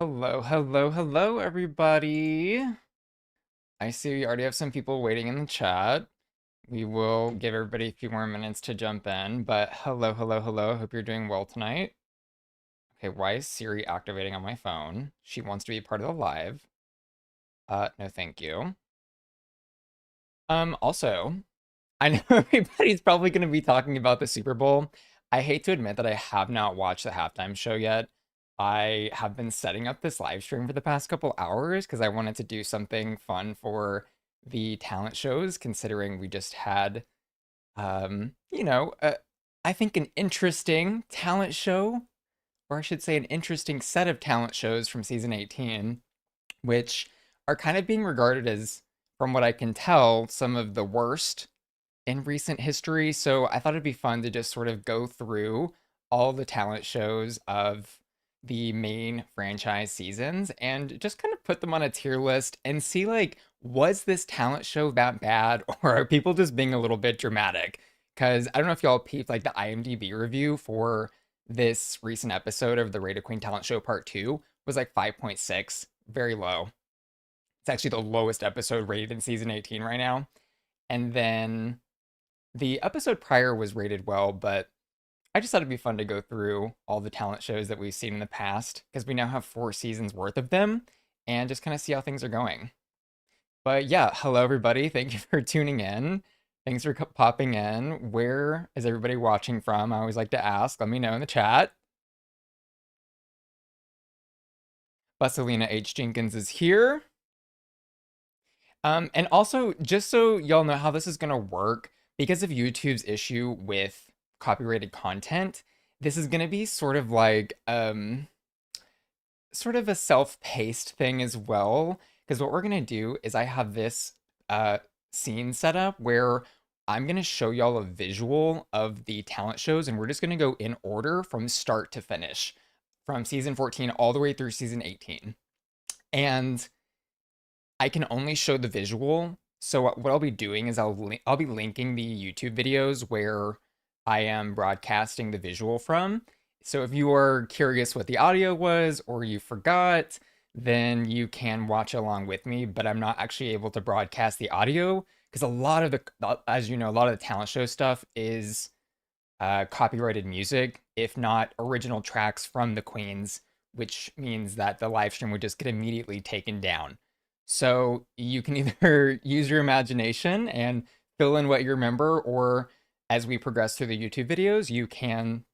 Hello, hello, hello, everybody. I see we already have some people waiting in the chat. We will give everybody a few more minutes to jump in, but hello, hello, hello. Hope you're doing well tonight. Okay, why is Siri activating on my phone? She wants to be part of the live. No, thank you. Also, I know everybody's probably going to be talking about the Super Bowl. I hate to admit that I have not watched the halftime show yet. I have been setting up this live stream for the past couple hours because I wanted to do something fun for the talent shows, considering we just had, um, you know, uh, I think an interesting talent show, or I should say an interesting set of talent shows from season 18, which are kind of being regarded as, from what I can tell, some of the worst in recent history. So I thought it'd be fun to just sort of go through all the talent shows of the main franchise seasons and just kind of put them on a tier list and see like, was this talent show that bad or are people just being a little bit dramatic? Because I don't know if y'all peeped like the IMDb review for this recent episode of the Rated Queen Talent Show Part 2 was like 5.6, very low. It's actually the lowest episode rated in season 18 right now. And then the episode prior was rated well, but I just thought it'd be fun to go through all the talent shows that we've seen in the past because we now have 4 seasons worth of them and just kind of see how things are going. But yeah, hello everybody. Thank you for tuning in. Thanks for popping in. Where is everybody watching from? I always like to ask. Let me know in the chat. Busselina H. Jenkins is here. And also, just so y'all know how this is gonna work, because of YouTube's issue with copyrighted content, this is gonna be sort of a self-paced thing as well. Because what we're gonna do is I have this scene set up where I'm gonna show y'all a visual of the talent shows, and we're just gonna go in order from start to finish, from season 14 all the way through season 18. And I can only show the visual. So what I'll be doing is I'll be linking the YouTube videos where I am broadcasting the visual from. So if you are curious what the audio was or you forgot, then you can watch along with me, but I'm not actually able to broadcast the audio because a lot of as you know, a lot of the talent show stuff is copyrighted music, if not original tracks from the queens, which means that the live stream would just get immediately taken down. So you can either use your imagination and fill in what you remember, or as we progress through the YouTube videos, you can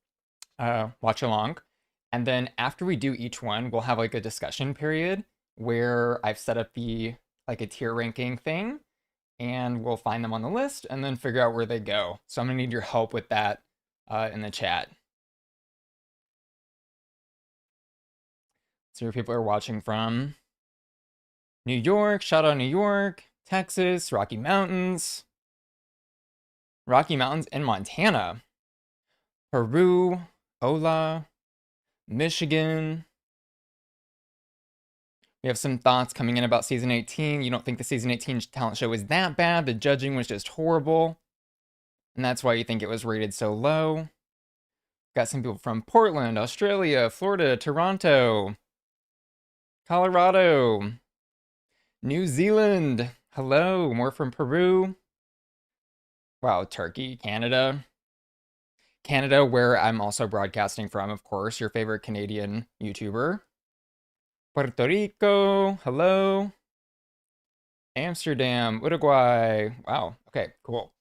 watch along. And then after we do each one, we'll have like a discussion period where I've set up the like a tier ranking thing, and we'll find them on the list and then figure out where they go. So I'm gonna need your help with that in the chat. See where people are watching from. New York, shout out New York, Texas, Rocky Mountains in Montana, Peru, Ola, Michigan. We have some thoughts coming in about season 18. You don't think the season 18 talent show was that bad? The judging was just horrible. And that's why you think it was rated so low. Got some people from Portland, Australia, Florida, Toronto, Colorado, New Zealand. Hello, more from Peru. Wow, Turkey, Canada. Canada, where I'm also broadcasting from, of course, your favorite Canadian YouTuber. Puerto Rico, hello. Amsterdam, Uruguay. Wow, okay, cool.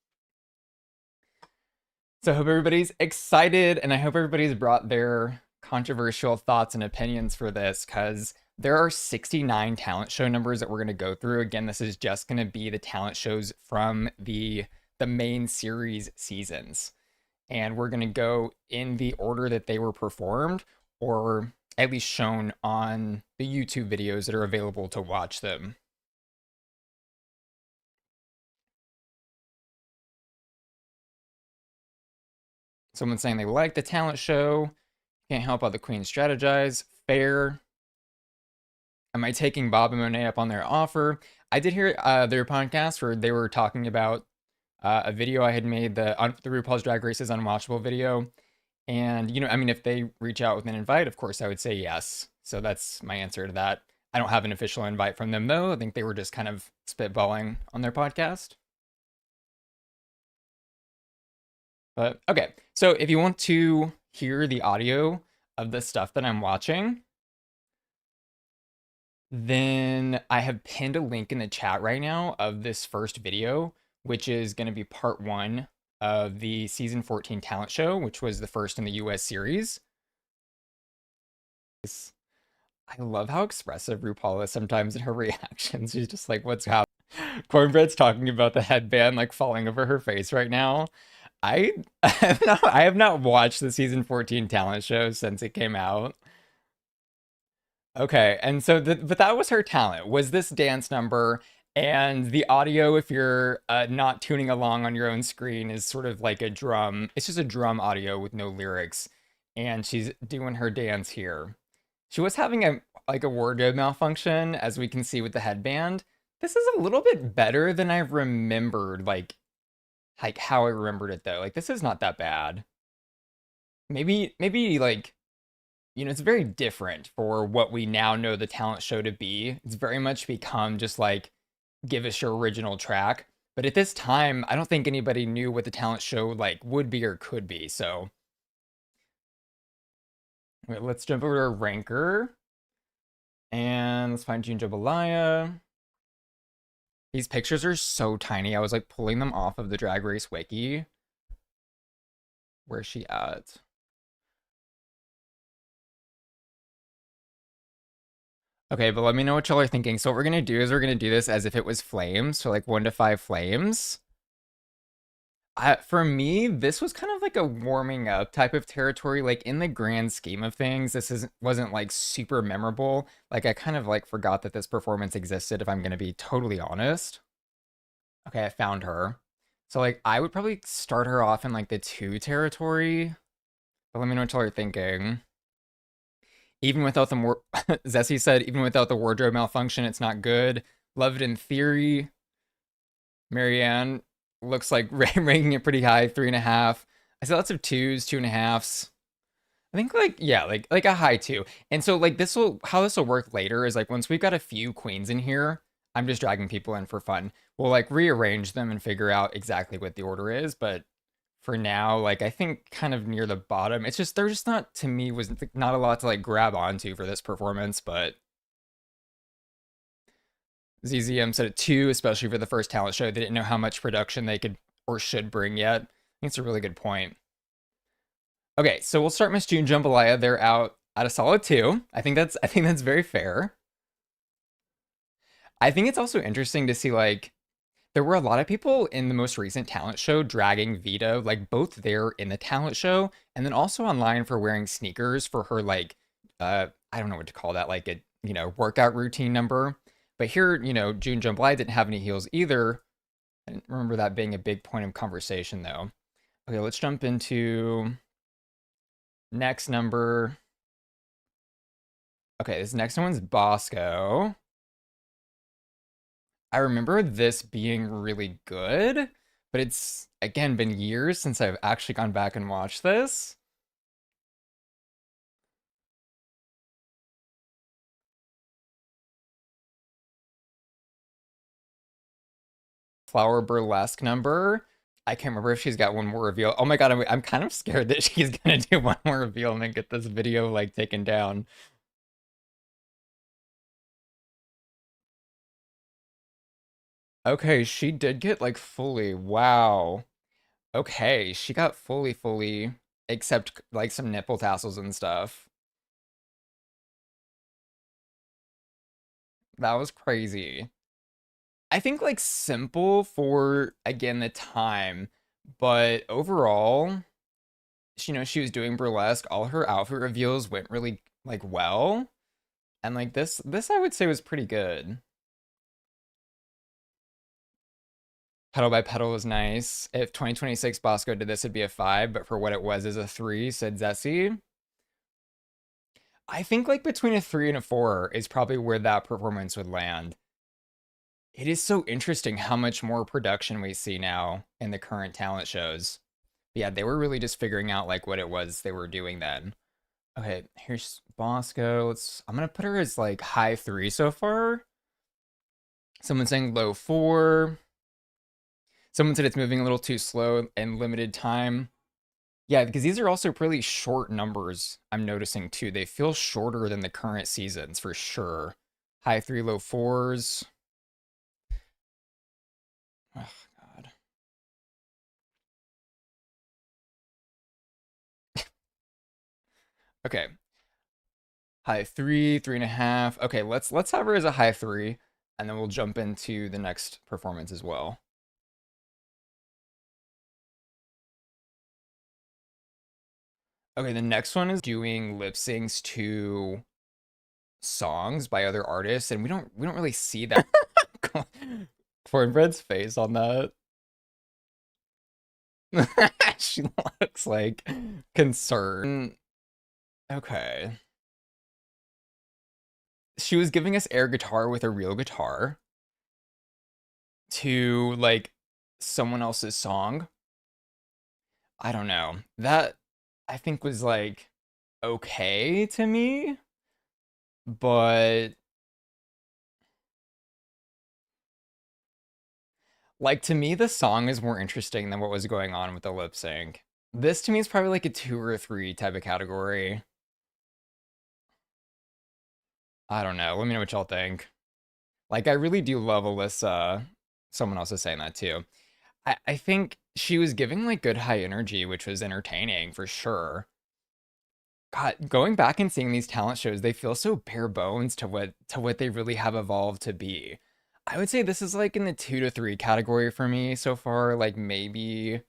So I hope everybody's excited, and I hope everybody's brought their controversial thoughts and opinions for this, because there are 69 talent show numbers that we're going to go through. Again, this is just going to be the talent shows from the main series seasons. And we're going to go in the order that they were performed, or at least shown on the YouTube videos that are available to watch them. Someone's saying they like the talent show. Can't help how the queen strategize. Fair. Am I taking Bob and Monet up on their offer? I did hear their podcast where they were talking about a video I had made, the RuPaul's Drag Race's Unwatchable video. And, you know, I mean, if they reach out with an invite, of course, I would say yes. So that's my answer to that. I don't have an official invite from them though. I think they were just kind of spitballing on their podcast. But okay, so if you want to hear the audio of the stuff that I'm watching, then I have pinned a link in the chat right now of this first video, which is going to be part one of the season 14 talent show, which was the first in the US series. I love how expressive RuPaul is sometimes in her reactions. She's just like, what's happening? Cornbread's talking about the headband like falling over her face right now. I I have not watched the season 14 talent show since it came out. Okay, and so but that was her talent. Was this dance number, and the audio, if you're not tuning along on your own screen, is sort of like a drum. It's just a drum audio with no lyrics, and she's doing her dance here. She was having a like a wardrobe malfunction, as we can see with the headband. This is a little bit better than I remembered, like how I remembered it though. Like this is not that bad. Maybe like it's very different for what we now know the talent show to be. It's very much become just like give us your original track. But at this time, I don't think anybody knew what the talent show like would be or could be. So wait, let's jump over to our ranker and let's find June Jambalaya. These pictures are so tiny. I was like pulling them off of the Drag Race wiki. Where's she at? Okay, but let me know what y'all are thinking. So what we're gonna do is we're gonna do this as if it was flames, so like 1 to 5 flames. For me, this was kind of like a warming up type of territory. Like in the grand scheme of things, wasn't like super memorable. Like I kind of like forgot that this performance existed, if I'm gonna be totally honest. Okay, I found her. So like I would probably start her off in like the 2 territory. But let me know what y'all are thinking. Even without the more Zessie said, even without the wardrobe malfunction, it's not good. Love it in theory. Marianne looks like ranking it pretty high, 3.5. I see lots of 2s, 2.5s. I think like yeah, like a high 2. And so like how this will work later is like once we've got a few queens in here, I'm just dragging people in for fun. We'll like rearrange them and figure out exactly what the order is, but for now, like I think kind of near the bottom. It's just they're just not to me was not a lot to like grab onto for this performance, but ZZM said it too, especially for the first talent show. They didn't know how much production they could or should bring yet. I think it's a really good point. Okay, so we'll start Miss June Jambalaya. They're out at a solid 2. I think that's very fair. I think it's also interesting to see like there were a lot of people in the most recent talent show dragging Vita, like both there in the talent show and then also online for wearing sneakers for her like I don't know what to call that, like a workout routine number. But here, June Jambalaya didn't have any heels either. I didn't remember that being a big point of conversation though. Okay, let's jump into next number. Okay, this next one's Bosco. I remember this being really good, but it's again been years since I've actually gone back and watched this. Flower burlesque number. I can't remember if she's got one more reveal. Oh my god, I'm kind of scared that she's gonna do one more reveal and then get this video like taken down. Okay, she did get like fully. Wow. Okay, she got fully, except like some nipple tassels and stuff. That was crazy. I think like simple for again the time, but overall, she was doing burlesque. All her outfit reveals went really like well, and like this I would say was pretty good. Pedal by Pedal was nice. If 2026 Bosco did this, it'd be a 5, but for what it was is a 3, said Zessie. I think like between a 3 and a 4 is probably where that performance would land. It is so interesting how much more production we see now in the current talent shows. But yeah, they were really just figuring out like what it was they were doing then. Okay, here's Bosco. I'm gonna put her as like high three so far. Someone saying low four. Someone said it's moving a little too slow and limited time. Yeah, because these are also pretty short numbers, I'm noticing too. They feel shorter than the current seasons for sure. High three, low fours. Oh, God. Okay. High three, 3.5. Okay, let's have her as a high three, and then we'll jump into the next performance as well. Okay, the next one is doing lip syncs to songs by other artists, and we don't really see that. Cornbread's face on that. She looks like concerned. Okay. She was giving us air guitar with a real guitar to like someone else's song. I don't know. That I think was like okay to me, but like to me the song is more interesting than what was going on with the lip sync. This to me is probably like a two or a three type of category. I don't know. Let me know what y'all think. Like I really do love Alyssa. Someone else is saying that too. I think she was giving like good high energy, which was entertaining for sure. God, going back and seeing these talent shows, they feel so bare bones to what they really have evolved to be. I would say this is like in the two to three category for me so far. Like maybe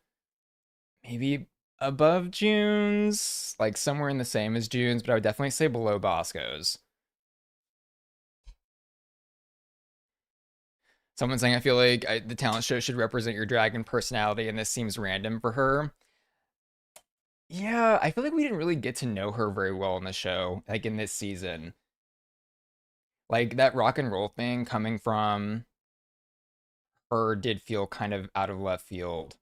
above June's, like somewhere in the same as June's, but I would definitely say below Bosco's. Someone saying I feel like the talent show should represent your dragon personality, and this seems random for her. Yeah, I feel like we didn't really get to know her very well in the show, like in this season. Like that rock and roll thing coming from her did feel kind of out of left field.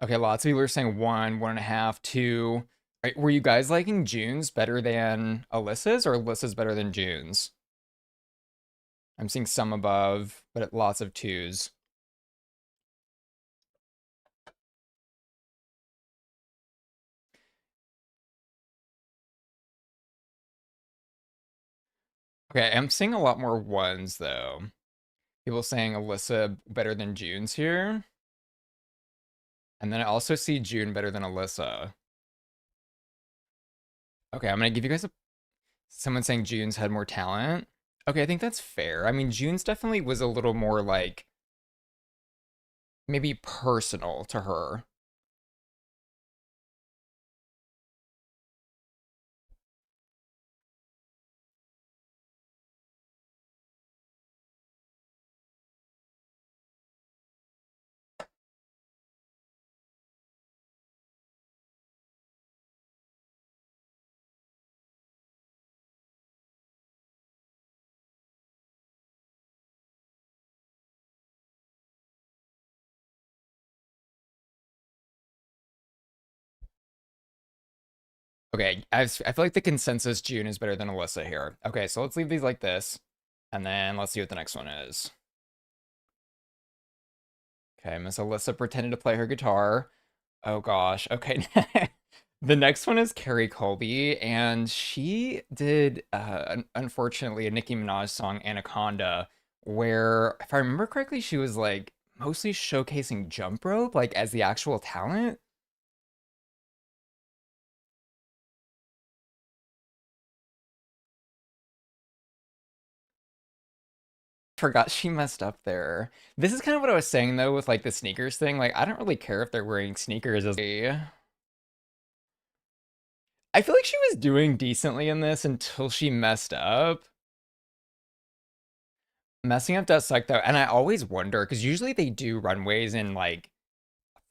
Okay, lots of people are saying one, 1.5, two. Right, were you guys liking June's better than Alyssa's, or Alyssa's better than June's? I'm seeing some above, but lots of twos. Okay, I'm seeing a lot more ones though. People saying Alyssa better than June's here. And then I also see June better than Alyssa. Okay, I'm gonna give you guys a someone saying June's had more talent. Okay, I think that's fair. I mean, June's definitely was a little more like maybe personal to her. Okay, I feel like the consensus June is better than Alyssa here. Okay, so let's leave these like this, and then let's see what the next one is. Okay, Miss Alyssa pretended to play her guitar. Oh gosh. Okay. The next one is Carrie Colby, and she did, unfortunately, a Nicki Minaj song, Anaconda, where, if I remember correctly, she was like mostly showcasing jump rope, like as the actual talent. Forgot she messed up there. This is kind of what I was saying though with like the sneakers thing. Like, I don't really care if they're wearing sneakers as I feel like she was doing decently in this until she messed up. Messing up does suck though, and I always wonder because usually they do runways and like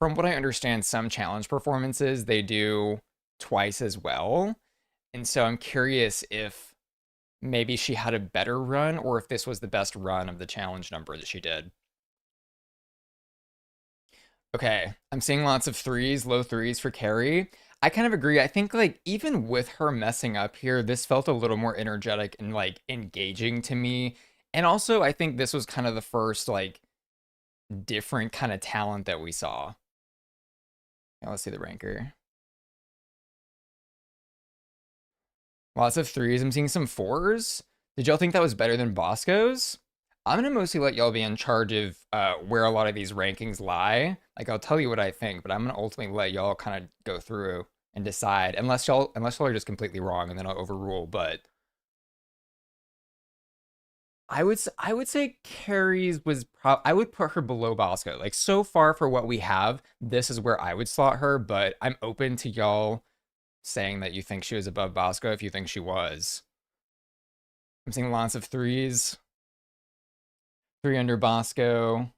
from what I understand, some challenge performances they do twice as well. And so I'm curious if maybe she had a better run or if this was the best run of the challenge number that she did. Okay, I'm seeing lots of threes, low threes for Carrie. I kind of agree. I think like even with her messing up here, this felt a little more energetic and like engaging to me. And also, I think this was kind of the first like different kind of talent that we saw. Now let's see the ranker. Lots of threes. I'm seeing some fours. Did y'all think that was better than Bosco's? I'm gonna mostly let y'all be in charge of where a lot of these rankings lie. Like I'll tell you what I think, but I'm gonna ultimately let y'all kind of go through and decide. Unless y'all are just completely wrong, and then I'll overrule. But I would say Carrie's was I would put her below Bosco. Like so far for what we have, this is where I would slot her. But I'm open to y'all saying that you think she was above Bosco if you think she was. I'm seeing lots of threes. Three under Bosco.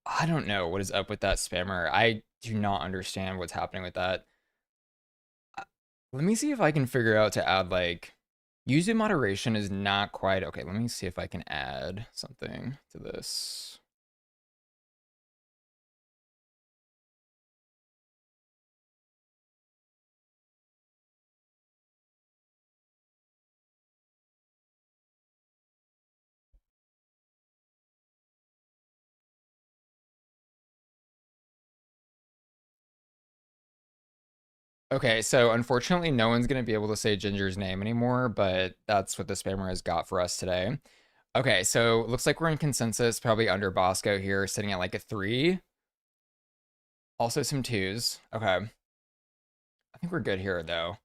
I don't know what is up with that spammer. I do not understand what's happening with that. Uh, Let me see if I can figure out to add like user moderation is not quite okay. Let me see if I can add something to this. Okay, so unfortunately, no one's going to be able to say Ginger's name anymore, but that's what the spammer has got for us today. Okay, so looks like we're in consensus, probably under Bosco here, sitting at like a three. Also some twos. Okay, I think we're good here though.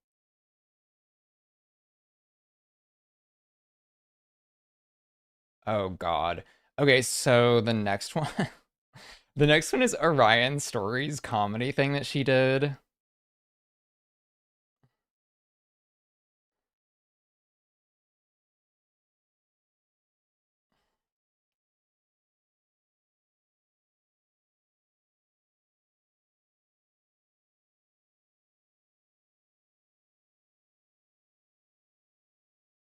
Oh God. Okay, so the next one, the next one is Orion Stories comedy thing that she did.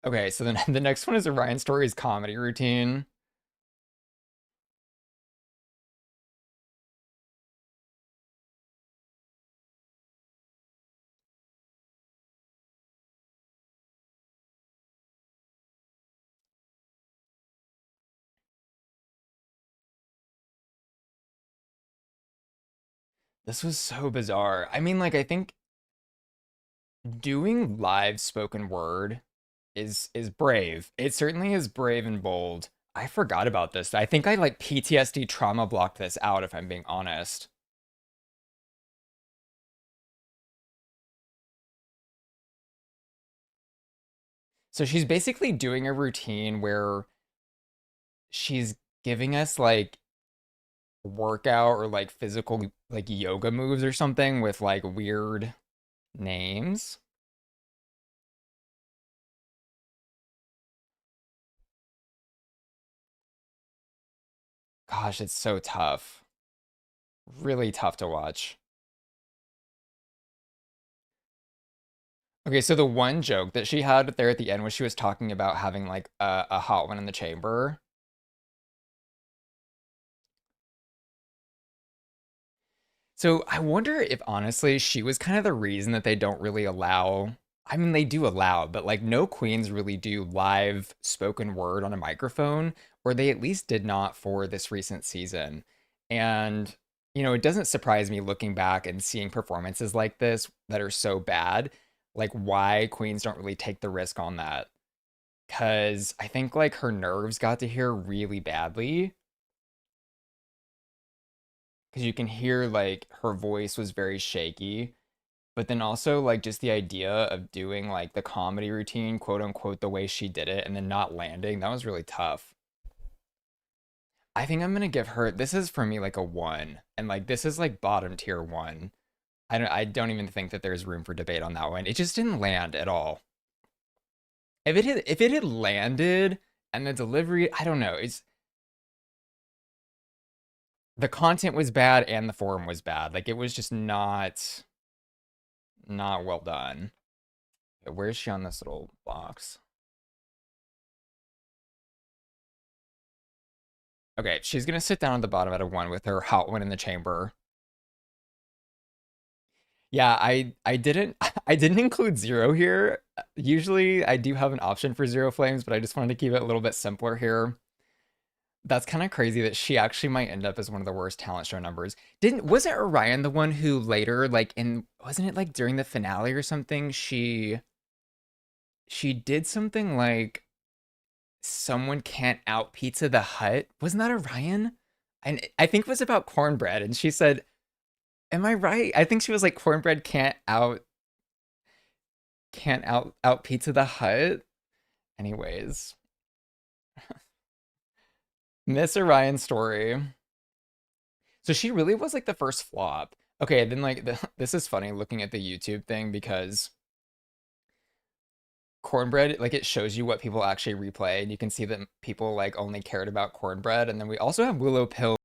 Okay, so then the next one is Orion Stories comedy routine. This was so bizarre. I mean, like, I think doing live spoken word is brave. It certainly is brave and bold. I forgot about this. I think I like PTSD trauma blocked this out if I'm being honest. So she's basically doing a routine where she's giving us like workout or like physical like yoga moves or something with like weird names. Gosh, it's so tough. Really tough to watch. Okay, so the one joke that she had there at the end was she was talking about having like a hot one in the chamber. So I wonder if honestly she was kind of the reason that they don't really allow. I mean, they do allow, but like no queens really do live spoken word on a microphone, or they at least did not for this recent season. And, it doesn't surprise me looking back and seeing performances like this that are so bad, like why queens don't really take the risk on that. Because I think like her nerves got to hear really badly because you can hear like her voice was very shaky. But then also like just the idea of doing like the comedy routine, quote unquote, the way she did it and then not landing, that was really tough. I think I'm gonna give her this is for me like a one. And like this is like bottom tier one. I don't even think that there's room for debate on that one. It just didn't land at all. If it had landed and the delivery, I don't know. It's the content was bad and the form was bad. Like it was just not well done. Where is she on this little box? Okay, she's gonna sit down at the bottom at a 1 with her hot one in the chamber. Yeah, I didn't I didn't include zero here. Usually I do have an option for zero flames, but I just wanted to keep it a little bit simpler here. That's kind of crazy that she actually might end up as one of the worst talent show numbers. Didn't wasn't Orion the one who later, like in wasn't it like during the finale or something, she did something like someone can't out pizza the hut? Wasn't that Orion? And I think it was about cornbread, and she said, am I right? I think she was like cornbread can't out pizza the hut. Anyways, Miss Orion story. So she really was like the first flop. Okay, then like this is funny looking at the YouTube thing because cornbread, like it shows you what people actually replay, and you can see that people like only cared about cornbread. And then we also have Willow Pill,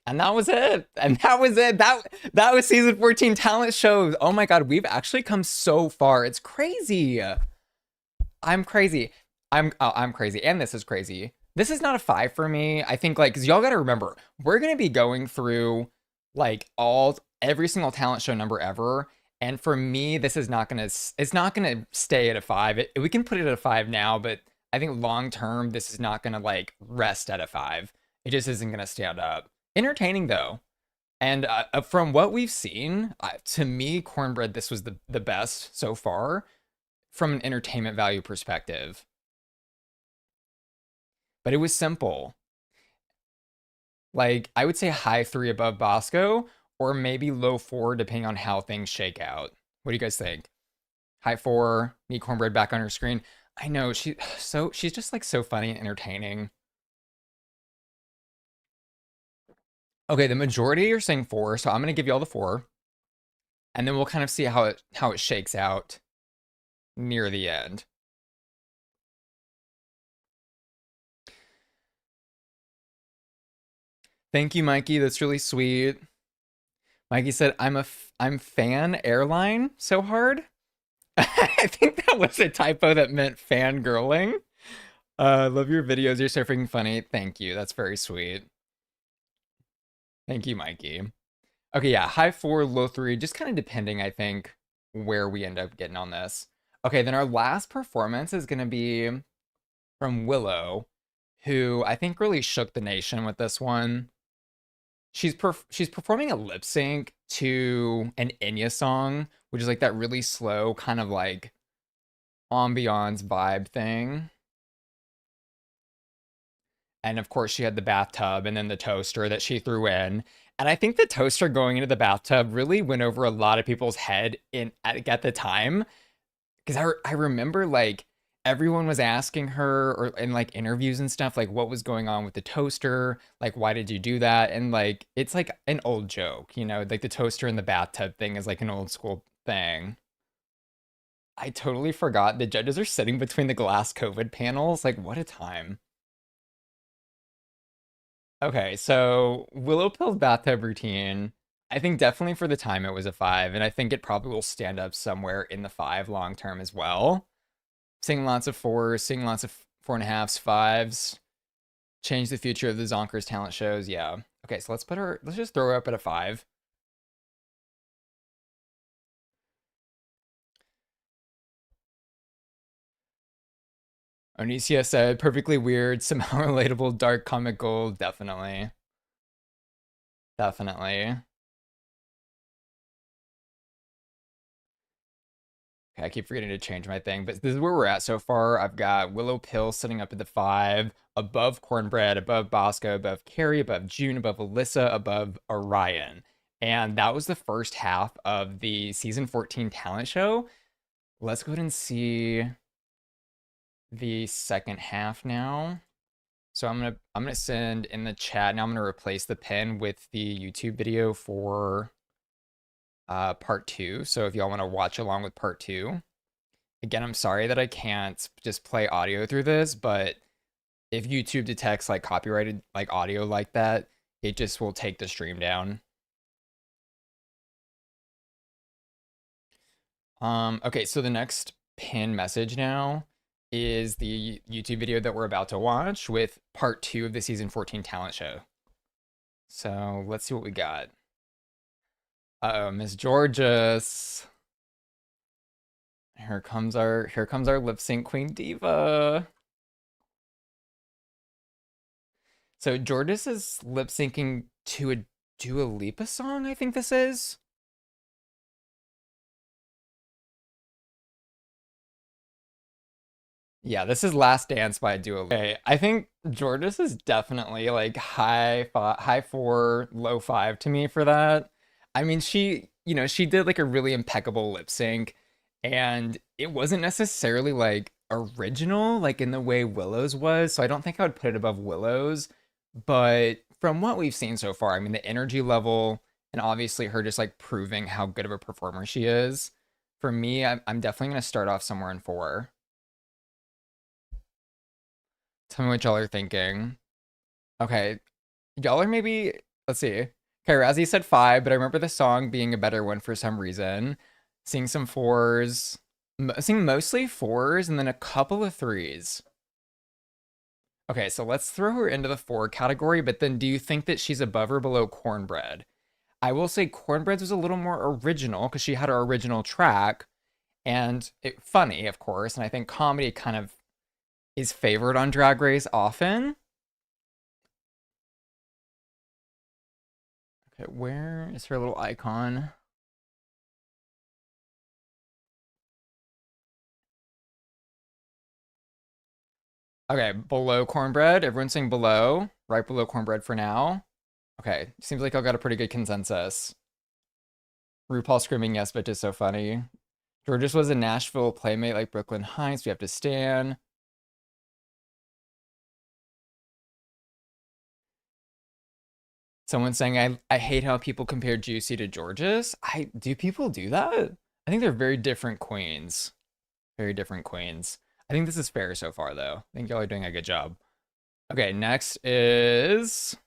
and that was it. And that was it. That was season 14 talent shows. Oh my god, we've actually come so far. It's crazy. I'm crazy. I'm crazy, and this is crazy. This is not a 5 for me. I think like because y'all got to remember we're gonna be going through like all every single talent show number ever, and for me this is not gonna it's not gonna stay at a 5. We can put it at a 5 now, but I think long term this is not gonna like rest at a 5. It just isn't gonna stand up. Entertaining though, and from what we've seen, to me cornbread this was the best so far from an entertainment value perspective. But it was simple. Like I would say high 3 above Bosco, or maybe low 4 depending on how things shake out. What do you guys think? High 4, me cornbread back on her screen. I know she's just like so funny and entertaining. Okay, the majority are saying 4, so I'm gonna give you all the 4, and then we'll kind of see how it shakes out near the end. Thank you, Mikey. That's really sweet. Mikey said, I'm fan airline so hard." I think that was a typo that meant fangirling. Love your videos. You're so freaking funny. Thank you. That's very sweet. Thank you, Mikey. Okay, yeah, high 4, low 3, just kind of depending, I think, where we end up getting on this. Okay, then our last performance is going to be from Willow, who I think really shook the nation with this one. She's performing a lip sync to an Enya song, which is like that really slow kind of like ambiance vibe thing. And of course, she had the bathtub and then the toaster that she threw in. And I think the toaster going into the bathtub really went over a lot of people's head at the time. Because I remember like everyone was asking her or in like interviews and stuff, like what was going on with the toaster? Like, why did you do that? And like, it's like an old joke, like the toaster in the bathtub thing is like an old school thing. I totally forgot the judges are sitting between the glass COVID panels. Like, what a time. Okay, so Willow Pill's bathtub routine, I think definitely for the time it was a 5, and I think it probably will stand up somewhere in the 5 long term as well. Seeing lots of 4s, seeing lots of 4.5s, 5s, change the future of the Zonkers talent shows. Yeah. Okay, so let's just throw her up at a 5. Onisia said, perfectly weird, somehow relatable, dark comic gold. Definitely. Definitely. Okay, I keep forgetting to change my thing, but this is where we're at so far. I've got Willow Pill sitting up at the 5, above Cornbread, above Bosco, above Carrie, above June, above Alyssa, above Orion. And that was the first half of the season 14 talent show. Let's go ahead and see the second half now. So I'm gonna send in the chat now. I'm gonna replace the pin with the YouTube video for part 2. So if y'all want to watch along with part 2. Again, I'm sorry that I can't just play audio through this, but if YouTube detects like copyrighted like audio like that, it just will take the stream down. Okay, so the next pin message now is the YouTube video that we're about to watch with part 2 of the season 14 talent show. So let's see what we got. Uh-oh, Miss Georges. Here comes our lip sync queen diva. So Georges is lip syncing to a Dua Lipa song, I think this is. Yeah, this is Last Dance by Dua Lipa. Okay, I think Georges is definitely like high four, low five to me for that. I mean, she did like a really impeccable lip sync, and it wasn't necessarily like original, like in the way Willow's was. So I don't think I would put it above Willow's. But from what we've seen so far, I mean, the energy level and obviously her just like proving how good of a performer she is. For me, I'm definitely gonna start off somewhere in four. Tell me what y'all are thinking. Okay, y'all are maybe, let's see. Okay, Razzie said five, but I remember the song being a better one for some reason. Seeing some fours, seeing mostly fours and then a couple of threes. Okay, so let's throw her into the four category, but then do you think that she's above or below Cornbread? I will say Cornbread was a little more original because she had her original track and funny, of course, and I think comedy kind of is favored on Drag Race often. Okay, where is her little icon? Okay, below Cornbread. Everyone's saying below, right below Cornbread for now. Okay, seems like I got a pretty good consensus. RuPaul screaming yes, but just so funny. Georges was a Nashville playmate like Brooklyn Heights. We have to stand. Someone saying I hate how people compare Juicy to Georges. I do people do that? I think they're very different queens. Very different queens. I think this is fair so far though. I think y'all are doing a good job. Okay, next is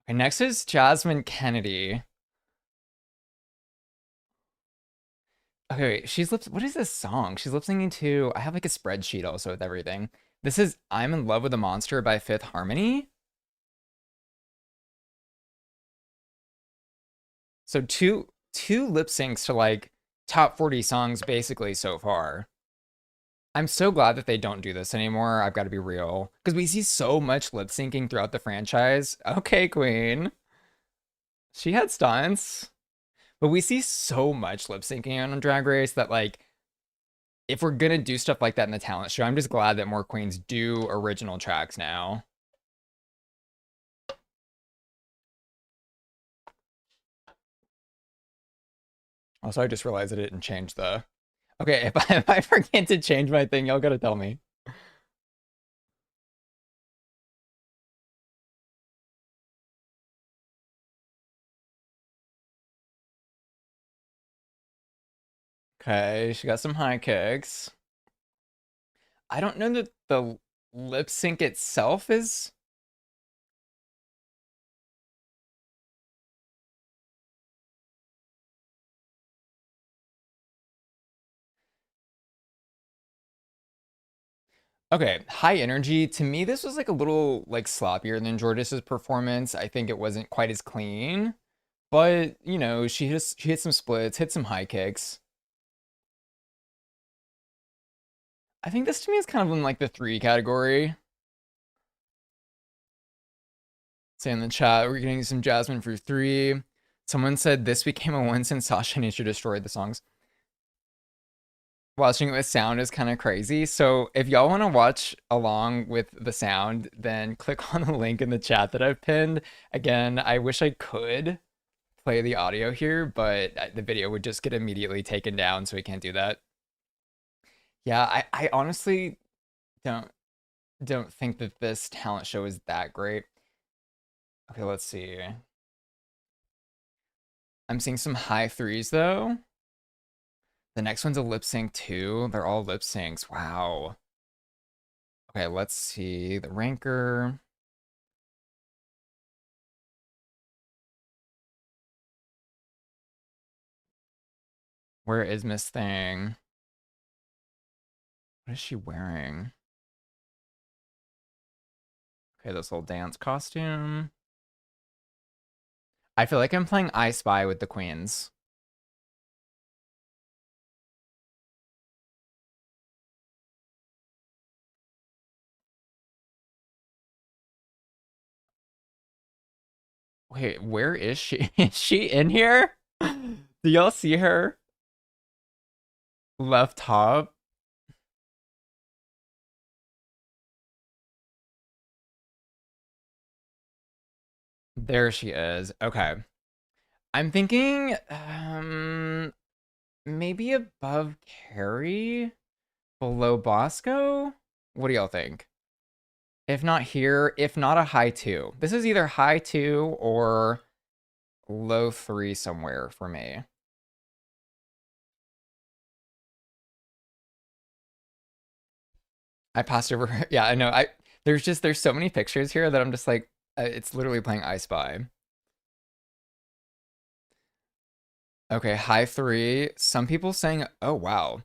Jasmine Kennedy. Okay, wait, what is this song? She's lip syncing to, I have like a spreadsheet also with everything. This is I'm in Love with a Monster by Fifth Harmony. So two lip syncs to like top 40 songs basically so far. I'm so glad that they don't do this anymore. I've got to be real. Because we see so much lip syncing throughout the franchise. Okay, Queen. She had stunts. But we see so much lip syncing on Drag Race that like if we're gonna do stuff like that in the talent show, I'm just glad that more queens do original tracks now. Also, I just realized I didn't change the. Okay, if I forget to change my thing, y'all gotta tell me. Okay, she got some high kicks. I don't know that the lip sync itself is. Okay, high energy. To me, this was like a little like sloppier than Jorda's performance. I think it wasn't quite as clean, but she hit some splits, hit some high kicks. I think this to me is kind of in like the three category. Say in the chat, we're getting some Jasmine for three. Someone said this became a one since Sasha Nature destroyed the songs. Watching it with sound is kind of crazy. So if y'all want to watch along with the sound, then click on the link in the chat that I've pinned. Again, I wish I could play the audio here, but the video would just get immediately taken down, so we can't do that. Yeah, I honestly don't don't think that this talent show is that great. Okay, let's see. I'm seeing some high threes though. The next one's a lip sync too. They're all lip syncs. Wow. Okay, let's see. The ranker. Where is Miss Thing? What is she wearing? Okay, this little dance costume. I feel like I'm playing I Spy with the queens. Wait, where is she? Is she in here? Do y'all see her? Left top. There she is. Okay. I'm thinking maybe above Carrie, below Bosco? What do y'all think? If not here, if not a high two. This is either high two or low three somewhere for me. I passed over her. Yeah, I know. There's so many pictures here that I'm just like it's literally playing I Spy. Okay, high three. Some people saying, oh wow.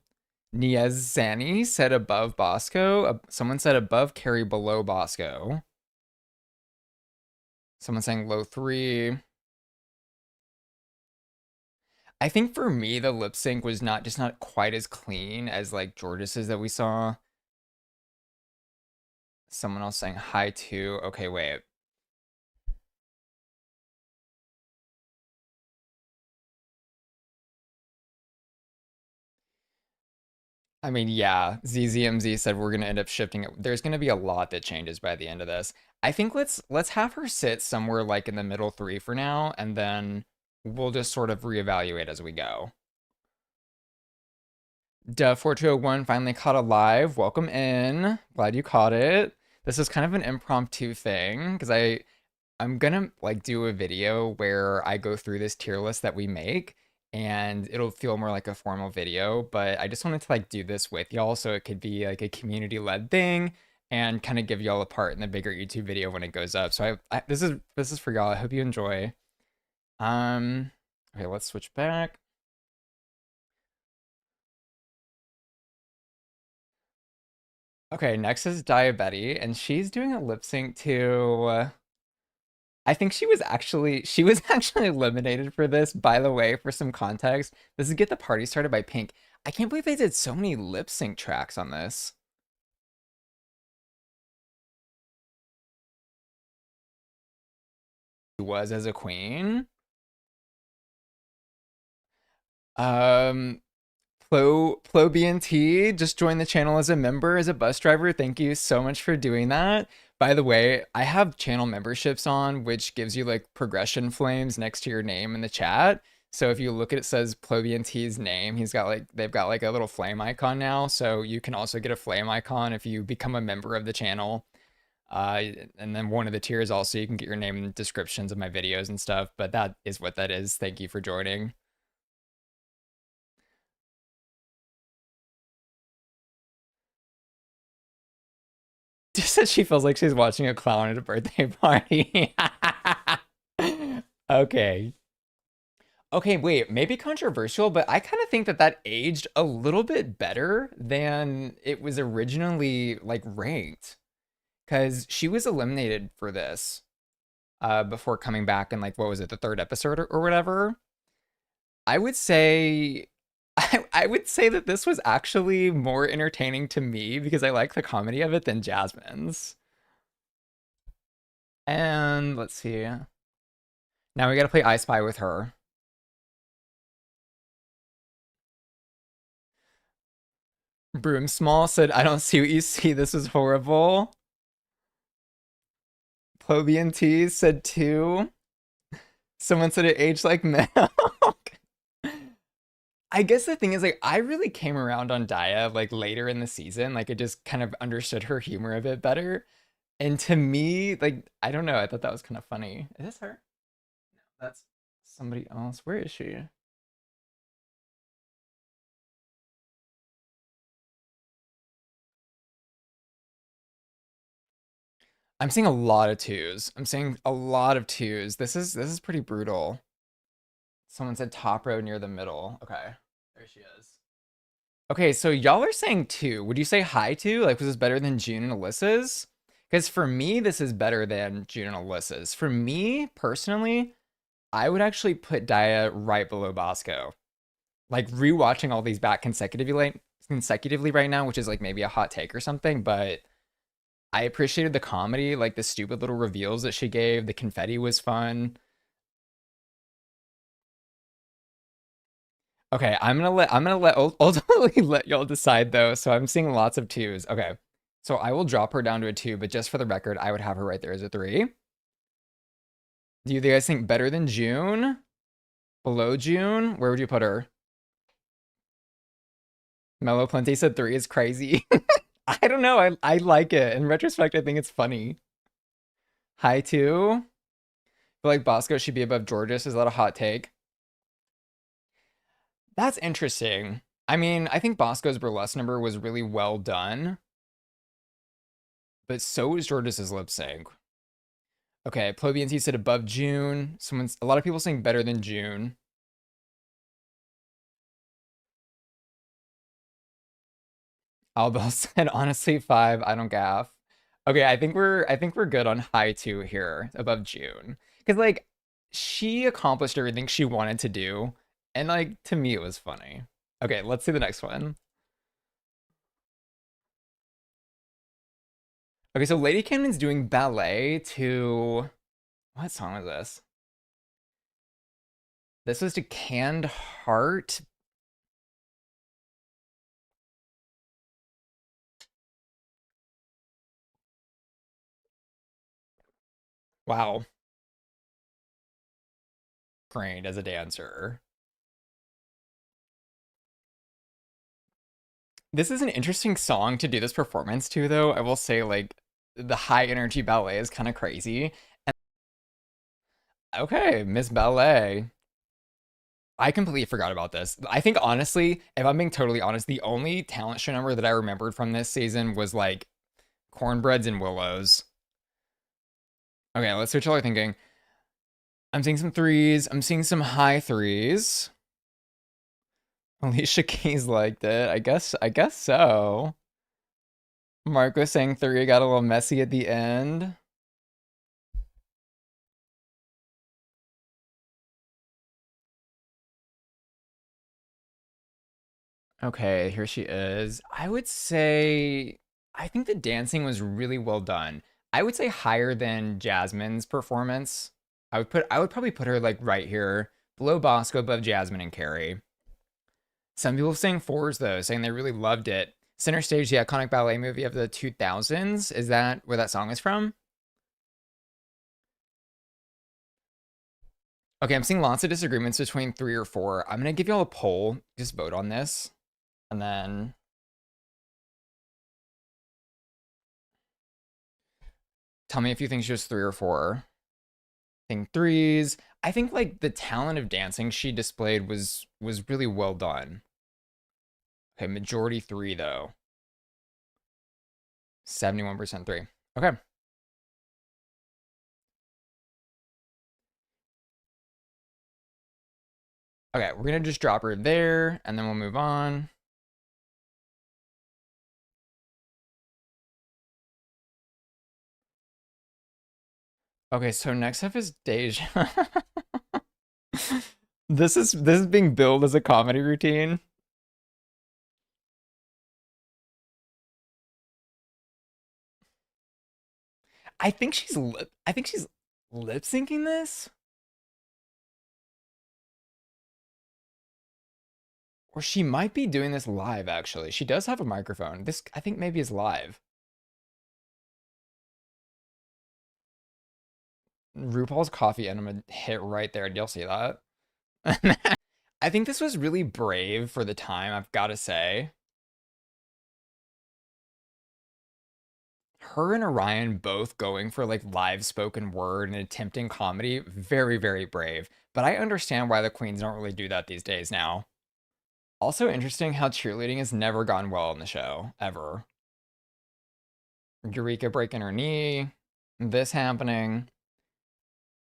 Niazani said above Bosco. Someone said above Carrie, below Bosco. Someone saying low three. I think for me, the lip sync was not quite as clean as like George's that we saw. Someone else saying high two. Okay, wait. I mean, yeah, ZZMZ said we're gonna end up shifting it. There's gonna be a lot that changes by the end of this. I think let's have her sit somewhere like in the middle three for now, and then we'll just sort of reevaluate as we go. Dev4201 finally caught a live. Welcome in. Glad you caught it. This is kind of an impromptu thing because I'm gonna like do a video where I go through this tier list that we make and it'll feel more like a formal video, but I just wanted to like do this with y'all so it could be like a community led thing and kind of give y'all a part in the bigger YouTube video when it goes up. So this is for y'all. I hope you enjoy. Um okay, let's switch back. Okay, next is Diabetes and she's doing a lip sync to I think she was actually eliminated for this, by the way, for some context. This is Get the Party Started by Pink. I can't believe they did so many lip sync tracks on this. She was as a queen. Um Plo BNT just joined the channel as a member, as a bus driver. Thank you so much for doing that. By the way, I have channel memberships on, which gives you like progression flames next to your name in the chat. So if you look at it says Plo BNT's name, they've got like a little flame icon now. So you can also get a flame icon if you become a member of the channel. Uh, and then one of the tiers also you can get your name in descriptions of my videos and stuff. But that is what that is. Thank you for joining. Just said she feels like she's watching a clown at a birthday party. Okay. Okay, wait, maybe controversial, but I kind of think that that aged a little bit better than it was originally like ranked because she was eliminated for this before coming back in like what was it, the third episode or whatever. I would say I would say that this was actually more entertaining to me because I like the comedy of it than Jasmine's. And let's see. Now we gotta play I Spy with her. Broom Small said, I don't see what you see. This is horrible. Plobian T said two. Someone said it aged like milk. I guess the thing is, like, I really came around on Daya like later in the season. Like, I just kind of understood her humor a bit better. And to me, like, I don't know. I thought that was kind of funny. Is this her? No, that's somebody else. Where is she? I'm seeing a lot of twos. I'm seeing a lot of twos. This is pretty brutal. Someone said top row near the middle. Okay. There she is. Okay, so y'all are saying two. Would you say high two? Like, was this better than June and Alyssa's? Because for me, this is better than June and Alyssa's. For me, personally, I would actually put Daya right below Bosco. Like rewatching all these back consecutively right now, which is like maybe a hot take or something, but I appreciated the comedy, like the stupid little reveals that she gave. The confetti was fun. Okay, I'm gonna let ultimately let y'all decide though. So I'm seeing lots of twos. Okay. So I will drop her down to a two, but just for the record, I would have her right there as a three. Do you guys think better than June? Below June? Where would you put her? Mellow Plenty said three is crazy. I don't know. I like it. In retrospect, I think it's funny. High two. Feel like Bosco should be above Georges. Is that a hot take? That's interesting. I mean, I think Bosco's burlesque number was really well done, but so was Georges's lip sync. Okay, Plobianti said above June. A lot of people saying better than June. Albel said honestly five. I don't gaff. Okay, I think we're good on high two here above June because like she accomplished everything she wanted to do, and like to me it was funny. Okay, let's see the next one. Okay, so Lady Camden's doing ballet to what song is this? This was to Canned Heart. Wow, trained as a dancer. This is an interesting song to do this performance to, though. I will say, like, the high energy ballet is kind of crazy. And okay, Miss Ballet. I completely forgot about this. I think honestly, if I'm being totally honest, the only talent show number that I remembered from this season was like Cornbreads and Willows. Okay, let's see what y'all are thinking. I'm seeing some threes. I'm seeing some high threes. Alicia Keys liked it. I guess so. Mark was saying three got a little messy at the end. Okay, here she is. I would say I think the dancing was really well done. I would say higher than Jasmine's performance. I would probably put her like right here, below Bosco, above Jasmine and Carrie. Some people saying fours though, saying they really loved it. Center Stage, the iconic ballet movie of the 2000s. Is that where that song is from? Okay, I'm seeing lots of disagreements between three or four. I'm gonna give y'all a poll. Just vote on this. And then tell me if you think she was three or four. I think threes. I think like the talent of dancing she displayed was really well done. Okay, majority three though. 71% three. Okay. Okay, we're gonna just drop her there and then we'll move on. Okay, so next up is Deja. This is being billed as a comedy routine. I think she's lip syncing this. Or she might be doing this live actually. She does have a microphone. This I think maybe is live. RuPaul's coffee enema hit right there. Did y'all see that? I think this was really brave for the time, I've got to say. Her and Orion both going for like live spoken word and attempting comedy, very, very brave. But I understand why the queens don't really do that these days now. Also interesting how cheerleading has never gone well in the show, ever. Eureka breaking her knee, this happening.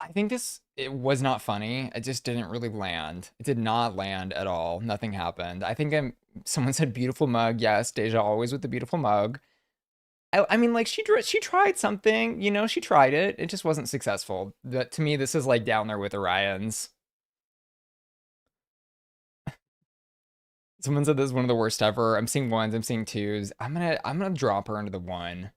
I think it was not funny. It just didn't really land. It did not land at all. Nothing happened. I think Someone said beautiful mug. Yes, Deja always with the beautiful mug. I mean, like she tried something, you know, she tried it. It just wasn't successful. But to me, this is like down there with Orion's. Someone said this is one of the worst ever. I'm seeing ones, I'm seeing twos. I'm gonna drop her into the one.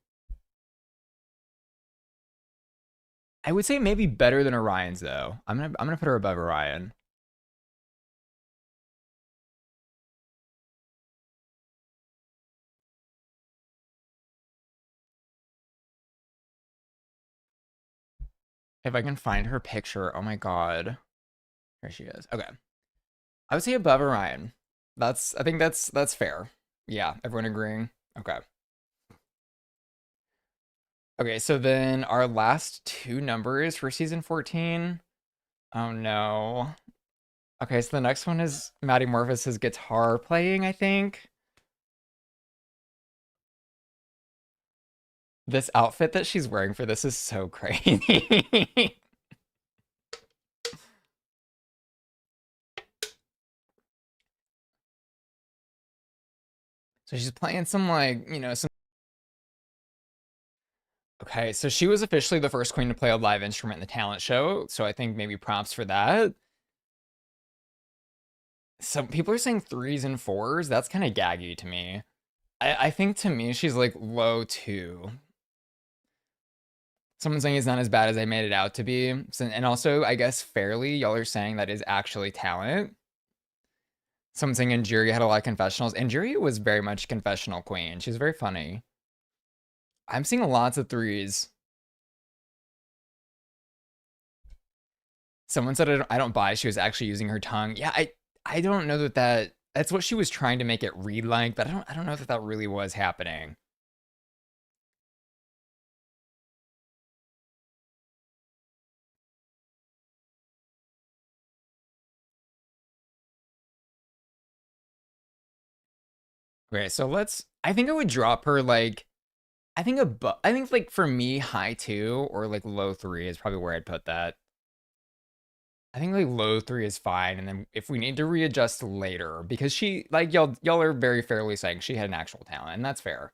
I would say maybe better than Orion's though. I'm gonna put her above Orion. If I can find her picture, oh my god. Here she is. Okay. I would say above Orion. I think that's fair. Yeah, everyone agreeing. Okay. Okay, so then our last two numbers for season 14. Oh no. Okay, so the next one is Maddie Morpheus's guitar playing, I think. This outfit that she's wearing for this is so crazy. So she's playing some like, you know, some. Okay, so she was officially the first queen to play a live instrument in the talent show, so I think maybe props for that. Some people are saying threes and fours. That's kind of gaggy to me. I think to me she's like low two. Someone saying it's not as bad as I made it out to be. And also, I guess fairly, y'all are saying that is actually talent. Someone saying Injuri had a lot of confessionals. Injuri was very much confessional queen. She's very funny. I'm seeing lots of threes. Someone said I don't buy she was actually using her tongue. Yeah, I don't know that's what she was trying to make it read like, but I don't know that really was happening. Okay, so I think I would drop her like I think like for me high 2 or like low 3 is probably where I'd put that. I think like low 3 is fine, and then if we need to readjust later because she like y'all are very fairly saying she had an actual talent, and that's fair.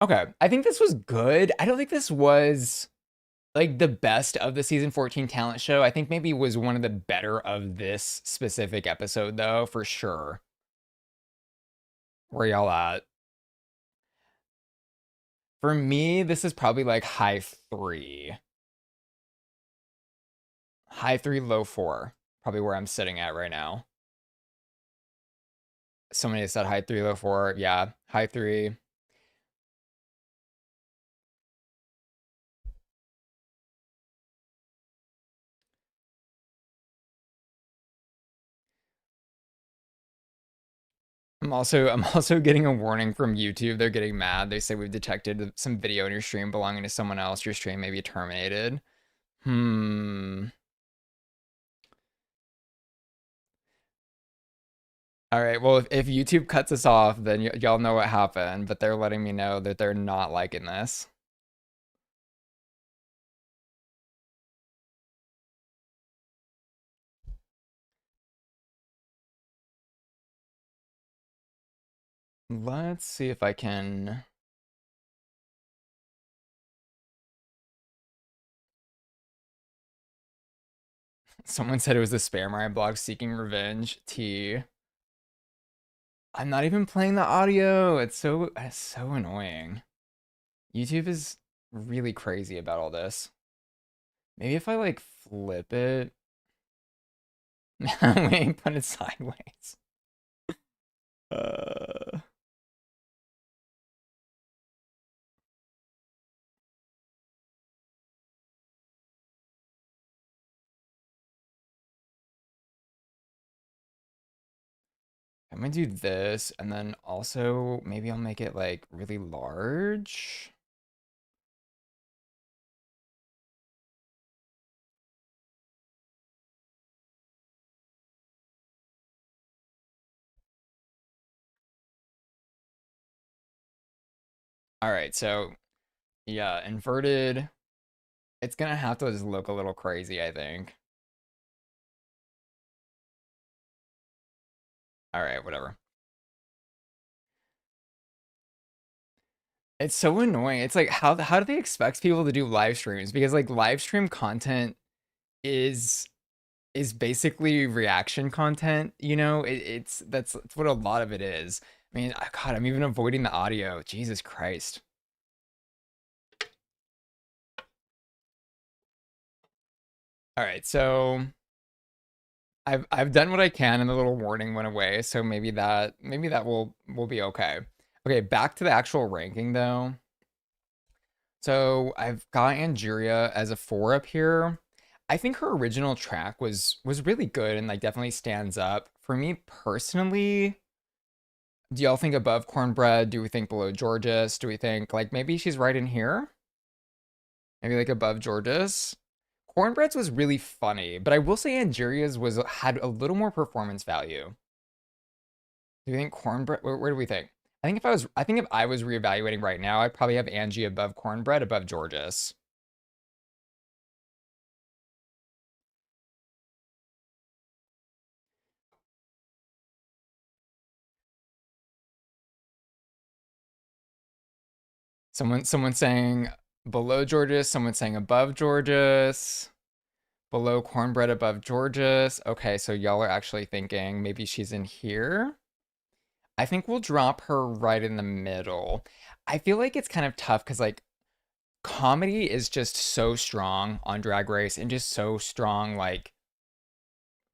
Okay, I think this was good. I don't think this was like the best of the season 14 talent show. I think maybe was one of the better of this specific episode though, for sure. Where y'all at? For me, this is probably like high 3. High 3, low 4. Probably where I'm sitting at right now. Somebody said high 3, low 4. Yeah, high 3. I'm also getting a warning from YouTube. They're getting mad. They say we've detected some video in your stream belonging to someone else. Your stream may be terminated. Hmm. All right. Well, if YouTube cuts us off, then y'all know what happened. But they're letting me know that they're not liking this. Let's see if I can. Someone said it was the spam I blog seeking revenge. T. I'm not even playing the audio. It's so annoying. YouTube is really crazy about all this. Maybe if I like flip it. Wait, put it sideways. Uh, I'm gonna do this, and then also maybe I'll make it like really large. All right, so yeah, inverted. It's gonna have to just look a little crazy, I think. All right, whatever. It's so annoying. It's like how do they expect people to do live streams? Because like live stream content is is basically reaction content, you know? That's what a lot of it is. I mean, God, I'm even avoiding the audio. Jesus Christ. All right, so I've done what I can and the little warning went away, so maybe that will be okay. Okay, back to the actual ranking though. So I've got Angeria as a 4 up here. I think her original track was really good and like definitely stands up. For me personally, do y'all think above Cornbread? Do we think below Georges? Do we think like maybe she's right in here? Maybe like above Georges? Cornbread's was really funny, but I will say Angeria's was had a little more performance value. Do you think Cornbread? Where do we think? I think if I was reevaluating right now, I'd probably have Angie above Cornbread, above Georges. Someone saying below Georges, someone saying above Georges, below Cornbread, above Georges. Okay, so y'all are actually thinking maybe she's in here. I think we'll drop her right in the middle. I feel like it's kind of tough because like comedy is just so strong on Drag Race and just so strong like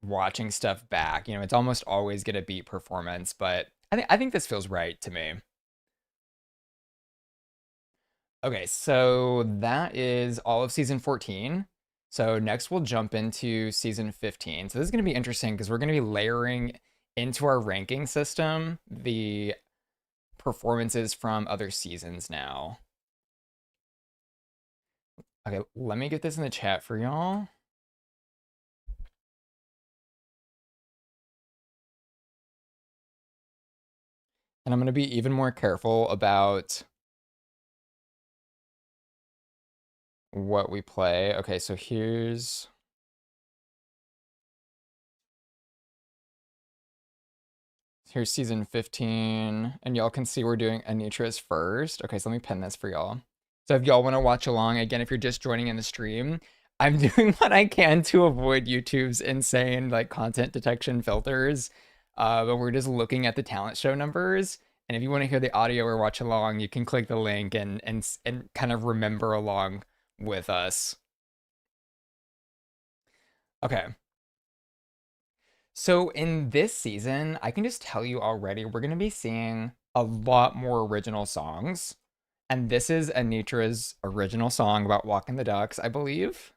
watching stuff back. You know, it's almost always gonna beat performance, but I think this feels right to me. Okay, so that is all of season 14. So next we'll jump into season 15. So this is going to be interesting because we're going to be layering into our ranking system the performances from other seasons now. Okay, let me get this in the chat for y'all. And I'm going to be even more careful about what we play. Okay, so here's season 15, and y'all can see we're doing Anitra's first. Okay, so let me pen this for y'all. So if y'all want to watch along, again, if you're just joining in the stream, I'm doing what I can to avoid YouTube's insane like content detection filters. But we're just looking at the talent show numbers. And if you want to hear the audio or watch along, you can click the link and kind of remember along with us. Okay. So in this season, I can just tell you already, we're going to be seeing a lot more original songs. And this is Anitra's original song about walking the ducks, I believe.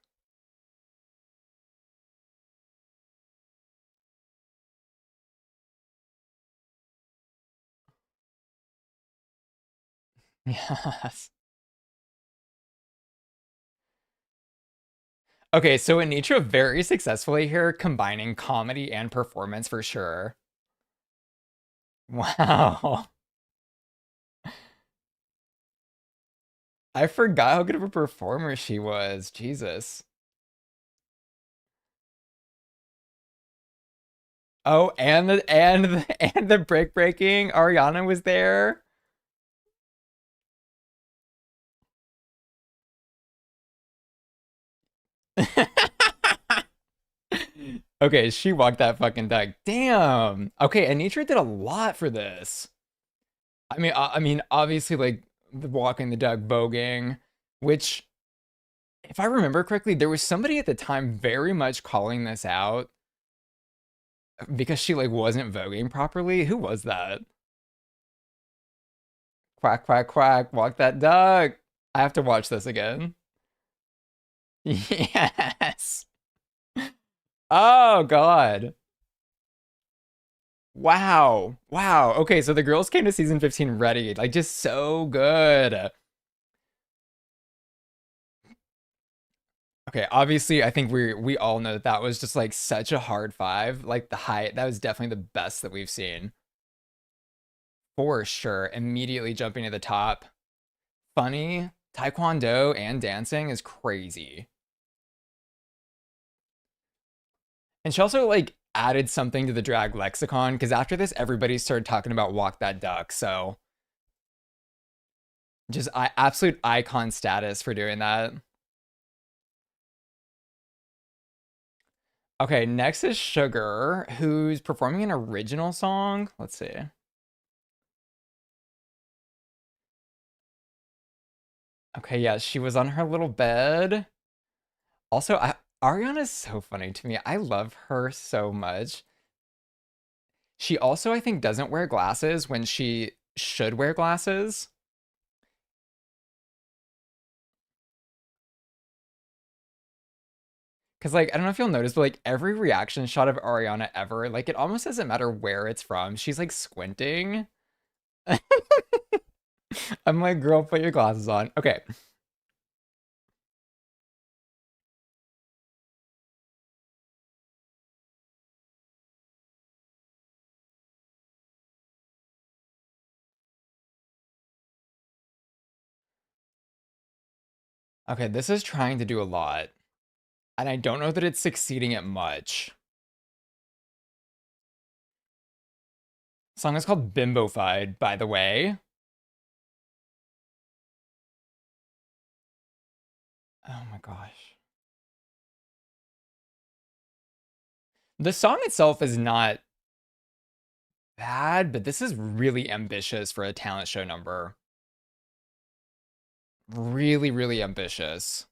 Yes. Okay, so Anitra very successfully here combining comedy and performance for sure. Wow. I forgot how good of a performer she was. Jesus. Oh, and the break breaking. Ariana was there. Okay, she walked that fucking duck. Damn. Okay, Anitra did a lot for this. I mean, obviously, like the walking the duck, voguing, which, if I remember correctly, there was somebody at the time very much calling this out because she like wasn't voguing properly. Who was that? Quack, quack, quack. Walk that duck. I have to watch this again. Yes. Oh God. Wow. Wow. Okay, so the girls came to season 15 ready. Like just so good. Okay, obviously I think we all know that that was just like such a hard five. Like the height, that was definitely the best that we've seen. For sure. Immediately jumping to the top. Funny, taekwondo and dancing is crazy. And she also like added something to the drag lexicon because after this, everybody started talking about Walk That Duck. So just absolute icon status for doing that. Okay, next is Sugar, who's performing an original song. Let's see. Okay, yeah, she was on her little bed. Also, Ariana's so funny to me. I love her so much. She also, I think, doesn't wear glasses when she should wear glasses. Because, like, I don't know if you'll notice, but like every reaction shot of Ariana ever, like, it almost doesn't matter where it's from. She's like squinting. I'm like, girl, put your glasses on. Okay. Okay, this is trying to do a lot. And I don't know that it's succeeding at much. Song is called Bimbofied, by the way. Oh my gosh. The song itself is not bad, but this is really ambitious for a talent show number. Really, really ambitious.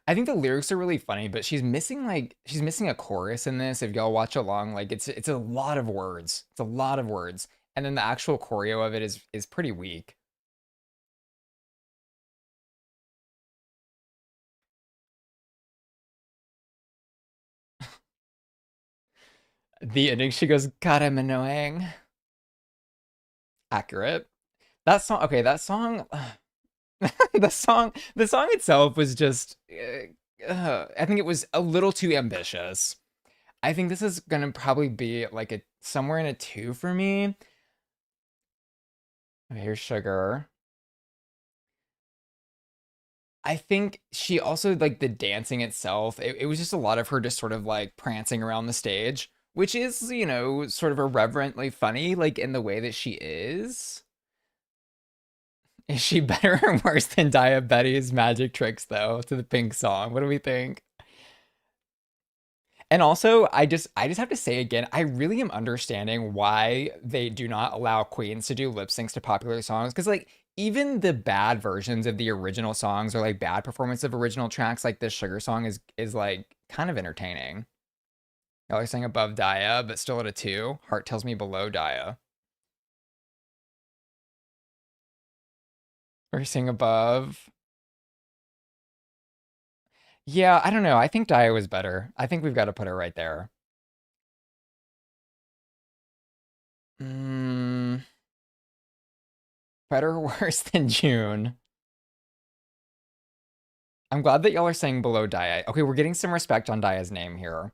I think the lyrics are really funny, but she's missing a chorus in this. If y'all watch along, like it's a lot of words. It's a lot of words. And then the actual choreo of it is pretty weak. The ending, she goes, God, I'm annoying. Accurate. That song, okay, that song, the song itself was just, I think it was a little too ambitious. I think this is gonna probably be like a somewhere in a two for me. Okay, here's Sugar. I think she also like the dancing itself. It was just a lot of her just sort of like prancing around the stage, which is, you know, sort of irreverently funny, like in the way that she is. Is she better or worse than Diabetes Magic Tricks though to the Pink song? What do we think? And also, I just have to say again, I really am understanding why they do not allow queens to do lip syncs to popular songs because like even the bad versions of the original songs or like bad performance of original tracks like this Sugar song is like kind of entertaining. Y'all are saying above Dia, but still at a two. Heart tells me below Dia. Are you saying above? Yeah, I don't know. I think Dia was better. I think we've got to put her right there. Mm, better or worse than June? I'm glad that y'all are saying below Dia. Okay, we're getting some respect on Dia's name here.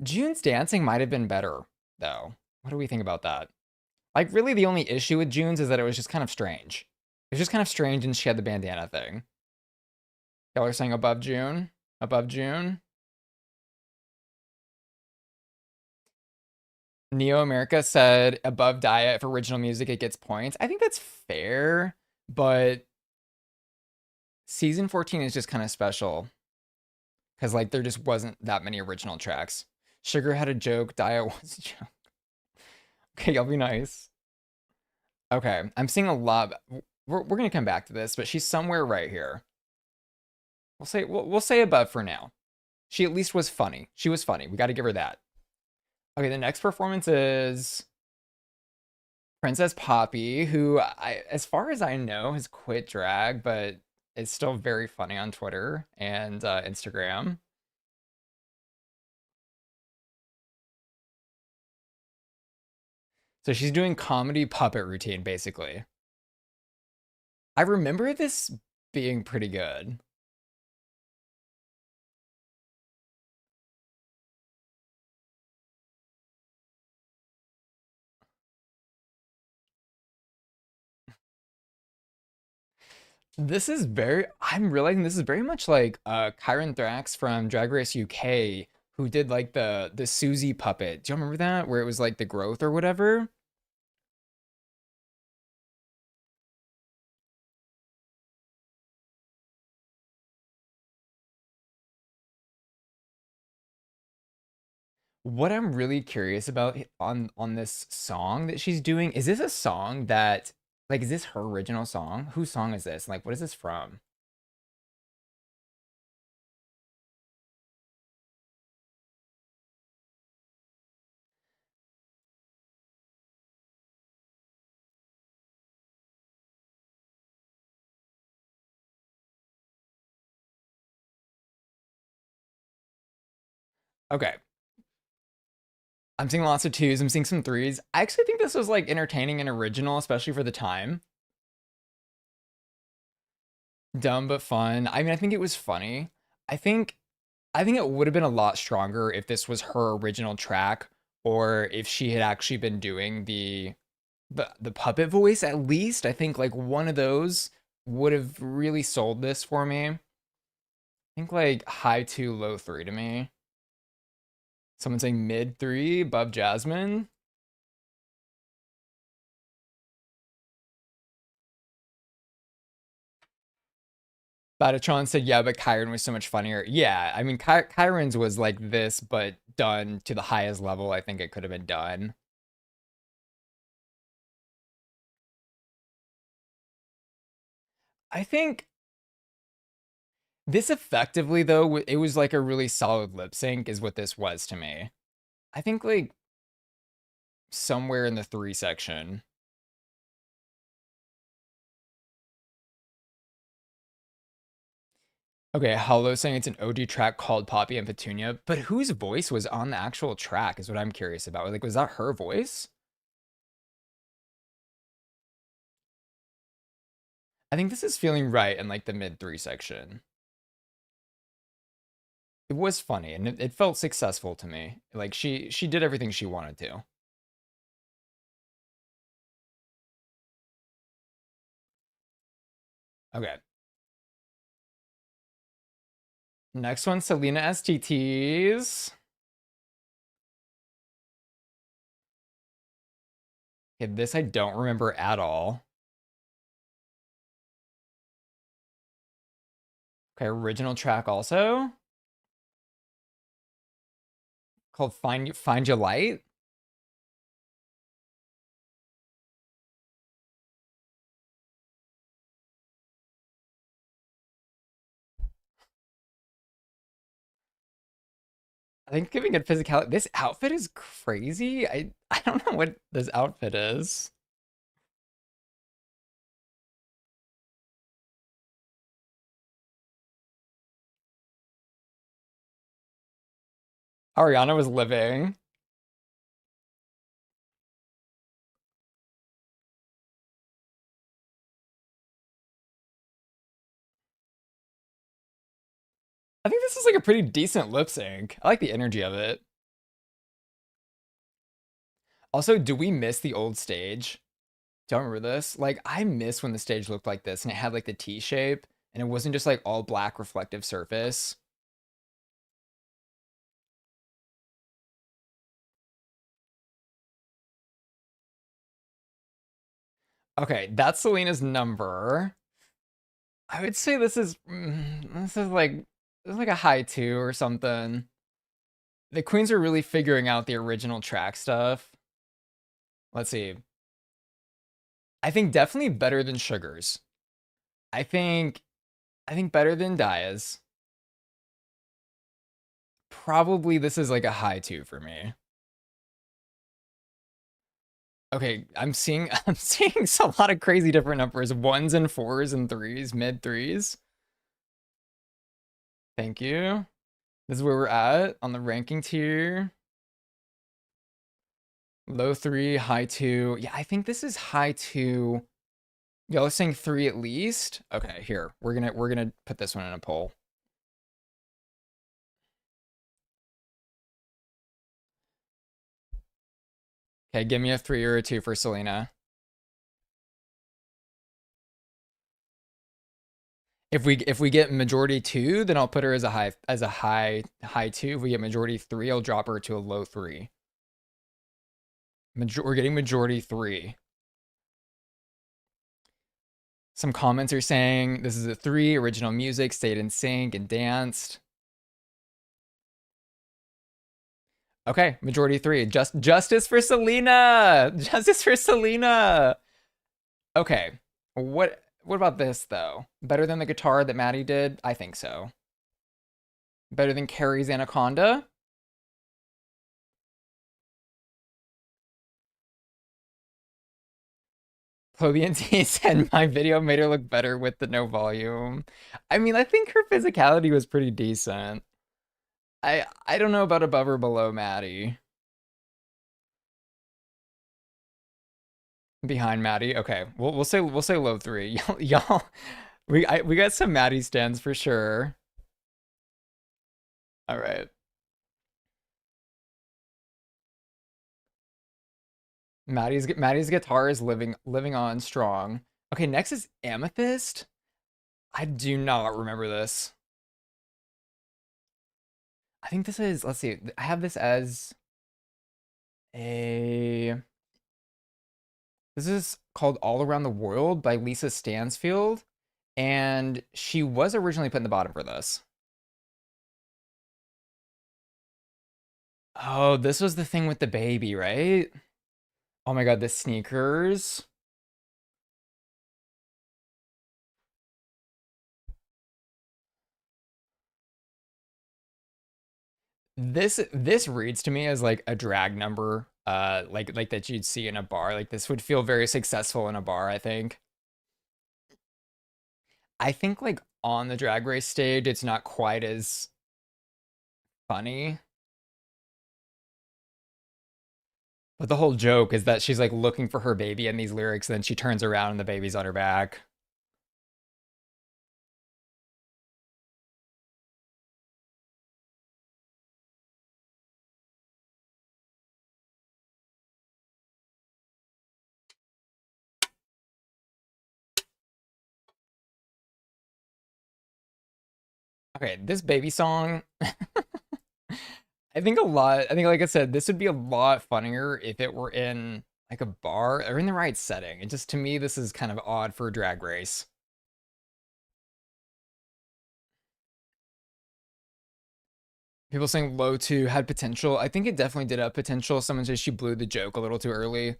June's dancing might have been better, though. What do we think about that? Like, really, the only issue with June's is that it was just kind of strange. It was just kind of strange, and she had the bandana thing. Y'all are saying above June? Above June? Neo America said above Dia, if original music, it gets points. I think that's fair, but season 14 is just kind of special because, like, there just wasn't that many original tracks. Sugar had a joke, Dia was a joke. Okay, y'all be nice. Okay, I'm seeing a lot. We're gonna come back to this, but she's somewhere right here. We'll say above for now. She at least was funny. She was funny. We got to give her that. Okay, the next performance is Princess Poppy, who as far as I know, has quit drag, but is still very funny on Twitter and Instagram. So she's doing comedy puppet routine basically. I remember this being pretty good. I'm realizing this is very much like Kyron Thrax from Drag Race UK who did like the Susie puppet. Do you remember that? Where it was like the growth or whatever? What I'm really curious about on this song that she's doing, is this a song that like is this her original song? Whose song is this? Like what is this from? Okay. I'm seeing lots of twos, I'm seeing some threes. I actually think this was like entertaining and original, especially for the time. Dumb but fun. I mean, I think it was funny. I think I think it would have been a lot stronger if this was her original track or if she had actually been doing the puppet voice at least. I think like one of those would have really sold this for me. I think like high two, low three to me. Someone saying mid three, above Jasmine. Batatron said, yeah, but Kyron was so much funnier. Yeah, I mean, Kyron's was like this, but done to the highest level I think it could have been done. I think this effectively, though, it was like a really solid lip sync, is what this was to me. I think like somewhere in the three section. Okay, Hello saying it's an OG track called Poppy and Petunia, but whose voice was on the actual track is what I'm curious about. Like, was that her voice? I think this is feeling right in like the mid three section. It was funny and it felt successful to me. Like she did everything she wanted to. Okay. Next one, Selena STTs. Okay, this I don't remember at all. Okay, original track also called Find Your Light. I think giving it physicality. This outfit is crazy. I don't know what this outfit is. Ariana was living. I think this is like a pretty decent lip sync. I like the energy of it. Also, do we miss the old stage? Don't remember this. Like, I miss when the stage looked like this and it had like the T shape and it wasn't just like all black reflective surface. Okay, that's Selena's number. I would say this is like a high two or something. The queens are really figuring out the original track stuff. Let's see. I think definitely better than Sugars. I think I think better than Daya's. Probably this is like a high two for me. Okay, I'm seeing a lot of crazy different numbers. Ones and fours and threes, mid threes. Thank you. This is where we're at on the ranking tier. Low three, high two. Yeah, I think this is high two. Y'all are saying three at least? Okay, here. We're gonna put this one in a poll. Okay, give me a three or a two for Selena. If we get majority two, then I'll put her as a high two. If we get majority three, I'll drop her to a low three. We're getting majority three. Some comments are saying this is a three. Original music stayed in sync and danced. Okay, majority three. Justice for Selena. Justice for Selena. Okay. What about this though? Better than the guitar that Maddie did? I think so. Better than Carrie's Anaconda? Plebeian T said my video made her look better with the no volume. I mean, I think her physicality was pretty decent. I don't know about above or below Maddie. Behind Maddie. Okay. We'll say low three. Y'all we got some Maddie stands for sure. All right. Maddie's guitar is living on strong. Okay, next is Amethyst. I do not remember this. I think this is, let's see, I have this as a, this is called All Around the World by Lisa Stansfield, and she was originally put in the bottom for this. Oh, this was the thing with the baby, right? Oh my God, the sneakers. This reads to me as like a drag number, like that you'd see in a bar. Like this would feel very successful in a bar, I think. I think like on the drag race stage, it's not quite as funny. But the whole joke is that she's like looking for her baby in these lyrics, and then she turns around and the baby's on her back. Okay, this baby song, I think like I said, this would be a lot funnier if it were in like a bar or in the right setting. It just to me, this is kind of odd for a drag race. People saying low two had potential. I think it definitely did have potential. Someone says she blew the joke a little too early.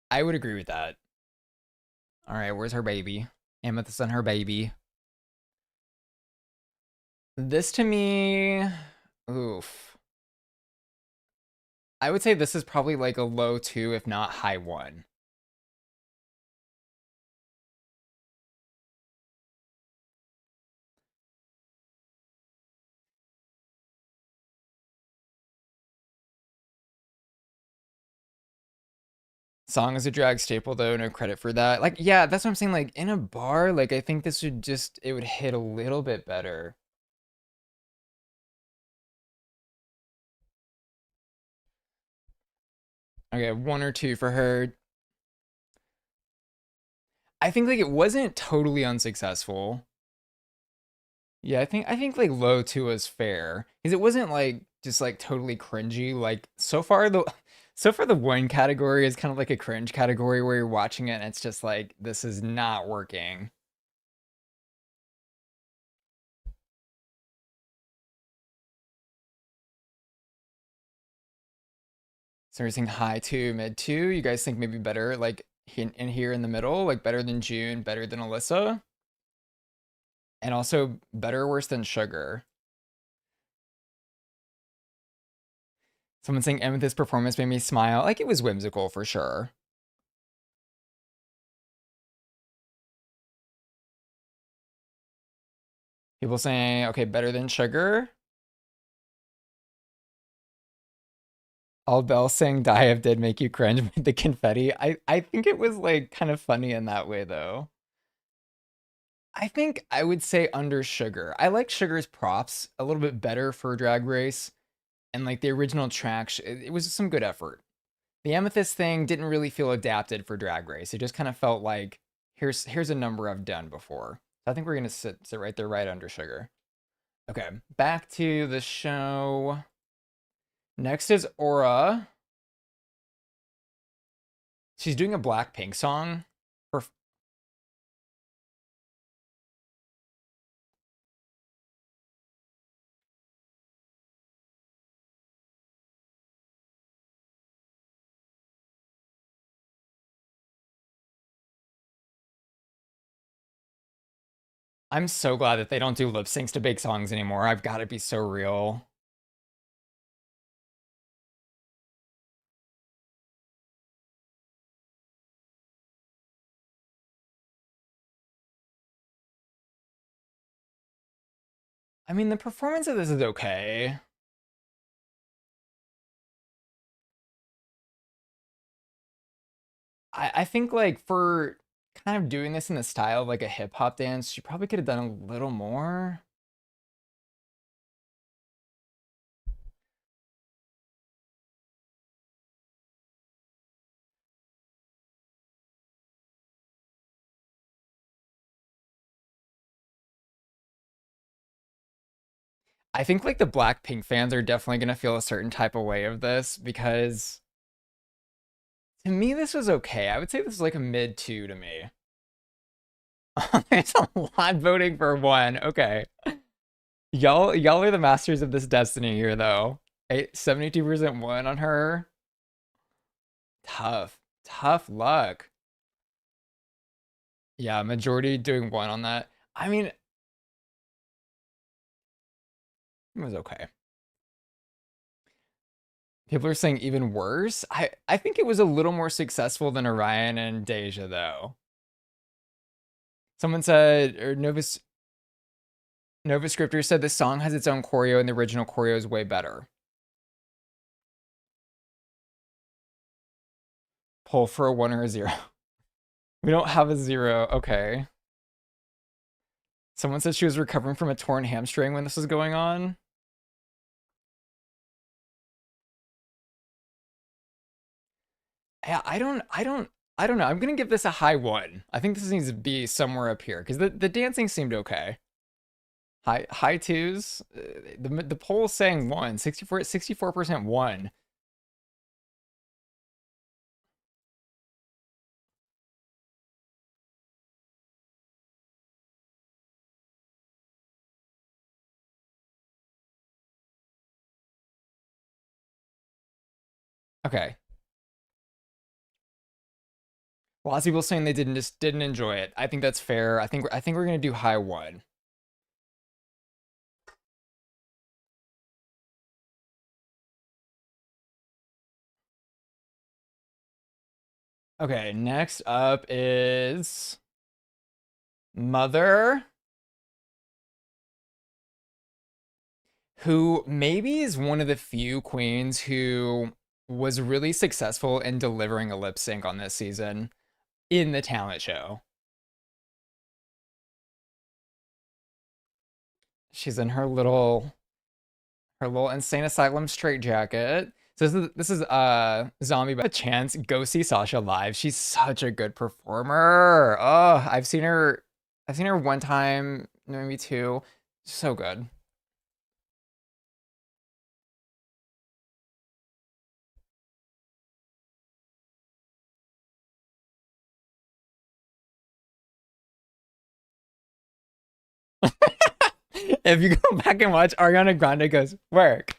I would agree with that. All right, where's her baby? Amethyst and her baby. This to me, oof. I would say this is probably like a low two, if not high one. Song is a drag staple though, no credit for that. Like, yeah, that's what I'm saying. Like in a bar, like I think this would just it would hit a little bit better. Okay, one or two for her. I think like it wasn't totally unsuccessful. Yeah, I think like low two was fair because it wasn't like just like totally cringy. Like so far the one category is kind of like a cringe category where you're watching it and it's just like this is not working. So we're saying high two, mid two. You guys think maybe better like in here in the middle, like better than June, better than Alyssa, and also better or worse than Sugar. Someone saying Amethyst performance made me smile. Like it was whimsical for sure. People saying, okay, better than Sugar. All Bell saying Dive did make you cringe with the confetti. I think it was like kind of funny in that way though. I think I would say under Sugar. I like Sugar's props a little bit better for Drag Race, and like the original track, it was some good effort. The Amethyst thing didn't really feel adapted for Drag Race. It just kind of felt like here's a number I've done before. I think we're gonna sit right there, right under Sugar. Okay, back to the show. Next is Aura. She's doing a Blackpink song. Perf- I'm so glad that they don't do lip syncs to big songs anymore. I've got to be so real. I mean, the performance of this is okay. I think like for kind of doing this in the style of like a hip hop dance, she probably could have done a little more. I think like the Blackpink fans are definitely gonna feel a certain type of way of this because to me this was okay. I would say this is like a mid two to me. It's a lot voting for one. Okay. Y'all are the masters of this destiny here though. 72% one on her. Tough. Tough luck. Yeah, majority doing one on that. I mean, it was okay. People are saying even worse. I think it was a little more successful than Orion and Deja though. Someone said, or Nova Scriptor said the song has its own choreo and the original choreo is way better. Pull for a one or a zero. We don't have a zero. Okay. Someone said she was recovering from a torn hamstring when this was going on. Yeah, I don't know. I'm gonna give this a high one. I think this needs to be somewhere up here because the dancing seemed okay. High twos. The poll saying one. 64% one. Okay. Lots of people saying they didn't enjoy it. I think that's fair. I think we're gonna do high one. Okay, next up is Mother, who maybe is one of the few queens who was really successful in delivering a lip sync on this season in the talent show. She's in her little insane asylum straitjacket. So this is zombie by chance. Go see Sasha live. She's such a good performer. Oh, I've seen her one time, maybe two. So good. If you go back and watch, Ariana Grande goes, work.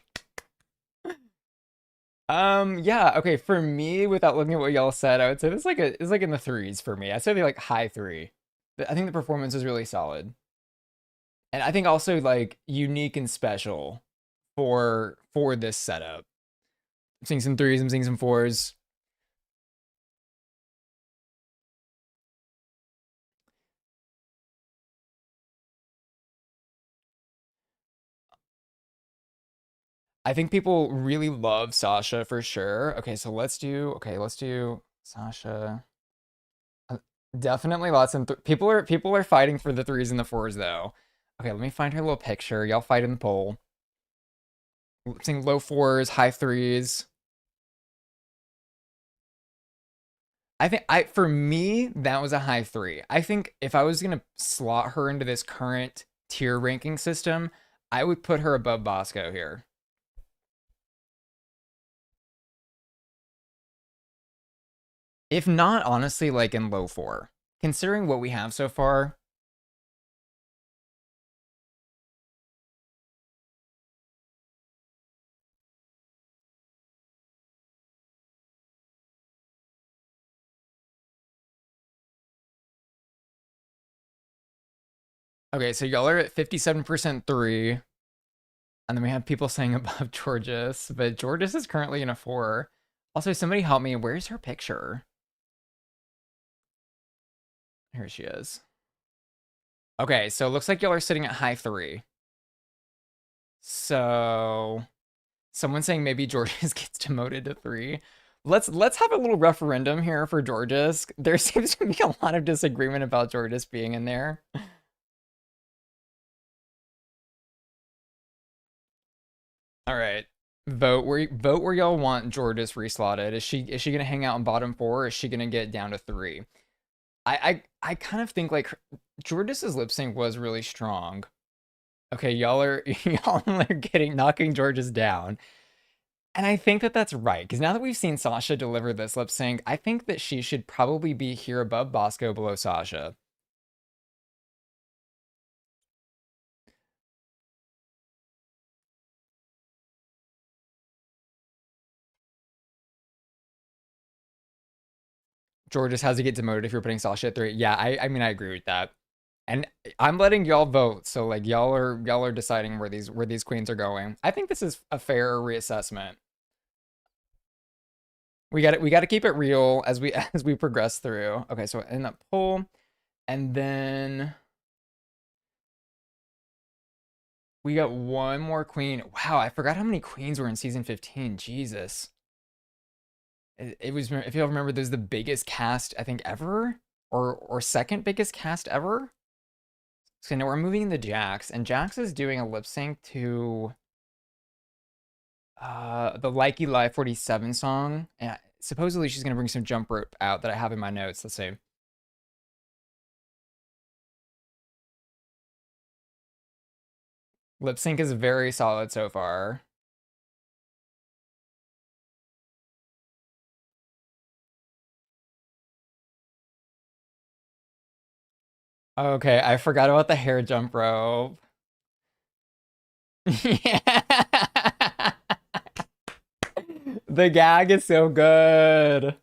Yeah, okay, for me, without looking at what y'all said, I would say this like it's like in the threes for me. I'd say like high three. I think the performance is really solid. And I think also like unique and special for this setup. I'm seeing some threes, I'm seeing some fours. I think people really love Sasha for sure. Okay, let's do Sasha. Uh, Definitely lots of people are fighting for the threes and the fours though. Okay, let me find her little picture. Y'all fight in the poll. Seeing low fours, high threes. I for me that was a high three. I think if I was gonna slot her into this current tier ranking system, I would put her above Bosco here. If not, honestly, like in low four. Considering what we have so far. Okay, so y'all are at 57% three. And then we have people saying above Georges, but Georges is currently in a four. Also, somebody help me. Where's her picture? Here she is. Okay, so it looks like y'all are sitting at high three. So someone saying maybe Georges gets demoted to three. Let's have a little referendum here for Georges. There seems to be a lot of disagreement about Georges being in there. All right. Vote where y'all want Georges reslotted. Is she gonna hang out in bottom four or is she gonna get down to three? I kind of think like Georges's lip sync was really strong. Okay, y'all are y'all are getting knocking Georges down. And I think that that's right, because now that we've seen Sasha deliver this lip sync, I think that she should probably be here above Bosco, below Sasha. Georges has to get demoted if you're putting Sasha at three. Yeah, I mean I agree with that. And I'm letting y'all vote, so like y'all are deciding where these queens are going. I think this is a fair reassessment. We got to keep it real as we as we progress through. Okay, so in that poll, and then we got one more queen. Wow, I forgot how many queens were in season 15. Jesus. It was, if you'll remember, there's the biggest cast I think ever, or second biggest cast ever. So now we're moving into Jax, and Jax is doing a lip sync to the Likey Live 47 song. And supposedly she's gonna bring some jump rope out that I have in my notes. Let's see. Lip sync is very solid so far. Okay, I forgot about the hair jump rope. Yeah. The gag is so good.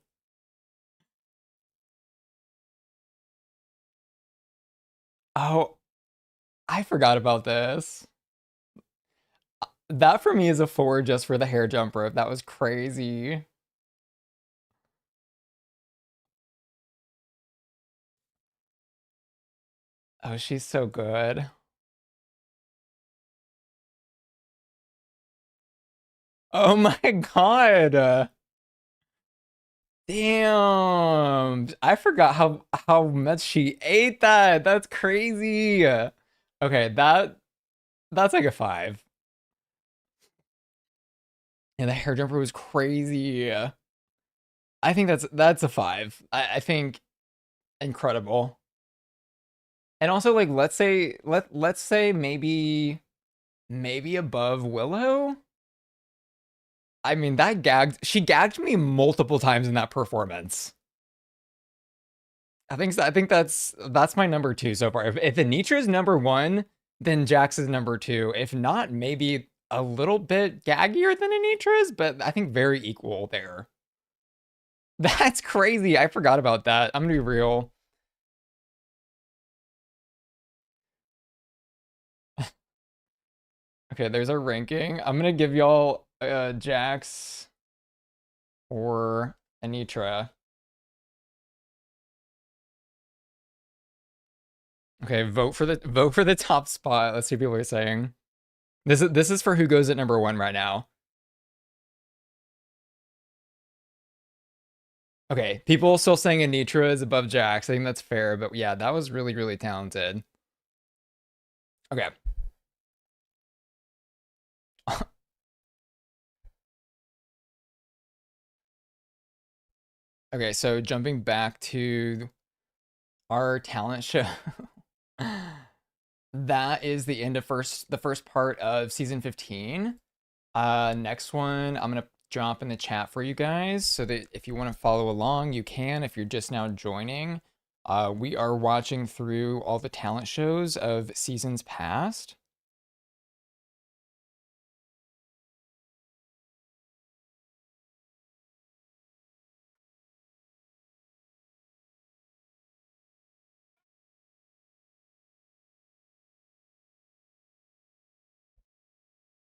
Oh, I forgot about this. That for me is a four just for the hair jump rope. That was crazy. Oh, she's so good. Oh my god. Damn. I forgot how much she ate that. That's crazy. Okay, that's like a five. And the hair jumper was crazy. I think that's a five. I think incredible. And also like let's say maybe above Willow. I mean that she gagged me multiple times in that performance. I think that's my number two so far. If Anitra's number one, then Jax is number two. If not, maybe a little bit gaggier than Anitra's, but I think very equal there. That's crazy. I forgot about that. I'm gonna be real. Okay, there's our ranking. I'm gonna give y'all Jax or Anitra. Okay, vote for the top spot. Let's see what people are saying. This is for who goes at number one right now. Okay, people still saying Anitra is above Jax. I think that's fair, but yeah, that was really, really talented. Okay. Okay, so jumping back to our talent show. That is the end of the first part of season 15. Next one, I'm gonna drop in the chat for you guys so that if you want to follow along, you can. If you're just now joining, we are watching through all the talent shows of seasons past.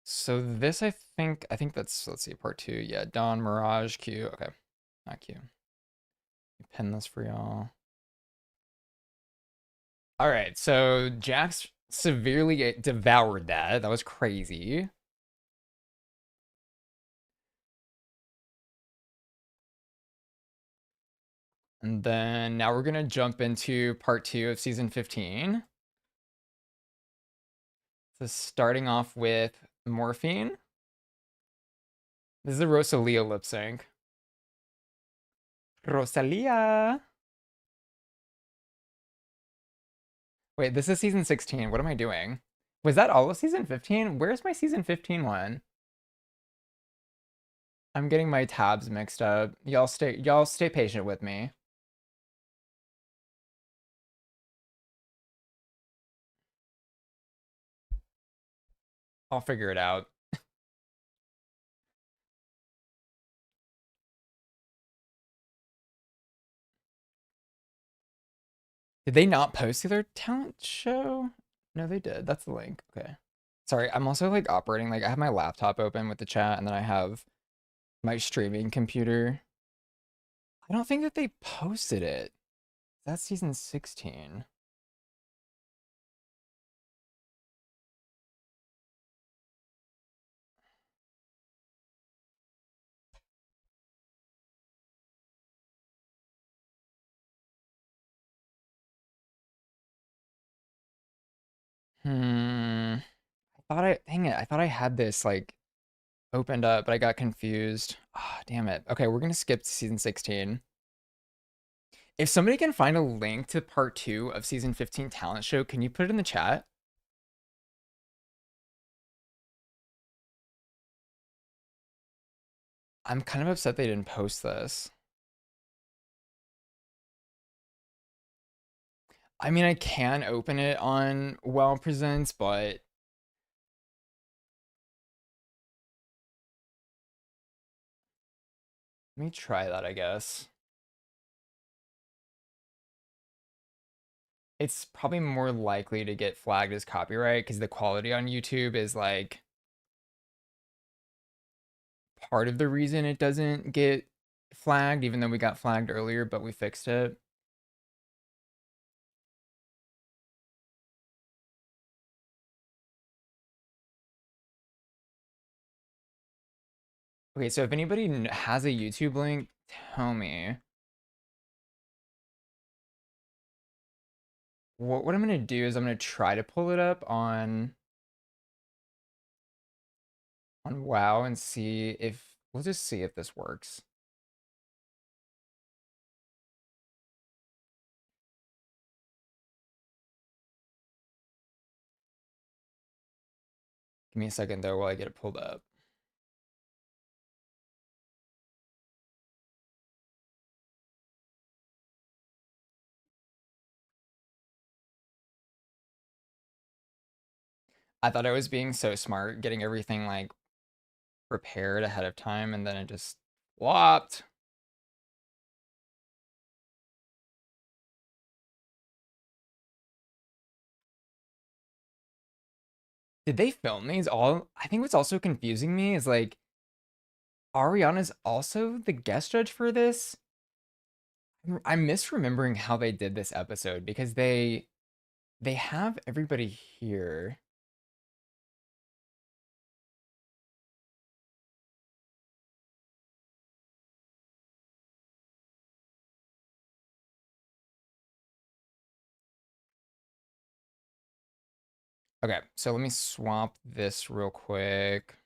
So this, I think that's, let's see, part two. Yeah, Dawn, Mirage, Q. Okay, not Q. Pin this for y'all. All right, so Jax severely devoured that. That was crazy. And then now we're gonna jump into part two of season 15. So starting off with Morphine. This is a Rosalia lip sync. Rosalia. Wait, this is season 16. What am I doing? Was that all of season 15? Where's my season 15 one? I'm getting my tabs mixed up. Y'all stay patient with me. I'll figure it out. Did they not post their talent show? No, they did. That's the link. Okay. Sorry, I'm also like operating, like I have my laptop open with the chat and then I have my streaming computer. I don't think that they posted it. That's season 16. Dang it, I thought I had this like opened up, but I got confused. Ah, damn it. Okay, we're gonna skip to season 16. If somebody can find a link to part two of season 15 talent show, can you put it in the chat? I'm kind of upset they didn't post this. I mean, I can open it on Well Presents, but let me try that, I guess. It's probably more likely to get flagged as copyright because the quality on YouTube is like part of the reason it doesn't get flagged, even though we got flagged earlier, but we fixed it. Okay, so if anybody has a YouTube link, tell me. What I'm gonna do is I'm gonna try to pull it up on WoW and see if we'll just see if this works. Give me a second though while I get it pulled up. I thought I was being so smart, getting everything like prepared ahead of time, and then it just flopped. Did they film these all? I think what's also confusing me is like Ariana's also the guest judge for this. I'm misremembering how they did this episode because they have everybody here. Okay, so let me swap this real quick.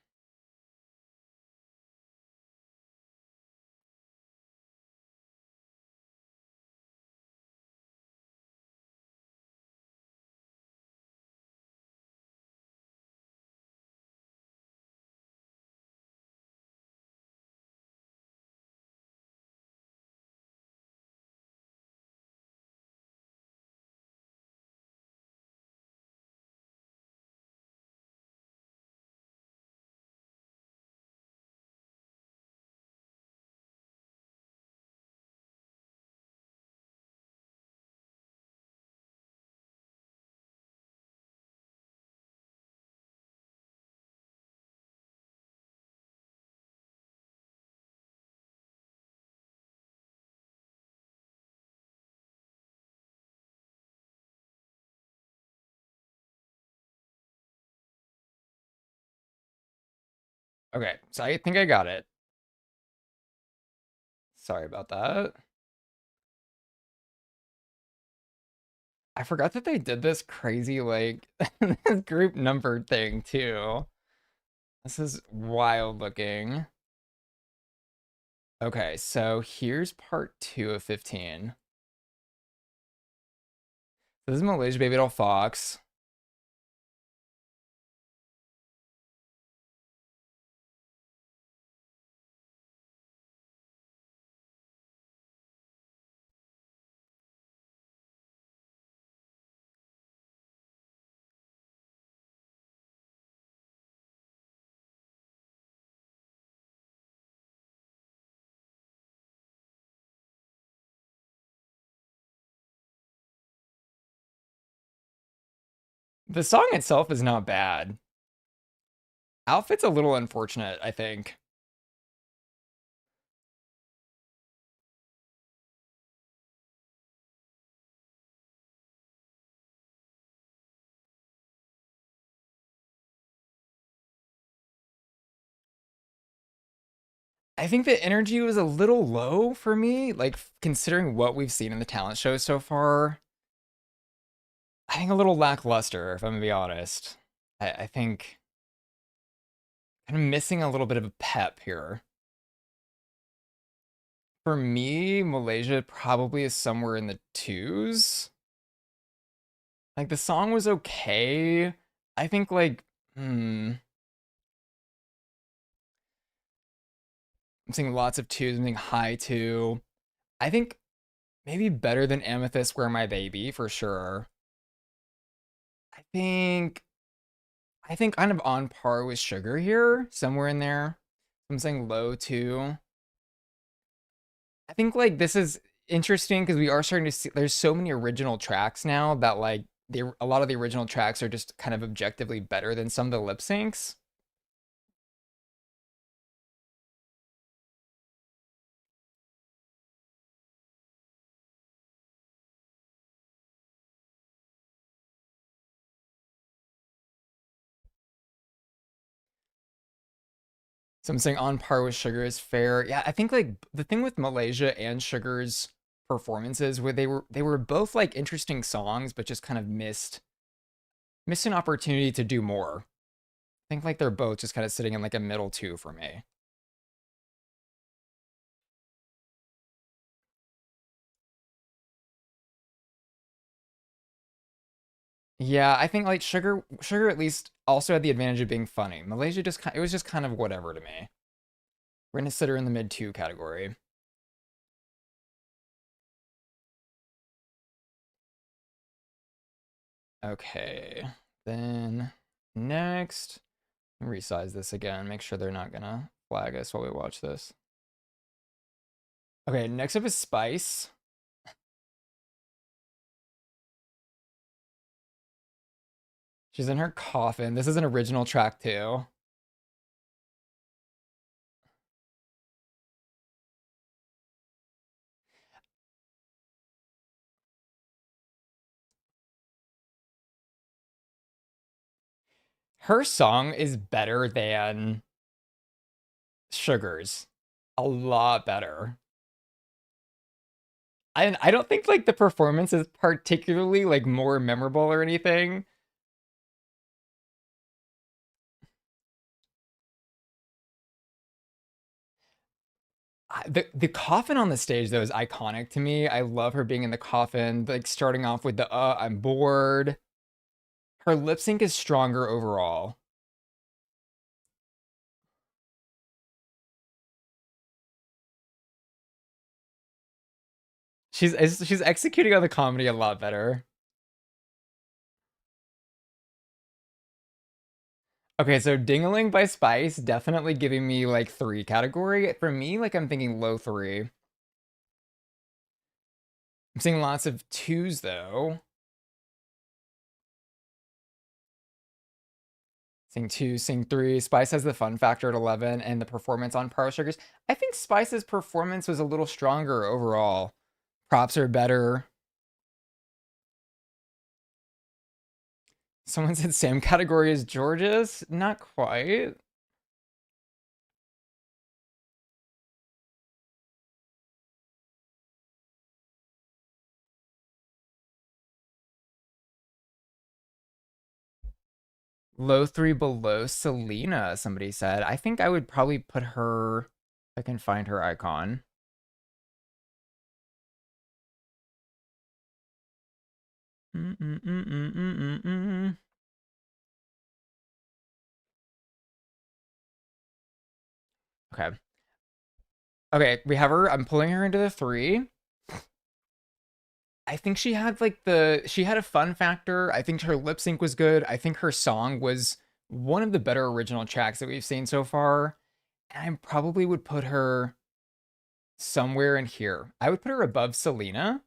Okay, so I think I got it. Sorry about that. I forgot that they did this crazy, like, this group number thing, too. This is wild looking. Okay, so here's part 2 of 15. This is Malaysia Baby Doll Fox. The song itself is not bad. Outfit's a little unfortunate, I think. I think the energy was a little low for me, like considering what we've seen in the talent show so far. I think a little lackluster, if I'm gonna be honest. I think kind of missing a little bit of a pep here. For me, Malaysia probably is somewhere in the twos. Like the song was okay. I think like, I'm seeing lots of twos. I'm seeing high two. I think maybe better than Amethyst, Where My Baby for sure. I think I think kind of on par with Sugar here, somewhere in there. I'm saying low too. I think like this is interesting because we are starting to see there's so many original tracks now that like a lot of the original tracks are just kind of objectively better than some of the lip syncs. So I'm saying on par with Sugar is fair. Yeah, I think like the thing with Malaysia and Sugar's performances where they were both like interesting songs, but just kind of missed an opportunity to do more. I think like they're both just kind of sitting in like a middle two for me. Yeah, I think like Sugar at least also had the advantage of being funny. Malaysia just it was just kind of whatever to me. We're gonna sit her in the mid two category. Okay, then next, resize this again. Make sure they're not gonna flag us while we watch this. Okay, next up is Spice. She's in her coffin. This is an original track too. Her song is better than Sugar's. A lot better. I don't think like the performance is particularly like more memorable or anything. The coffin on the stage though is iconic to me. I love her being in the coffin, like starting off with the I'm bored. Her lip sync is stronger overall. She's executing on the comedy a lot better. Okay, so Dingaling by Spice definitely giving me like three category. For me, like I'm thinking low three. I'm seeing lots of twos though. Seeing two, seeing three. Spice has the fun factor at 11 and the performance on Pro Sugars. I think Spice's performance was a little stronger overall. Props are better. Someone said same category as George's. Not quite. Low three below Selena, somebody said. I think I would probably put her, if I can find her icon. Okay. Okay, we have her. I'm pulling her into the three. I think she had like she had a fun factor. I think her lip sync was good. I think her song was one of the better original tracks that we've seen so far. And I probably would put her somewhere in here. I would put her above Selena.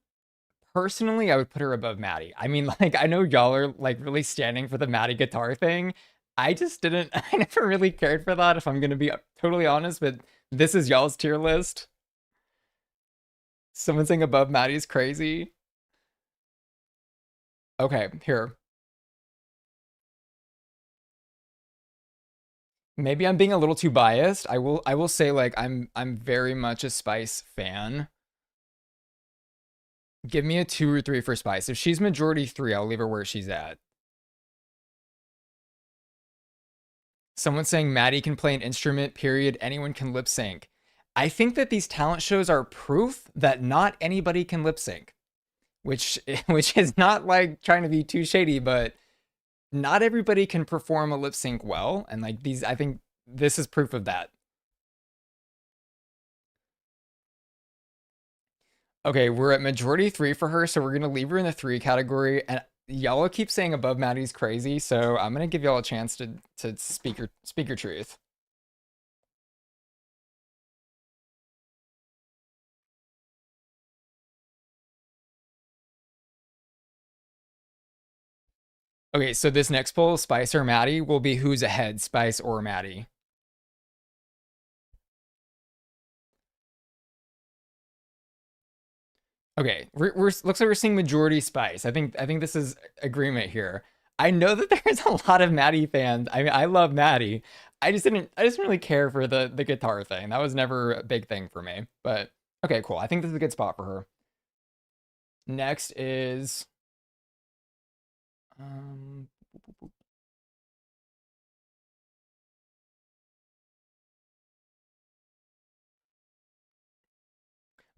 Personally, I would put her above Maddie. I mean, like, I know y'all are like really standing for the Maddie guitar thing. I just didn't, I never really cared for that, if I'm gonna be totally honest, but this is y'all's tier list. Someone saying above Maddie's crazy. Okay, here. Maybe I'm being a little too biased. I will say like I'm very much a Spice fan. Give me a 2 or 3 for Spice. If she's majority 3, I'll leave her where she's at. Someone saying Maddie can play an instrument, period. Anyone can lip sync. I think that these talent shows are proof that not anybody can lip sync, which which is not like trying to be too shady, but not everybody can perform a lip sync well, and like these, I think this is proof of that. Okay, we're at majority 3 for her, so we're gonna leave her in the 3 category. And y'all keep saying above Maddie's crazy, so I'm gonna give y'all a chance to speak your truth. Okay, so this next poll, Spice or Maddie, will be who's ahead, Spice or Maddie. Okay, we're looks like we're seeing majority Spice. I think this is agreement here. I know that there's a lot of Maddie fans. I mean, I love Maddie. I just didn't really care for the guitar thing. That was never a big thing for me. But okay, cool. I think this is a good spot for her. Next is um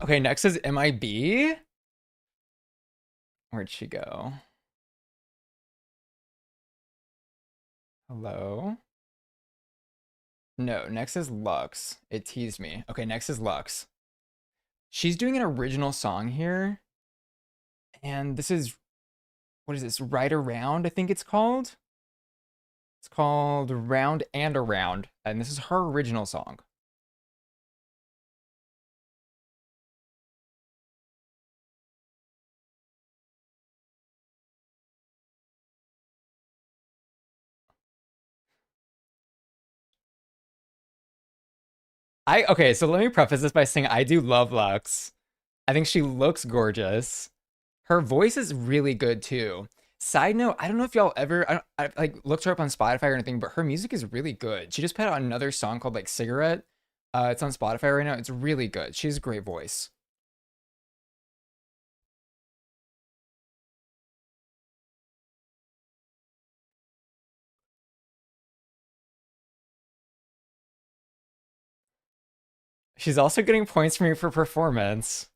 okay, next is MIB. Where'd she go? Hello? No, next is Lux. It teased me. Okay, next is Lux. She's doing an original song here, and this is, what is this? Right Around, I think it's called. It's called Round and Around, and this is her original song. Okay, so let me preface this by saying I do love Lux. I think she looks gorgeous. Her voice is really good too. Side note, I don't know if y'all ever I like looked her up on Spotify or anything, but her music is really good. She just put out another song called like Cigarette. It's on Spotify right now. It's really good. She has a great voice. She's also getting points from me for performance.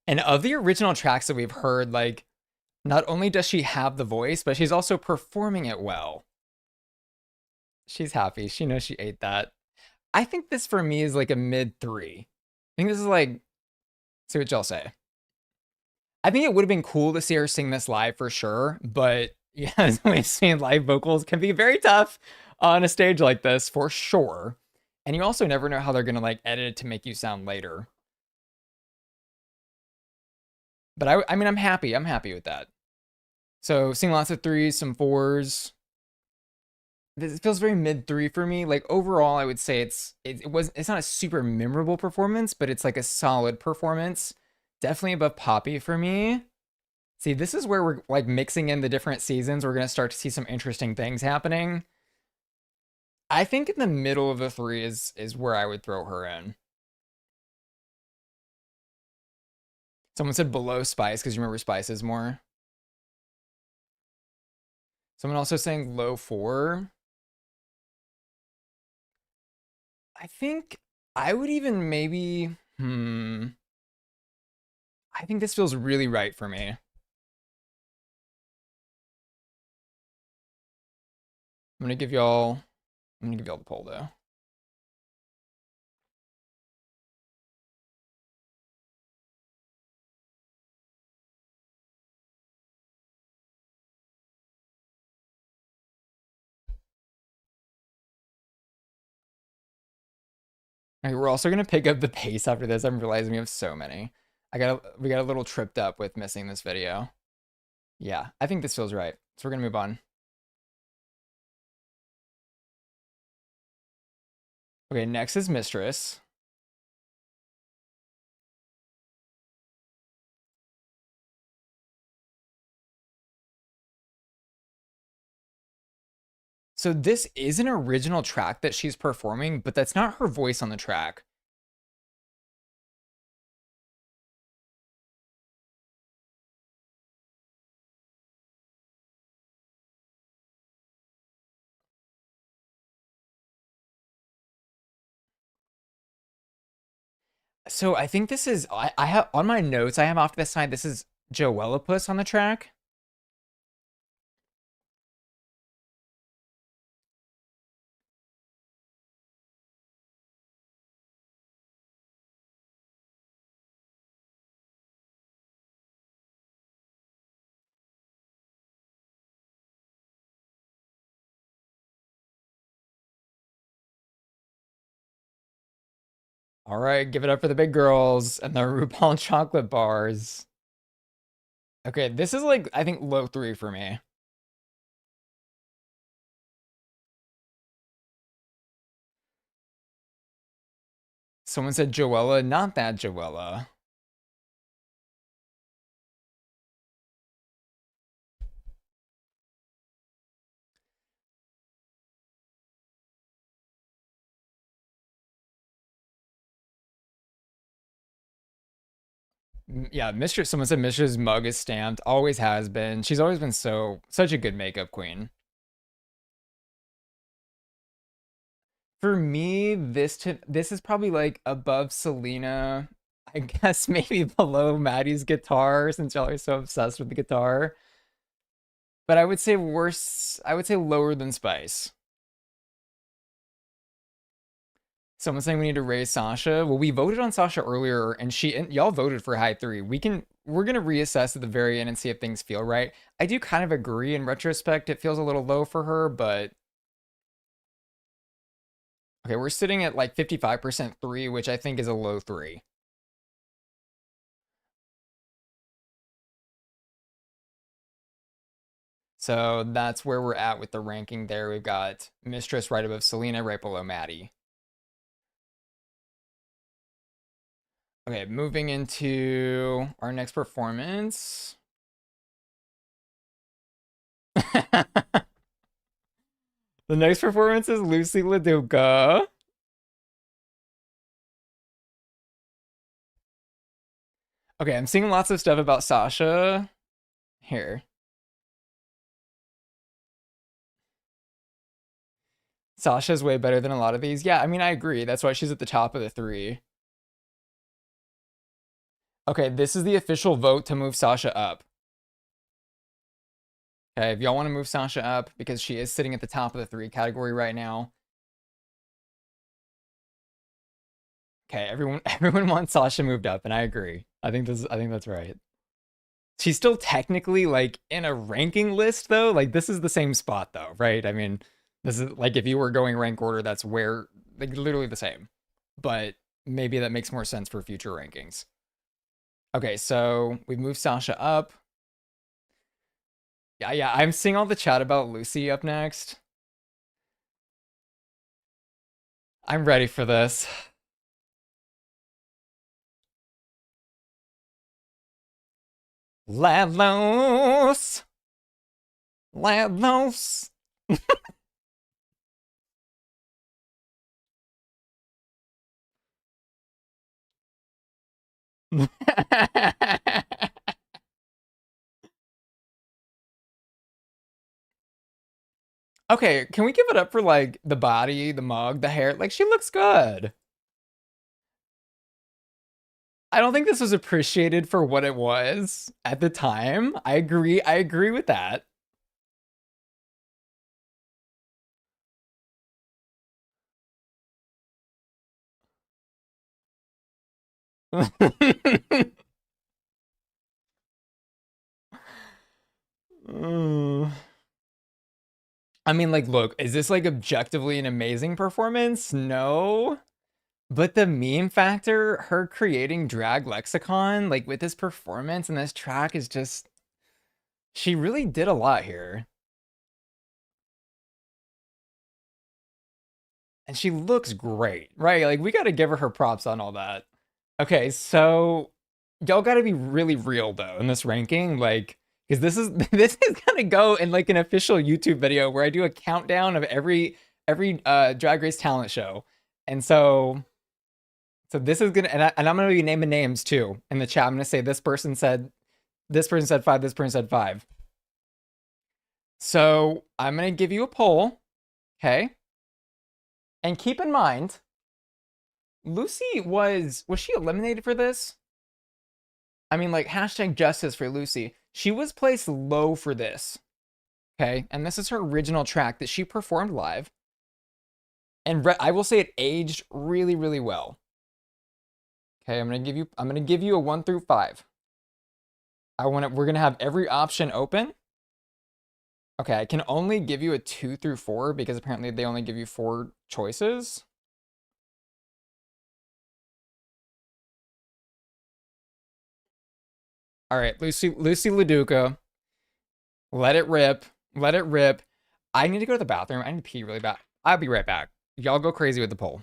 And of the original tracks that we've heard, like, not only does she have the voice, but she's also performing it well. She's happy. She knows she ate that. I think this for me is like a mid 3. I think this is like, see what y'all say. I think it would have been cool to see her sing this live for sure, but yeah, as we've seen, live vocals can be very tough on a stage like this for sure. And you also never know how they're gonna like edit it to make you sound later. But I mean, I'm happy. I'm happy with that. So seeing lots of 3s, some 4s. This feels very mid 3 for me. Like overall, I would say it's not a super memorable performance, but it's like a solid performance. Definitely above Poppy for me. See, this is where we're like mixing in the different seasons. We're gonna start to see some interesting things happening. I think in the middle of the 3 is where I would throw her in. Someone said below Spice because you remember Spices more. Someone also saying low 4. I think I would even maybe, I think this feels really right for me. I'm gonna give y'all the poll though. All right, we're also gonna pick up the pace after this. I'm realizing we have so many. We got a little tripped up with missing this video. Yeah, I think this feels right. So we're gonna move on. Okay, next is Mistress. So this is an original track that she's performing, but that's not her voice on the track. So I think this is I have on my notes I have off to the side. This is Joellapus on the track. All right, give it up for the big girls and the RuPaul chocolate bars. Okay, this is like I think low 3 for me. Someone said Joella, not that Joella. Yeah, Mistress. Someone said Mistress mug is stamped. Always has been. She's always been such a good makeup queen. For me, this is probably like above Selena. I guess maybe below Maddie's guitar since y'all are so obsessed with the guitar. But I would say worse. I would say lower than Spice. Someone's saying we need to raise Sasha. Well, we voted on Sasha earlier, and y'all voted for high 3. We're gonna reassess at the very end and see if things feel right. I do kind of agree in retrospect. It feels a little low for her, but okay, we're sitting at like 55% 3, which I think is a low 3. So that's where we're at with the ranking there. We've got Mistress right above Selena, right below Maddie. Okay, moving into our next performance. The next performance is Lucy LaDuca. Okay, I'm seeing lots of stuff about Sasha here. Sasha's way better than a lot of these. Yeah, I mean, I agree. That's why she's at the top of the 3. Okay, this is the official vote to move Sasha up. Okay, if y'all want to move Sasha up, because she is sitting at the top of the 3 category right now. Okay, everyone wants Sasha moved up, and I agree. I think that's right. She's still technically like in a ranking list though. Like this is the same spot though, right? I mean, this is like if you were going rank order, that's where like literally the same. But maybe that makes more sense for future rankings. Okay, so we've moved Sasha up. Yeah, I'm seeing all the chat about Lucy up next. I'm ready for this. Let loose. Let loose. Okay, can we give it up for like the body, the mug, the hair? Like she looks good. I don't think this was appreciated for what it was at the time. I agree. I agree with that. Mm. I mean, like, look, is this like objectively an amazing performance? No. But the meme factor, her creating drag lexicon, like with this performance and this track is just, she really did a lot here. And she looks great, right? Like, we got to give her props on all that. Okay, so y'all got to be really real though in this ranking, like, because this is this is gonna go in like an official YouTube video where I do a countdown of every Drag Race talent show, and so this is gonna and I'm gonna be naming names too in the chat. I'm gonna say this person said five, this person said five. So I'm gonna give you a poll, okay? And keep in mind, Lucy was she eliminated for this? I mean, like hashtag justice for Lucy. She was placed low for this, okay? And this is her original track that she performed live. And I will say it aged really, really well. Okay, I'm gonna give you a 1 through 5. We're gonna have every option open. Okay, I can only give you a 2 through 4 because apparently they only give you 4 choices. All right, Lucy LaDuca, let it rip, let it rip. I need to go to the bathroom. I need to pee really bad. I'll be right back. Y'all go crazy with the poll.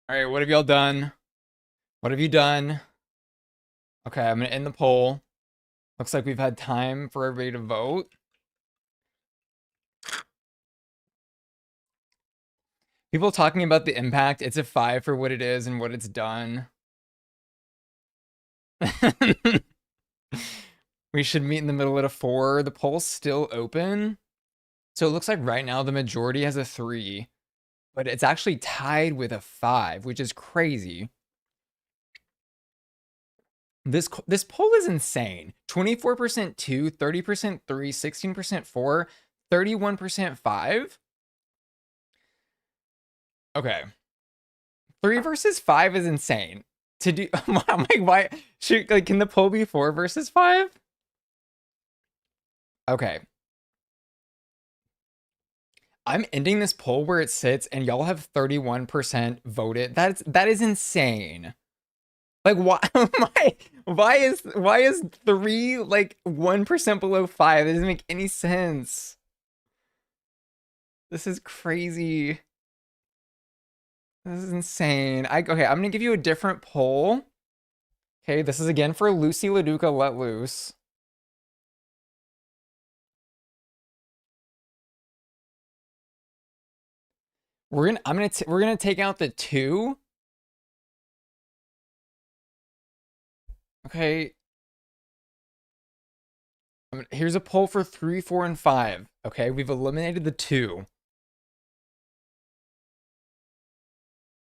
All right, what have y'all done? What have you done? Okay, I'm gonna end the poll. Looks like we've had time for everybody to vote. People talking about the impact. It's a 5 for what it is and what it's done. We should meet in the middle at a 4. The poll's still open. So it looks like right now the majority has a 3, but it's actually tied with a 5, which is crazy. This poll is insane. 24% 2, 30% 3, 16% 4, 31% 5. Okay. 3 versus 5 is insane. To do I'm like, why should like can the poll be 4 versus 5? Okay. I'm ending this poll where it sits and y'all have 31% voted. That is insane. Like why why is 3 like 1% below 5? That doesn't make any sense. This is crazy. This is insane. Okay, I'm gonna give you a different poll. Okay, this is again for Lucy LaDuca Let Loose. We're gonna take out the two. Okay. Here's a poll for 3, 4, and 5. Okay, we've eliminated the two.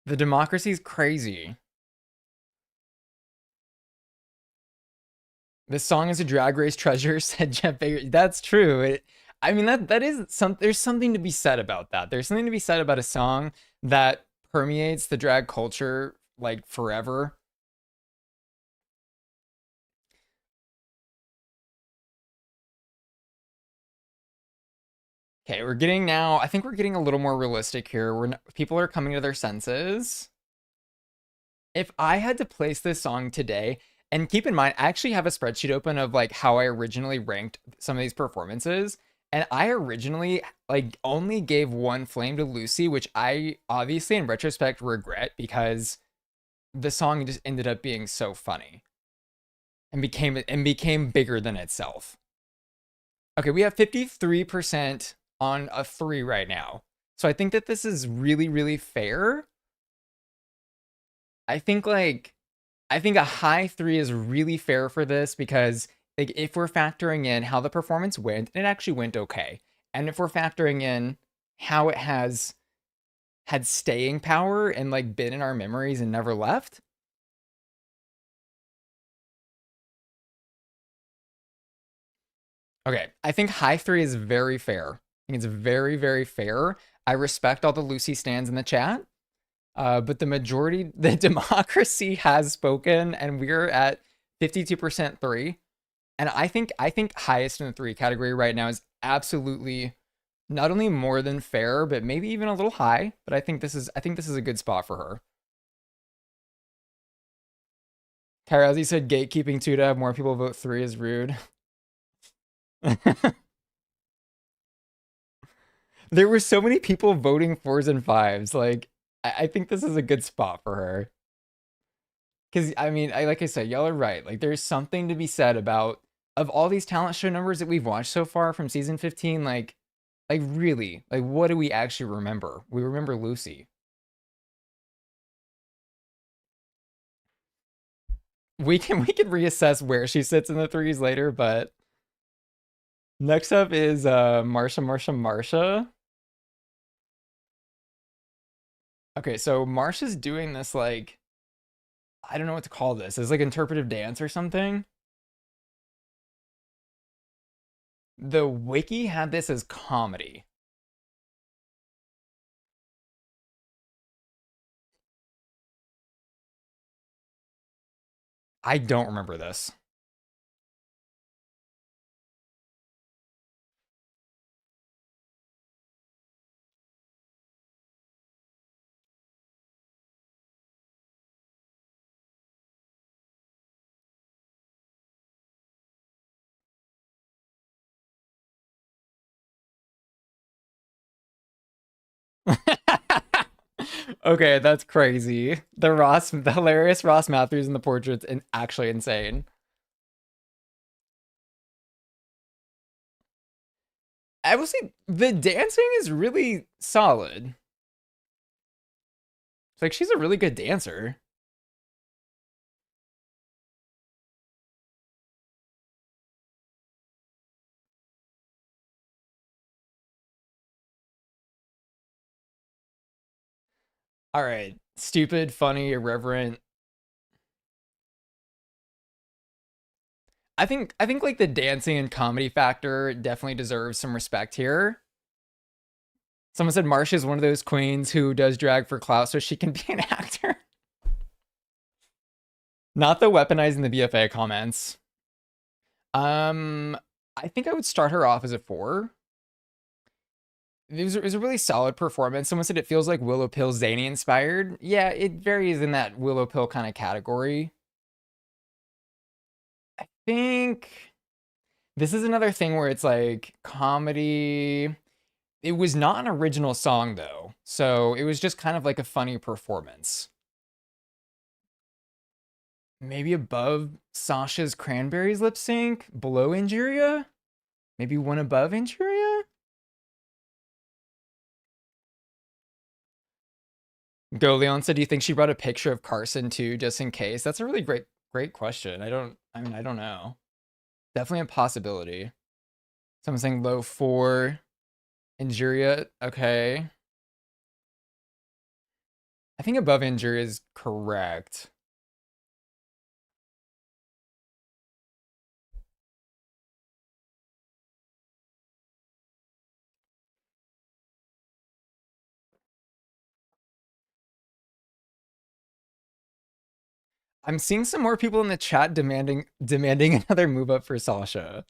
The democracy's crazy. This song is a drag race treasure, said Jeff Baker. That's true. I mean, that is some. There's something to be said about that. There's something to be said about a song that permeates the drag culture like forever. Okay, we're getting now. I think we're getting a little more realistic here. People are coming to their senses. If I had to place this song today, and keep in mind, I actually have a spreadsheet open of like how I originally ranked some of these performances. And I originally like only gave one flame to Lucy, which I obviously in retrospect regret because the song just ended up being so funny and became bigger than itself. Okay, we have 53% on a 3 right now. So I think that this is really, really fair. I think like I think a high 3 is really fair for this because like if we're factoring in how the performance went, it actually went okay. And if we're factoring in how it has had staying power and like been in our memories and never left. Okay, I think high 3 is very fair. I think it's very, very fair. I respect all the Lucy stands in the chat. But the majority, the democracy has spoken, and we're at 52% 3. And I think highest in the 3 category right now is absolutely not only more than fair, but maybe even a little high. But I think this is a good spot for her. Karazi said gatekeeping 2 to have more people vote 3 is rude. There were so many people voting 4s and 5s. Like, I think this is a good spot for her. Because I mean, like I said, y'all are right. Like, there's something to be said about of all these talent show numbers that we've watched so far from season 15. Like really, like what do we actually remember? We remember Lucy. We can reassess where she sits in the threes later, but next up is Marsha. Okay, so Marsha's doing this like I don't know what to call this. It's like interpretive dance or something. The wiki had this as comedy. I don't remember this. Okay, that's crazy. The hilarious Ross Matthews in the portraits, and actually insane. I will say the dancing is really solid. It's like she's a really good dancer. All right, stupid, funny, irreverent. I think like the dancing and comedy factor definitely deserves some respect here. Someone said Marsha is one of those queens who does drag for clout so she can be an actor. Not the weaponizing the BFA comments. Um, I think I would start her off as a 4. It was a really solid performance. Someone said it feels like Willow Pill zany inspired. Yeah, it varies in that Willow Pill kind of category. I think this is another thing where it's like comedy. It was not an original song though, so it was just kind of like a funny performance. Maybe above Sasha's Cranberries lip sync, below Injuria, maybe one above Injuria. Go Leon said, "Do you think she brought a picture of Carson too, just in case?" That's a really great question. I mean, I don't know. Definitely a possibility. Someone saying low four. Injuria. Okay. I think above injury is correct. I'm seeing some more people in the chat demanding another move up for Sasha.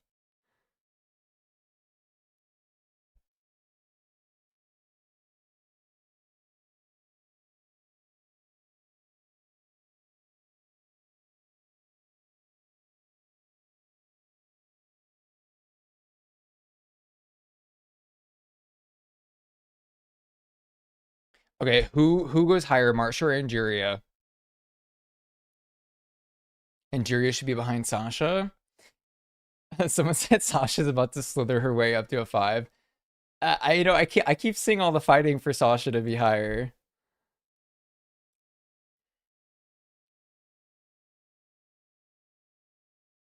Okay, who goes higher, Marsha or Angeria? Angeria should be behind Sasha. Someone said Sasha's about to slither her way up to a five. I keep seeing all the fighting for Sasha to be higher.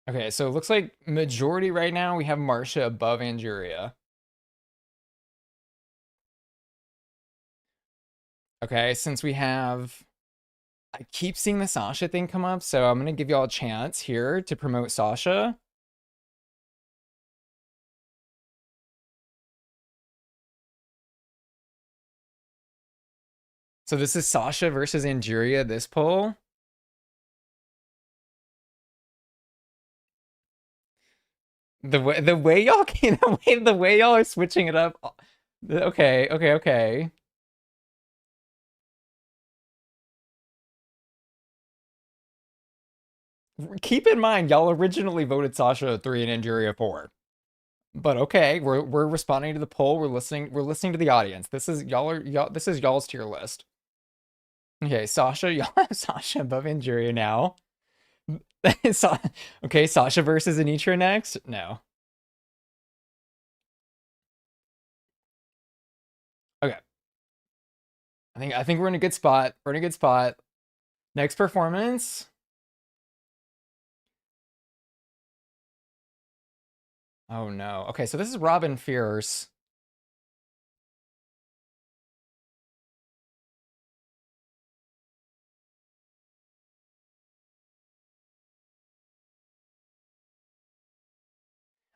Okay, so it looks like majority right now we have Marsha above Angeria. Okay, since we have I keep seeing the Sasha thing come up, so I'm gonna give y'all a chance here to promote Sasha. So this is Sasha versus Angeria, this poll. The way y'all can the way y'all are switching it up. Okay, okay, okay. Keep in mind, y'all originally voted Sasha a 3 and Angeria a 4. But okay, we're responding to the poll. We're listening to the audience. This is y'all's tier list. Okay, Sasha, y'all have Sasha above Angeria now. Okay, Sasha versus Anitra next? No. Okay. I think we're in a good spot. We're in a good spot. Next performance. Oh no. Okay, so this is Robin Fierce.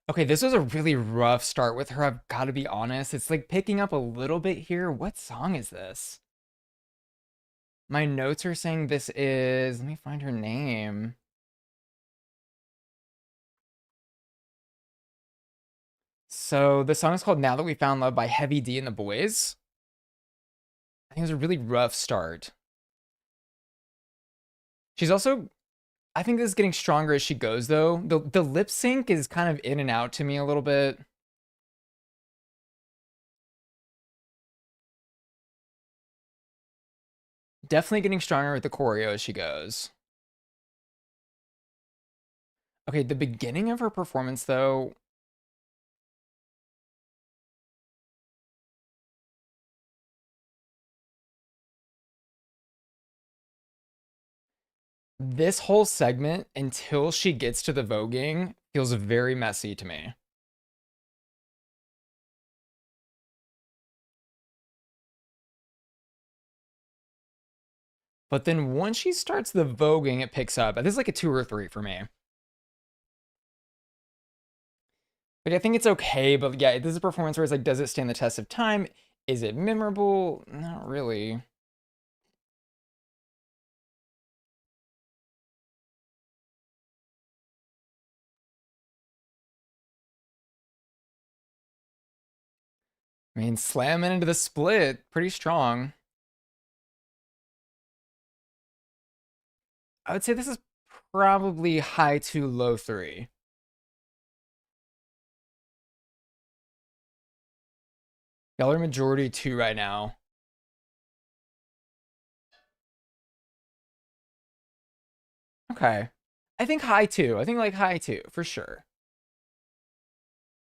Okay, this was a really rough start with her, I've got to be honest. It's like picking up a little bit here. What song is this? My notes are saying this is, let me find her name. So the song is called Now That We Found Love by Heavy D and the Boys. I think it was a really rough start. She's also, I think this is getting stronger as she goes though. The lip sync is kind of in and out to me a little bit. Definitely getting stronger with the choreo as she goes. Okay, the beginning of her performance though, this whole segment until she gets to the voguing feels very messy to me. But then once she starts the voguing, it picks up. This is like a 2 or 3 for me. Like I think it's okay, but yeah, this is a performance where it's like, does it stand the test of time? Is it memorable? Not really. I mean, slamming into the split, pretty strong. I would say this is probably high 2, low 3. Y'all are majority 2 right now. Okay. I think high 2. I think like high 2 for sure.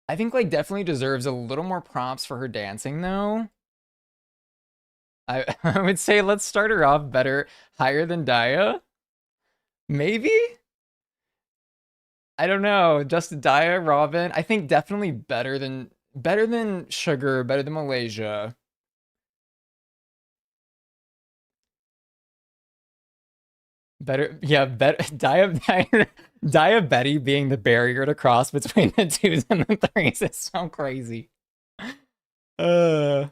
I think like definitely deserves a little more props for her dancing though. I would say let's start her off better, higher than Daya. Maybe? I don't know. Just Daya, Robin. I think definitely better than Sugar, better than Malaysia. Better, yeah, better. Diabetes being the barrier to cross between the twos and the threes is so crazy. Uh,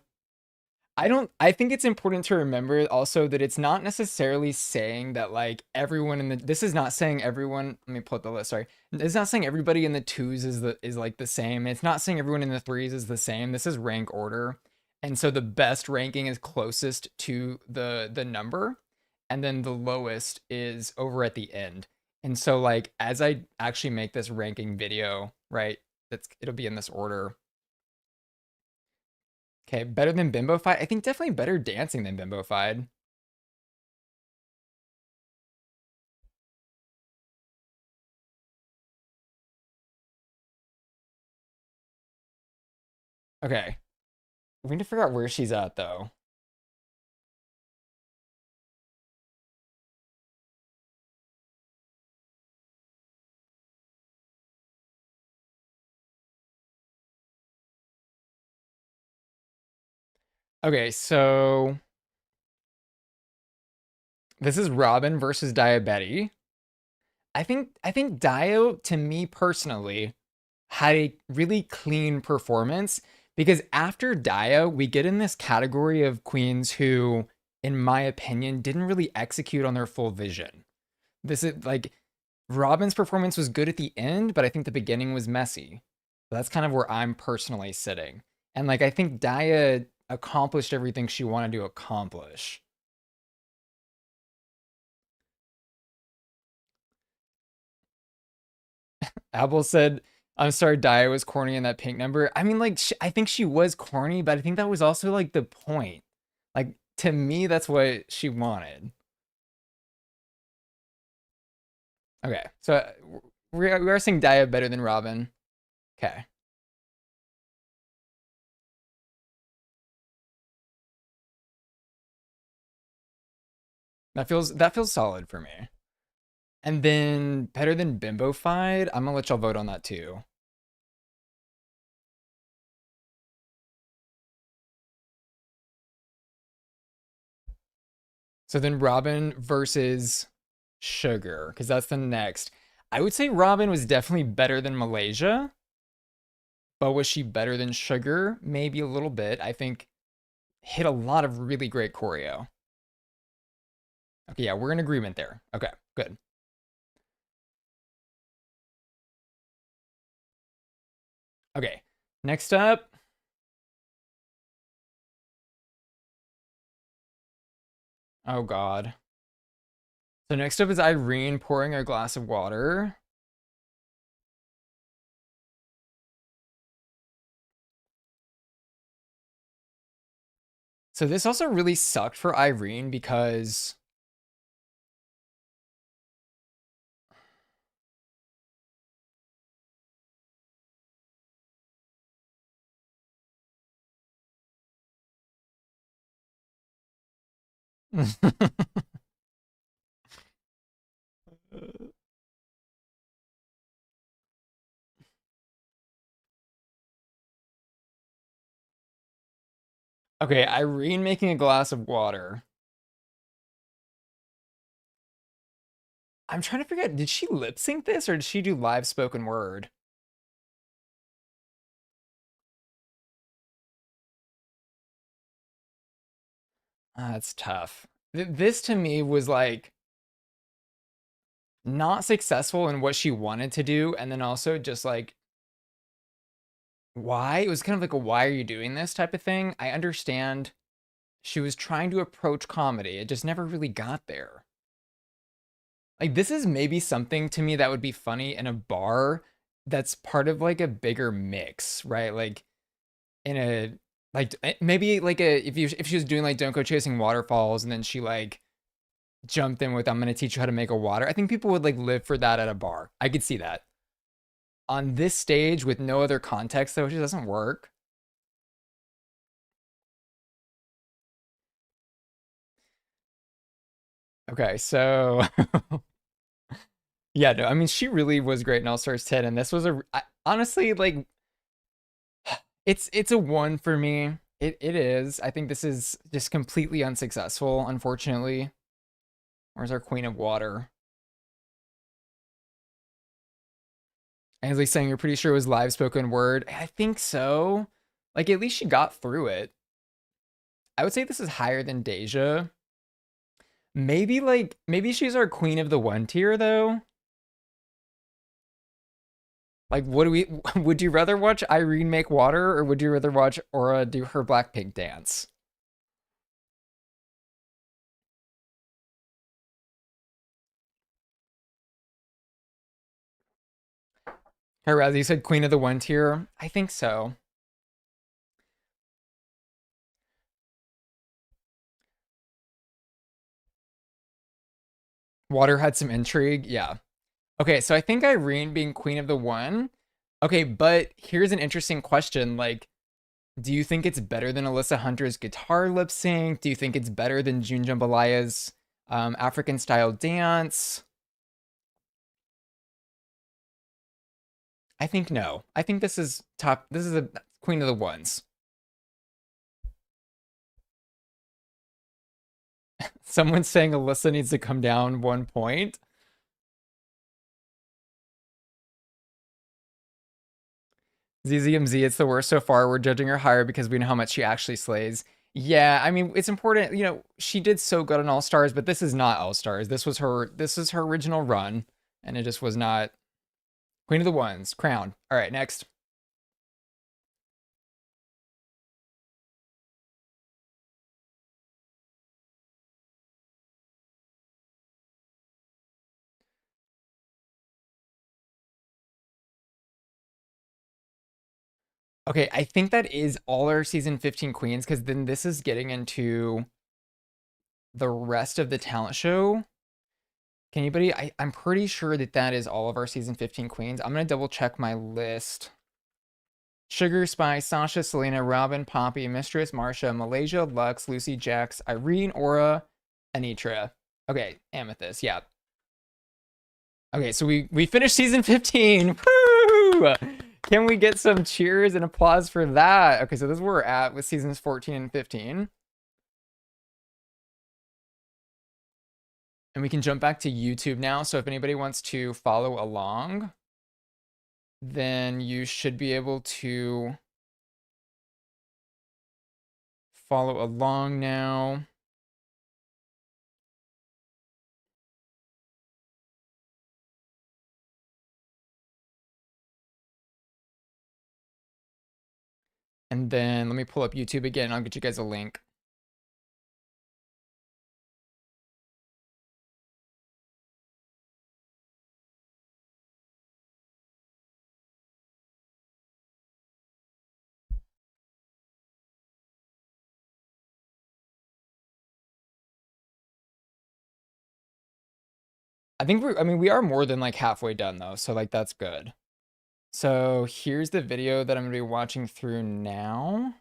I think it's important to remember also that it's not necessarily saying that like everyone in this is not saying everyone, let me pull up the list, sorry. It's not saying everybody in the twos is like the same. It's not saying everyone in the threes is the same. This is rank order. And so the best ranking is closest to the number, and then the lowest is over at the end. And so like as I actually make this ranking video, right? It'll be in this order. Okay, better than Bimbo Fight? I think definitely better dancing than Bimbo Fight. Okay, we need to figure out where she's at though. Okay, so this is Robin versus Diabetes. I think Dio, to me personally, had a really clean performance because after Dio, we get in this category of queens who, in my opinion, didn't really execute on their full vision. This is like Robin's performance was good at the end, but I think the beginning was messy. So that's kind of where I'm personally sitting. And like I think Daya accomplished everything she wanted to accomplish. Apple said, "I'm sorry, Daya was corny in that pink number." I mean, like I think she was corny, but I think that was also like the point. Like to me, that's what she wanted. Okay, so we are saying Daya better than Robin. Okay, that feels solid for me. And then better than Bimbo Fied, I'm gonna let y'all vote on that too. So then Robin versus Sugar, because that's the next. I would say Robin was definitely better than Malaysia, but was she better than Sugar? Maybe a little bit. I think hit a lot of really great choreo. Okay, yeah, we're in agreement there. Okay, good. Okay, next up. Oh God. So next up is Irene pouring a glass of water. So this also really sucked for Irene because okay, Irene making a glass of water. I'm trying to figure out, did she lip sync this or did she do live spoken word? That's tough. This to me was like not successful in what she wanted to do, and then also just like why? It was kind of like a why are you doing this type of thing. I understand she was trying to approach comedy. It just never really got there. Like this is maybe something to me that would be funny in a bar that's part of like a bigger mix, right? Like in a like maybe like a if she was doing like Don't Go Chasing Waterfalls and then she like jumped in with I'm gonna teach you how to make a water. I think people would like live for that at a bar. I could see that. On this stage with no other context though, it just doesn't work. Okay, so yeah, no, I mean she really was great in All Stars 10, and this was honestly like it's a one for me. It is. I think this is just completely unsuccessful, unfortunately. Where's our Queen of Water? Ansley saying you're pretty sure it was live spoken word. I think so. Like at least she got through it. I would say this is higher than Deja. Maybe she's our Queen of the One tier though. Like, what do we? Would you rather watch Irene make water, or would you rather watch Aura do her Blackpink dance? Hey, Raz, you said Queen of the One tier. I think so. Water had some intrigue. Yeah. Okay, so I think Irene being Queen of the One. Okay, but here's an interesting question. Like, do you think it's better than Alyssa Hunter's guitar lip sync? Do you think it's better than June Jambalaya's African style dance? I think no. I think this is top. This is a Queen of the Ones. Someone's saying Alyssa needs to come down 1 point. ZZMZ, it's the worst so far. We're judging her higher because we know how much she actually slays. Yeah, I mean, it's important. She did so good on All Stars, but this is not All Stars. This is her original run, and it just was not Queen of the Ones, crown. All right, next. Okay, I think that is all our season 15 queens, because then this is getting into the rest of the talent show. Can anybody? I'm pretty sure that that is all of our season 15 queens. I'm gonna double check my list. Sugar, Spice, Sasha, Selena, Robin, Poppy, Mistress, Marsha, Malaysia, Lux, Lucy, Jax, Irene, Aura, Anitra. Okay, Amethyst. Yeah. Okay, so we finished season 15. Woo! Can we get some cheers and applause for that? Okay, so this is where we're at with seasons 14 and 15. And we can jump back to YouTube now. So if anybody wants to follow along, then you should be able to follow along now. And then let me pull up YouTube again. I'll get you guys a link. I mean, we are more than like halfway done though. So like, that's good. So here's the video that I'm gonna be watching through now.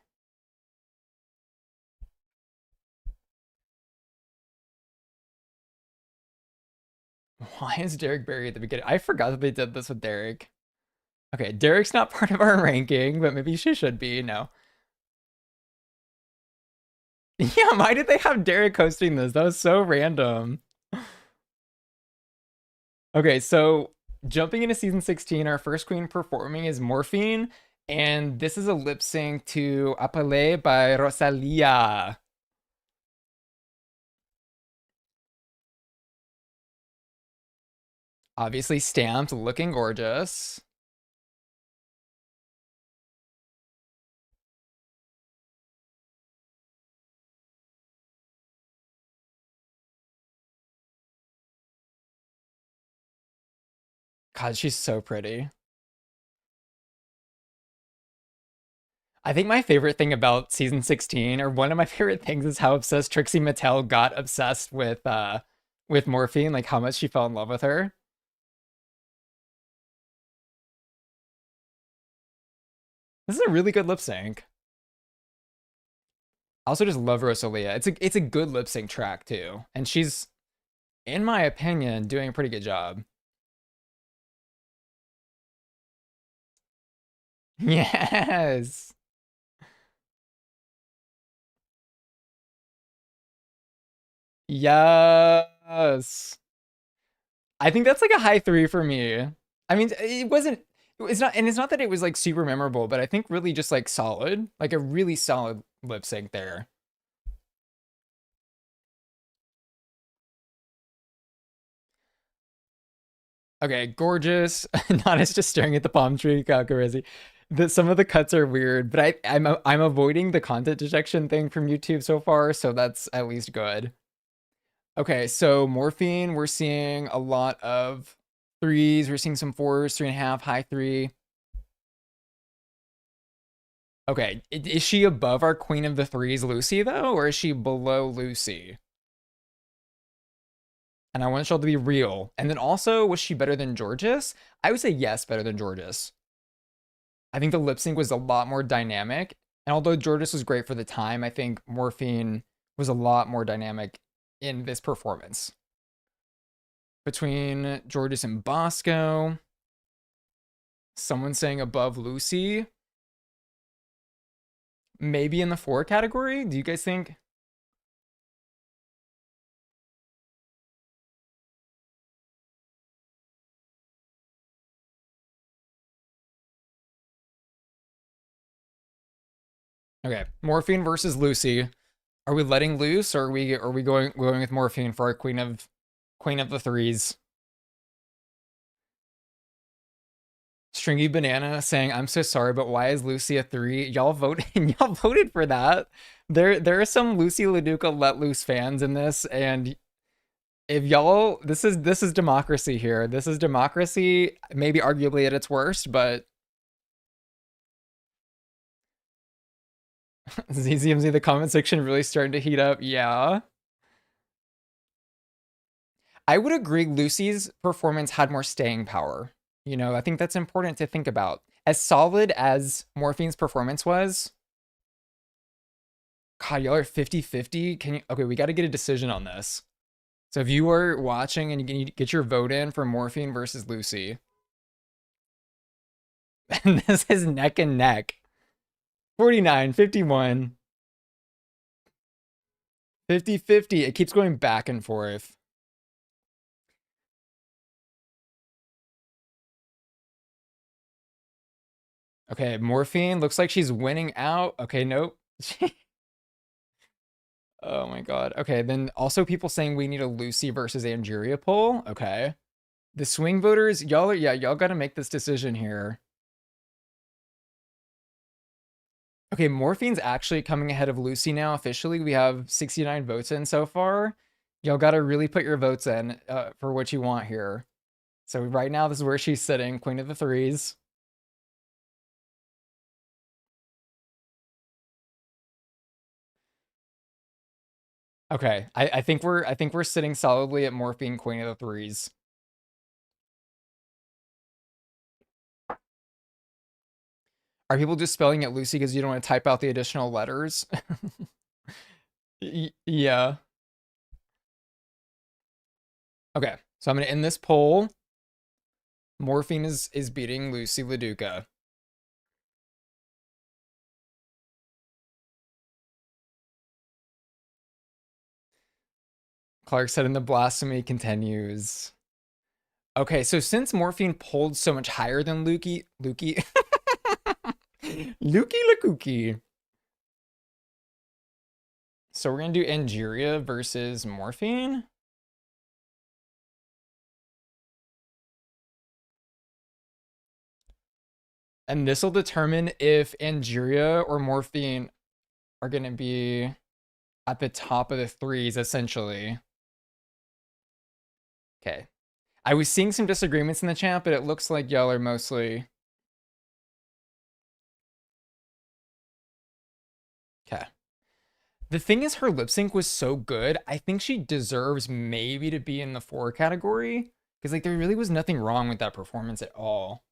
Why is Derek Barry at the beginning? I forgot that they did this with Derek. Okay, Derek's not part of our ranking, but maybe she should be. No. Yeah, why did they have Derek hosting this? That was so random. Okay, so jumping into season 16, our first queen performing is Morphine, and this is a lip sync to Apale by Rosalia. Obviously stamped, looking gorgeous. God, she's so pretty. I think my favorite thing about season 16, or one of my favorite things, is how obsessed Trixie Mattel got obsessed with Morphine, like how much she fell in love with her. This is a really good lip sync. I also just love Rosalia. It's a good lip sync track too. And in my opinion, doing a pretty good job. Yes. Yes. I think that's like a high three for me. I mean, it wasn't, it's not, and it's not that it was like super memorable, but I think really just like solid, like a really solid lip sync there. Okay, gorgeous. Not as just staring at the palm tree, Kakarezi. Some of the cuts are weird, but I'm avoiding the content detection thing from YouTube so far, so that's at least good. Okay, so morphine, we're seeing a lot of threes. We're seeing some fours, 3.5, high three. Okay, is she above our queen of the threes, Lucy, though, or is she below Lucy? And I want y'all to be real. And then also, was she better than Georges? I would say yes, better than Georges. I think the lip sync was a lot more dynamic. And although Georges was great for the time, I think Morphine was a lot more dynamic in this performance. Between Georges and Bosco, someone saying above Lucy, maybe in the four category. Do you guys think? Okay, Morphine versus Lucy. Are we letting loose, or are we going with Morphine for our queen of the threes? Stringy Banana saying, "I'm so sorry, but why is Lucy a three?" Y'all voted. Y'all voted for that. There are some Lucy LaDuca let loose fans in this, and if y'all, this is democracy here. This is democracy, maybe arguably at its worst, but ZZMZ, the comment section really starting to heat up. Yeah. I would agree Lucy's performance had more staying power. I think that's important to think about. As solid as Morphine's performance was, God, y'all are 50-50. Okay, we got to get a decision on this. So if you are watching and you get your vote in for Morphine versus Lucy, and this is neck and neck. 49, 51, 50-50. It keeps going back and forth. Okay, Morphine looks like she's winning out. Okay, nope. Oh my god. Okay, then also people saying we need a Lucy versus Angeria poll. Okay. The swing voters, y'all gotta make this decision here. Okay, Morphine's actually coming ahead of Lucy now officially. We have 69 votes in so far. Y'all gotta really put your votes in for what you want here. So right now, this is where she's sitting, Queen of the Threes. Okay, I think we're sitting solidly at Morphine, Queen of the Threes. Are people just spelling it Lucy because you don't want to type out the additional letters? Yeah. Okay, so I'm gonna end this poll. Morphine is beating Lucy LaDuca. Clark said, and the blasphemy continues. Okay, so since Morphine pulled so much higher than Lukey Lakuki. So we're gonna do Angeria versus Morphine. And this will determine if Angeria or Morphine are gonna be at the top of the threes, essentially. Okay. I was seeing some disagreements in the chat, but it looks like y'all are mostly... Okay. The thing is, her lip sync was so good, I think she deserves maybe to be in the four category. Because, like, there really was nothing wrong with that performance at all.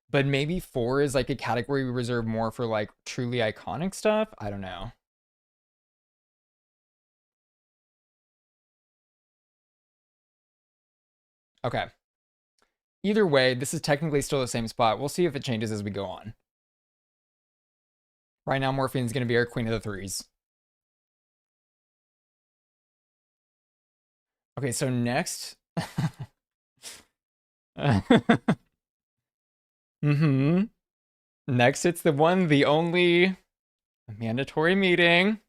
But maybe four is, like, a category we reserve more for, like, truly iconic stuff? I don't know. Okay. Either way, this is technically still the same spot. We'll see if it changes as we go on. Right now, Morphine's going to be our queen of the threes. Okay, so next. Mm-hmm. Next, it's the one, the only mandatory meeting.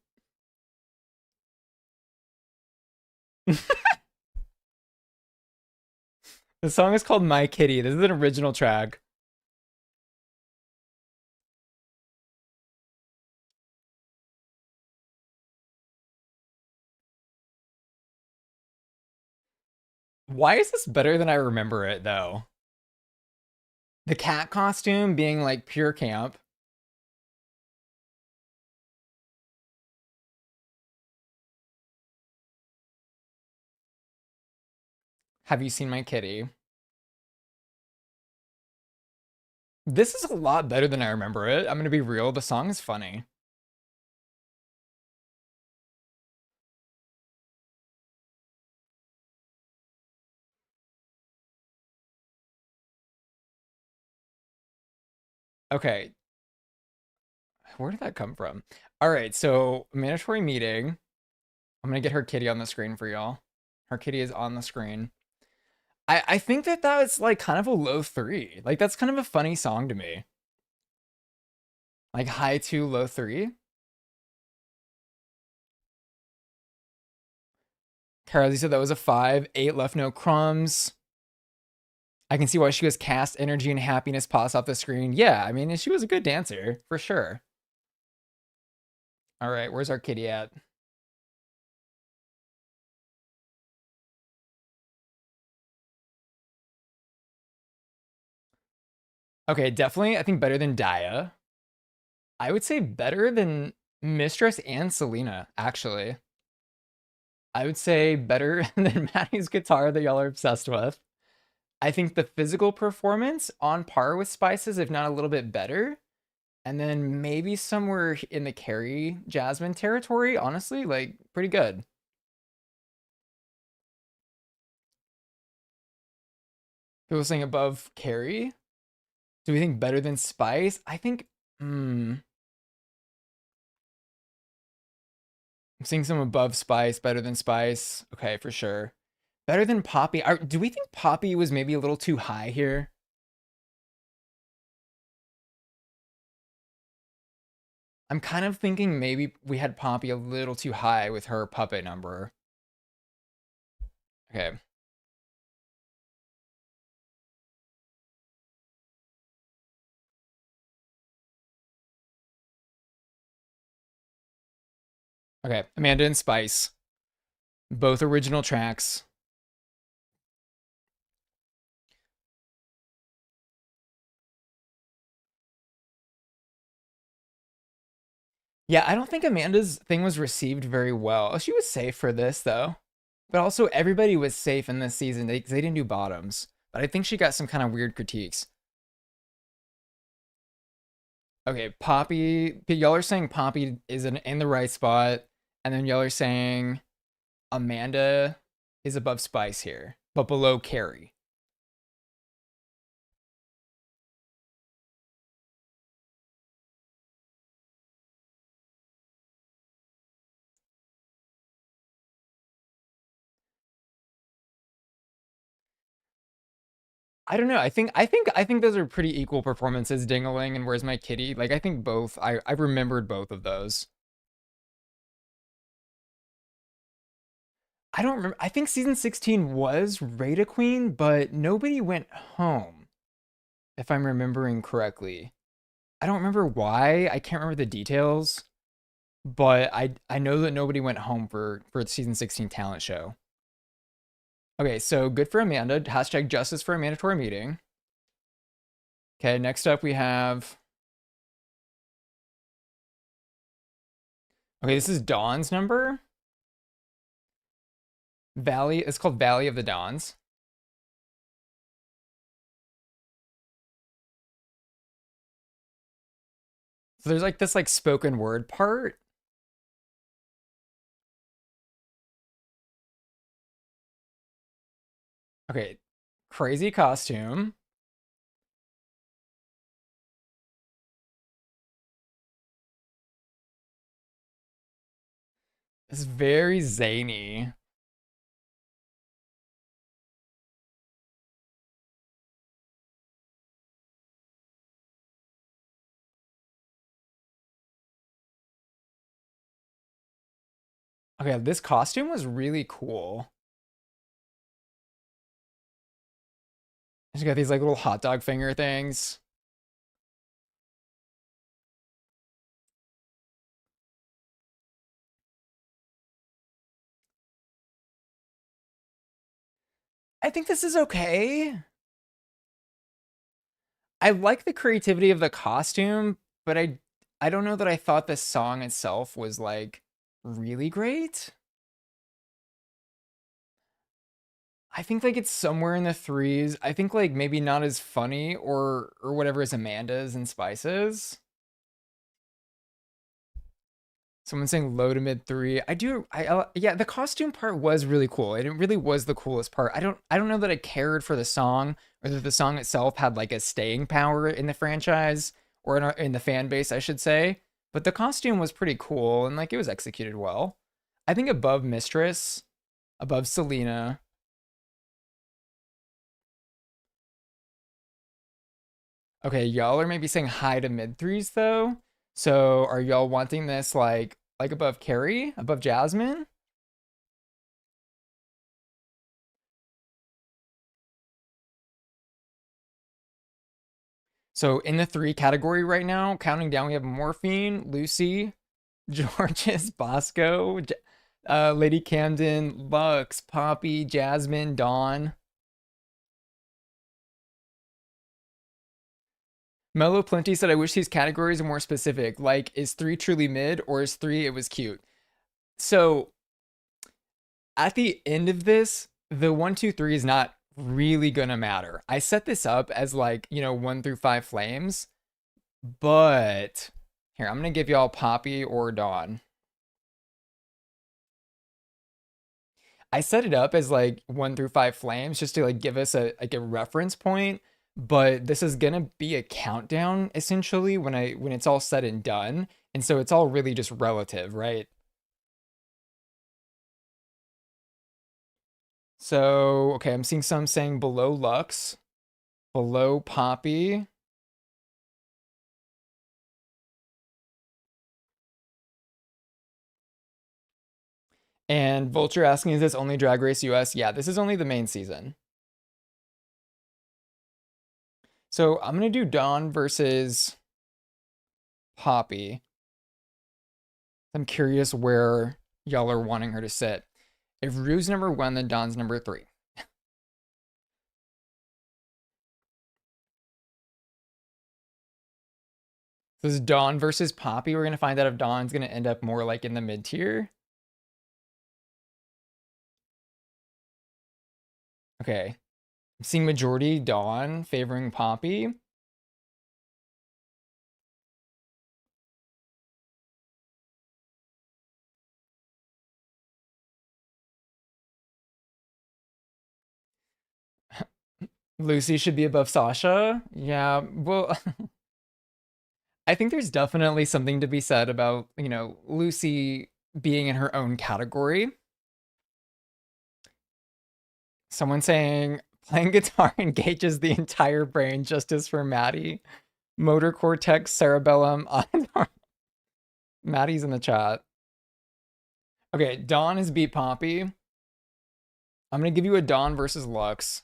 The song is called My Kitty. This is an original track. Why is this better than I remember it, though? The cat costume being like pure camp. Have you seen My Kitty? This is a lot better than I remember it. I'm gonna be real. The song is funny. Okay, where did that come from? All right, so mandatory meeting. I'm gonna get her kitty on the screen for y'all. Her kitty is on the screen. I think that was like kind of a low three. Like that's kind of a funny song to me. Like high two, low three. Carol, you said that was a five. Eight left no crumbs. I can see why she was cast energy and happiness pass off the screen. Yeah, I mean, she was a good dancer for sure. All right, where's our kitty at? Okay, definitely. I think better than Daya. I would say better than Mistress and Selena, actually. I would say better than Maddie's guitar that y'all are obsessed with. I think the physical performance on par with Spice's, if not a little bit better. And then maybe somewhere in the Carrie Jasmine territory, honestly, like pretty good. People saying above Carrie. Do we think better than Spice? I think, I'm seeing some above Spice, better than Spice. Okay, for sure. Better than Poppy. Do we think Poppy was maybe a little too high here? I'm kind of thinking maybe we had Poppy a little too high with her puppet number. Okay. Okay. Amanda and Spice. Both original tracks. Yeah, I don't think Amanda's thing was received very well. She was safe for this, though. But also, everybody was safe in this season. They didn't do bottoms. But I think she got some kind of weird critiques. Okay, Poppy. Y'all are saying Poppy is in the right spot. And then y'all are saying Amanda is above Spice here, but below Carrie. I don't know. I think those are pretty equal performances, Dingaling and Where's My Kitty? Like I think both I remembered both of those. I don't remember. I think season 16 was Rada Queen, but nobody went home, if I'm remembering correctly. I don't remember why. I can't remember the details, but I know that nobody went home for the season 16 talent show. Okay, so good for Amanda. Hashtag justice for a mandatory meeting. Okay, next up we have. Okay, this is Dawn's number. Valley. It's called Valley of the Dawns. So there's like this like spoken word part. Okay, Crazy costume. It's very zany. Okay, this costume was really cool. She's got these like little hot dog finger things. I think this is okay. I like the creativity of the costume, but I don't know that I thought the song itself was like really great. I think like it's somewhere in the threes. I think like maybe not as funny or whatever as Amanda's and Spice's. Someone saying low to mid three. Yeah, the costume part was really cool. It really was the coolest part. I don't know that I cared for the song or that the song itself had like a staying power in the franchise or in the fan base, I should say. But the costume was pretty cool and like it was executed well. I think above Mistress, above Selena. Okay, y'all are maybe saying high to mid threes though. So are y'all wanting this like above Carrie, above Jasmine? So in the three category right now, counting down, we have Morphine, Lucy, Georges, Bosco, Lady Camden, Lux, Poppy, Jasmine, Dawn. Mellow Plenty said, I wish these categories are more specific. Like, is three truly mid or is three it was cute? So at the end of this, the one, two, three is not really gonna matter. I set this up as like, one through five flames, but here, I'm gonna give y'all Poppy or Dawn. I set it up as like one through five flames just to like give us a reference point, but this is gonna be a countdown essentially when it's all said and done. And so it's all really just relative, right? So, okay, I'm seeing some saying below Lux, below Poppy. And Vulture asking, is this only Drag Race US? Yeah, this is only the main season. So I'm gonna do Dawn versus Poppy. I'm curious where y'all are wanting her to sit. If Rue's number one, then Dawn's number three. This is Dawn versus Poppy. We're gonna find out if Dawn's gonna end up more like in the mid tier. Okay. I'm seeing majority Dawn favoring Poppy. Lucy should be above Sasha. Yeah, well, I think there's definitely something to be said about, Lucy being in her own category. Someone saying playing guitar engages the entire brain, justice for Maddie. Motor cortex, cerebellum. Maddie's in the chat. Okay, Dawn is beat Poppy. I'm gonna give you a Dawn versus Lux.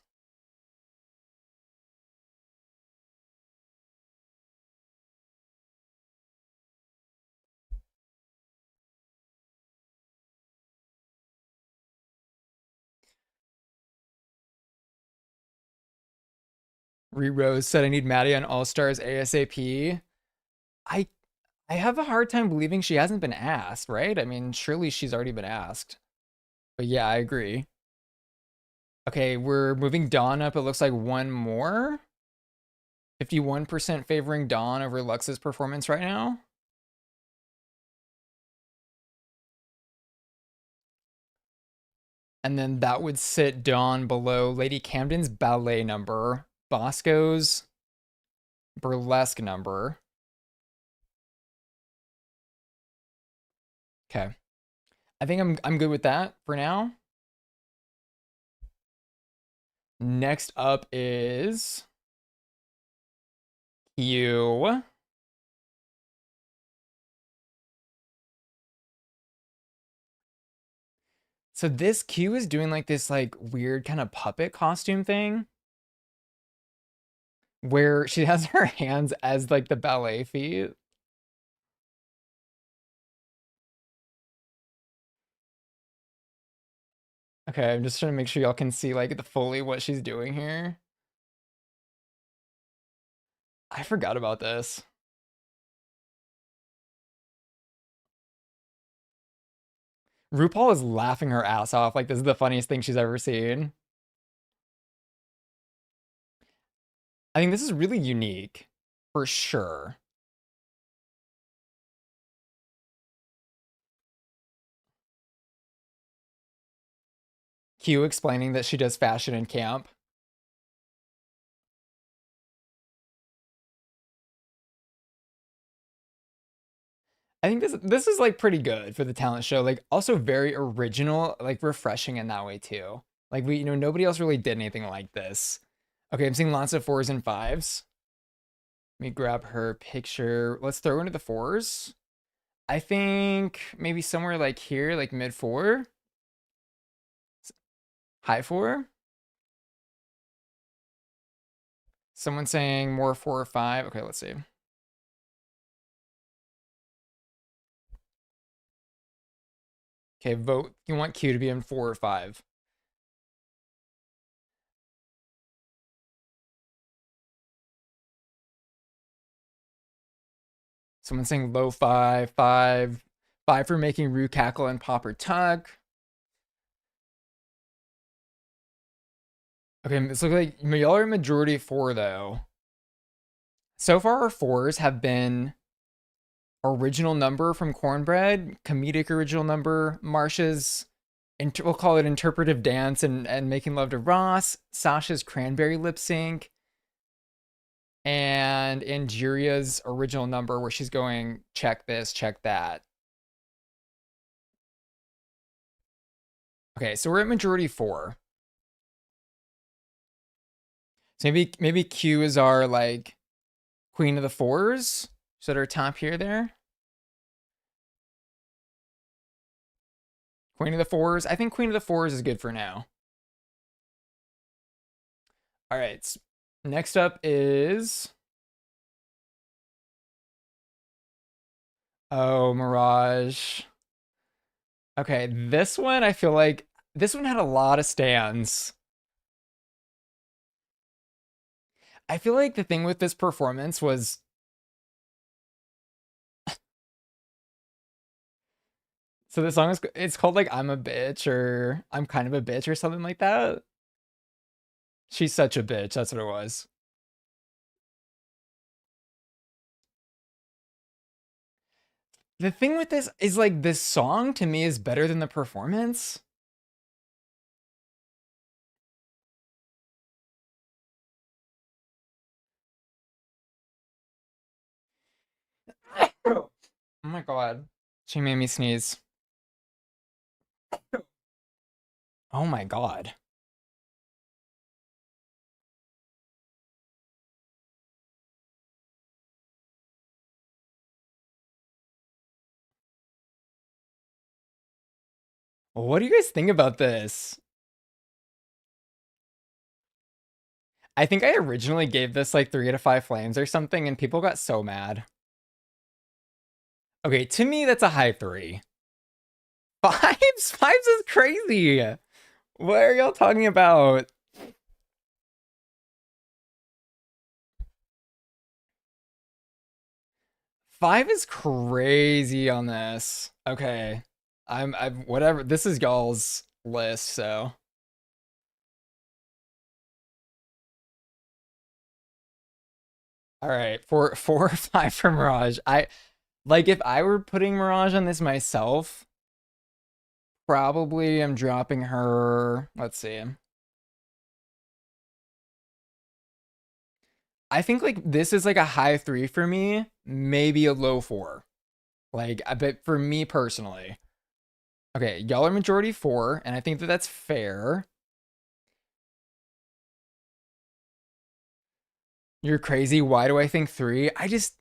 Rose said I need Maddie on All Stars ASAP. I I have a hard time believing she hasn't been asked, right? I mean, surely she's already been asked. But yeah, I agree. Okay, we're moving Dawn up. It looks like one more. 51% favoring Dawn over Lux's performance right now. And then that would sit down below Lady Camden's ballet number, Bosco's burlesque number. Okay. I think I'm good with that for now. Next up is you. So this Q is doing like this like weird kind of puppet costume thing where she has her hands as like the ballet feet. Okay, I'm just trying to make sure y'all can see like the fully what she's doing here. I forgot about this. RuPaul is laughing her ass off like this is the funniest thing she's ever seen. I think this is really unique for sure. Q explaining that she does fashion in camp. I think this is like pretty good for the talent show. Like also very original, like refreshing in that way too. Like we, nobody else really did anything like this. Okay, I'm seeing lots of fours and fives. Let me grab her picture. Let's throw into the fours. I think maybe somewhere like here, like mid four, high four. Someone saying more four or five. Okay, let's see. Okay, vote. You want Q to be in four or five. Someone saying low five, five, five for making Rue cackle and pop or tug. Okay, this looks like y'all are majority four though. So far, our fours have been original number from Cornbread, comedic original number, Marsha's, we'll call it interpretive dance and making love to Ross, Sasha's cranberry lip sync, and Angeria's original number where she's going check this, check that. Okay, so we're at majority four. So maybe Q is our like queen of the fours. So at our top here there. Queen of the fours. I think queen of the fours is good for now. All right. Next up is oh, Mirage. Okay, this one I feel like this one had a lot of stands. I feel like the thing with this performance was so the song is it's called like I'm a bitch or I'm kind of a bitch or something like that. She's such a bitch. That's what it was. The thing with this is like this song to me is better than the performance. Oh my god. She made me sneeze. Oh my god. What do you guys think about this? I think I originally gave this like 3 to 5 flames or something, and people got so mad. Okay, to me, that's a high three. Fives? Fives is crazy. What are y'all talking about? Five is crazy on this. Okay. I'm whatever. This is y'all's list, so. All right, four or five for Mirage. I like if I were putting Mirage on this myself, probably am dropping her. Let's see. I think like this is like a high three for me, maybe a low four. Like, but for me personally, okay, y'all are majority four, and I think that that's fair. You're crazy. Why do I think three? I just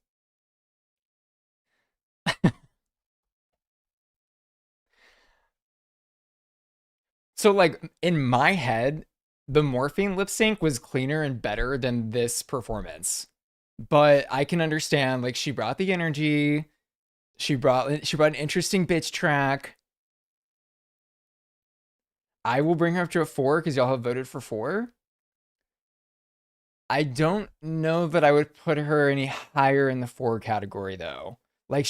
so like in my head, the morphine lip sync was cleaner and better than this performance. But I can understand like she brought the energy. She brought an interesting bitch track. I will bring her up to a four because y'all have voted for four. I don't know that I would put her any higher in the four category though. Like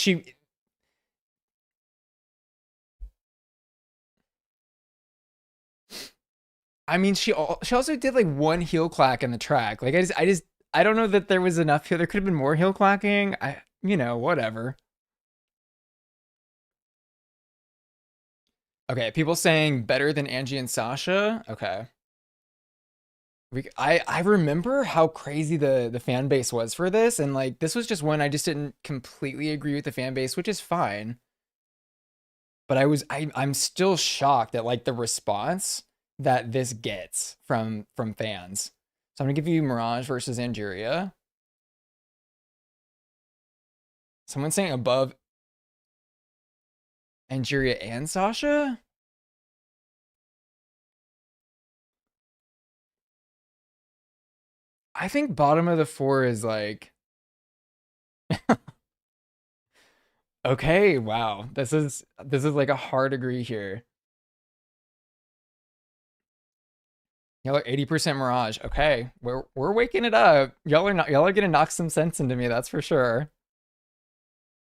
I mean, she also did like one heel clack in the track. Like I don't know that there was enough here. There could have been more heel clacking. Whatever. Okay, people saying better than Angie and Sasha. Okay. I remember how crazy the fan base was for this, and like this was just one I just didn't completely agree with the fan base, which is fine. But I'm still shocked at like the response that this gets from fans. So I'm gonna give you Mirage versus Angeria. Someone saying above Angeria and Sasha. I think bottom of the four is like okay. Wow, this is like a hard agree here. Y'all are 80% Mirage. Okay, we're waking it up. Y'all are gonna knock some sense into me. That's for sure.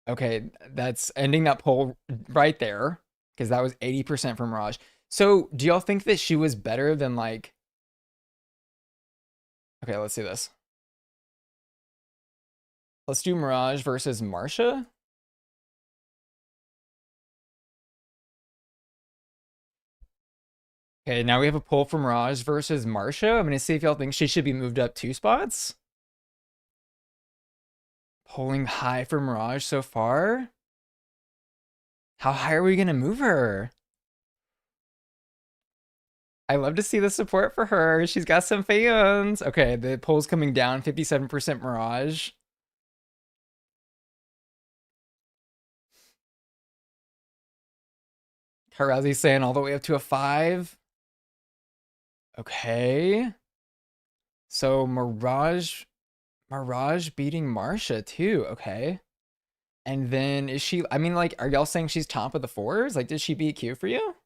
Okay, that's ending that poll right there because that was 80% for Mirage. So, do y'all think that she was better than like? Okay, let's see this. Let's do Mirage versus Marsha. Okay, now we have a poll for Mirage versus Marsha. I'm gonna see if y'all think she should be moved up two spots. Polling high for Mirage so far. How high are we gonna move her? I love to see the support for her. She's got some fans. Okay, the poll's coming down. 57% Mirage. Karazi's saying all the way up to a five. Okay. So Mirage beating Marsha too. Okay. And then is she, I mean, like, are y'all saying she's top of the fours? Like, did she beat Q for you?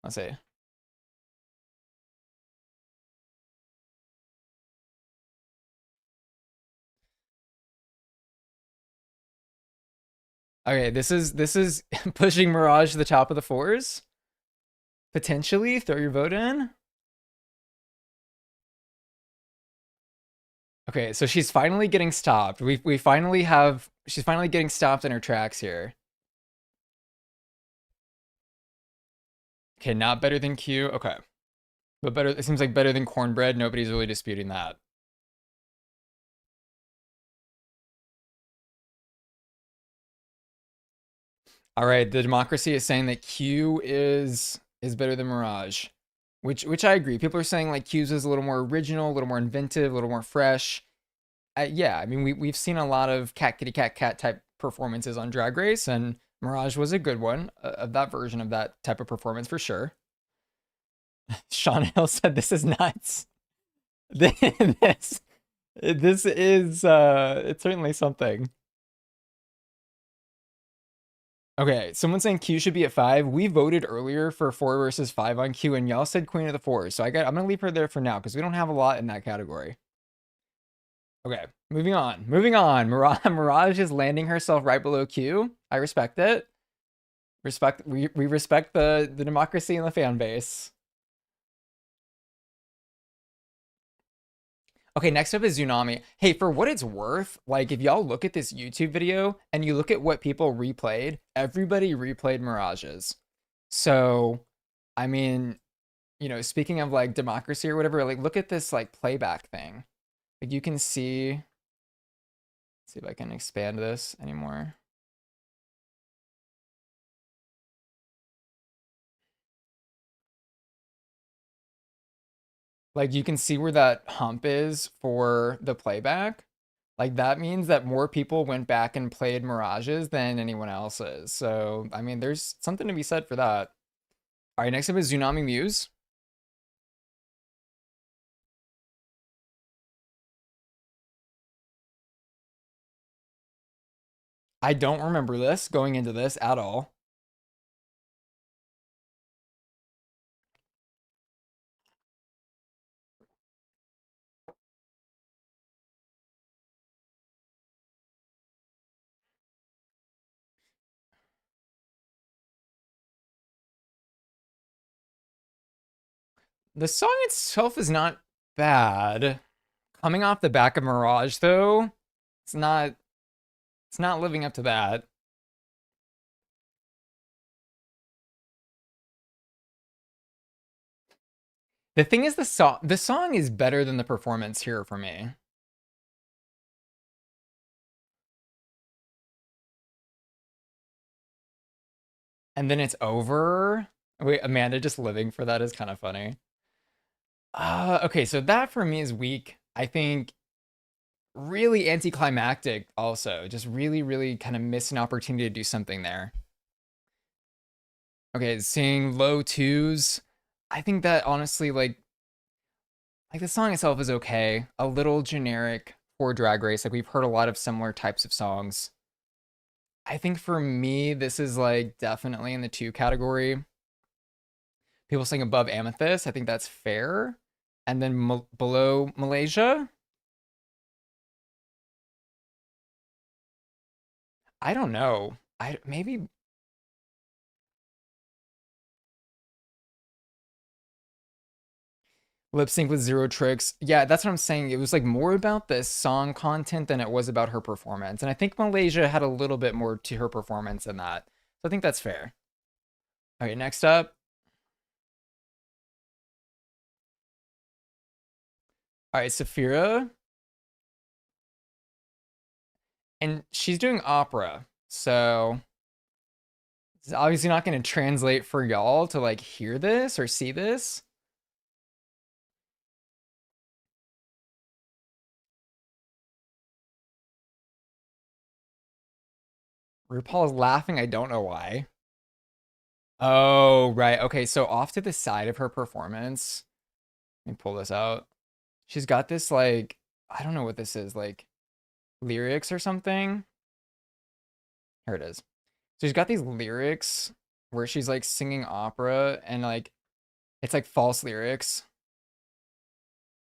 Let's see. Okay, this is pushing Mirage to the top of the fours. Potentially, throw your vote in. Okay, so she's finally getting stopped. We finally have she's finally getting stopped in her tracks here. Okay, not better than Q. Okay. But better, it seems like better than cornbread. Nobody's really disputing that. All right, the democracy is saying that Q is better than Mirage, which I agree. People are saying like Q's is a little more original, a little more inventive, a little more fresh. Yeah, I mean we've seen a lot of cat kitty cat cat type performances on Drag Race, and Mirage was a good one of that version of that type of performance for sure. Sean Hill said this is nuts. this this is it's certainly something. Okay, someone saying Q should be at five. We voted earlier for four versus five on Q, and y'all said Queen of the Fours. So I'm gonna leave her there for now because we don't have a lot in that category. Okay, moving on. Moving on. Mirage is landing herself right below Q. I respect it. We respect the democracy and the fan base. Okay, next up is Tsunami. Hey, for what it's worth, like if y'all look at this YouTube video and you look at what people replayed, everybody replayed Mirages. So, I mean, speaking of like democracy or whatever, like look at this like playback thing. Like you can see if I can expand this anymore. Like you can see where that hump is for the playback. Like that means that more people went back and played Mirages than anyone else's. So, I mean, there's something to be said for that. All right, next up is Tsunami Muse. I don't remember this going into this at all. The song itself is not bad. Coming off the back of Mirage though, it's not it's not living up to that. The thing is the song is better than the performance here for me. And then it's over. Wait, Amanda just living for that is kind of funny. Okay, so that for me is weak. I think really anticlimactic also. Just really, really kind of miss an opportunity to do something there. Okay, seeing low twos. I think that honestly, like the song itself is okay. A little generic for Drag Race. Like we've heard a lot of similar types of songs. I think for me, this is like definitely in the two category. People sing above Amethyst. I think that's fair. And then below Malaysia, I don't know. I maybe lip sync with zero tricks. Yeah, that's what I'm saying. It was like more about the song content than it was about her performance. And I think Malaysia had a little bit more to her performance than that. So I think that's fair. Okay, next up. All right, Saphira. And she's doing opera. So it's obviously not going to translate for y'all to like hear this or see this. RuPaul is laughing. I don't know why. Oh, right. Okay, so off to the side of her performance, let me pull this out. She's got this like I don't know what this is, like lyrics or something. Here it is. So she's got these lyrics where she's like singing opera and like it's like false lyrics.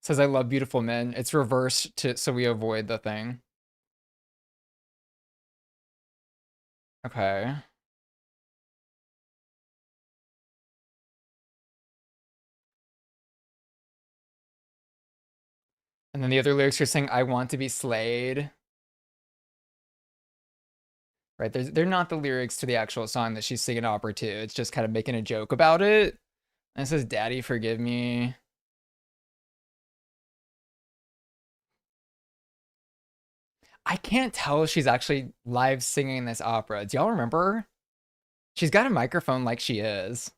Says I love beautiful men. It's reversed to so we avoid the thing. Okay. And then the other lyrics are saying I want to be slayed. Right? They're not the lyrics to the actual song that she's singing opera to. It's just kind of making a joke about it. And it says, Daddy, forgive me. I can't tell if she's actually live singing this opera. Do y'all remember? She's got a microphone like she is.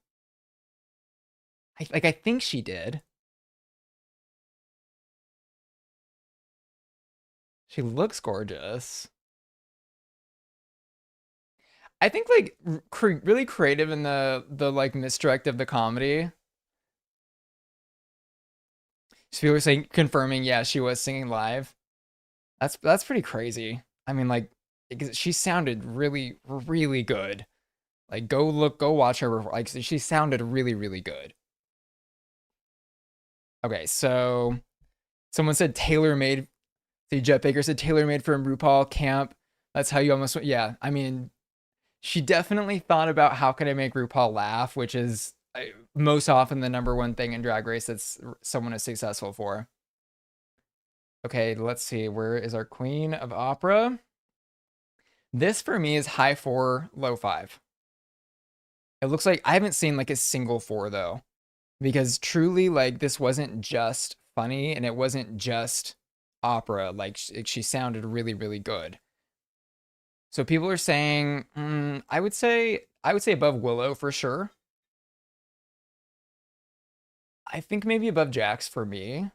I think she did. She looks gorgeous. I think like really creative in the like misdirect of the comedy. So people were saying confirming, yeah, she was singing live. That's pretty crazy. I mean, like she sounded really really good. Like go watch her. Like she sounded really really good. Okay, so someone said tailor made. See, Jet Baker said tailor made for RuPaul camp. That's how you almost. Yeah, I mean, she definitely thought about how can I make RuPaul laugh, which is most often the number one thing in Drag Race that's someone is successful for. Okay, let's see. Where is our Queen of Opera? This for me is high four, low five. It looks like I haven't seen like a single four though, because truly like this wasn't just funny and it wasn't just opera. Like she sounded really, really good. So people are saying, I would say above Willow for sure. I think maybe above Jax for me.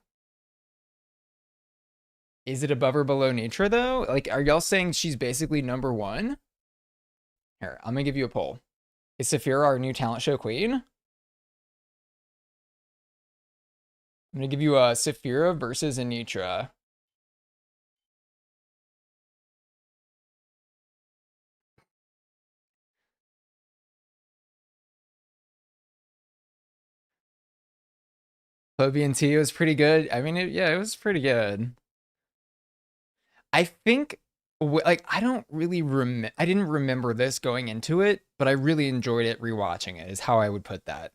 Is it above or below Nitra though? Like, are y'all saying she's basically number one? Here, I'm gonna give you a poll. Is Saphira our new talent show queen? I'm gonna give you a Saphira versus Anitra. Chloe and T was pretty good. I mean, yeah, it was pretty good. I think, like, I don't really I didn't remember this going into it, but I really enjoyed it rewatching it. Is how I would put that.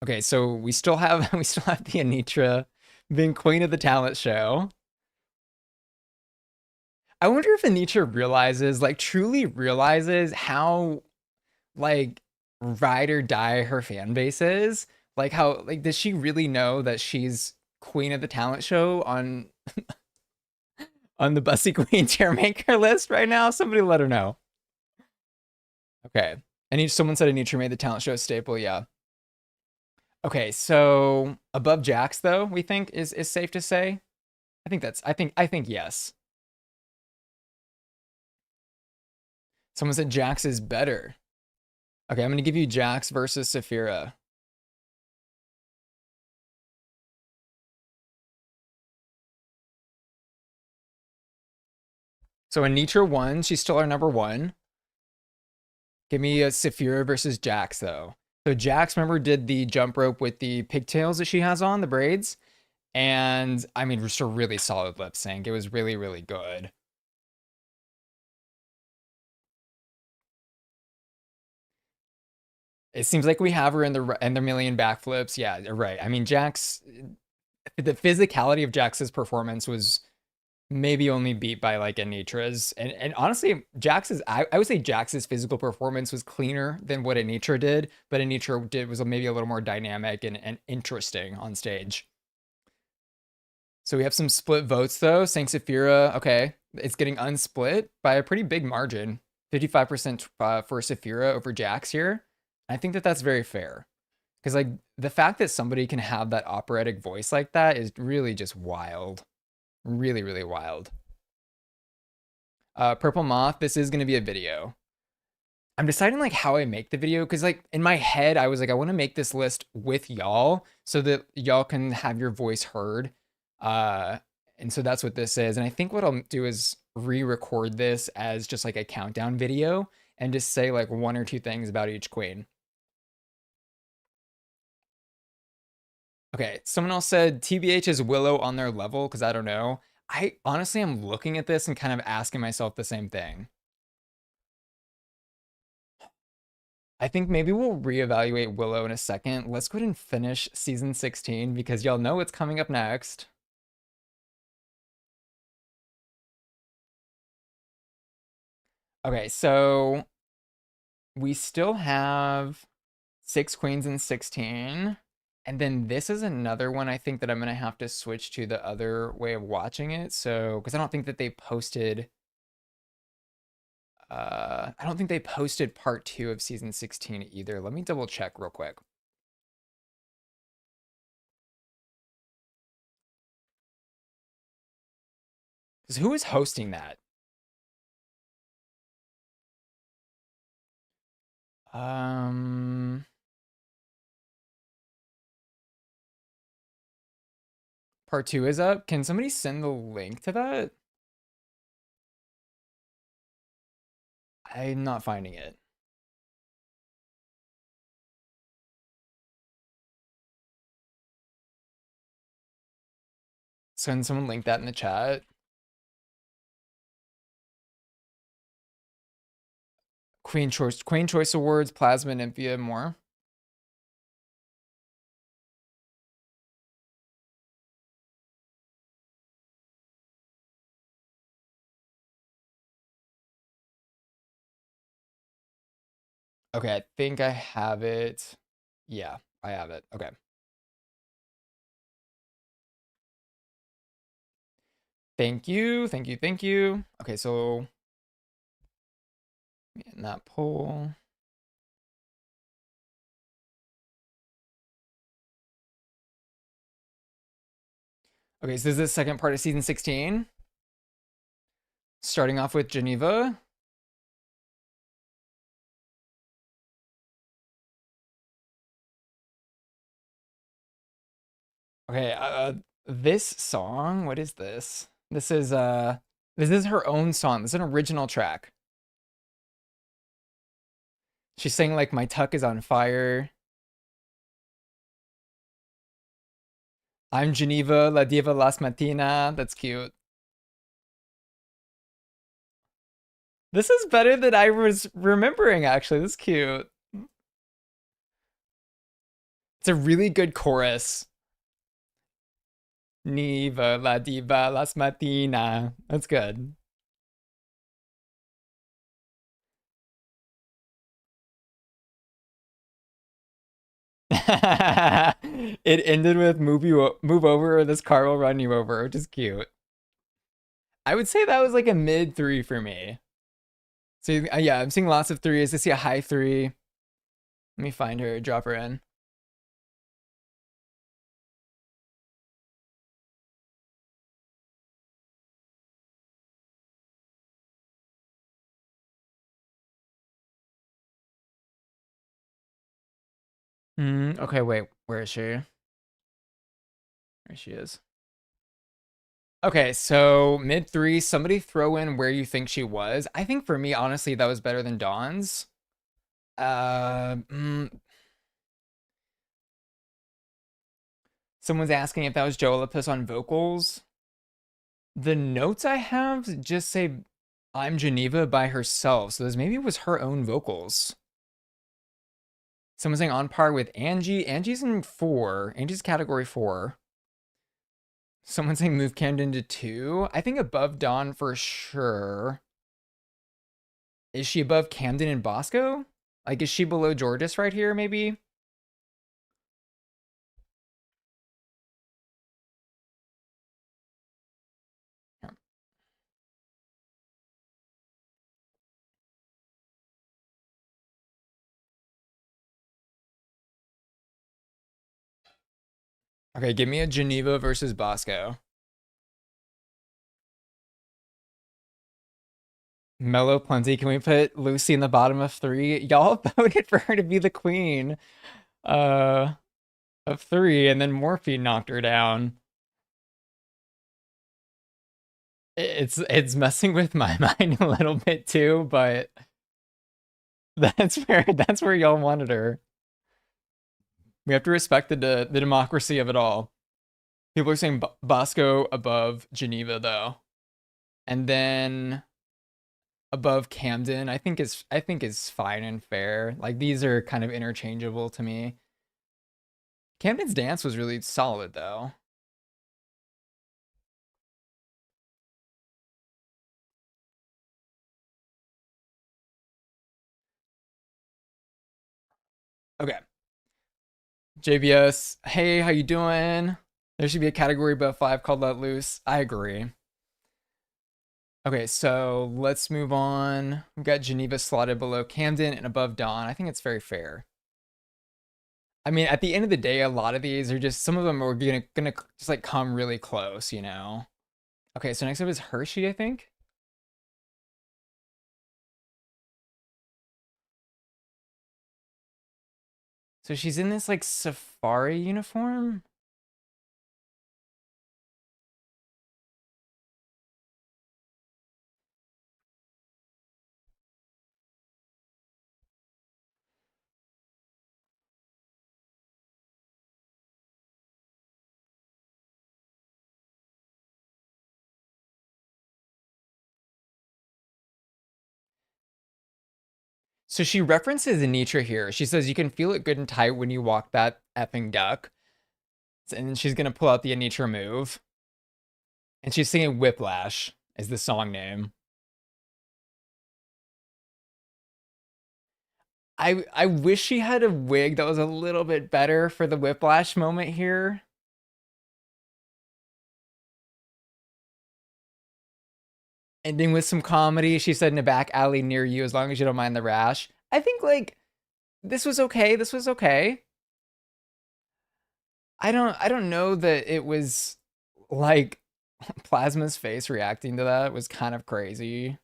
Okay, so we still have we still have the Anitra being queen of the talent show. I wonder if Anitra realizes, like, truly realizes how like ride or die her fan base is. Like how like does she really know that she's queen of the talent show on the Bussy Queen chairmaker list right now? Somebody let her know. Okay. Someone said Anitra made the talent show a staple. Yeah. Okay, so above Jax though, we think is safe to say. I think yes. Someone said Jax is better. Okay, I'm gonna give you Jax versus Saphira. So Anitra won. She's still our number one. Give me a Saphira versus Jax though. So Jax, remember, did the jump rope with the pigtails that she has on, the braids, and I mean, just a really solid lip sync. It was really, really good. It seems like we have her in the million backflips. Yeah, you're right. I mean, Jax, the physicality of Jax's performance was maybe only beat by like Anitra's. And honestly, I would say Jax's physical performance was cleaner than what Anitra did, but Anitra did was maybe a little more dynamic and interesting on stage. So we have some split votes though. Saint Saphira, okay, it's getting unsplit by a pretty big margin. 55% for Saphira over Jax here. I think that that's very fair. Because like the fact that somebody can have that operatic voice like that is really just wild. Really, really wild. Purple Moth, this is going to be a video. I'm deciding like how I make the video because like in my head I was like I want to make this list with y'all so that y'all can have your voice heard. Uh and so that's what this is. And I think what I'll do is re-record this as just like a countdown video and just say like one or two things about each queen. Okay, someone else said TBH is Willow on their level because I don't know. I honestly am looking at this and kind of asking myself the same thing. I think maybe we'll reevaluate Willow in a second. Let's go ahead and finish season 16 because y'all know what's coming up next. Okay, so we still have six queens and 16. And then this is another one I think that I'm going to have to switch to the other way of watching it. So, because I don't think they posted part two of season 16 either. Let me double check real quick. Because who is hosting that? Um, Part two is up. Can somebody send the link to that? I'm not finding it. So can someone link that in the chat? Queen Choice Awards, Plasma, Nymphia, more. Okay, I think I have it. Yeah, I have it. Okay. Thank you. Thank you. Thank you. Okay, so in that poll. Okay, so this is the second part of season 16. Starting off with Geneva. Okay, this song, what is this? This is her own song. This is an original track. She's saying like my tuck is on fire. I'm Geneva, La Diva Las Matina. That's cute. This is better than I was remembering, actually. This is cute. It's a really good chorus. Niva, La Diva Las Matina. That's good. It ended with move over or this car will run you over, which is cute. I would say that was like a mid three for me. So yeah, I'm seeing lots of threes. I see a high three. Let me find her, drop her in. Okay, wait, where is she? There she is. Okay, so mid three, somebody throw in where you think she was. I think for me, honestly, that was better than Dawn's. Uh, mm, Someone's asking if that was Joelipus on vocals. The notes I have just say I'm Geneva by herself, so this maybe was her own vocals. Someone's saying on par with Angie. Angie's in four. Angie's category four. Someone's saying move Camden to two. I think above Dawn for sure. Is she above Camden and Bosco? Like, is she below Georges right here, maybe? Okay, give me a Geneva versus Bosco. Mellow Plenty. Can we put Lucy in the bottom of three? Y'all voted for her to be the queen uh, of three, and then Morphine knocked her down. It's messing with my mind a little bit too, but that's where y'all wanted her. We have to respect the democracy of it all. People are saying Bosco above Geneva though, and then above Camden. I think is fine and fair. Like these are kind of interchangeable to me. Camden's dance was really solid though. Okay, JBS. Hey, how you doing? There should be a category above five called Let Loose. I agree. Okay, so let's move on. We've got Geneva slotted below Camden and above Dawn. I think it's very fair. I mean, at the end of the day, a lot of these are just some of them are gonna just like come really close, you know. Okay, so next up is Hershey, I think. So she's in this like safari uniform. So she references Anitra here. She says you can feel it good and tight when you walk that effing duck. And then she's gonna pull out the Anitra move. And she's singing Whiplash is the song name. I wish she had a wig that was a little bit better for the whiplash moment here. Ending with some comedy. She said in a back alley near you, as long as you don't mind the rash. I think like this was okay. This was okay. I don't know that it was like Plasma's face reacting to that was kind of crazy.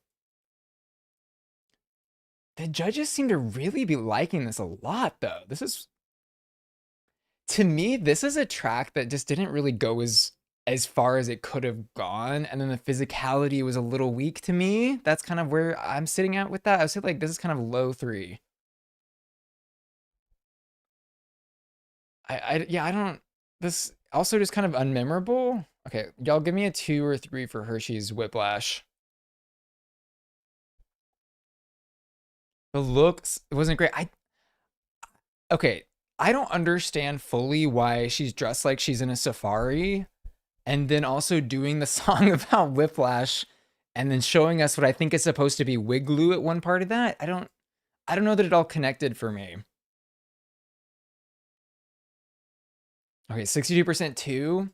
The judges seem to really be liking this a lot though. This is to me, this is a track that just didn't really go as far as it could have gone, and then the physicality was a little weak to me. That's kind of where I'm sitting at with that. I would say like this is kind of low three. Yeah, I don't. This also just kind of unmemorable. Okay, y'all give me a 2 or 3 for Hershey's Whiplash. The looks it wasn't great. I okay. I don't understand fully why she's dressed like she's in a safari and then also doing the song about whiplash and then showing us what I think is supposed to be wig glue at one part of that. I don't know that it all connected for me. Okay, 62% too.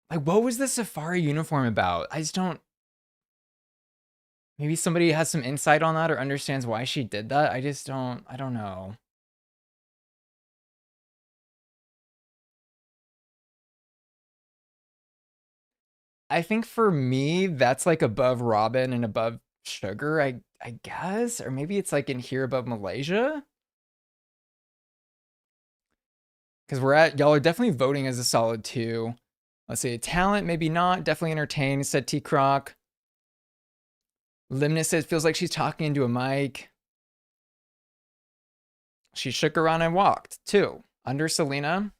Like what was the safari uniform about? I just don't maybe somebody has some insight on that or understands why she did that. I don't know. I think for me that's like above Robin and above Sugar, I guess, or maybe it's like in here above Malaysia. Because we're at y'all are definitely voting as a solid two. Let's see, talent maybe not, definitely entertained. Said T Croc. Limnus says feels like she's talking into a mic. She shook around and walked too. Under Selena.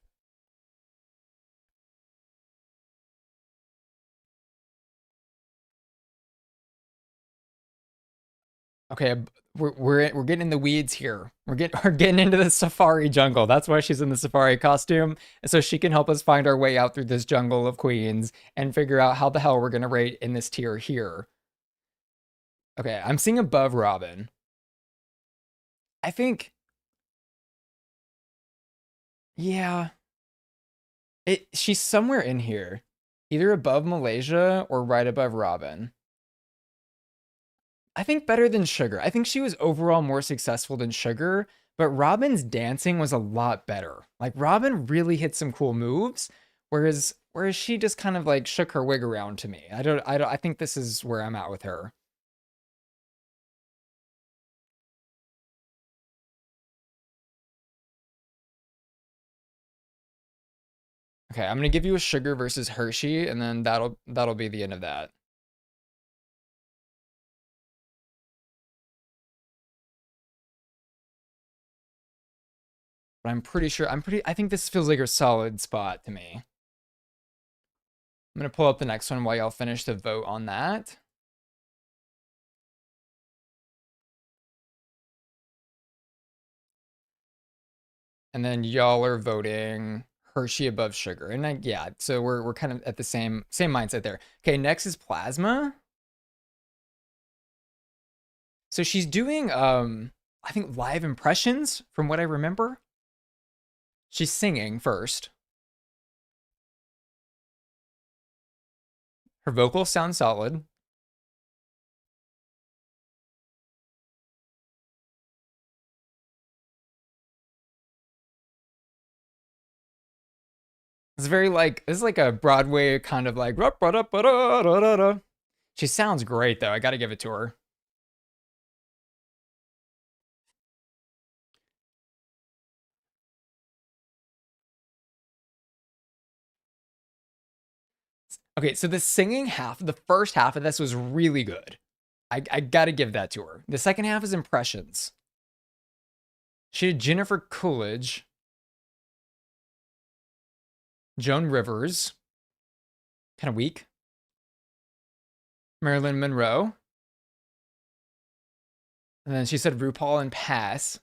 Okay, we're getting in the weeds here. We're getting into the safari jungle. That's why she's in the safari costume, and so she can help us find our way out through this jungle of queens and figure out how the hell we're gonna rate in this tier here. Okay, I'm seeing above Robin. I think, yeah, she's somewhere in here, either above Malaysia or right above Robin. I think better than Sugar. I think she was overall more successful than Sugar, but Robin's dancing was a lot better. Like Robin really hit some cool moves, whereas she just kind of like shook her wig around to me. I think this is where I'm at with her. Okay, I'm gonna give you a Sugar versus Hershey, and then that'll be the end of that. But I think this feels like a solid spot to me. I'm gonna pull up the next one while y'all finish the vote on that. And then y'all are voting Hershey above Sugar. And yeah, so we're kind of at the same mindset there. Okay, next is Plasma. So she's doing I think live impressions from what I remember. She's singing first. Her vocals sound solid. It's very like this is like a Broadway kind of like she sounds great though. I got to give it to her. Okay, so the singing half, the first half of this was really good. I got to give that to her. The second half is impressions. She had Jennifer Coolidge, Joan Rivers, kind of weak, Marilyn Monroe, and then she said RuPaul and pass.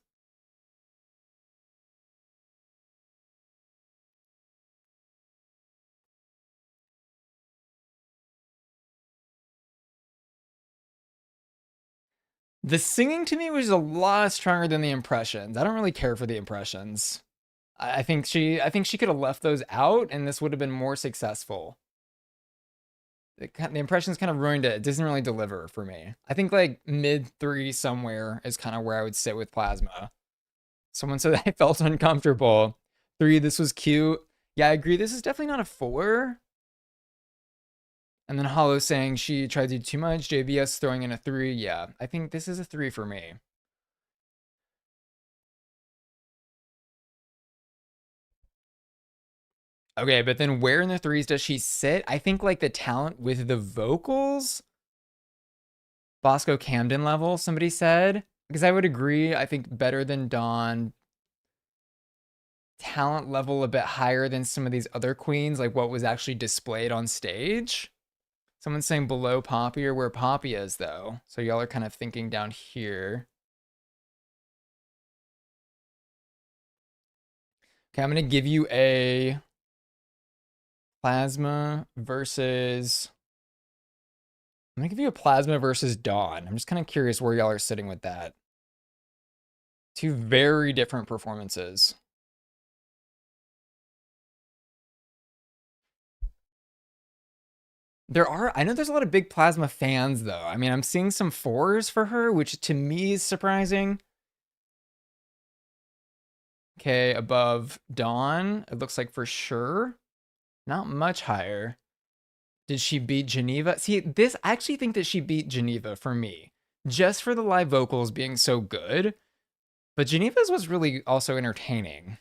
The singing to me was a lot stronger than the impressions. I don't really care for the impressions. I think she could have left those out, and this would have been more successful. The impressions kind of ruined it. It doesn't really deliver for me. I think like mid three somewhere is kind of where I would sit with Plasma. Someone said I felt uncomfortable. Three, this was cute. Yeah, I agree. This is definitely not a four. And then Hollow saying she tried to do too much. JBS throwing in a three. Yeah, I think this is a three for me. Okay, but then where in the threes does she sit? I think like the talent with the vocals, Bosco Camden level, somebody said. Because I would agree, I think better than Dawn, talent level a bit higher than some of these other queens, like what was actually displayed on stage. Someone's saying below Poppy or where Poppy is, though. So y'all are kind of thinking down here. Okay, I'm going to give you a Plasma versus. I'm going to give you a Plasma versus Dawn. I'm just kind of curious where y'all are sitting with that. Two very different performances. I know there's a lot of big Plasma fans, though. I mean, I'm seeing some fours for her, which to me is surprising. Okay, above Dawn, it looks like for sure. Not much higher. Did she beat Geneva? See, this, I actually think that she beat Geneva for me, just for the live vocals being so good. But Geneva's was really also entertaining.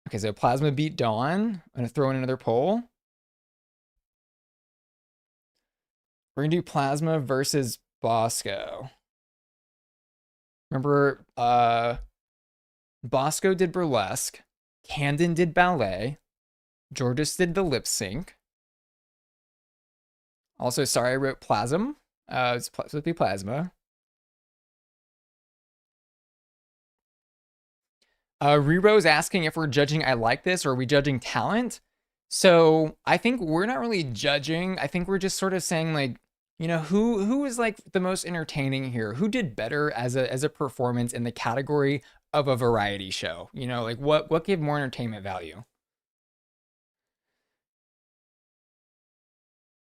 Okay, so Plasma beat Dawn. I'm going to throw in another poll. We're going to do Plasma versus Bosco. Remember, Bosco did burlesque, Camden did ballet, Georges did the lip sync. Also, sorry, I wrote plasm. It's supposed to be plasma. Rero's asking if we're judging I like this or are we judging talent? So I think we're not really judging. I think we're just sort of saying like, you know, who is like the most entertaining here? Who did better as a performance in the category of a variety show? You know, like what gave more entertainment value?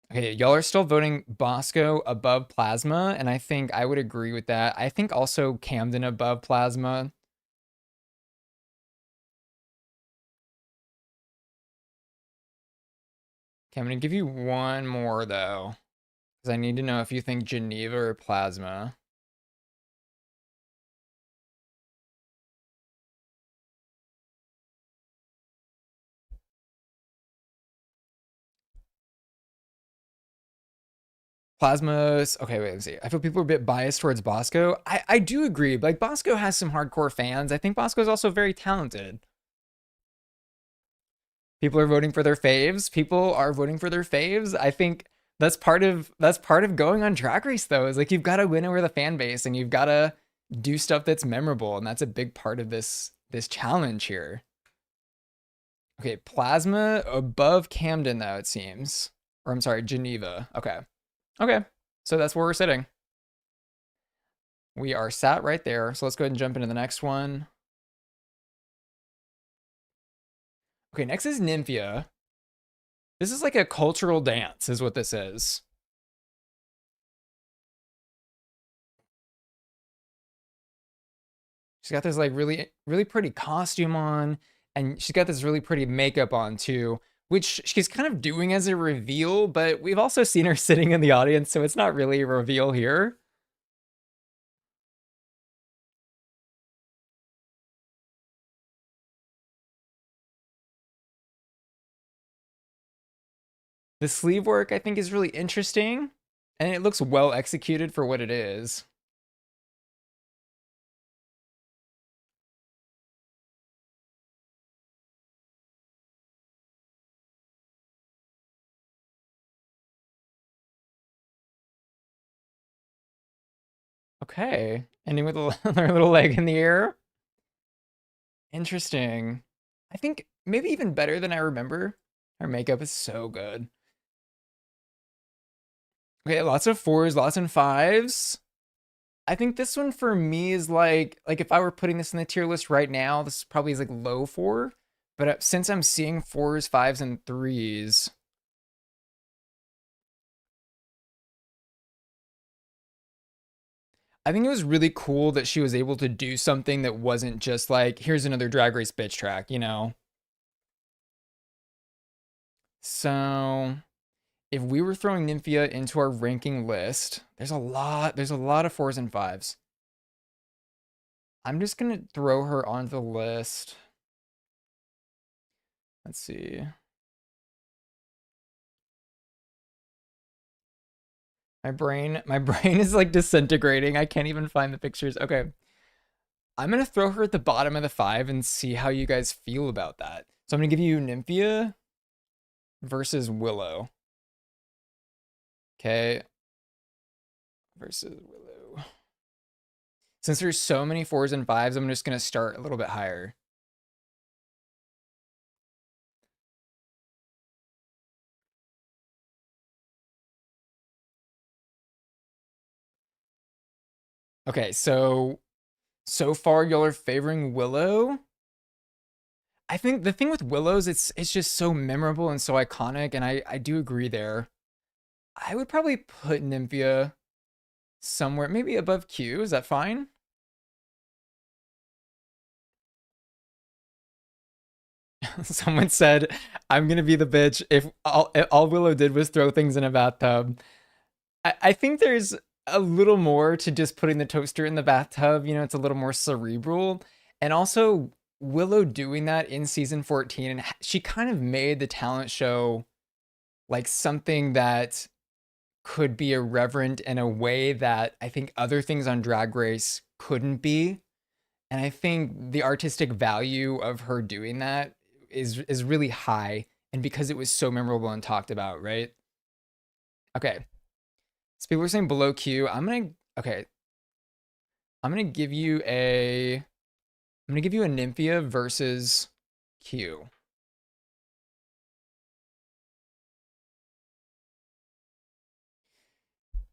Okay, y'all are still voting Bosco above Plasma, and I think I would agree with that. I think also Camden above Plasma. Okay, I'm gonna give you one more though, because I need to know if you think Geneva or Plasma. Plasma's okay. Wait, let's see. I feel people are a bit biased towards Bosco. I do agree. Like Bosco has some hardcore fans. I think Bosco is also very talented. People are voting for their faves. People are voting for their faves. I think that's part of going on Drag Race though. Is like you've got to win over the fan base and you've got to do stuff that's memorable, and that's a big part of this challenge here. Okay, Plasma above Camden though it seems, or I'm sorry, Geneva. Okay, okay. So that's where we're sitting. We are sat right there. So let's go ahead and jump into the next one. Okay, next is Nymphia. This is like a cultural dance, is what this is. She's got this like really pretty costume on, and she's got this really pretty makeup on too, which she's kind of doing as a reveal, but we've also seen her sitting in the audience, so it's not really a reveal here. The sleeve work I think is really interesting, and it looks well executed for what it is. Okay, ending with her little leg in the air. Interesting. I think maybe even better than I remember. Her makeup is so good. Okay, lots of fours, lots and fives. I think this one for me is like if I were putting this in the tier list right now, this probably is like low four. But since I'm seeing fours, fives, and threes, I think it was really cool that she was able to do something that wasn't just like, here's another Drag Race bitch track, you know? So if we were throwing Nymphia into our ranking list, there's a lot of fours and fives. I'm just gonna throw her onto the list. Let's see. My brain is like disintegrating. I can't even find the pictures. Okay. I'm gonna throw her at the bottom of the five and see how you guys feel about that. So I'm gonna give you Nymphia versus Willow. Okay. Versus Willow. Since there's so many fours and fives, I'm just gonna start a little bit higher. Okay, so far y'all are favoring Willow. I think the thing with Willows, it's just so memorable and so iconic, and I do agree there. I would probably put Nymphia somewhere, maybe above Q. Is that fine? Someone said, "I'm gonna be the bitch if all Willow did was throw things in a bathtub." I think there's a little more to just putting the toaster in the bathtub. You know, it's a little more cerebral, and also Willow doing that in season 14, and she kind of made the talent show like something that could be irreverent in a way that I think other things on Drag Race couldn't be. And I think the artistic value of her doing that is really high. And because it was so memorable and talked about, right? Okay. So people are saying below Q. Okay. I'm gonna give you a Nymphia versus Q.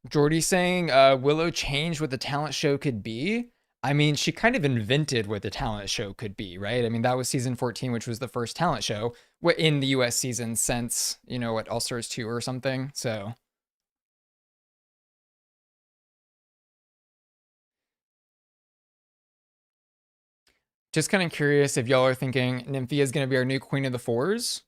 Jordy saying Willow changed what the talent show could be. I mean, she kind of invented what the talent show could be, right? I mean, that was season 14, which was the first talent show in the US season since, you know, what, All Stars 2 or something. So just kind of curious if y'all are thinking Nymphia is going to be our new queen of the fours.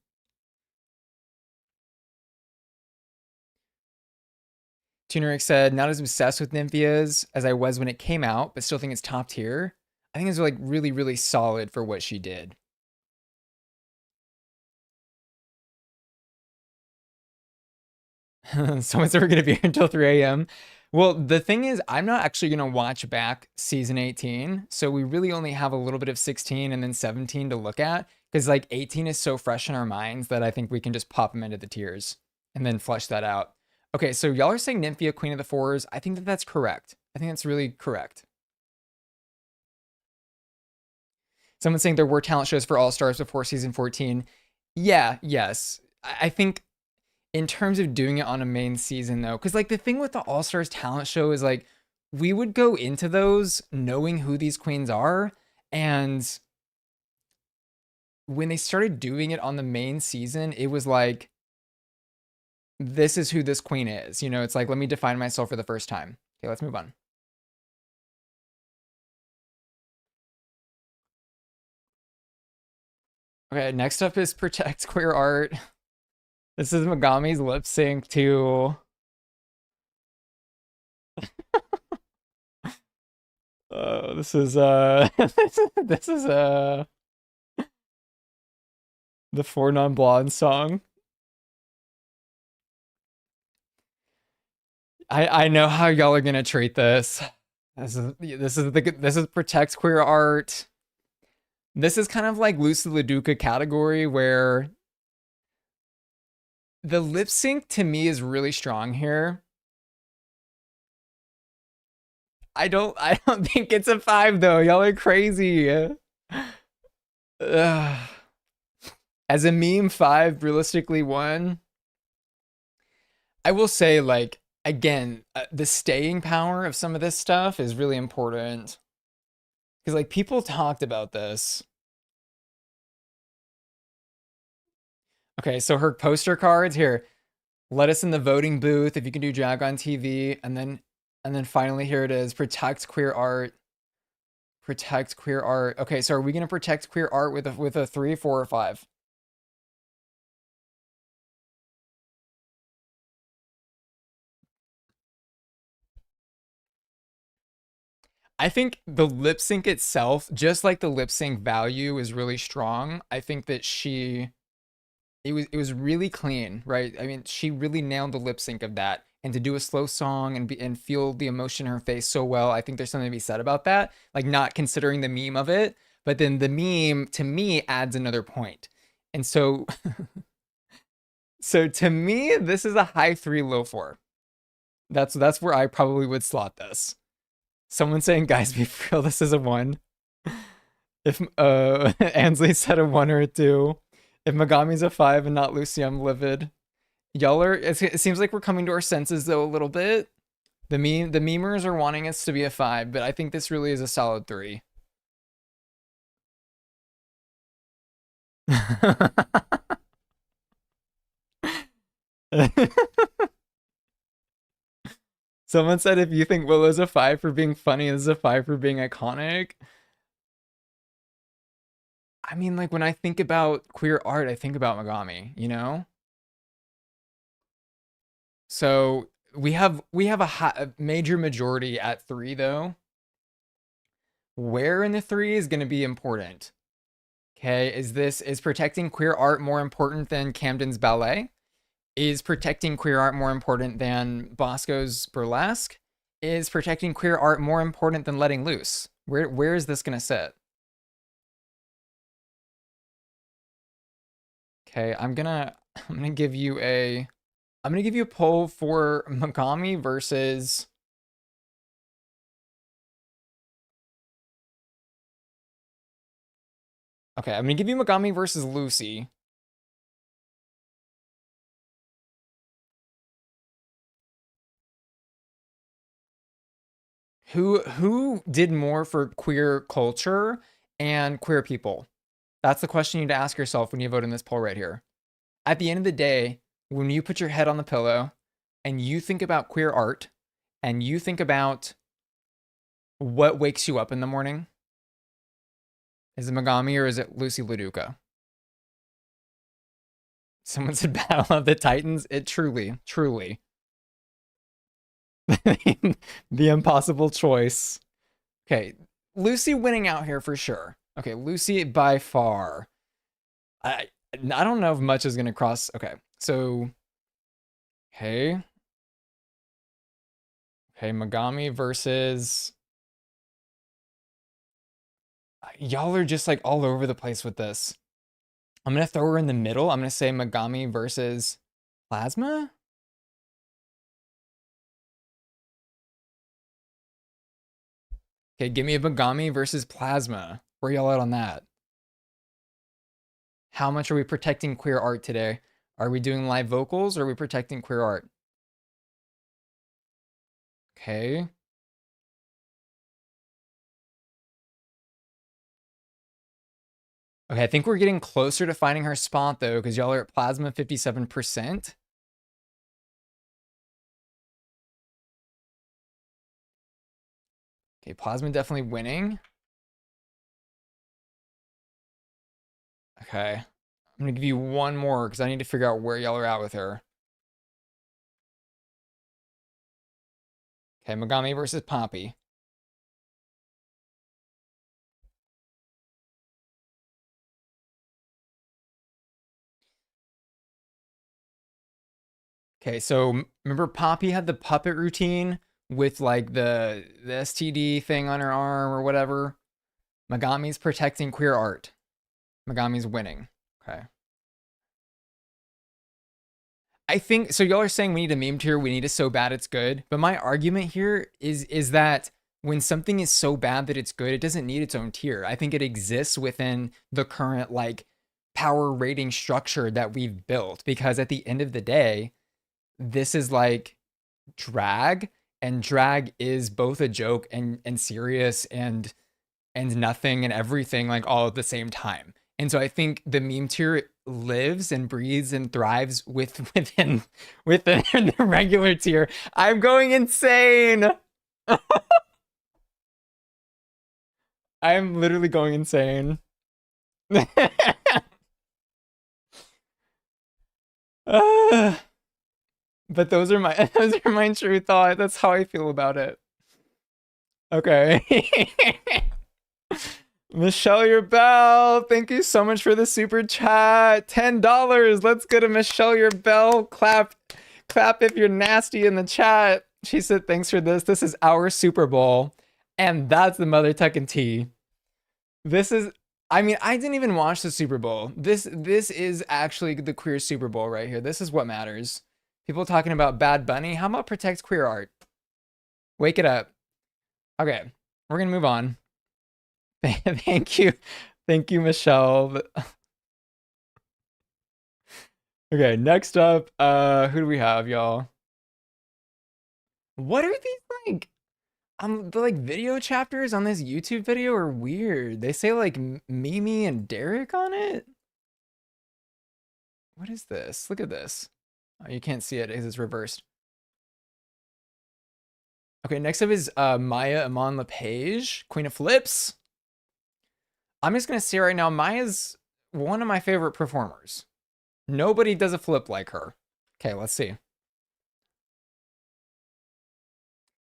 Tuneric said, not as obsessed with Nymphias as I was when it came out, but still think it's top tier. I think it's like really, really solid for what she did. Someone said we're going to be here until 3 a.m. Well, the thing is, I'm not actually going to watch back season 18. So we really only have a little bit of 16 and then 17 to look at. Because like 18 is so fresh in our minds that I think we can just pop them into the tiers and then flesh that out. Okay, so y'all are saying Nymphia, Queen of the Fours. I think that that's correct. I think that's really correct. Someone's saying there were talent shows for All Stars before season 14. Yeah, yes. I think in terms of doing it on a main season though, because like the thing with the All Stars talent show is like we would go into those knowing who these queens are, and when they started doing it on the main season, it was like this is who this queen is. You know, it's like let me define myself for the first time. Okay, let's move on. Okay, next up is Protect Queer Art. This is Megami's lip sync to this is this is the Four Non Blondes song. I know how y'all are gonna treat this. This is Protect Queer Art. This is kind of like Lucy LaDuca category where the lip sync to me is really strong here. I don't think it's a 5 though. Y'all are crazy. Ugh. As a meme, 5, realistically 1. I will say, like, again, the staying power of some of this stuff is really important because like people talked about this. Okay, so her poster cards here. Let us in the voting booth if you can do drag on TV, and then finally here it is. Protect queer art. Protect queer art. Okay, so are we gonna protect queer art with a 3, 4, or 5? I think the lip sync itself, just like the lip sync value is really strong. I think that it was really clean, right? I mean, she really nailed the lip sync of that. And to do a slow song and feel the emotion in her face so well, I think there's something to be said about that. Like not considering the meme of it, but then the meme to me adds another point. And so so to me, this is a high 3, low 4. That's where I probably would slot this. Someone saying, guys, be real, this is a 1. If Ansley said a 1 or a 2. If Megami's a 5 and not Lucy, I'm livid. Y'all are, it seems like we're coming to our senses though a little bit. The memers are wanting us to be a 5, but I think this really is a solid 3. Someone said if you think Willow's a 5 for being funny, this is a 5 for being iconic. I mean, like when I think about queer art, I think about Megami, you know? So we have a major majority at 3 though. Where in the 3 is going to be important? Okay, is protecting queer art more important than Camden's ballet? Is protecting queer art more important than Bosco's burlesque? Is protecting queer art more important than letting loose? Where is this gonna sit? Okay, I'm gonna give you a poll for Megami versus. Okay, I'm gonna give you Megami versus Lucy. Who did more for queer culture and queer people? That's the question you need to ask yourself when you vote in this poll right here. At the end of the day, when you put your head on the pillow and you think about queer art and you think about what wakes you up in the morning, is it Megami or is it Lucy LaDuca? Someone said Battle of the Titans. It truly, truly. The impossible choice. Okay, Lucy winning out here for sure. Okay, Lucy by far. I don't know if much is gonna cross. Okay, so okay, okay, Megami versus. Y'all are just like all over the place with this. I'm gonna throw her in the middle. I'm gonna say Megami versus Plasma. Okay, give me a Megami versus Plasma. Where y'all at on that? How much are we protecting queer art today? Are we doing live vocals or are we protecting queer art? Okay. Okay, I think we're getting closer to finding her spot though, because y'all are at Plasma 57%. Okay, Plasma definitely winning. Okay. I'm gonna give you one more because I need to figure out where y'all are at with her. Okay, Megami versus Poppy. Okay, so remember Poppy had the puppet routine with like the STD thing on her arm or whatever? Megami's protecting queer art. Megami's winning. Okay. I think so. Y'all are saying we need a meme tier. We need it so bad it's good. But my argument here is that when something is so bad that it's good, it doesn't need its own tier. I think it exists within the current like power rating structure that we've built because at the end of the day, this is like drag, and drag is both a joke and serious and nothing and everything like all at the same time. And so I think the meme tier lives and breathes and thrives within the regular tier. I'm going insane. I'm literally going insane. Uh, but those are my those are my true thoughts. That's how I feel about it. Okay. Michelle Your Bell, thank you so much for the super chat. $10. Let's get a Michelle Your Bell clap. Clap if you're nasty in the chat. She said, thanks for this. This is our Super Bowl. And that's the mother tucking tea. This is, I mean, I didn't even watch the Super Bowl. This is actually the queer Super Bowl right here. This is what matters. People talking about Bad Bunny. How about protect queer art? Wake it up. Okay, we're gonna move on. Thank you. Thank you, Michelle. Okay, next up, who do we have, y'all? What are these like? The like video chapters on this YouTube video are weird. They say like Mimi and Derek on it. What is this? Look at this. Oh, you can't see it because it's reversed. Okay, next up is Maya Iman LePage, Queen of Flips. I'm just gonna say right now, Maya's one of my favorite performers. Nobody does a flip like her. Okay, let's see.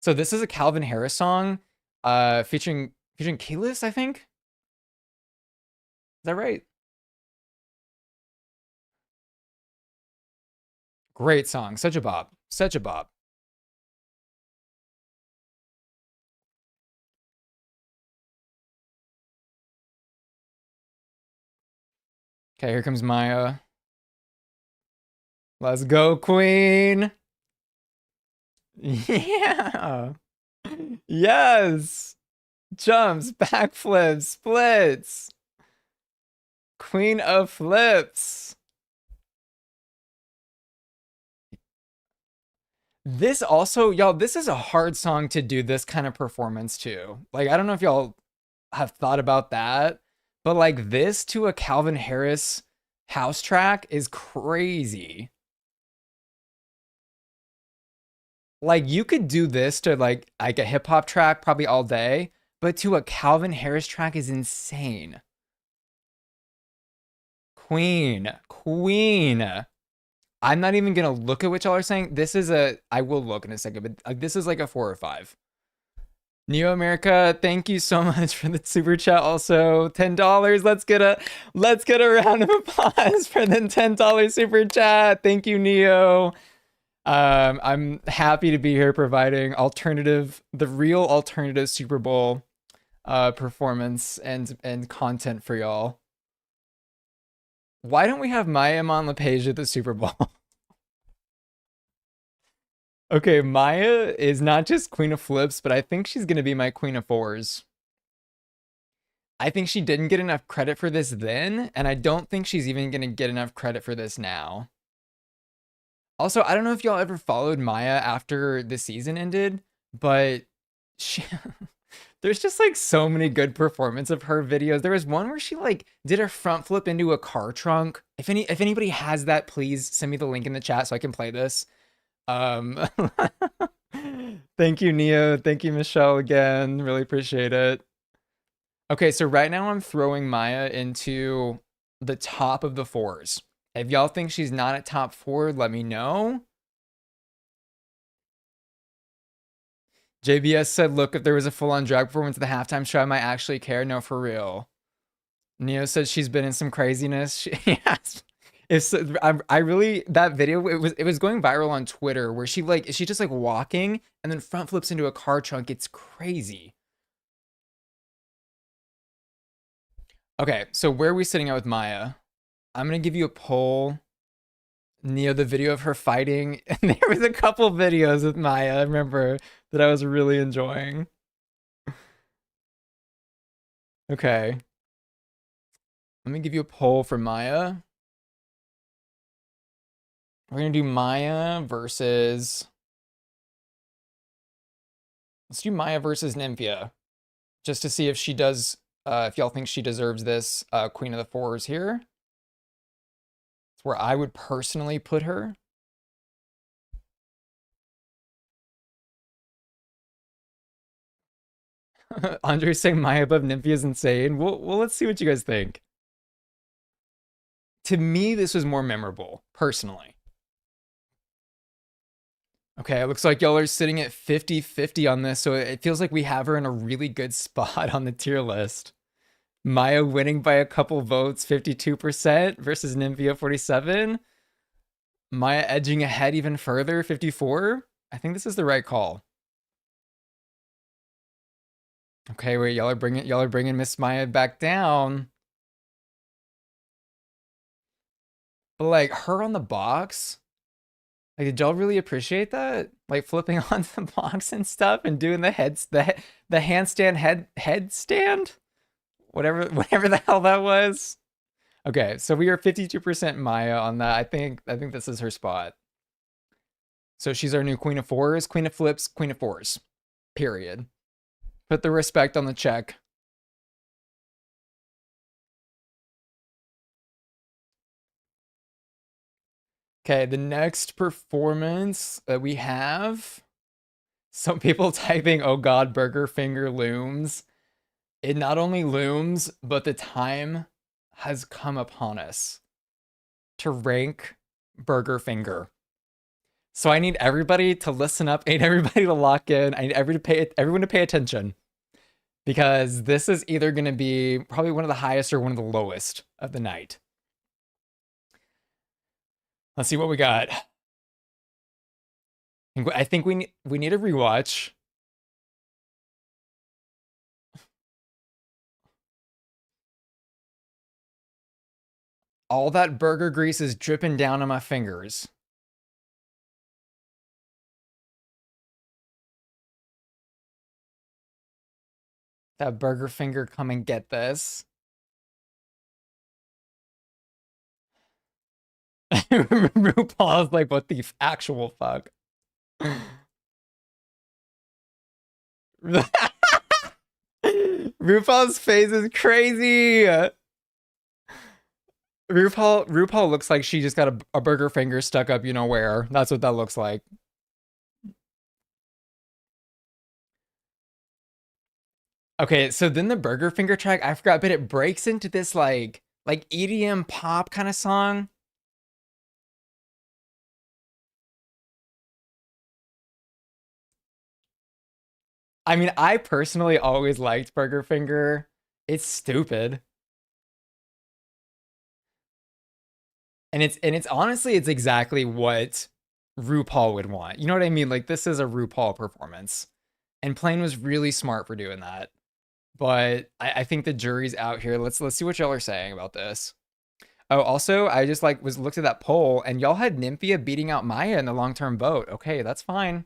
So this is a Calvin Harris song, featuring Keyless, I think. Is that right? Great song, such a bop, such a bop. Okay, here comes Maya. Let's go, Queen. Yeah. Yes. Jumps, backflips, splits. Queen of Flips. This also, y'all, this is a hard song to do this kind of performance to. Like, I don't know if y'all have thought about that, but like this to a Calvin Harris house track is crazy. Like you could do this to like a hip hop track probably all day, but to a Calvin Harris track is insane. Queen, Queen. I'm not even gonna look at what y'all are saying. This is a. I will look in a second, but this is like a 4 or 5. Neo America, thank you so much for the super chat. Also, $10. Let's get a round of applause for the $10 super chat. Thank you, Neo. I'm happy to be here providing the real alternative Super Bowl performance and content for y'all. Why don't we have Maya Iman LePage at the Super Bowl? Okay, Maya is not just Queen of Flips, but I think she's gonna be my Queen of Fours. I think she didn't get enough credit for this then, and I don't think she's even gonna get enough credit for this now. Also, I don't know if y'all ever followed Maya after the season ended, but she there's just like so many good performance of her videos. There was one where she like did a front flip into a car trunk. If anybody has that, please send me the link in the chat so I can play this. Um Thank you, Neo. Thank you, Michelle, again. Really appreciate it. Okay, so right now I'm throwing Maya into the top of the fours. If y'all think she's not at top 4, let me know. JBS said, look, if there was a full-on drag performance at the halftime show, I might actually care. No, for real. Neo said she's been in some craziness. Yes. If I really that video it was going viral on Twitter where she's just like walking and then front flips into a car trunk. It's crazy. Okay, so where are we sitting at with Maya? I'm gonna give you a poll. Neo, the video of her fighting, and there was a couple videos with Maya, I remember, that I was really enjoying. Okay. Let me give you a poll for Maya. We're gonna do Maya versus Let's do Maya versus Nymphia, just to see if she does, if y'all think she deserves this Queen of the Fours here. It's where I would personally put her. Andre saying Maya above Nymphia is insane. Well, let's see what you guys think. To me, this was more memorable, personally. Okay, it looks like y'all are sitting at 50-50 on this, so it feels like we have her in a really good spot on the tier list. Maya winning by a couple votes, 52% versus Nymphia 47. Maya edging ahead even further, 54. I think this is the right call. Okay, wait, y'all are bringing Miss Maya back down. But like her on the box, like did y'all really appreciate that? Like flipping on the box and stuff and doing the handstand headstand? Whatever the hell that was. Okay, so we are 52% Maya on that. I think this is her spot. So she's our new Queen of Fours, Queen of Flips, Queen of Fours. Period. Put the respect on the check. Okay, the next performance that we have. Some people typing, oh god, Burger Finger looms. It not only looms, but the time has come upon us to rank Burger Finger. So I need everybody to listen up. I need everybody to lock in. I need everyone to pay attention. Because this is either going to be probably one of the highest or one of the lowest of the night. Let's see what we got. I think we need a rewatch. All that burger grease is dripping down on my fingers. That Burger Finger, come and get this. RuPaul's like, what the actual fuck? RuPaul's face is crazy. RuPaul looks like she just got a burger finger stuck up, you know where. That's what that looks like. Okay, so then the burger finger track, I forgot, but it breaks into this like EDM pop kind of song. I mean, I personally always liked Burger Finger. It's stupid. And it's honestly it's exactly what RuPaul would want. You know what I mean? Like this is a RuPaul performance. And Plane was really smart for doing that. But I think the jury's out here. Let's see what y'all are saying about this. Oh, also, I just like looked at that poll and y'all had Nymphia beating out Maya in the long-term vote. Okay, that's fine.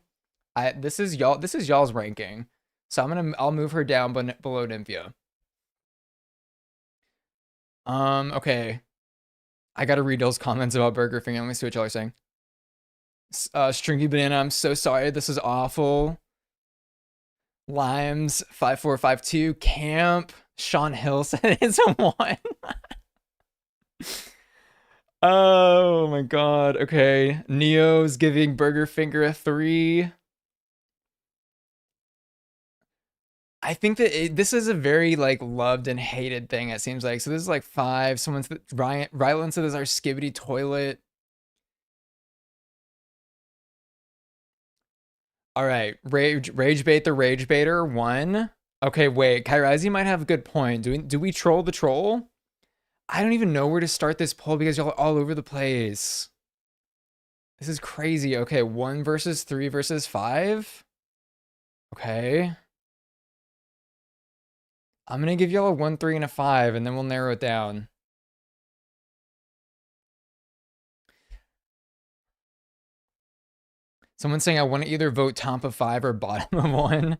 This is y'all's ranking. So I'll move her down below Nymphia. Okay. I gotta read those comments about Burger Finger. Let me see what y'all are saying. Stringy Banana, I'm so sorry. This is awful. Limes 5452 Camp. Sean Hill said it's a 1. Oh my god. Okay. Neo's giving Burger Finger a 3. I think that this is a very like loved and hated thing, it seems like. So this is like 5. Someone's Rylan said this is our Skibbity toilet. All right, rage bait the rage baiter 1. Okay, wait, Kairazi might have a good point. Do we troll the troll? I don't even know where to start this poll because y'all are all over the place. This is crazy. Okay, 1 versus 3 versus 5. Okay. I'm gonna give y'all a 1, 3, and a 5, and then we'll narrow it down. Someone's saying I want to either vote top of 5 or bottom of 1.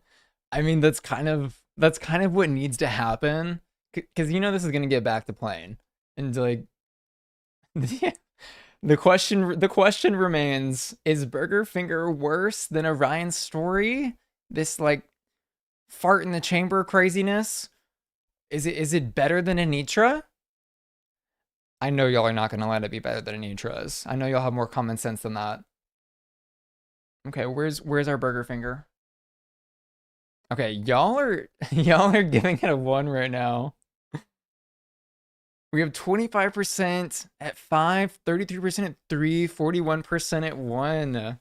I mean, that's kind of what needs to happen, because you know this is gonna get back to Plane, and like, the question remains: is Burger Finger worse than Orion's story? This like fart in the chamber craziness. Is it better than Anitra? I know y'all are not gonna let it be better than Anitra's. I know y'all have more common sense than that. Okay, where's our burger finger? Okay, y'all are y'all are giving it a 1 right now. We have 25% at 5, 33% at 3, 41% at 1.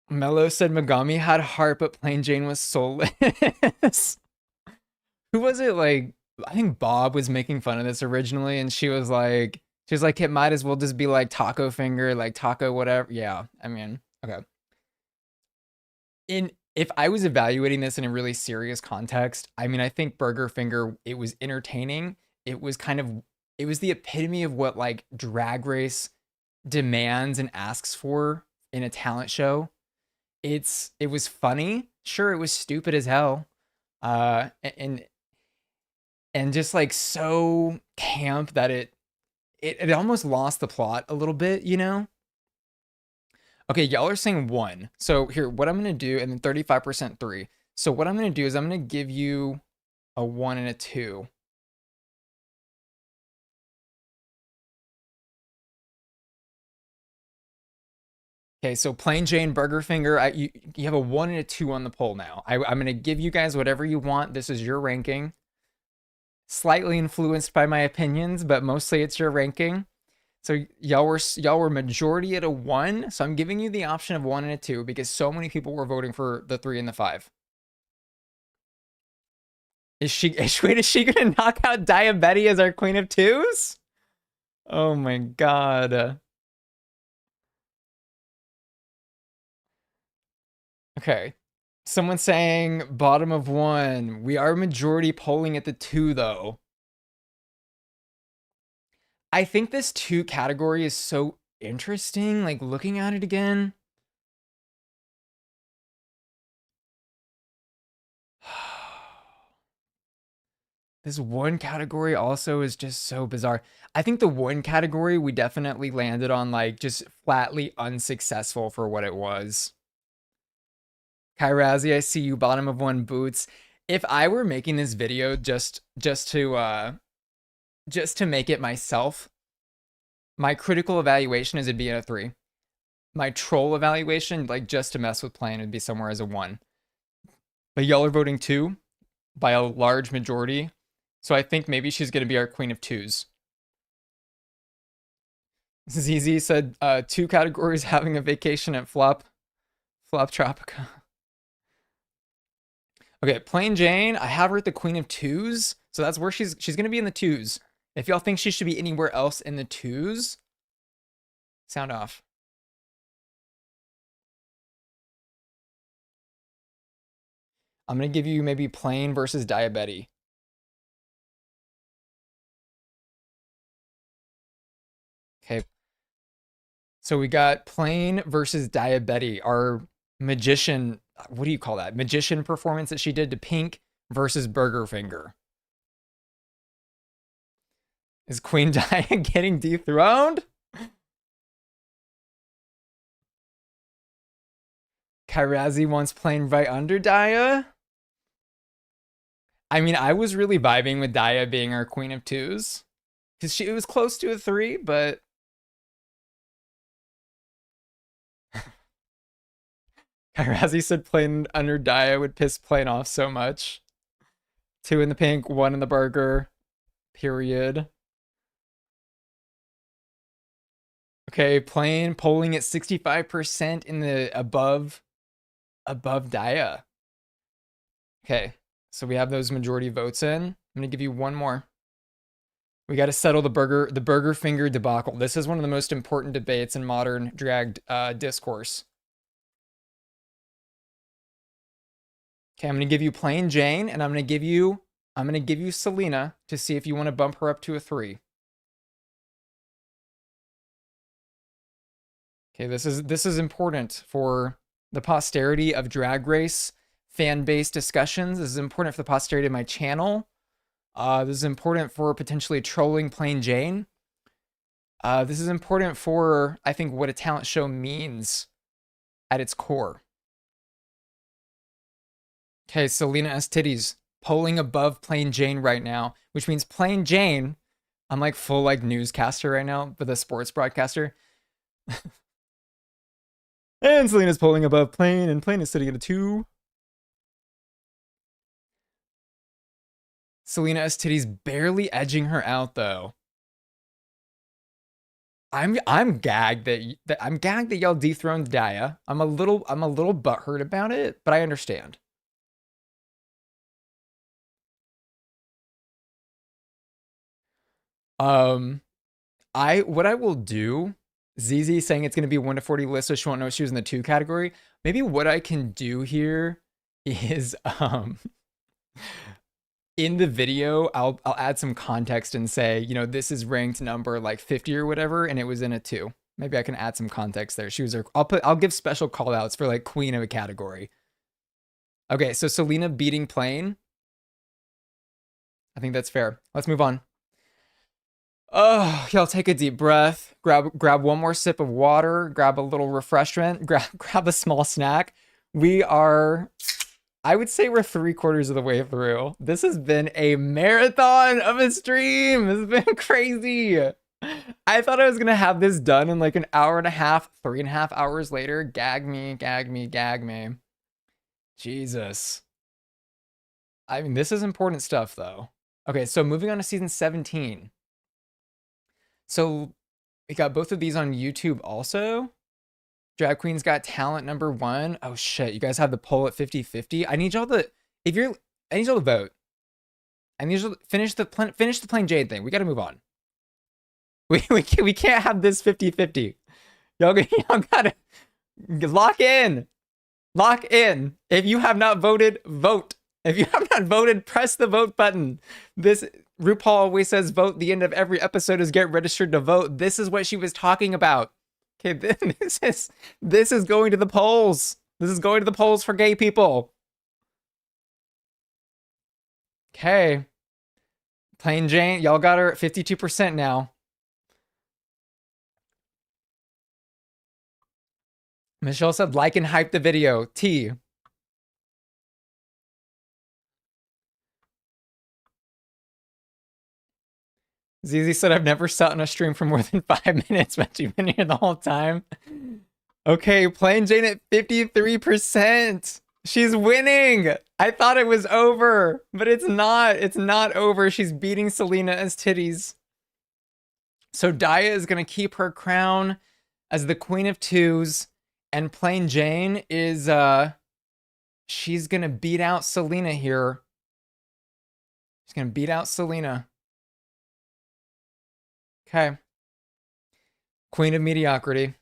Mello said Megami had heart, but Plain Jane was soulless. Who was it? Like, I think Bob was making fun of this originally, and she was like, it might as well just be like taco finger, like taco whatever. Yeah, I mean, okay. In If I was evaluating this in a really serious context, I mean, I think Burger Finger, it was entertaining. It was kind of it was the epitome of what like Drag Race demands and asks for in a talent show. It was funny. Sure, it was stupid as hell. And just like so camp that it almost lost the plot a little bit, you know? Okay, y'all are saying 1. So here, what I'm gonna do, and then 35% 3. So what I'm gonna do is I'm gonna give you a 1 and a 2. Okay, so Plain Jane Burger Finger, you have a 1 and a 2 on the poll now. I'm gonna give you guys whatever you want. This is your ranking. Slightly influenced by my opinions, but mostly it's your ranking. So y'all were majority at a 1. So I'm giving you the option of 1 and a 2 because so many people were voting for the 3 and the 5. Is she gonna knock out Diabetes as our queen of twos? Oh my god. Okay. Someone saying bottom of 1. We are majority polling at the 2 though. I think this 2 category is so interesting, like looking at it again. This 1 category also is just so bizarre. I think the 1 category we definitely landed on like just flatly unsuccessful for what it was. Kairazi, I see you, bottom of 1 boots. If I were making this video just to make it myself, my critical evaluation is it'd be at a 3. My troll evaluation, like just to mess with playing, would be somewhere as a 1. But y'all are voting 2 by a large majority. So I think maybe she's gonna be our queen of twos. ZZ said 2 categories having a vacation at Flop Tropica. Okay, Plain Jane, I have her at the queen of twos. So that's where she's gonna be in the twos. If y'all think she should be anywhere else in the twos, sound off. I'm gonna give you maybe Plain versus Diabetes. Okay. So we got Plain versus Diabetes. Our magician, what do you call that? Magician performance that she did to Pink versus Burger Finger. Is Queen Dia getting dethroned? Kairazi wants Plain right under Dia. I mean, I was really vibing with Dia being our queen of twos. Because it was close to a 3, but Kairazi said Plain under Dia would piss Plain off so much. 2 in the pink, 1 in the burger. Period. Okay, Plain polling at 65% in the above Dia. Okay, so we have those majority votes in. I'm gonna give you 1 more. We got to settle the burger finger debacle. This is one of the most important debates in modern drag discourse. Okay, I'm gonna give you Plain Jane, and I'm gonna give you Selena to see if you want to bump her up to a 3. Okay, this is important for the posterity of Drag Race fan base discussions. This is important for the posterity of my channel. This is important for potentially trolling Plain Jane. This is important for, I think, what a talent show means at its core. Okay, Selena S. Titties polling above Plain Jane right now, which means Plain Jane. I'm like full like newscaster right now, but the sports broadcaster. And Selena's polling above Plain, and Plain is sitting at a 2. Selena S. Titties barely edging her out though. I'm gagged that I'm gagged that y'all dethroned Daya. I'm a little butthurt about it, but I understand. Um, what I will do, ZZ saying it's gonna be 1 to 40 list, so she won't know she was in the 2 category. Maybe what I can do here is in the video, I'll add some context and say, this is ranked number like 50 or whatever, and it was in a 2. Maybe I can add some context there. I'll give special call outs for like queen of a category. Okay, so Selena beating Plain. I think that's fair. Let's move on. Oh, y'all take a deep breath. Grab one more sip of water. Grab a little refreshment. Grab a small snack. I would say we're 3/4 of the way through. This has been a marathon of a stream. This has been crazy. I thought I was gonna have this done in like an hour and a half, 3.5 hours later. Gag me, gag me, gag me. Jesus. I mean, this is important stuff though. Okay, so moving on to season 17. So we got both of these on YouTube also. Drag Queens Got Talent #1. Oh shit, you guys have the poll at 50-50. I need y'all to vote. I need y'all to finish the Plain Jade thing. We got to move on. We can't have this 50-50. Y'all gotta lock in. Lock in. If you have not voted, vote. If you have not voted, press the vote button. RuPaul always says vote. The end of every episode is get registered to vote. This is what she was talking about. Okay, this is going to the polls. This is going to the polls for gay people. Okay. Plain Jane, y'all got her at 52% now. Michelle said like and hype the video. T. Zizi said I've never sat on a stream for more than 5 minutes, but you've been here the whole time. Okay, Plain Jane at 53%. She's winning. I thought it was over, but it's not. It's not over. She's beating Selena as Titties. So Daya is going to keep her crown as the Queen of Twos, and Plain Jane is, she's going to beat out Selena here. She's going to beat out Selena. Okay. Queen of Mediocrity.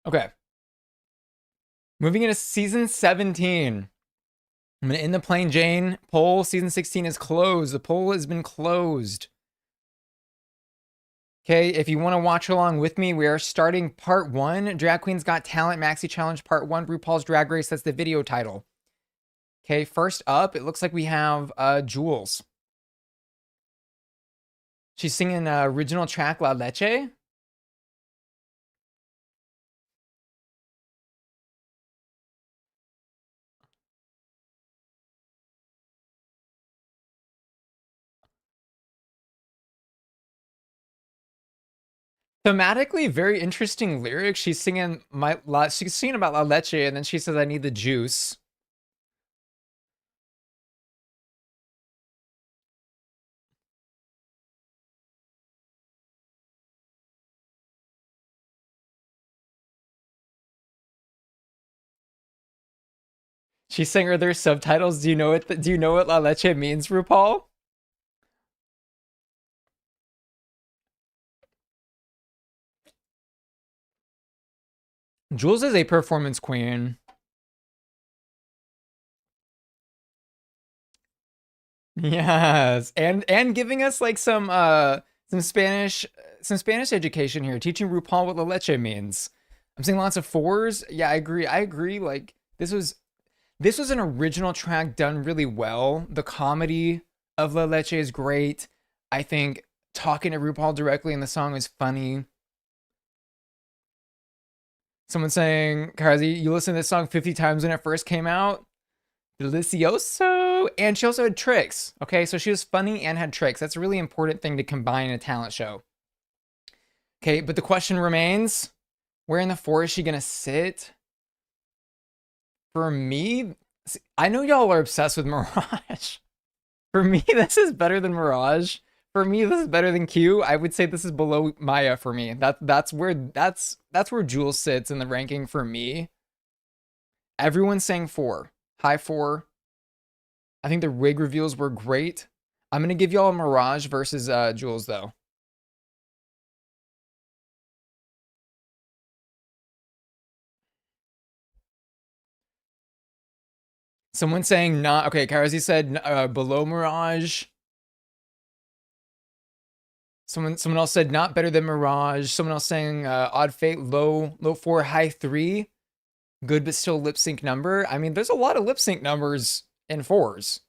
Okay. Moving into season 17. I'm going to end the Plain Jane poll. Season 16 is closed. The poll has been closed. Okay, if you want to watch along with me, we are starting part 1. Drag Queens Got Talent Maxi Challenge Part 1. RuPaul's Drag Race. That's the video title. Okay, first up, it looks like we have Jules. She's singing original track La Leche. Thematically, very interesting lyrics. She's singing she's singing about La Leche, and then she says, "I need the juice." She's saying, "Are there subtitles? Do you know what La Leche means, RuPaul?" Jules is a performance queen. Yes, and giving us like some Spanish education here, teaching RuPaul what La Leche means. I'm seeing lots of 4s. Yeah, I agree. Like this was an original track done really well. The comedy of La Leche is great. I think talking to RuPaul directly in the song is funny. Someone saying, Kazi, you listened to this song 50 times when it first came out. Delicioso. And she also had tricks. Okay, so she was funny and had tricks. That's a really important thing to combine in a talent show. Okay, but the question remains, where in the four is she gonna sit? For me, I know y'all are obsessed with Mirage. For me, this is better than Mirage. For me, this is better than Q. I would say this is below Maya for me. That's where Jules sits in the ranking for me. Everyone's saying four, high four. I think the rig reveals were great. I'm gonna give y'all a Mirage versus Jules though. Someone saying not okay. Karazi said below Mirage. Someone else said not better than Mirage. Someone else saying Odd Fate low four, high three. Good but still lip sync number. I mean, there's a lot of lip sync numbers in fours.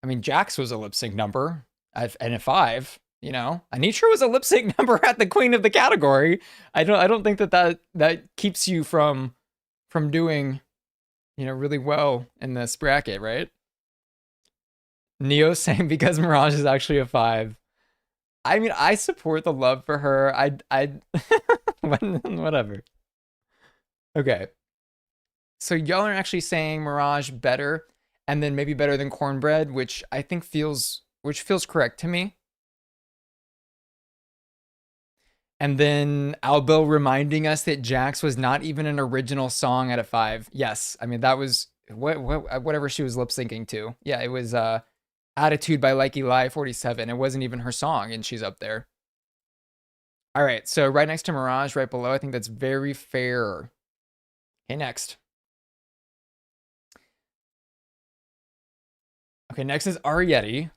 I mean, Jax was a lip sync number and a five. You know, Anitra was a lip sync number at the queen of the category. I don't think that keeps you from doing really well in this bracket, right? Neo saying because Mirage is actually a five. I mean, I support the love for her. I whatever. Okay. So y'all are actually saying Mirage better, and then maybe better than Cornbread, which I think feels correct to me. And then Albill reminding us that Jax was not even an original song at a five. Yes, I mean that was whatever she was lip syncing to. Yeah, it was Attitude by Like Eli 47. It wasn't even her song, and she's up there. All right, so right next to Mirage, right below, I think that's very fair. Okay, next. Okay, next is Arietti,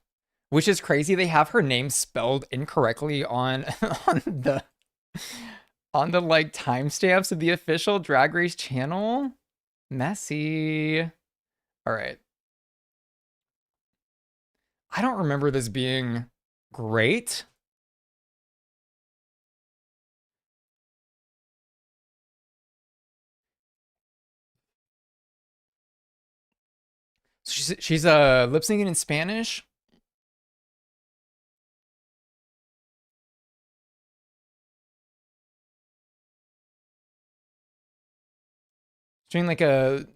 which is crazy. They have her name spelled incorrectly on the like timestamps of the official Drag Race channel. Messy. All right. I don't remember this being great. She's lip syncing in Spanish. She's doing like a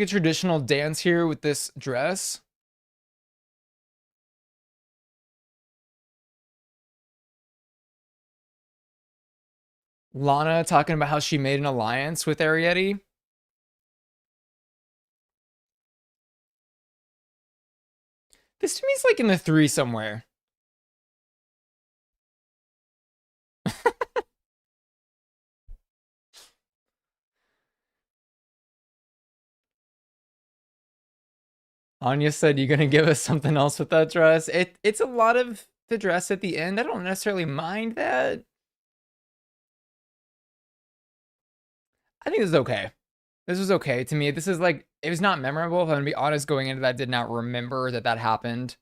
traditional dance here with this dress. Lana talking about how she made an alliance with Arietti. This to me is like in the three somewhere. Anya said, "You gonna give us something else with that dress?" It's a lot of the dress at the end. I don't necessarily mind that. I think this is okay. This was okay to me. This is like it was not memorable. If I'm gonna be honest, going into that, I did not remember that happened.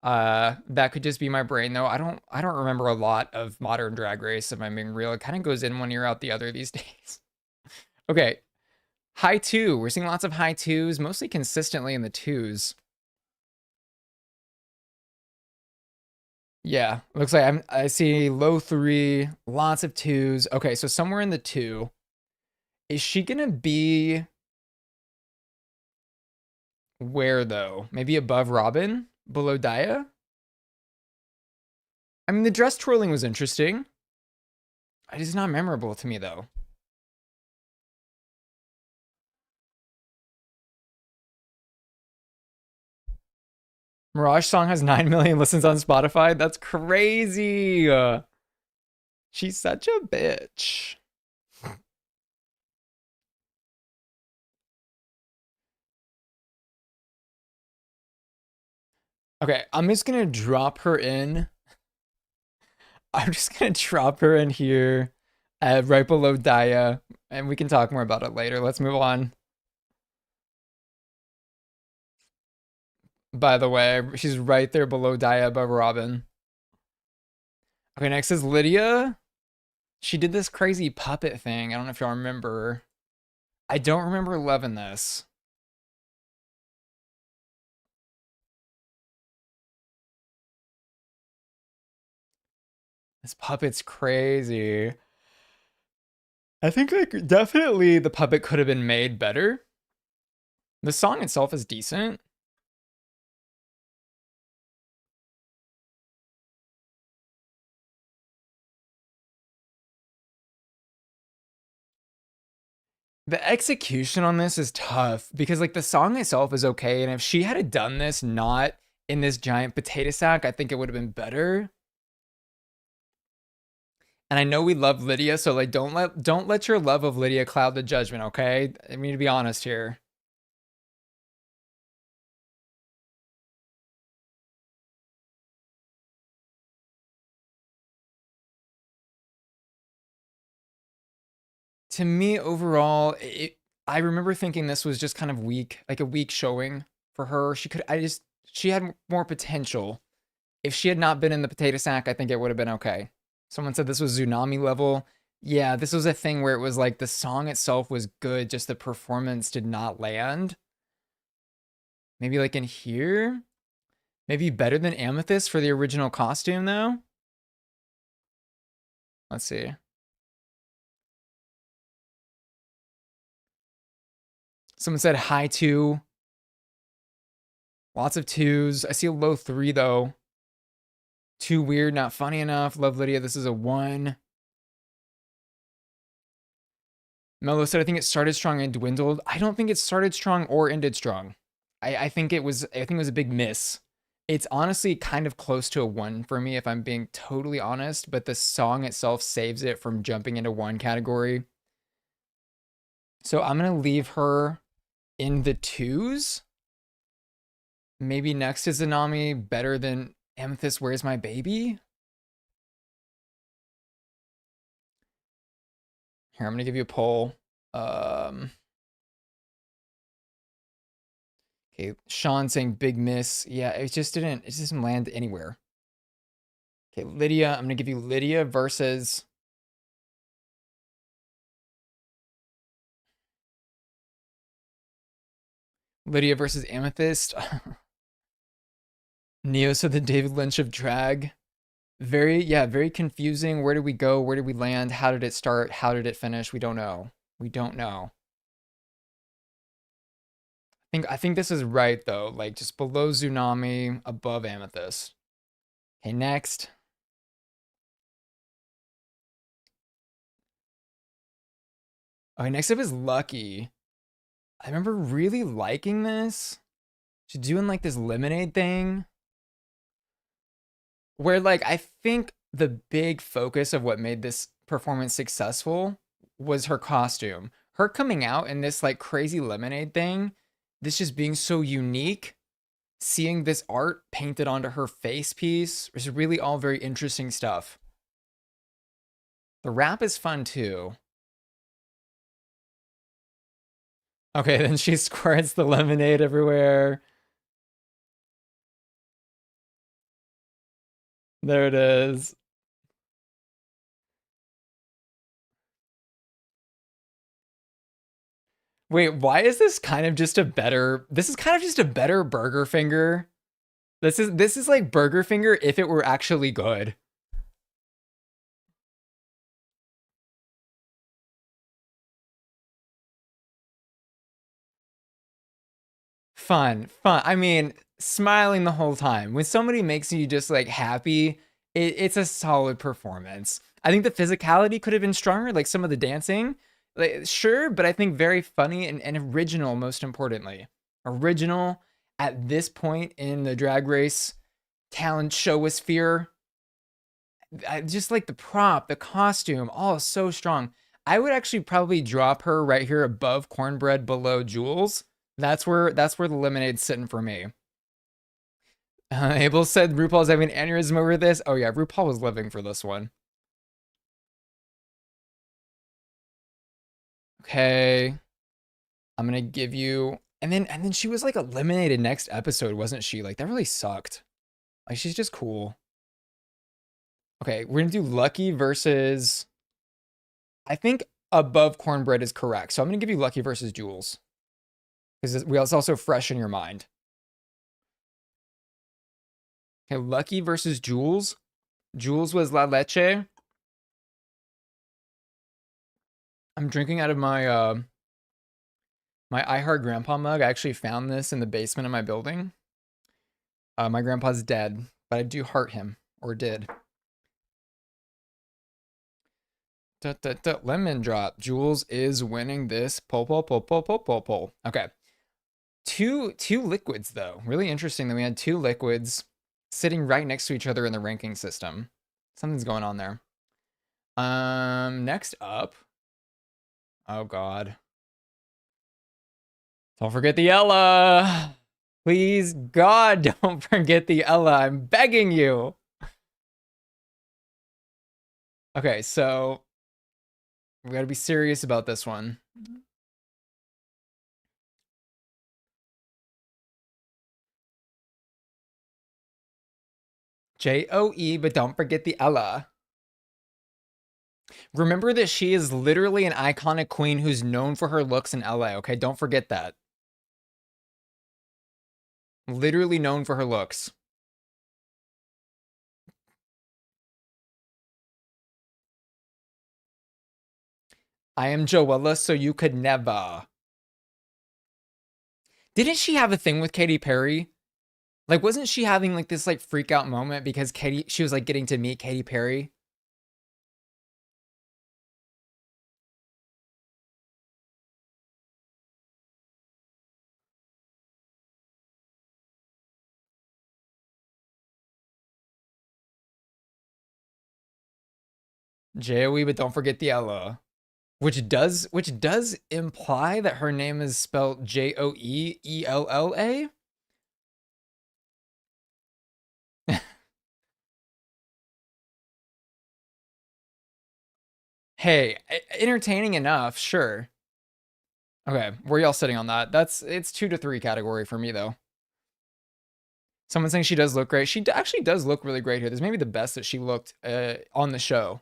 That could just be my brain though. I don't remember a lot of modern Drag Race. If I'm being real, it kind of goes in one ear out the other these days. Okay, high two. We're seeing lots of high twos, mostly consistently in the twos. Yeah, looks like I see low three, lots of twos. Okay, so somewhere in the two. Is she gonna be where though? Maybe above Robin? Below Daya? I mean, the dress twirling was interesting. It is not memorable to me though. Mirage song has 9 million listens on Spotify. That's crazy. She's such a bitch. Okay, I'm just gonna drop her in. I'm just gonna drop her in here, right below Daya, and we can talk more about it later. Let's move on. By the way, she's right there below Daya above Robin. Okay, next is Lydia. She did this crazy puppet thing. I don't know if y'all remember. I don't remember loving this. This puppet's crazy. I think like definitely the puppet could have been made better. The song itself is decent. The execution on this is tough because like the song itself is okay, and if she had done this not in this giant potato sack, I think it would have been better. And I know we love Lydia, so like don't let your love of Lydia cloud the judgment, okay? I mean to be honest here. To me overall, I remember thinking this was just kind of weak, like a weak showing for her. She had more potential. If she had not been in the potato sack, I think it would have been okay. Someone said this was Tsunami level. Yeah, this was a thing where it was like the song itself was good, just the performance did not land. Maybe like in here? Maybe better than Amethyst for the original costume though? Let's see. Someone said high two. Lots of twos. I see a low three though. Too weird, not funny enough. Love Lydia, this is a one. Mello said, I think it started strong and dwindled. I don't think it started strong or ended strong. I think it was a big miss. It's honestly kind of close to a one for me if I'm being totally honest, but the song itself saves it from jumping into one category. So I'm gonna leave her in the twos. Maybe next is Zanami better than Amethyst, Where's My Baby? Here, I'm gonna give you a poll. Um, okay, Sean saying big miss. Yeah, it just didn't land anywhere. Okay, Lydia, I'm gonna give you Lydia versus Amethyst. Neo said the David Lynch of drag. Very confusing. Where did we go? Where did we land? How did it start? How did it finish? We don't know. We don't know. I think this is right though. Like just below Tsunami, above Amethyst. Okay, next. Okay, next up is Lucky. I remember really liking this. She's doing like this lemonade thing where like I think the big focus of what made this performance successful was her costume. Her coming out in this like crazy lemonade thing, this just being so unique, seeing this art painted onto her face piece is really all very interesting stuff. The rap is fun too. Okay, then she squirts the lemonade everywhere. There it is. Wait, why is this kind of just a better this is kind of just a better Burger Finger? This is like Burger Finger if it were actually good. Fun. I mean, smiling the whole time. When somebody makes you just like happy, it's a solid performance. I think the physicality could have been stronger, like some of the dancing. Like, sure, but I think very funny and original, most importantly. Original at this point in the drag race talent showosphere. Just like the prop, the costume, all so strong. I would actually probably drop her right here above Cornbread, below Jules. That's where the lemonade's sitting for me. Abel said RuPaul's having an aneurysm over this. Oh yeah, RuPaul was living for this one. Okay, I'm gonna give you, and then she was like eliminated next episode, wasn't she? Like that really sucked. Like she's just cool. Okay, we're gonna do Lucky versus I think above cornbread is correct. So I'm going to give you Lucky versus Jules. Because it's also fresh in your mind. Okay, Lucky versus Jules. Jules was La Leche. I'm drinking out of my I Heart Grandpa mug. I actually found this in the basement of my building. My grandpa's dead, but I do heart him, or did. Lemon drop. Jules is winning this poll. Okay. Two liquids though. Really interesting that we had two liquids sitting right next to each other in the ranking system. Something's going on there. Next up. Oh God. Don't forget the Ella. Please, God, don't forget the Ella. I'm begging you. Okay, so we gotta be serious about this one. Joe, but don't forget the Ella. Remember that she is literally an iconic queen who's known for her looks in LA, okay? Don't forget that. Literally known for her looks. I am Joella, so you could never. Didn't she have a thing with Katy Perry? Like, wasn't she having like this like freak out moment because she was like getting to meet Katy Perry? Joe, but don't forget the Ella. Which does imply that her name is spelled Joeella. Hey, entertaining enough, sure. Okay, where y'all sitting on that? It's 2 to 3 category for me though. Someone saying she does look great. She actually does look really great here. This may be the best that she looked on the show.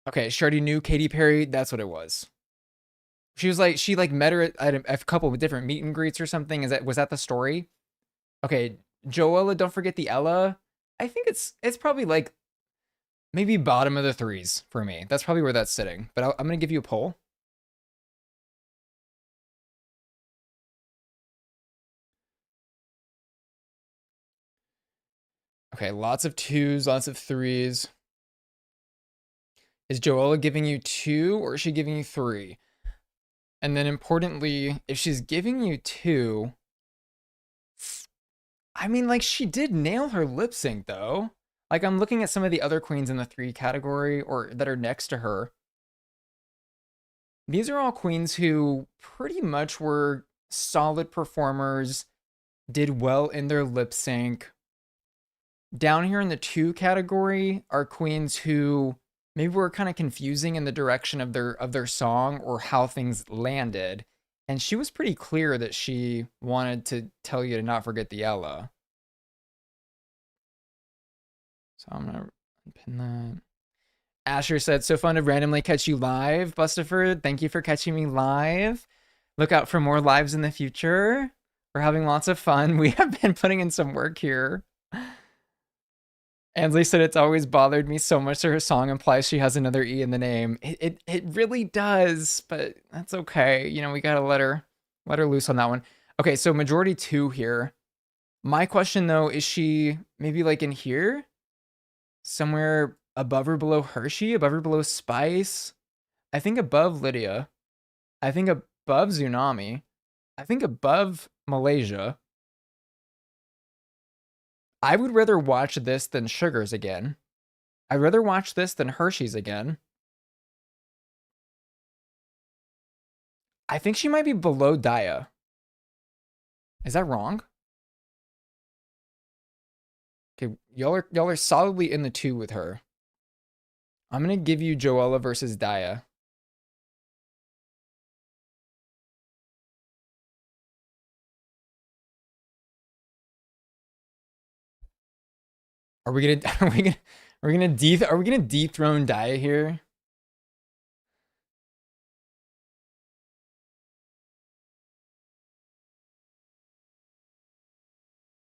Okay, she already knew Katy Perry. That's what it was. She like met her at a couple of different meet and greets or something. Was that the story? Okay, Joella, don't forget the Ella. I think it's probably like maybe bottom of the threes for me. That's probably where that's sitting. But I'm gonna give you a poll. Okay, lots of twos, lots of threes. Is Joella giving you 2 or is she giving you 3? And then importantly, if she's giving you 2, I mean, like, she did nail her lip sync, though. Like, I'm looking at some of the other queens in the 3 category or that are next to her. These are all queens who pretty much were solid performers, did well in their lip sync. Down here in the 2 category are queens who maybe were kind of confusing in the direction of their song or how things landed. And she was pretty clear that she wanted to tell you to not forget the Ella. So I'm gonna pin that. Asher said, so fun to randomly catch you live, Bustaford. Thank you for catching me live. Look out for more lives in the future. We're having lots of fun. We have been putting in some work here. Ansley said it's always bothered me so much that her song implies she has another E in the name. It really does, but that's okay. You know, we gotta let her loose on that one. Okay, so majority 2 here. My question though, is she maybe like in here? Somewhere above or below Hershey, above or below Spice? I think above Lydia. I think above Tsunami. I think above Malaysia. I would rather watch this than Sugars again. I'd rather watch this than Hershey's again. I think she might be below Daya. Is that wrong? Okay, y'all are solidly in the 2 with her. I'm gonna give you Joella versus Daya. Are we gonna Are we gonna dethrone Daya here?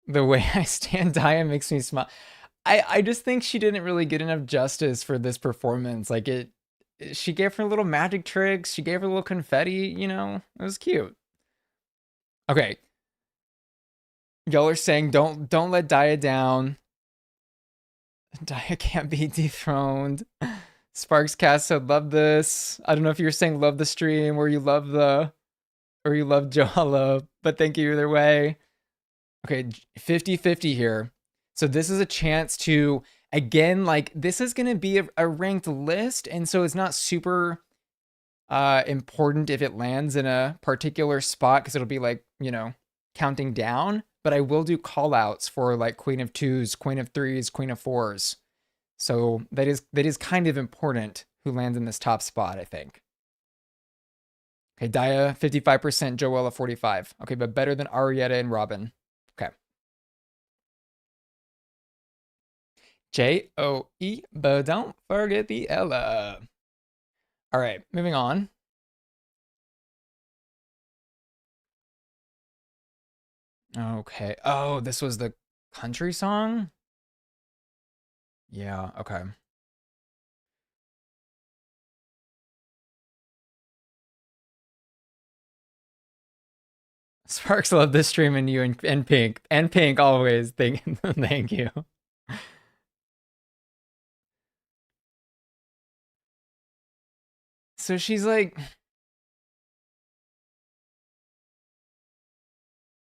The way I stand Daya makes me smile. I just think she didn't really get enough justice for this performance. Like she gave her little magic tricks, she gave her little confetti, you know? It was cute. Okay, y'all are saying don't let Daya down. Daya can't be dethroned. Sparks Cast said love this. I don't know if you're saying love the stream or you love Joella, but thank you either way. Okay, 50-50 here. So this is a chance to, again, like this is going to be a ranked list, and so it's not super important if it lands in a particular spot because it'll be like, you know, counting down. But I will do call outs for like Queen of Twos, Queen of Threes, Queen of Fours. So that is kind of important who lands in this top spot, I think. Okay, Daya 55%, Joella 45. Okay, but better than Arietta and Robin. Okay. Joe, but don't forget the Ella. All right, moving on. Okay. Oh, this was the country song? Yeah, okay. Sparks love this stream and you and Pink. And Pink always. Thank you. So she's like,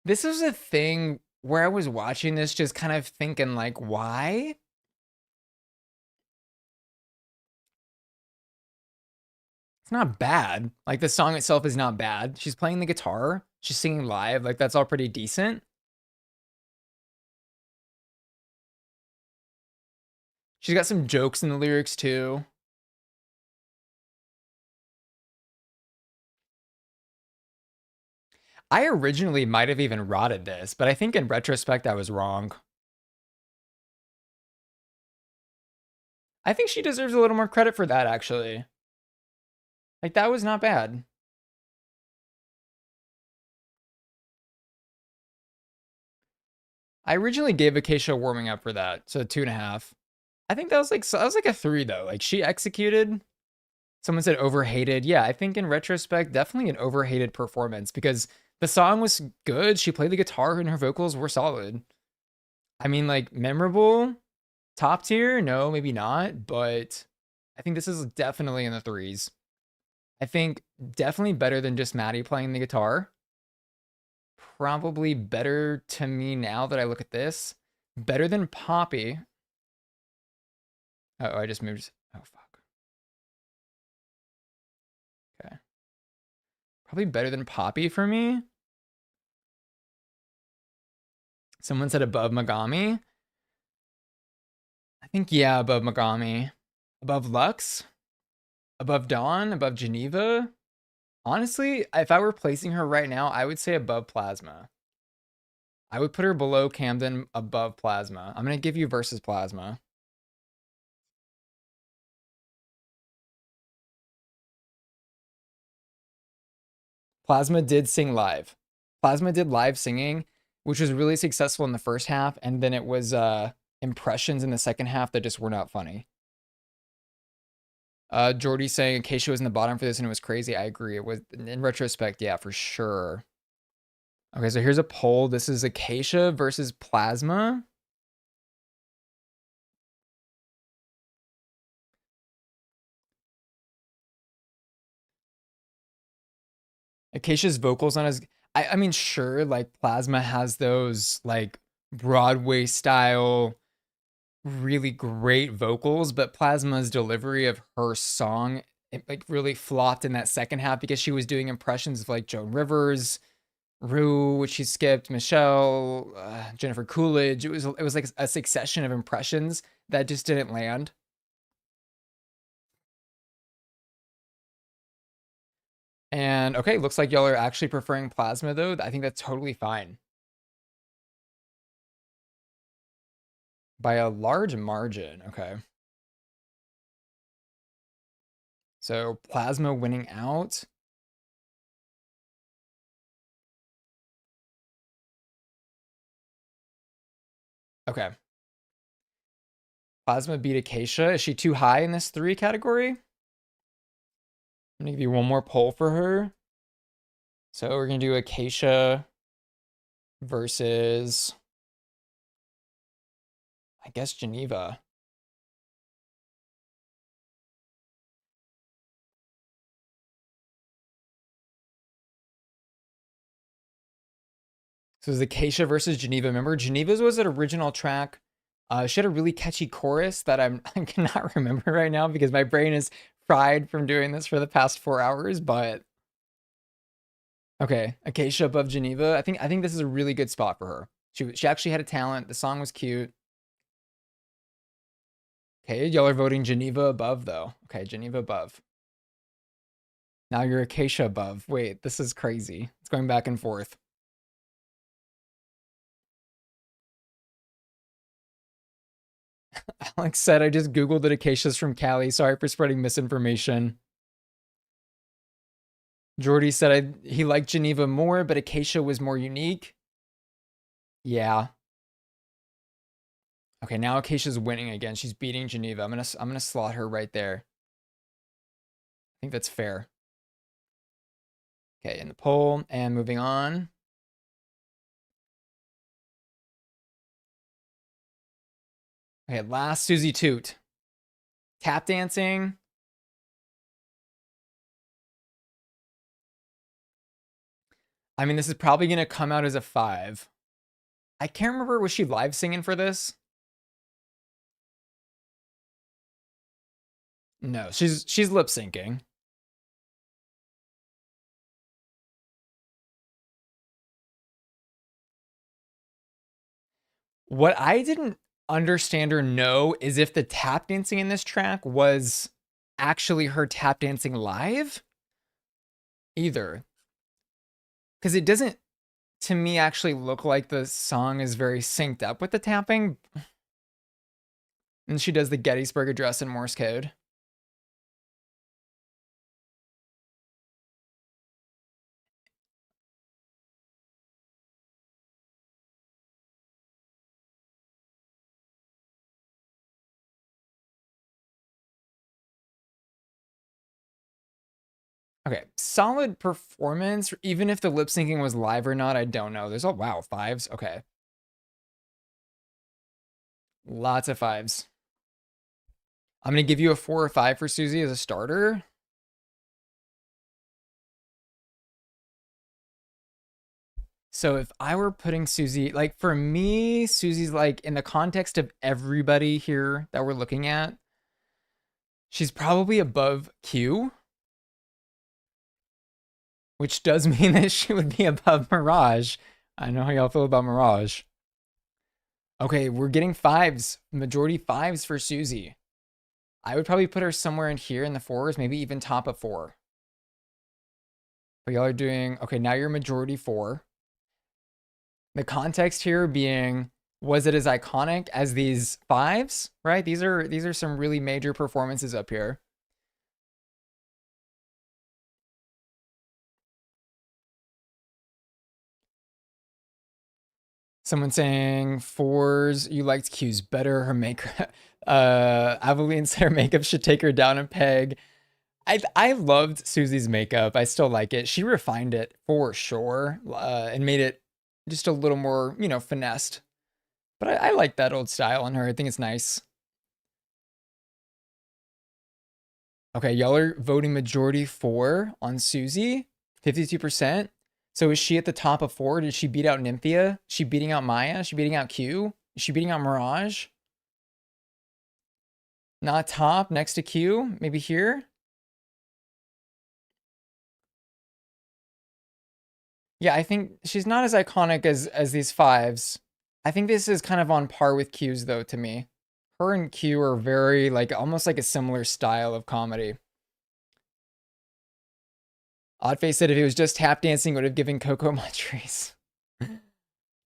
this was a thing where I was watching this just kind of thinking like, why? It's not bad. Like the song itself is not bad. She's playing the guitar. She's singing live. Like that's all pretty decent. She's got some jokes in the lyrics too. I originally might have even rotted this, but I think in retrospect I was wrong. I think she deserves a little more credit for that actually. Like that was not bad. I originally gave Acacia warming up for that, so 2.5. I think that was like a 3 though. Like she executed. Someone said overhated. Yeah, I think in retrospect, definitely an overhated performance because the song was good. She played the guitar and her vocals were solid. I mean, like memorable, top tier, no, maybe not, but I think this is definitely in the threes. I think definitely better than just Maddie playing the guitar. Probably better to me now that I look at this. Better than Poppy. Oh, I just moved. Oh, fuck. Okay. Probably better than Poppy for me. Someone said above Megami. I think, yeah, above Megami. Above Lux. Above Dawn. Above Geneva. Honestly, if I were placing her right now, I would say above Plasma. I would put her below Camden, above Plasma. I'm going to give you versus Plasma. Plasma did sing live. Plasma did live singing, which was really successful in the first half, and then it was impressions in the second half that just were not funny. Jordy saying Acacia was in the bottom for this and it was crazy. I agree. It was in retrospect, yeah, for sure. Okay, so here's a poll. This is Acacia versus Plasma. Acacia's vocals on his I mean, sure, like Plasma has those like Broadway style really great vocals, but Plasma's delivery of her song it like really flopped in that second half because she was doing impressions of like Joan Rivers, Rue, which she skipped, Michelle, Jennifer Coolidge. It was like a succession of impressions that just didn't land. And okay, looks like y'all are actually preferring Plasma though. I think that's totally fine. By a large margin. Okay. So Plasma winning out. Okay. Plasma beat Acacia. Is she too high in this 3 category? I'm gonna give you one more poll for her. So we're gonna do Acacia versus, I guess, Geneva. So it was Acacia versus Geneva. Remember, Geneva's was an original track. She had a really catchy chorus that I cannot remember right now because my brain is fried from doing this for the past 4 hours. But okay, Acacia above Geneva. I think this is a really good spot for her. She actually had a talent. The song was cute. Okay, y'all are voting Geneva above though. Okay, Geneva above. Now you're Acacia above. Wait, this is crazy. It's going back and forth. Alex said, I just Googled that Acacia's from Cali. Sorry for spreading misinformation. Jordy said he liked Geneva more, but Acacia was more unique. Yeah. Okay, now Acacia's winning again. She's beating Geneva. I'm gonna slot her right there. I think that's fair. Okay, in the poll and moving on. Okay, last Susie Toot. Tap dancing. I mean, this is probably gonna come out as a 5. I can't remember, was she live singing for this? No, she's lip syncing. What I didn't understand or know is if the tap dancing in this track was actually her tap dancing live either. Because it doesn't, to me, actually look like the song is very synced up with the tapping. And she does the Gettysburg Address in Morse code. Okay, solid performance. Even if the lip syncing was live or not, I don't know. There's wow, 5s. Okay. Lots of 5s. I'm going to give you a 4 or 5 for Susie as a starter. So if I were putting Susie, like for me, Susie's like in the context of everybody here that we're looking at, she's probably above Q, which does mean that she would be above Mirage. I know how y'all feel about Mirage. Okay, we're getting 5s, majority 5s for Susie. I would probably put her somewhere in here in the 4s, maybe even top of 4. But y'all are doing, okay, now you're majority 4. The context here being, was it as iconic as these 5s, right? These are some really major performances up here. Someone saying 4s, you liked Q's better. Her makeup, Aveline said her makeup should take her down a peg. I loved Susie's makeup. I still like it. She refined it for sure, and made it just a little more, finessed. But I like that old style on her. I think it's nice. Okay, y'all are voting majority 4 on Susie, 52%. So is she at the top of 4? Did she beat out Nymphia? Is she beating out Maya? Is she beating out Q? Is she beating out Mirage? Not top, next to Q, maybe here? Yeah, I think she's not as iconic as these 5s. I think this is kind of on par with Q's though to me. Her and Q are very like almost like a similar style of comedy. Oddface said if it was just tap dancing, it would have given Coco Montrese.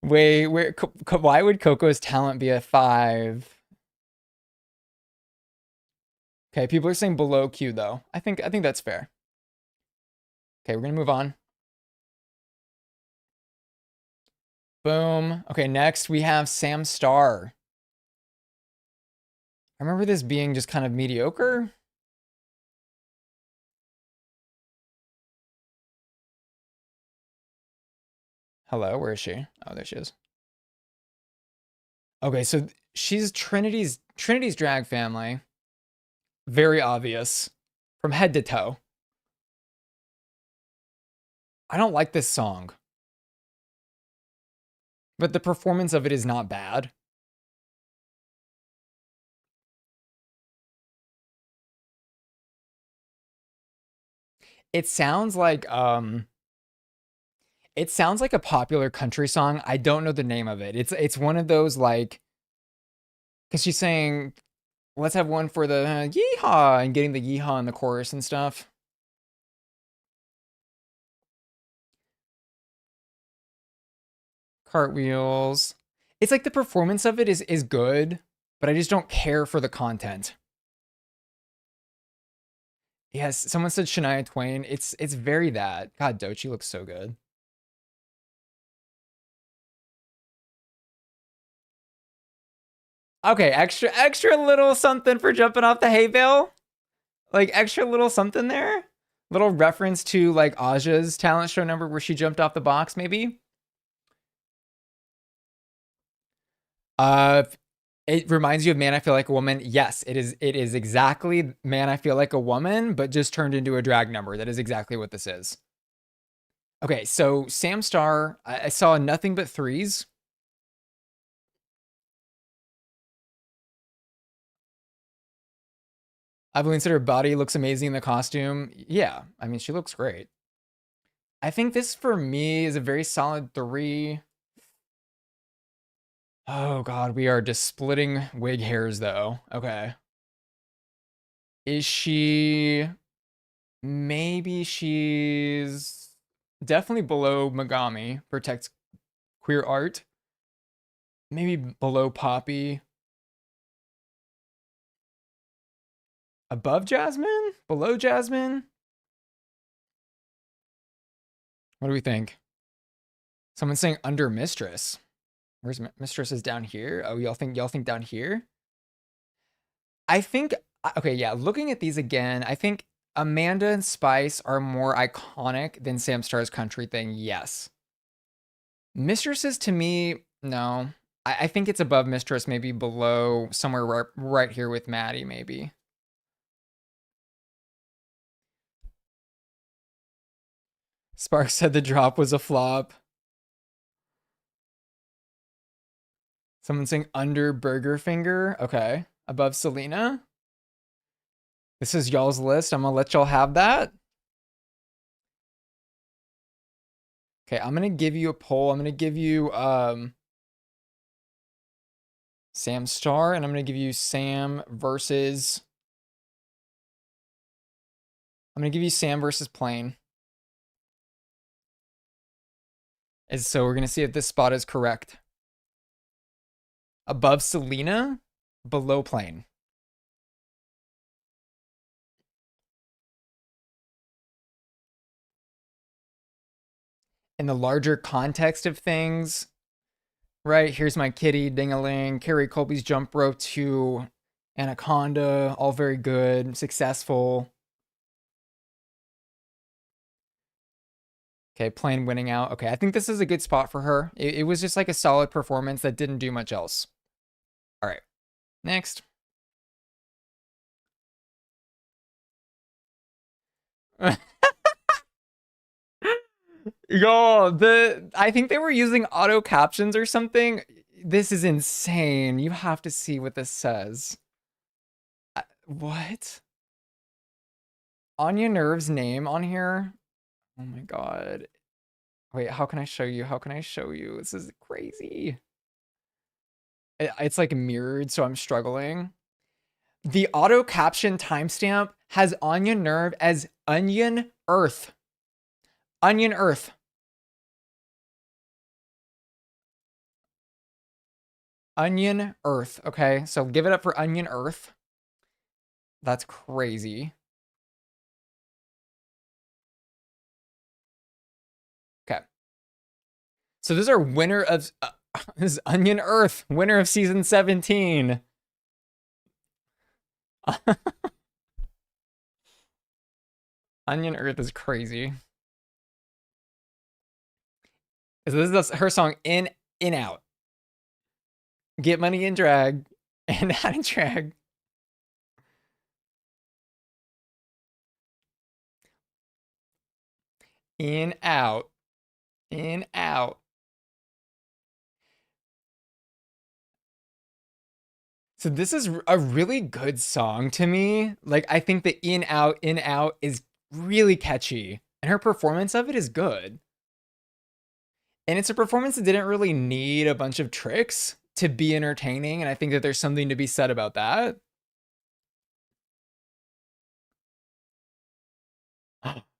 Wait, why would Coco's talent be a 5? Okay, people are saying below Q though. I think that's fair. Okay, we're gonna move on. Boom. Okay, next we have Sam Starr. I remember this being just kind of mediocre. Hello, where is she? Oh, there she is. Okay, so she's Trinity's drag family. Very obvious from head to toe. I don't like this song, but the performance of it is not bad. It sounds like it sounds like a popular country song. I don't know the name of it. It's one of those like cuz she's saying let's have one for the yeehaw and getting the yeehaw in the chorus and stuff. Cartwheels. It's like the performance of it is good, but I just don't care for the content. Yes, someone said Shania Twain. It's very that. God, Doechii looks so good. Okay, extra little something for jumping off the hay bale. Like extra little something there. Little reference to like Aja's talent show number where she jumped off the box, maybe. Uh, it reminds you of Man, I Feel Like a Woman. Yes, it is. It is exactly Man, I Feel Like a Woman, but just turned into a drag number. That is exactly what this is. Okay, so Sam Starr, I saw nothing but threes. Evelyn said her body looks amazing in the costume. Yeah, I mean, she looks great. I think this for me is a very solid three. Oh God, we are just splitting wig hairs though. Okay. Is she maybe she's definitely below Megami, protects queer art. Maybe below Poppy. Above Jasmine? Below Jasmine? What do we think? Someone's saying under Mistress. Where's Mistress is down here? Oh, y'all think down here? I think okay, yeah, looking at these again, I think Amanda and Spice are more iconic than Sam Star's country thing. Yes. Mistresses to me, no. I think it's above Mistress, maybe below somewhere right here with Maddie, maybe. Sparks said the drop was a flop. Someone saying under Burger Finger. Okay. Above Selena. This is y'all's list. I'm gonna let y'all have that. Okay, I'm gonna give you a poll. I'm gonna give you Sam Starr, and I'm gonna give you Sam versus I'm gonna give you Sam versus Plain. And so we're gonna see if this spot is correct. Above Selena, below Plain. In the larger context of things, right? Here's my kitty, ding-a-ling, Carrie Colby's jump rope to Anaconda, all very good, successful. Okay, Plain winning out. Okay, I think this is a good spot for her. It was just like a solid performance that didn't do much else. All right, next. Yo, I think they were using auto captions or something. This is insane. You have to see what this says. What? Anya Nerve's name on here? Oh my god. Wait, how can I show you? How can I show you? This is crazy. It's like mirrored, so I'm struggling. The auto caption timestamp has Anya Nerve as Onion Earth. Onion Earth. Onion Earth. Okay, so give it up for Onion Earth. That's crazy. Okay. So this is our winner of this is Onion Earth, winner of season 17. Onion Earth is crazy. So this is her song In Out. Get money in drag and out in drag. In out. In out. So this is a really good song to me. Like I think the in out is really catchy and her performance of it is good. And it's a performance that didn't really need a bunch of tricks to be entertaining and I think that there's something to be said about that.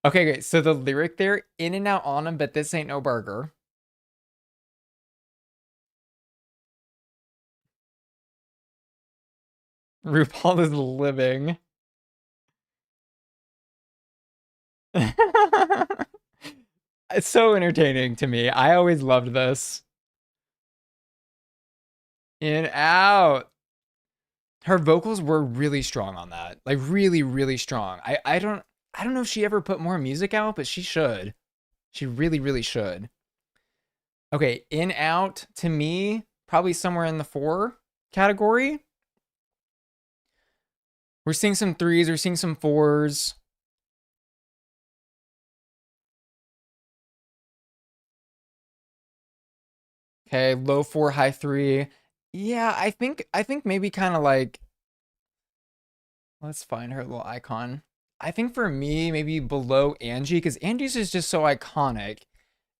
Okay, great. So the lyric there, in and out on them, but this ain't no burger. RuPaul is living. It's so entertaining to me. I always loved this. In out. Her vocals were really strong on that. Like really, really strong. I don't know if she ever put more music out, but she should. She really, really should. Okay, in out to me, probably somewhere in the 4 category. We're seeing some 3s, we're seeing some 4s. Okay, low 4, high 3. Yeah, I think maybe kind of like let's find her little icon. I think for me, maybe below Angie, because Angie's is just so iconic.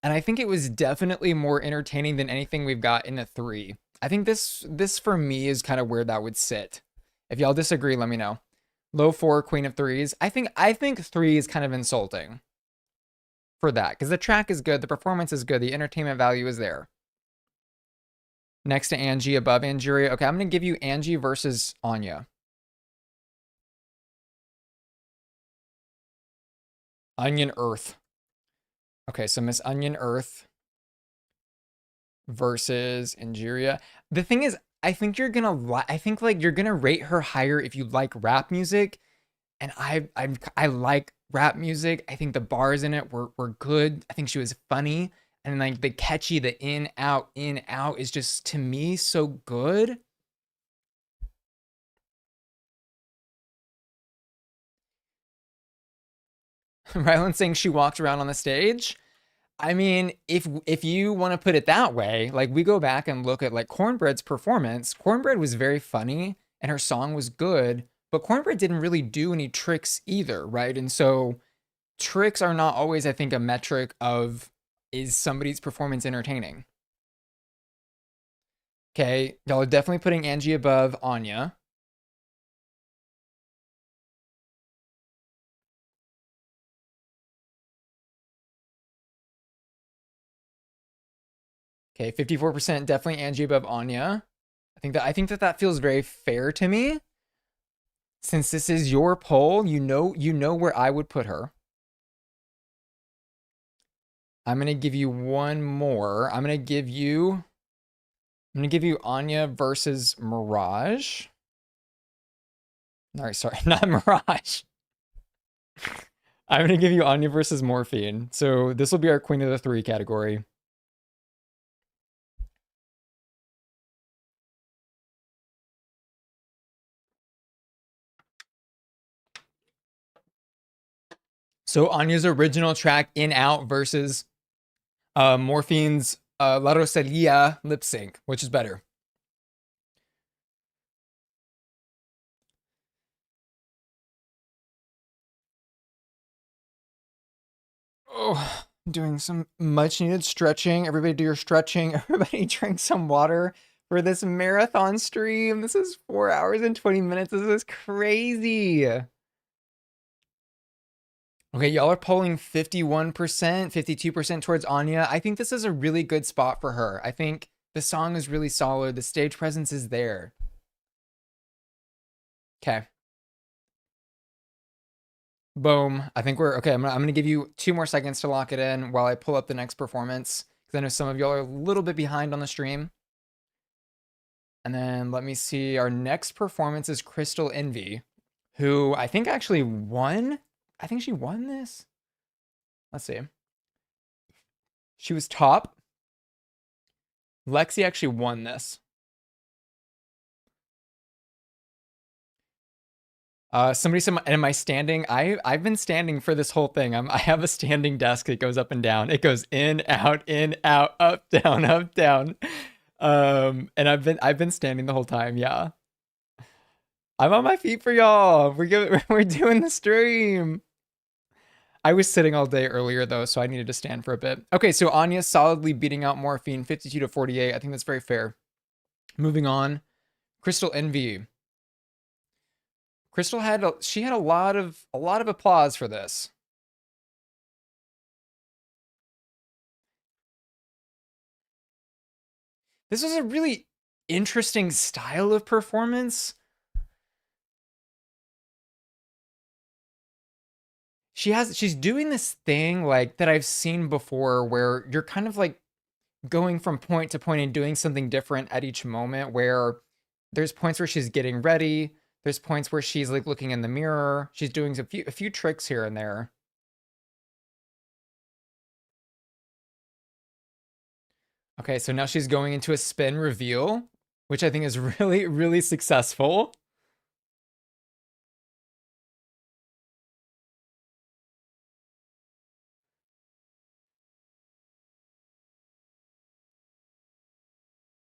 And I think it was definitely more entertaining than anything we've got in the 3. I think this for me is kind of where that would sit. If y'all disagree, let me know. Low 4, Queen of Threes. I think 3 is kind of insulting for that because the track is good, the performance is good, the entertainment value is there. Next to Angie, above Angeria. Okay, I'm gonna give you Angie versus Anya. Onion Earth. Okay, so Miss Onion Earth versus Angeria. The thing is, I think you're gonna I think like you're gonna rate her higher if you like rap music, and I like rap music. I think the bars in it were good. I think she was funny, and like the catchy, the in out is just to me so good. Rylan saying she walked around on the stage. I mean, if you want to put it that way, like we go back and look at like Cornbread's performance, Cornbread was very funny and her song was good, but Cornbread didn't really do any tricks either, right? And so tricks are not always, I think, a metric of is somebody's performance entertaining. Okay, y'all are definitely putting Angie above Anya. Okay, 54% definitely Angie above Anya. I think that feels very fair to me. Since this is your poll, you know where I would put her. I'm gonna give you one more. I'm gonna give you Anya versus Mirage. No, sorry, not Mirage. I'm gonna give you Anya versus Morphine. So this will be our Queen of the 3 category. So Anya's original track In Out versus Morphine's La Rosalia lip sync, which is better? Oh, doing some much needed stretching. Everybody do your stretching. Everybody drink some water for this marathon stream. This is 4 hours and 20 minutes. This is crazy. Okay, y'all are polling 51%, 52% towards Anya. I think this is a really good spot for her. I think the song is really solid. The stage presence is there. Okay. Boom. I think we're okay. I'm gonna give you 2 more seconds to lock it in while I pull up the next performance because I know some of y'all are a little bit behind on the stream. And then let me see. Our next performance is Crystal Envy, who I think actually won. I think she won this. Let's see. She was top. Lexi actually won this. Somebody said, am I standing? I've been standing for this whole thing. I have a standing desk that goes up and down. It goes in, out, up, down, up, down. And I've been standing the whole time. Yeah, I'm on my feet for y'all. We're doing the stream. I was sitting all day earlier though, so I needed to stand for a bit. Okay, so Anya solidly beating out Morphine, 52 to 48. I think that's very fair. Moving on, Crystal Envy. Crystal had she had a lot of applause for this. This was a really interesting style of performance. She's doing this thing like that I've seen before where you're kind of like going from point to point and doing something different at each moment, where there's points where she's getting ready, there's points where she's like looking in the mirror, she's doing a few tricks here and there. Okay, so now she's going into a spin reveal, which I think is really, really successful.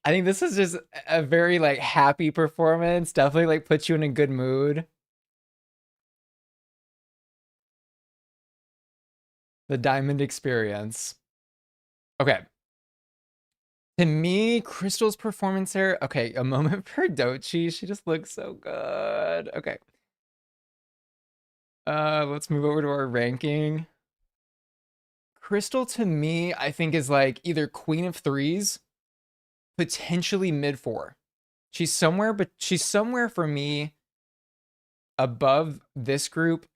I think this is just a very like happy performance. Definitely like puts you in a good mood. The diamond experience. Okay. To me, Crystal's performance there. Okay, a moment for Dochi. She just looks so good. Okay. Let's move over to our ranking. Crystal to me, I think is like either Queen of Threes, potentially mid four. She's somewhere, but she's somewhere for me above this group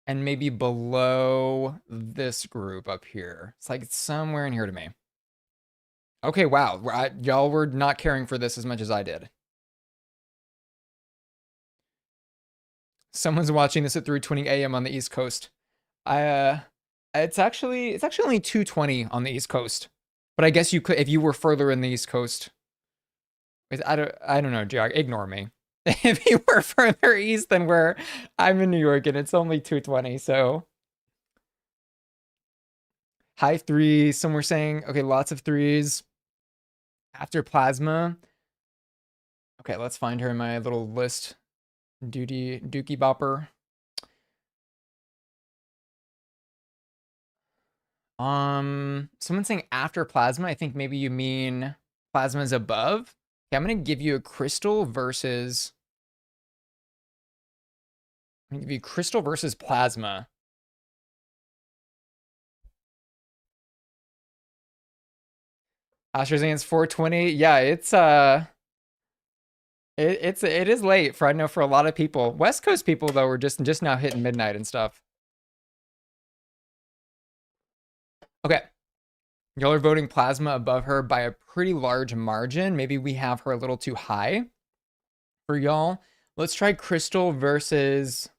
and maybe below this group up here. It's like somewhere in here to me. Okay, wow. Y'all were not caring for this as much as I did. Someone's watching this at 3:20 a.m. on the East Coast. It's actually only 2:20 on the East Coast. But I guess you could if you were further in the East Coast. I don't know, Jack. Ignore me. If you were further east than where I'm in New York and it's only 2:20, so high threes. Some were saying, okay, lots of threes. After Plasma. Okay, let's find her in my little list. Dookie Bopper. Someone's saying after Plasma. I think maybe you mean Plasma's above. Okay, I'm gonna give you a Crystal versus. I'm gonna give you Crystal versus Plasma. AstraZeneca's 4:20. Yeah, it is late for I know for a lot of people. West Coast people though are just now hitting midnight and stuff. Okay. Y'all are voting Plasma above her by a pretty large margin. Maybe we have her a little too high for y'all. Let's try Crystal versus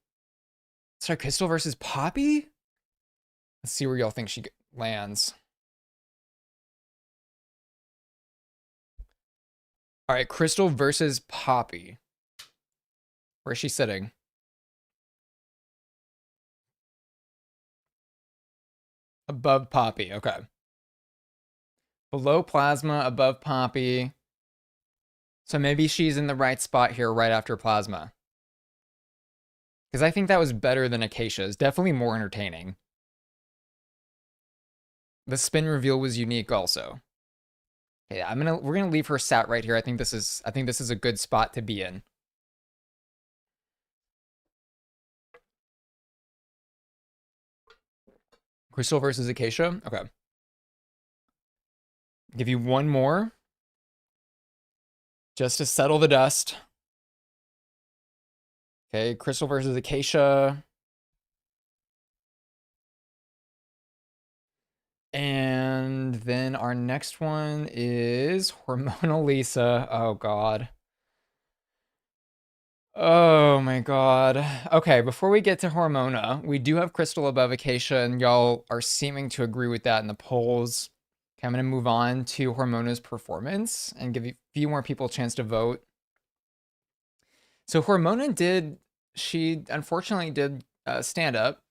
Poppy. Let's see where y'all think she lands. All right, Crystal versus Poppy. Where's she sitting? Above Poppy. Okay. Below Plasma, above Poppy. So maybe she's in the right spot here right after Plasma. Because I think that was better than Acacia's. Definitely more entertaining. The spin reveal was unique also. Okay, we're gonna leave her sat right here. I think this is a good spot to be in. Crystal versus Acacia. Okay. Give you one more. Just to settle the dust. Okay, Crystal versus Acacia. then our next one is Hormonal Lisa. Oh God. Oh my God. Okay, before we get to Hormona, we do have Crystal above Acacia, and y'all are seeming to agree with that in the polls. Okay, I'm gonna move on to Hormona's performance and give a few more people a chance to vote. So Hormona did, she unfortunately did stand up.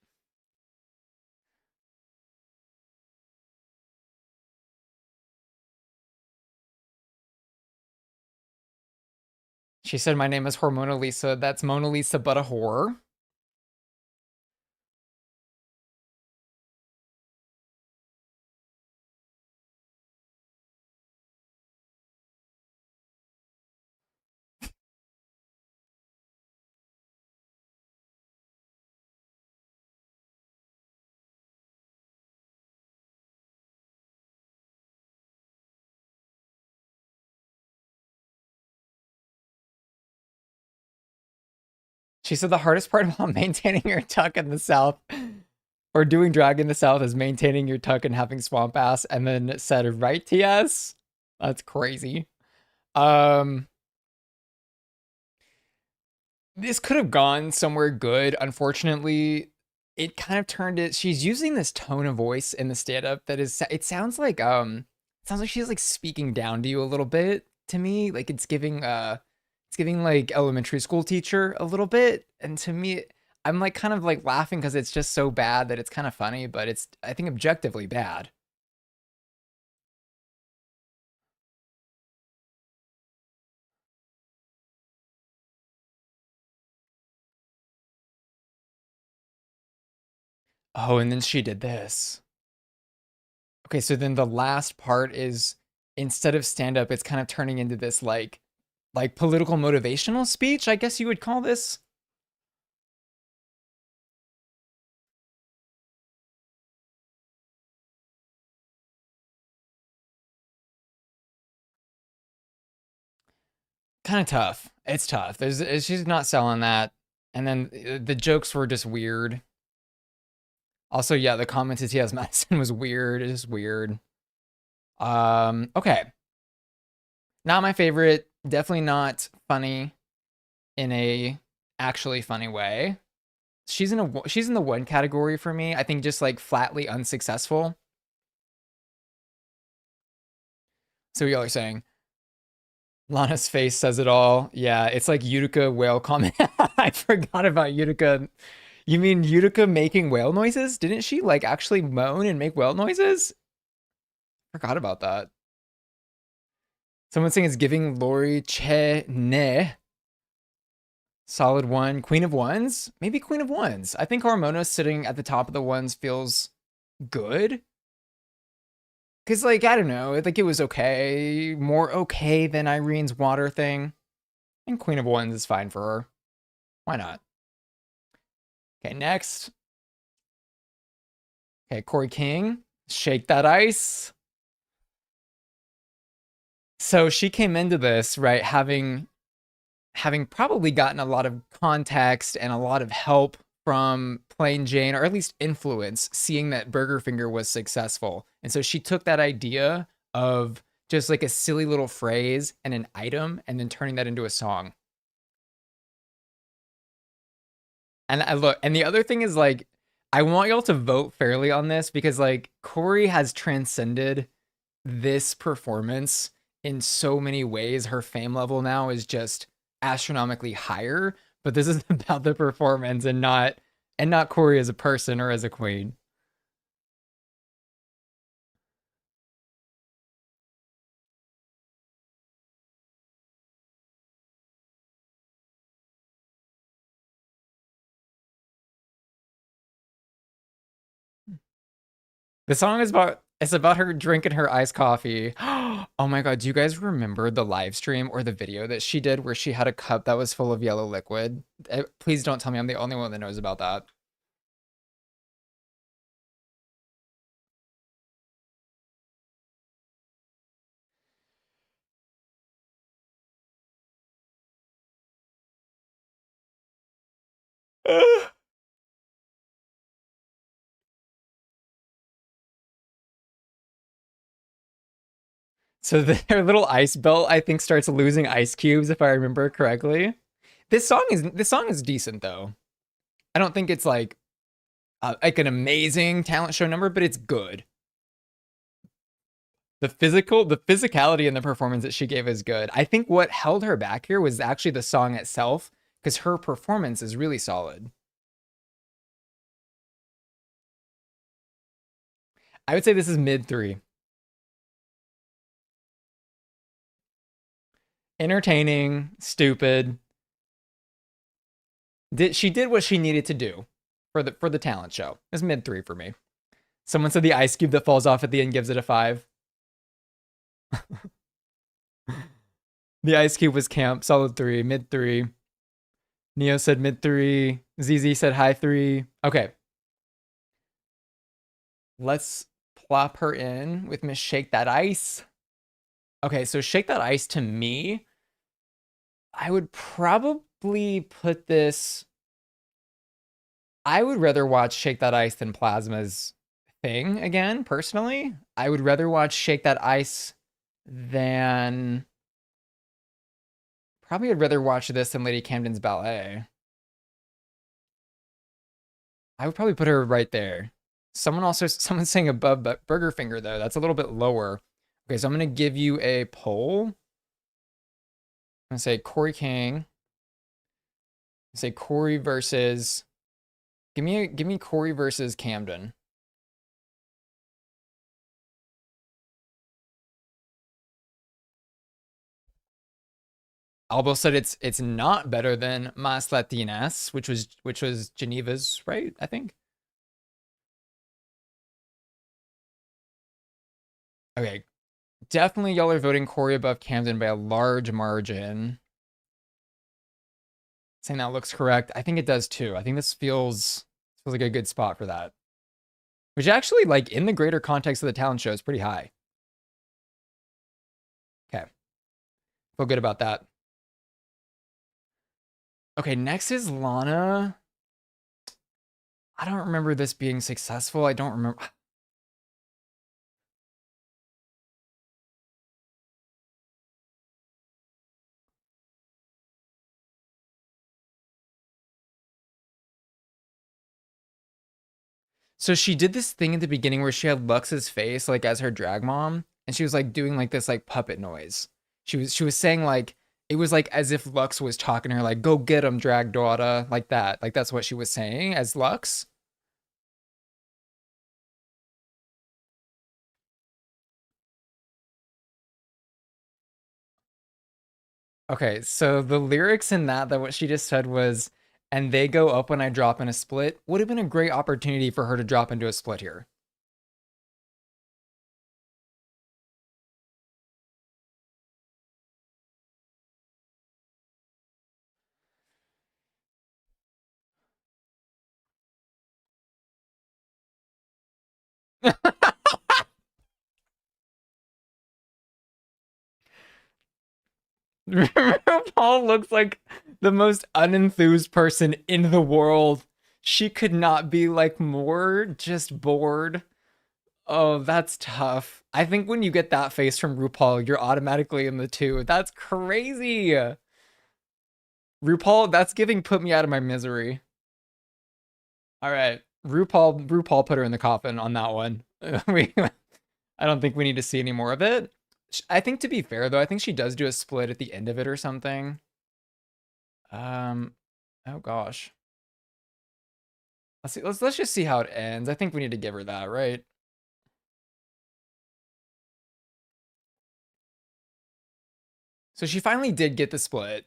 She said, "My name is Hormona Lisa. That's Mona Lisa, but a whore." She said the hardest part about maintaining your tuck in the South or doing drag in the South is maintaining your tuck and having swamp ass, and then said, "Right, TS?" That's crazy. Um, this could have gone somewhere good. Unfortunately, it kind of turned it. She's using this tone of voice in the stand-up that is. It sounds like she's like speaking down to you a little bit to me. Like it's giving like elementary school teacher a little bit. And to me, I'm like kind of like laughing because it's just so bad that it's kind of funny, but it's I think objectively bad. Oh, and then she did this. Okay, so then the last part is instead of stand up, it's kind of turning into this like political motivational speech, I guess you would call this. Kind of tough. It's tough. She's not selling that. And then the jokes were just weird. Also, yeah, the comment to T.S. Madison was weird. It's just weird. Okay. Not my favorite. Definitely not funny in a actually funny way. She's in the one category for me. I think just like flatly unsuccessful. So y'all are saying Lana's face says it all. Yeah, it's like Utica whale comment. I forgot about Utica. You mean Utica making whale noises? Didn't she like actually moan and make whale noises? Forgot about that. Someone saying it's giving Lori Che Ne. Solid one. Queen of Ones? Maybe Queen of Ones. I think Harmona sitting at the top of the ones feels good. Cause like, I don't know, like it was okay. More okay than Irene's water thing. And Queen of Ones is fine for her. Why not? Okay, next. Okay, Corey King. Shake that ice. So she came into this, right, having probably gotten a lot of context and a lot of help from Plain Jane, or at least influence, seeing that Burger Finger was successful. And so she took that idea of just like a silly little phrase and an item and then turning that into a song. And I look, and the other thing is like, I want y'all to vote fairly on this because like Corey has transcended this performance in so many ways. Her fame level now is just astronomically higher, but this is about the performance and not Corey as a person or as a queen. The song is about it's about her drinking her iced coffee. Oh my god, do you guys remember the live stream or the video that she did where she had a cup that was full of yellow liquid? Please don't tell me I'm the only one that knows about that. So their little ice belt, I think, starts losing ice cubes, if I remember correctly. This song is decent though. I don't think it's like an amazing talent show number, but it's good. The physicality and the performance that she gave is good. I think what held her back here was actually the song itself, because her performance is really solid. I would say this is mid three. Entertaining, stupid. She did what she needed to do for the talent show. It's mid three for me. Someone said the ice cube that falls off at the end gives it a five. The ice cube was camp, solid three, mid three. Neo said mid three. ZZ said high three. Okay, let's plop her in with Miss Shake That Ice. Okay, so Shake That Ice to me, I would probably put this. I would rather watch Shake That Ice than Plasma's thing again, personally. I would rather watch Shake That Ice than. Probably I'd rather watch this than Lady Camden's ballet. I would probably put her right there. Someone's saying above but Burger Finger though. That's a little bit lower. Okay, so I'm gonna give you a poll. I'm gonna say Corey King. Say Corey versus. Give me Corey versus Camden. Albo said it's not better than Mas Latinas, which was Geneva's, right? I think. Okay, definitely y'all are voting Corey above Camden by a large margin. Saying that looks correct. I think it does too. I think this feels like a good spot for that. Which actually, like in the greater context of the talent show, is pretty high. Okay, feel good about that. Okay, next is Lana. I don't remember this being successful. I don't remember. So she did this thing at the beginning where she had Lux's face like as her drag mom, and she was like doing like this like puppet noise. She was saying like it was like as if Lux was talking to her like go get him drag daughter like that. Like that's what she was saying as Lux. Okay, so the lyrics in that what she just said was and they go up when I drop in a split would have been a great opportunity for her to drop into a split here. Paul looks like the most unenthused person in the world. She could not be like more just bored. Oh, that's tough. I think when you get that face from RuPaul, you're automatically in the two. That's crazy. RuPaul, that's giving put me out of my misery. All right. RuPaul put her in the coffin on that one. I don't think we need to see any more of it. I think to be fair though, I think she does do a split at the end of it or something. Um, oh gosh. Let's see. Let's just see how it ends. I think we need to give her that, right? So she finally did get the split.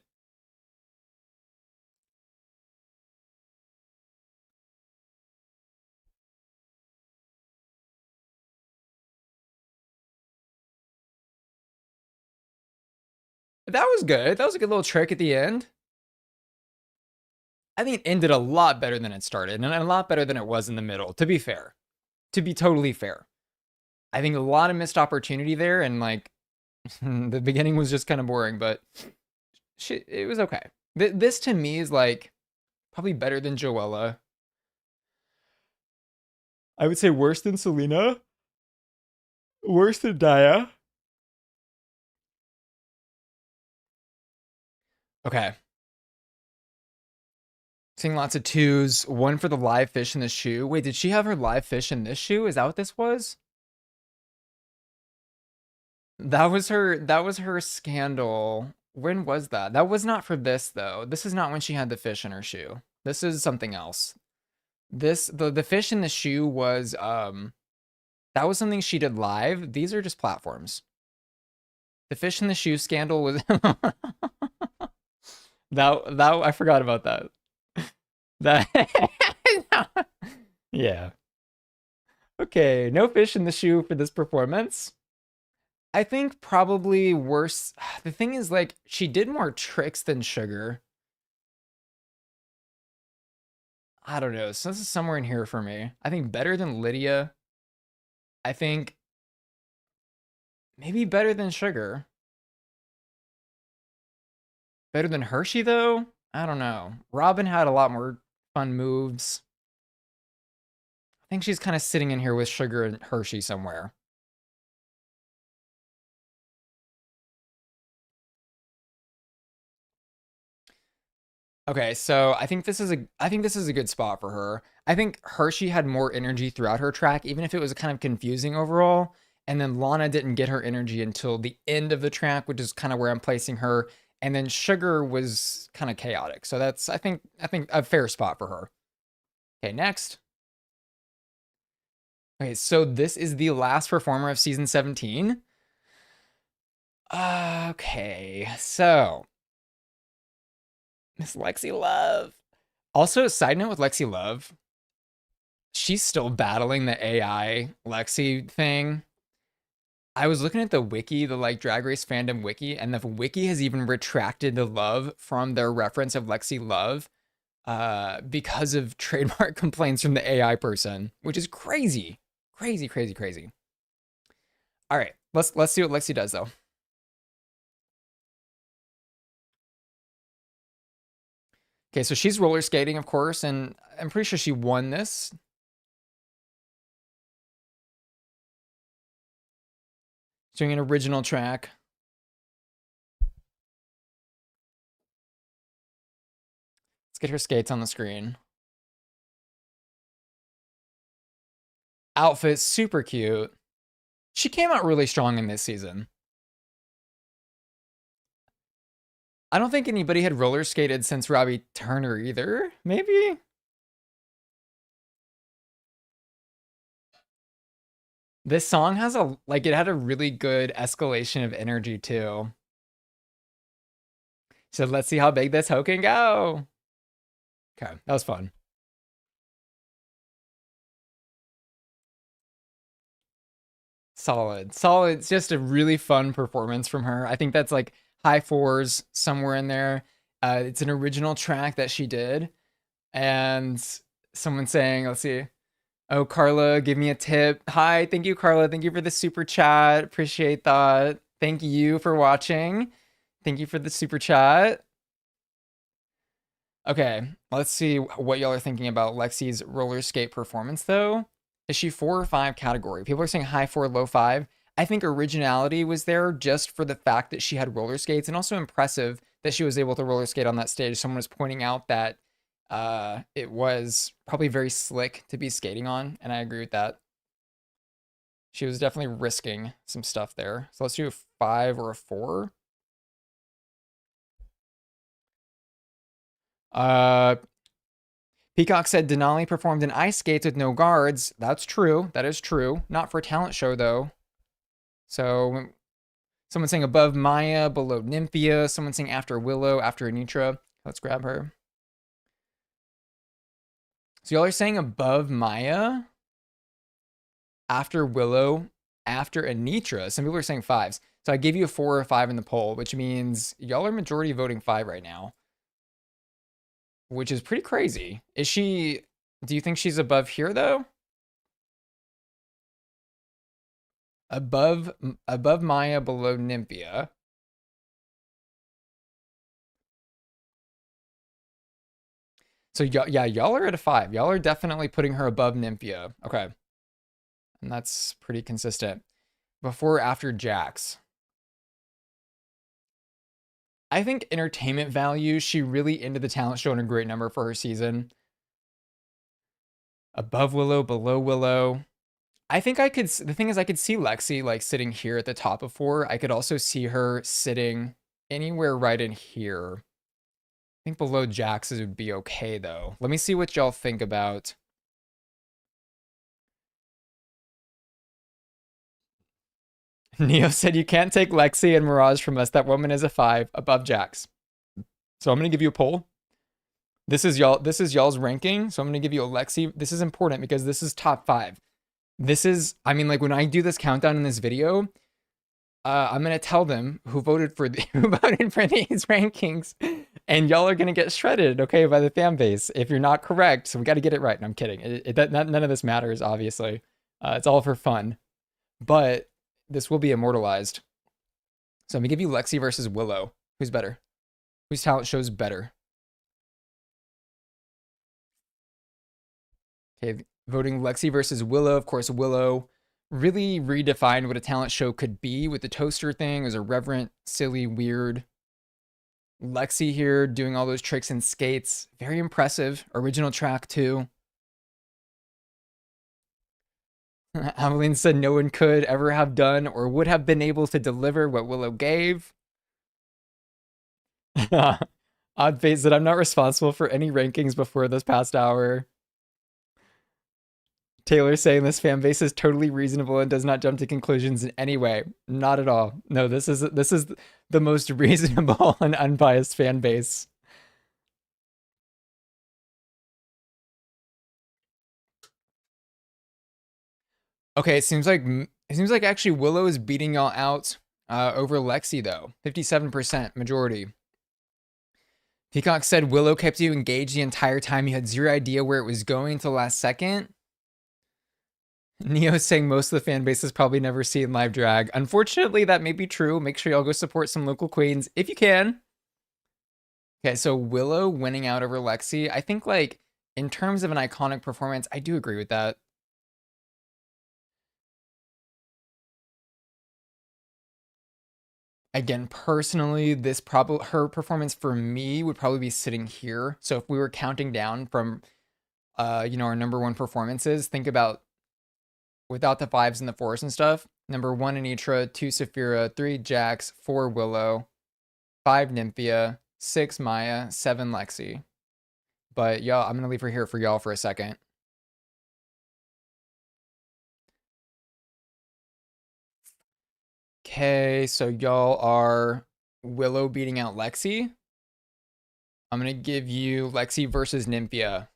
That was good. That was a good little trick at the end. I think it ended a lot better than it started, and a lot better than it was in the middle. To be fair, to be totally fair, I think a lot of missed opportunity there, and like the beginning was just kind of boring, but shit, it was okay. This to me is like probably better than Joella. I would say worse than Selena, worse than Daya. Okay. Seeing lots of twos. One for the live fish in the shoe. Wait, did she have her live fish in this shoe? Is that what this was? That was her scandal. When was that? That was not for this though. This is not when she had the fish in her shoe. This is something else. The fish in the shoe was that was something she did live. These are just platforms. The fish in the shoe scandal was that I forgot about that. That yeah. Okay, no fish in the shoe for this performance. I think probably worse. The thing is, like, she did more tricks than Sugar. I don't know. So this is somewhere in here for me. I think better than Lydia. I think maybe better than Sugar. Better than Hershey, though? I don't know. Robin had a lot more fun moves. I think she's kind of sitting in here with Sugar and Hershey somewhere. Okay, so I think this is a good spot for her. I think Hershey had more energy throughout her track, even if it was kind of confusing overall. And then Lana didn't get her energy until the end of the track, which is kind of where I'm placing her. And then Sugar was kind of chaotic. So that's I think a fair spot for her. Okay, next. Okay, so this is the last performer of season 17. Okay, so Miss Lexi Love. Also, side note with Lexi Love, she's still battling the AI Lexi thing. I was looking at the wiki, the like Drag Race fandom wiki, and the wiki has even retracted the love from their reference of Lexi Love because of trademark complaints from the AI person, which is crazy. Crazy, crazy, crazy. All right, let's see what Lexi does though. Okay, so she's roller skating, of course, and I'm pretty sure she won this. Doing an original track. Let's get her skates on the screen. Outfit super cute. She came out really strong in this season. I don't think anybody had roller skated since Robbie Turner either. Maybe? This song has it had a really good escalation of energy too. So let's see how big this hoe can go. Okay, that was fun. Solid. Solid. It's just a really fun performance from her. I think that's like high fours somewhere in there. It's an original track that she did. And someone saying, let's see. Oh, Carla, give me a tip. Hi, thank you, Carla. Thank you for the super chat. Appreciate that. Thank you for watching. Thank you for the super chat. Okay, let's see what y'all are thinking about Lexi's roller skate performance, though. Is she 4 or 5 category? People are saying high 4, low 5. I think originality was there just for the fact that she had roller skates, and also impressive that she was able to roller skate on that stage. Someone was pointing out that it was probably very slick to be skating on, and I agree with that. She was definitely risking some stuff there. So let's do a 5 or a 4. Uh, Peacock said Denali performed in ice skates with no guards. That's true. That is true. Not for a talent show, though. So someone saying above Maya, below Nymphia. Someone saying after Willow, after Anitra. Let's grab her. So y'all are saying above Maya, after Willow, after Anitra. Some people are saying 5s. So I gave you a 4 or 5 in the poll, which means y'all are majority voting 5 right now, which is pretty crazy. Is she, do you think she's above here though? Above Maya, below Nymphia. So yeah, y'all are at a 5. Y'all are definitely putting her above Nymphia. Okay. And that's pretty consistent. Before or after Jax? I think entertainment value, she really into the talent show and a great number for her season. Above Willow, below Willow. I think I could, the thing is, I could see Lexi like sitting here at the top of 4. I could also see her sitting anywhere right in here. I think below Jax's would be okay though. Let me see what y'all think about. Neo said you can't take Lexi and Mirage from us. That woman is a 5 above Jax. So I'm gonna give you a poll. This is y'all's ranking. So I'm gonna give you a Lexi. This is important because this is top 5. This is, I mean, like when I do this countdown in this video, I'm gonna tell them who voted for who voted for these rankings, and y'all are gonna get shredded, okay, by the fan base if you're not correct. So we got to get it right. And I'm kidding. None of this matters, obviously. It's all for fun, but this will be immortalized. So I'm gonna give you Lexi versus Willow. Who's better? Whose talent shows better? Okay, voting Lexi versus Willow. Of course, Willow really redefined what a talent show could be with the toaster thing. It was irreverent, silly, weird. Lexi here doing all those tricks and skates. Very impressive. Original track too. Aveline said no one could ever have done or would have been able to deliver what Willow gave. Odd Face said I'm not responsible for any rankings before this past hour. Taylor saying this fan base is totally reasonable and does not jump to conclusions in any way. Not at all. No, this is the most reasonable and unbiased fan base. Okay, it seems like actually Willow is beating y'all out over Lexi though. 57% majority. Peacock said Willow kept you engaged the entire time. You had zero idea where it was going until last second. Neo saying most of the fan base has probably never seen live drag. Unfortunately, that may be true. Make sure y'all go support some local queens if you can. Okay, so Willow winning out over Lexi. I think like in terms of an iconic performance, I do agree with that. Again, personally, this probably her performance for me would probably be sitting here. So if we were counting down from our number 1 performances, think about without the 5s and the 4s and stuff. Number 1 Anitra, 2 Saphira, 3 Jax, 4 Willow, 5 Nymphia, 6 Maya, 7 Lexi. But y'all, I'm gonna leave her here for y'all for a second. Okay, so y'all are Willow beating out Lexi. I'm gonna give you Lexi versus Nymphia.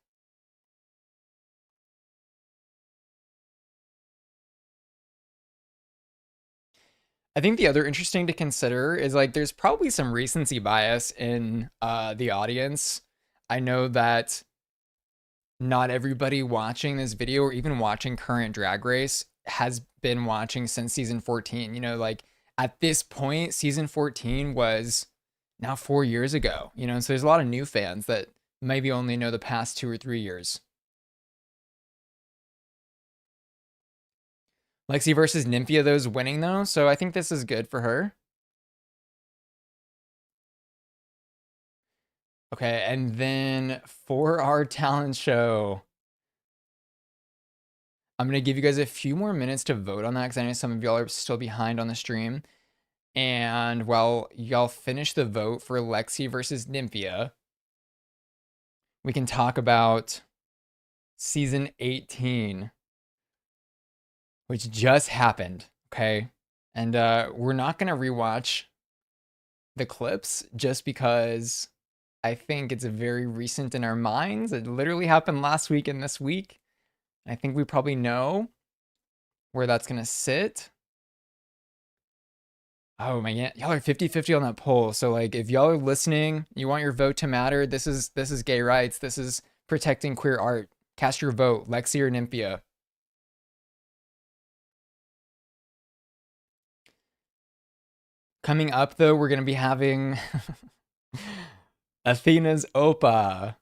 I think the other interesting to consider is like there's probably some recency bias in the audience. I know that not everybody watching this video or even watching current Drag Race has been watching since season 14. You know, like at this point, season 14 was now 4 years ago, you know, so there's a lot of new fans that maybe only know the past 2 or 3 years. Lexi versus Nymphia, those winning though, so I think this is good for her. Okay, and then for our talent show, I'm gonna give you guys a few more minutes to vote on that because I know some of y'all are still behind on the stream. And while y'all finish the vote for Lexi versus Nymphia, we can talk about season 18, which just happened, okay? And we're not gonna rewatch the clips just because I think it's very recent in our minds. It literally happened last week and this week. I think we probably know where that's gonna sit. Oh my god, y'all are 50-50 on that poll. So like if y'all are listening, you want your vote to matter, this is gay rights. This is protecting queer art. Cast your vote, Lexi or Nymphia. Coming up though, we're gonna be having Athena's Opa,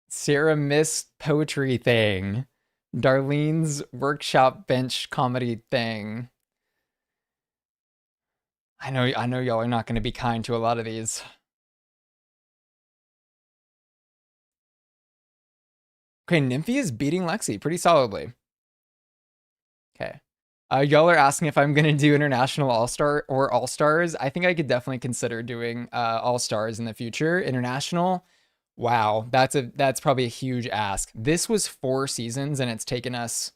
Sarah Miss poetry thing, Darlene's workshop bench comedy thing. I know y'all are not going to be kind to a lot of these. Okay, Nymphy is beating Lexi pretty solidly. Okay. Y'all are asking if I'm gonna do international all star or all stars. I think I could definitely consider doing all stars in the future. International, wow, that's probably a huge ask. This was 4 seasons and it's taken us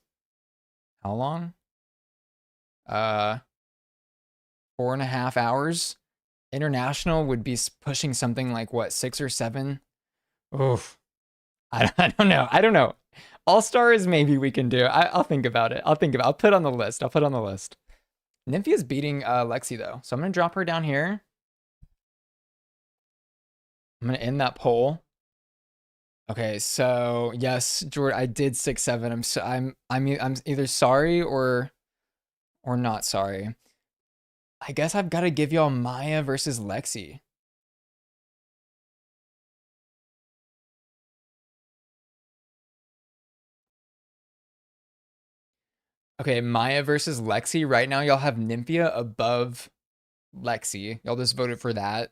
how long? Uh, 4.5 hours. International would be pushing something like what, 6 or 7? Oof. I don't know. I don't know. All stars, maybe we can do. I'll think about it. I'll think about. I'll put it on the list. I'll put it on the list. Nymphia's beating Lexi though, so I'm gonna drop her down here. I'm gonna end that poll. Okay, so yes, Jordan, I did 6-7. I'm either sorry or not sorry. I guess I've got to give y'all Maya versus Lexi. Okay, Maya versus Lexi. Right now, y'all have Nymphia above Lexi. Y'all just voted for that.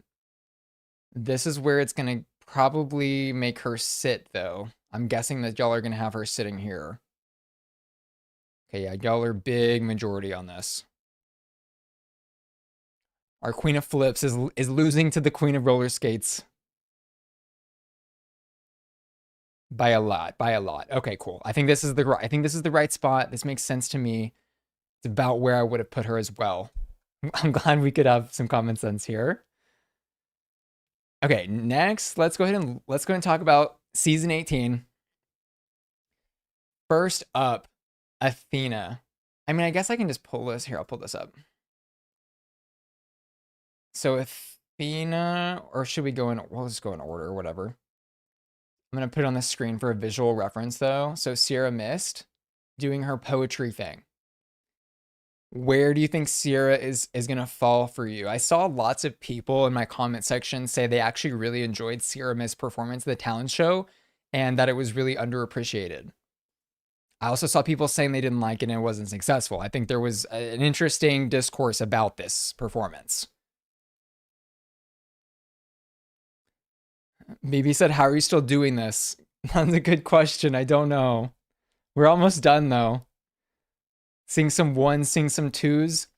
This is where it's gonna probably make her sit, though. I'm guessing that y'all are gonna have her sitting here. Okay, yeah, y'all are big majority on this. Our Queen of Flips is losing to the Queen of Roller Skates by a lot, by a lot. Okay, cool. I think this is the right spot. This makes sense to me. It's about where I would have put her as well. I'm glad we could have some common sense here. Okay, next, let's go ahead and talk about season 18. First up, Athena. I mean, I guess I can just pull this here. I'll pull this up. So Athena, or should we go in? We'll just go in order, or whatever. I'm gonna put it on the screen for a visual reference, though. So Sierra Mist doing her poetry thing. Where do you think Sierra is gonna fall for you? I saw lots of people in my comment section say they actually really enjoyed Sierra Mist's performance at the talent show, and that it was really underappreciated. I also saw people saying they didn't like it and it wasn't successful. I think there was an interesting discourse about this performance. BB said, "How are you still doing this?" That's a good question. I don't know. We're almost done though. Seeing some ones, seeing some twos.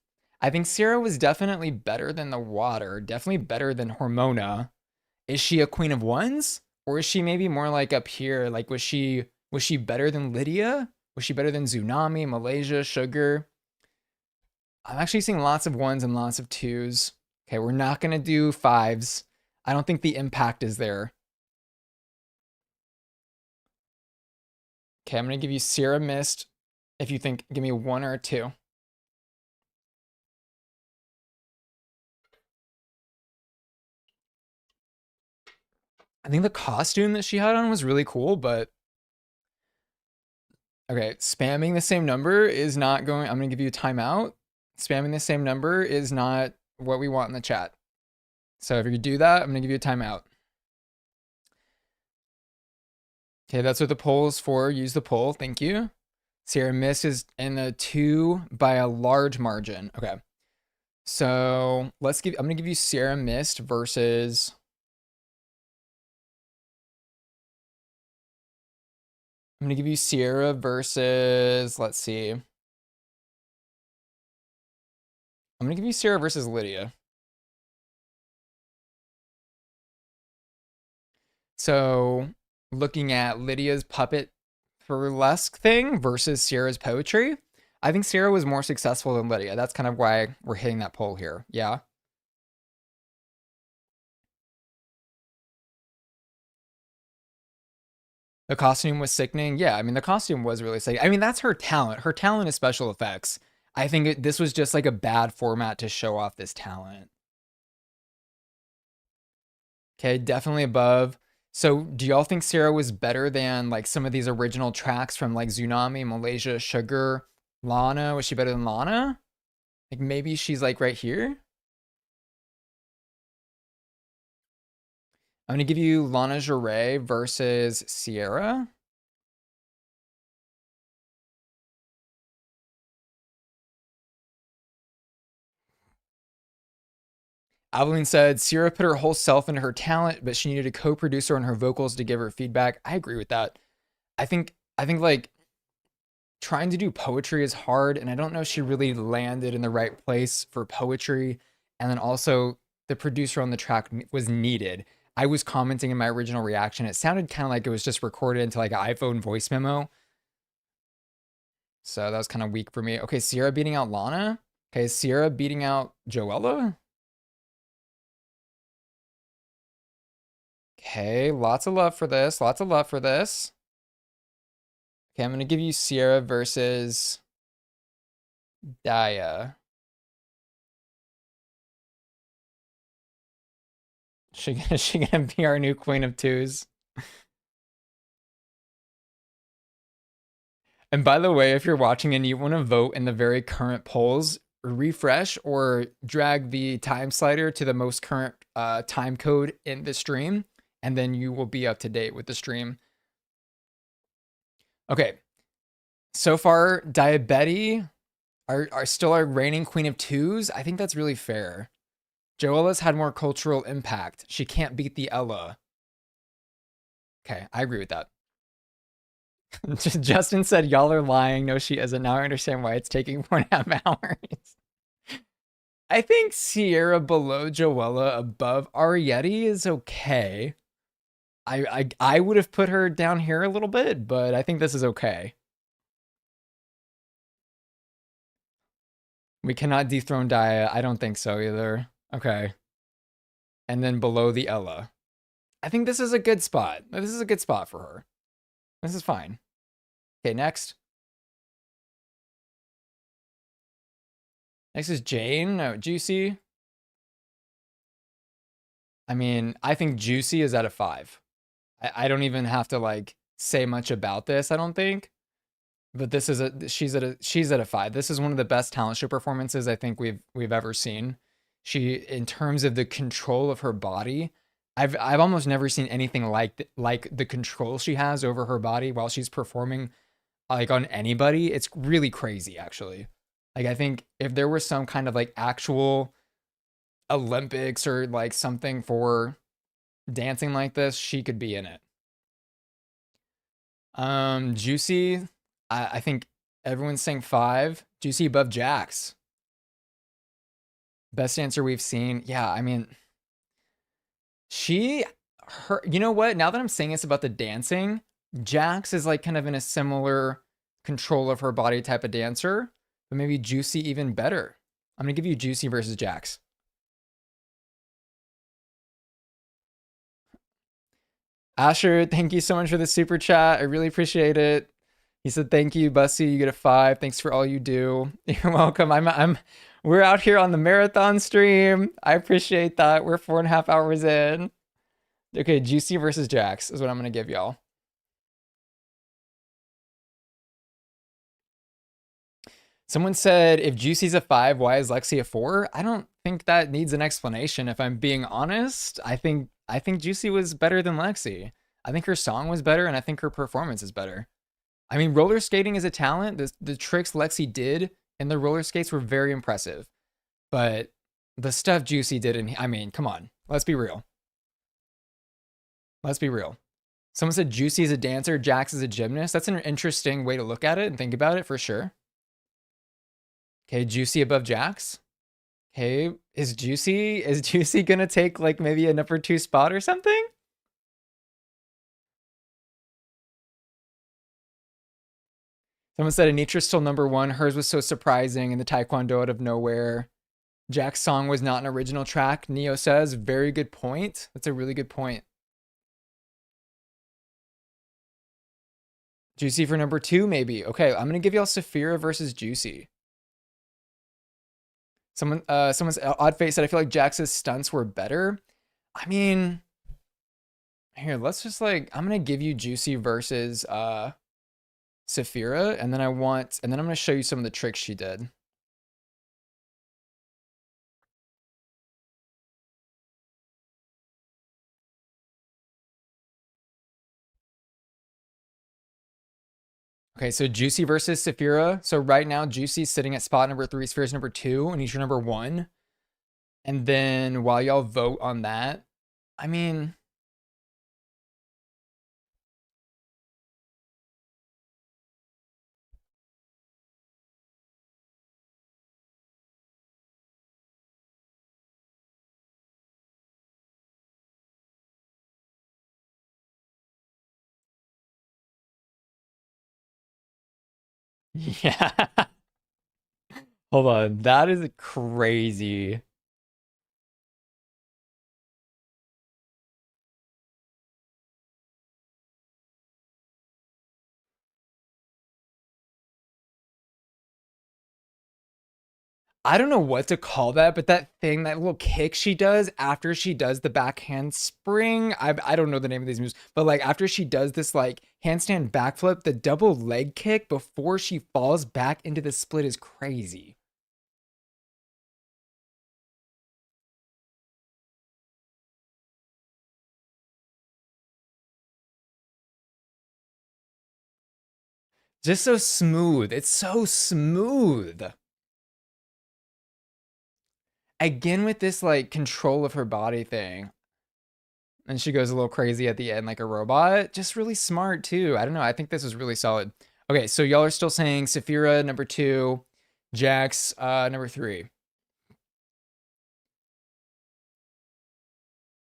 I think Sierra was definitely better than the water, definitely better than Hormona. Is she a queen of ones? Or is she maybe more like up here? Like was she better than Lydia? Was she better than Tsunami, Malaysia, Sugar? I'm actually seeing lots of ones and lots of twos. Okay, we're not gonna do fives. I don't think the impact is there. Okay, I'm gonna give you Sierra Mist. If you think, give me a 1 or a 2. I think the costume that she had on was really cool, but okay, spamming the same number is not going. I'm gonna give you a timeout. Spamming the same number is not what we want in the chat. So if you do that, I'm gonna give you a timeout. Okay, that's what the poll is for. Use the poll. Thank you. Sierra Mist is in the 2 by a large margin. Okay. So I'm gonna give you Sierra Mist versus. I'm gonna give you Sierra versus. Let's see. I'm gonna give you Sierra versus Lydia. So looking at Lydia's puppet burlesque thing versus Sierra's poetry, I think Sierra was more successful than Lydia. That's kind of why we're hitting that poll here. Yeah. The costume was sickening. Yeah, I mean, the costume was really sick. I mean, that's her talent. Her talent is special effects. I think this was just like a bad format to show off this talent. Okay, definitely above. So, do y'all think Sarah was better than like some of these original tracks from like Tsunami, Malaysia, Sugar, Lana? Was she better than Lana? Like maybe she's like right here. I'm gonna give you Lana Jarre versus Sierra. Aveline said Sierra put her whole self into her talent, but she needed a co-producer on her vocals to give her feedback. I agree with that. I think like trying to do poetry is hard, and I don't know if she really landed in the right place for poetry. And then also the producer on the track was needed. I was commenting in my original reaction. It sounded kind of like it was just recorded into like an iPhone voice memo. So that was kind of weak for me. Okay, Sierra beating out Lana. Okay, Sierra beating out Joella. Okay, lots of love for this. Lots of love for this. Okay, I'm gonna give you Sierra versus Daya. She gonna be our new Queen of Twos? And by the way, if you're watching and you want to vote in the very current polls, refresh or drag the time slider to the most current time code in the stream, and then you will be up to date with the stream. Okay, so far, Diabetes are still our reigning Queen of Twos. I think that's really fair. Joella's had more cultural impact. She can't beat the Ella. Okay, I agree with that. Justin said, y'all are lying. No, she isn't. Now I understand why it's taking 4.5 hours. I think Sierra below Joella, above Arietti is okay. I would have put her down here a little bit, but I think this is okay. We cannot dethrone Daya. I don't think so either. Okay. And then below the Ella. I think this is a good spot. This is a good spot for her. This is fine. Okay, next. Next is Jane. No, Juicy. I mean, I think Juicy is at a 5. I don't even have to like say much about this, I don't think. But this is she's at a 5. This is one of the best talent show performances I think we've ever seen. She, in terms of the control of her body, I've almost never seen anything like the control she has over her body while she's performing like on anybody. It's really crazy actually. Like I think if there was some kind of like actual Olympics or like something for dancing like this, she could be in it. Juicy, I think everyone's saying 5. Juicy above Jax. Best answer we've seen. Yeah, I mean, you know what? Now that I'm saying this about the dancing, Jax is like kind of in a similar control of her body type of dancer, but maybe Juicy even better. I'm gonna give you Juicy versus Jax. Asher, thank you so much for the super chat. I really appreciate it. He said, "Thank you, Bussy. You get a 5. Thanks for all you do." You're welcome. We're out here on the marathon stream. I appreciate that. We're 4.5 hours in. Okay, Juicy versus Jax is what I'm gonna give y'all. Someone said, if Juicy's a 5, why is Lexi a 4? I don't think that needs an explanation. If I'm being honest, I think Juicy was better than Lexi. I think her song was better, and I think her performance is better. I mean, roller skating is a talent. The tricks Lexi did in the roller skates were very impressive. But the stuff Juicy did, I mean, come on. Let's be real. Let's be real. Someone said Juicy is a dancer, Jax is a gymnast. That's an interesting way to look at it and think about it for sure. Okay, Juicy above Jax. Okay, is Juicy gonna take like maybe a number 2 spot or something? Someone said Anitra's still number 1. Hers was so surprising in the Taekwondo out of nowhere. Jack's song was not an original track. Neo says, very good point. That's a really good point. Juicy for number 2, maybe. Okay, I'm gonna give y'all Saphira versus Juicy. Someone's odd face said, I feel like Jax's stunts were better. I mean, here, let's just like, I'm gonna give you Juicy versus Saphira, and then I'm gonna show you some of the tricks she did. Okay, so Juicy versus Saphira. So right now, Juicy's sitting at spot number 3, Saphira's number 2, and he's your number 1. And then while y'all vote on that, I mean, Yeah. Hold on. That is crazy. I don't know what to call that, but that thing, that little kick she does after she does the backhand spring. I don't know the name of these moves, but like after she does this like handstand backflip, the double leg kick before she falls back into the split is crazy. Just so smooth. It's so smooth. Again with this like control of her body thing. And she goes a little crazy at the end like a robot. Just really smart too. I don't know. I think this was really solid. Okay, so y'all are still saying Saphira number 2, Jax number 3.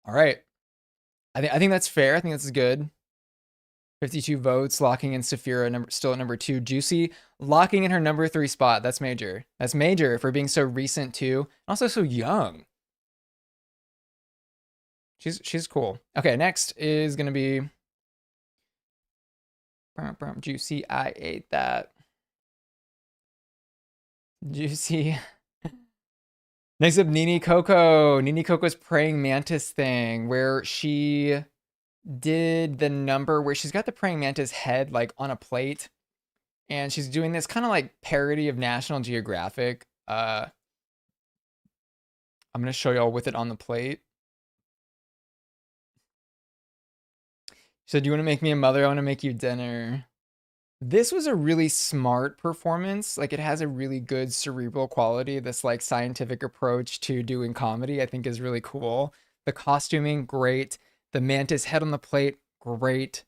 All right. I think that's fair. I think that's good. 52 votes, locking in Saphira still at number 2. Juicy locking in her number 3 spot. That's major. That's major for being so recent too. Also so young. She's cool. Okay, next is gonna be Juicy. I ate that. Juicy. Next up, Nini Coco. Nini Coco's praying mantis thing, where she did the number where she's got the praying mantis head like on a plate, and she's doing this kind of like parody of National Geographic. I'm gonna show y'all with it on the plate. She said, "You want to make me a mother? I want to make you dinner." This was a really smart performance. Like it has a really good cerebral quality. This like scientific approach to doing comedy, I think is really cool. The costuming, great. The mantis head on the plate, great.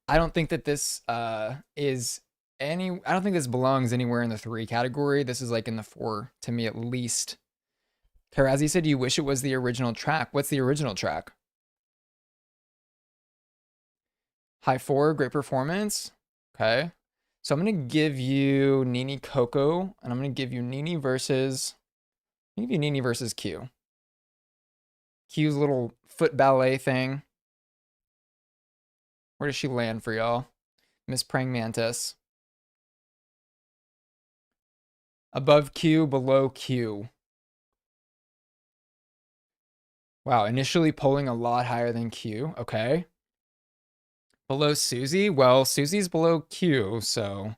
I don't think that this is any I don't think this belongs anywhere in the 3 category. This is like in the 4 to me at least. Karazi said you wish it was the original track. What's the original track? High 4, great performance. Okay. So I'm gonna give you Nini Coco, and I'm gonna give you Nini versus Q. Q's little foot ballet thing. Where does she land for y'all? Miss Praying Mantis. Above Q, below Q. Wow, initially polling a lot higher than Q. Okay. Below Susie? Well, Susie's below Q, so.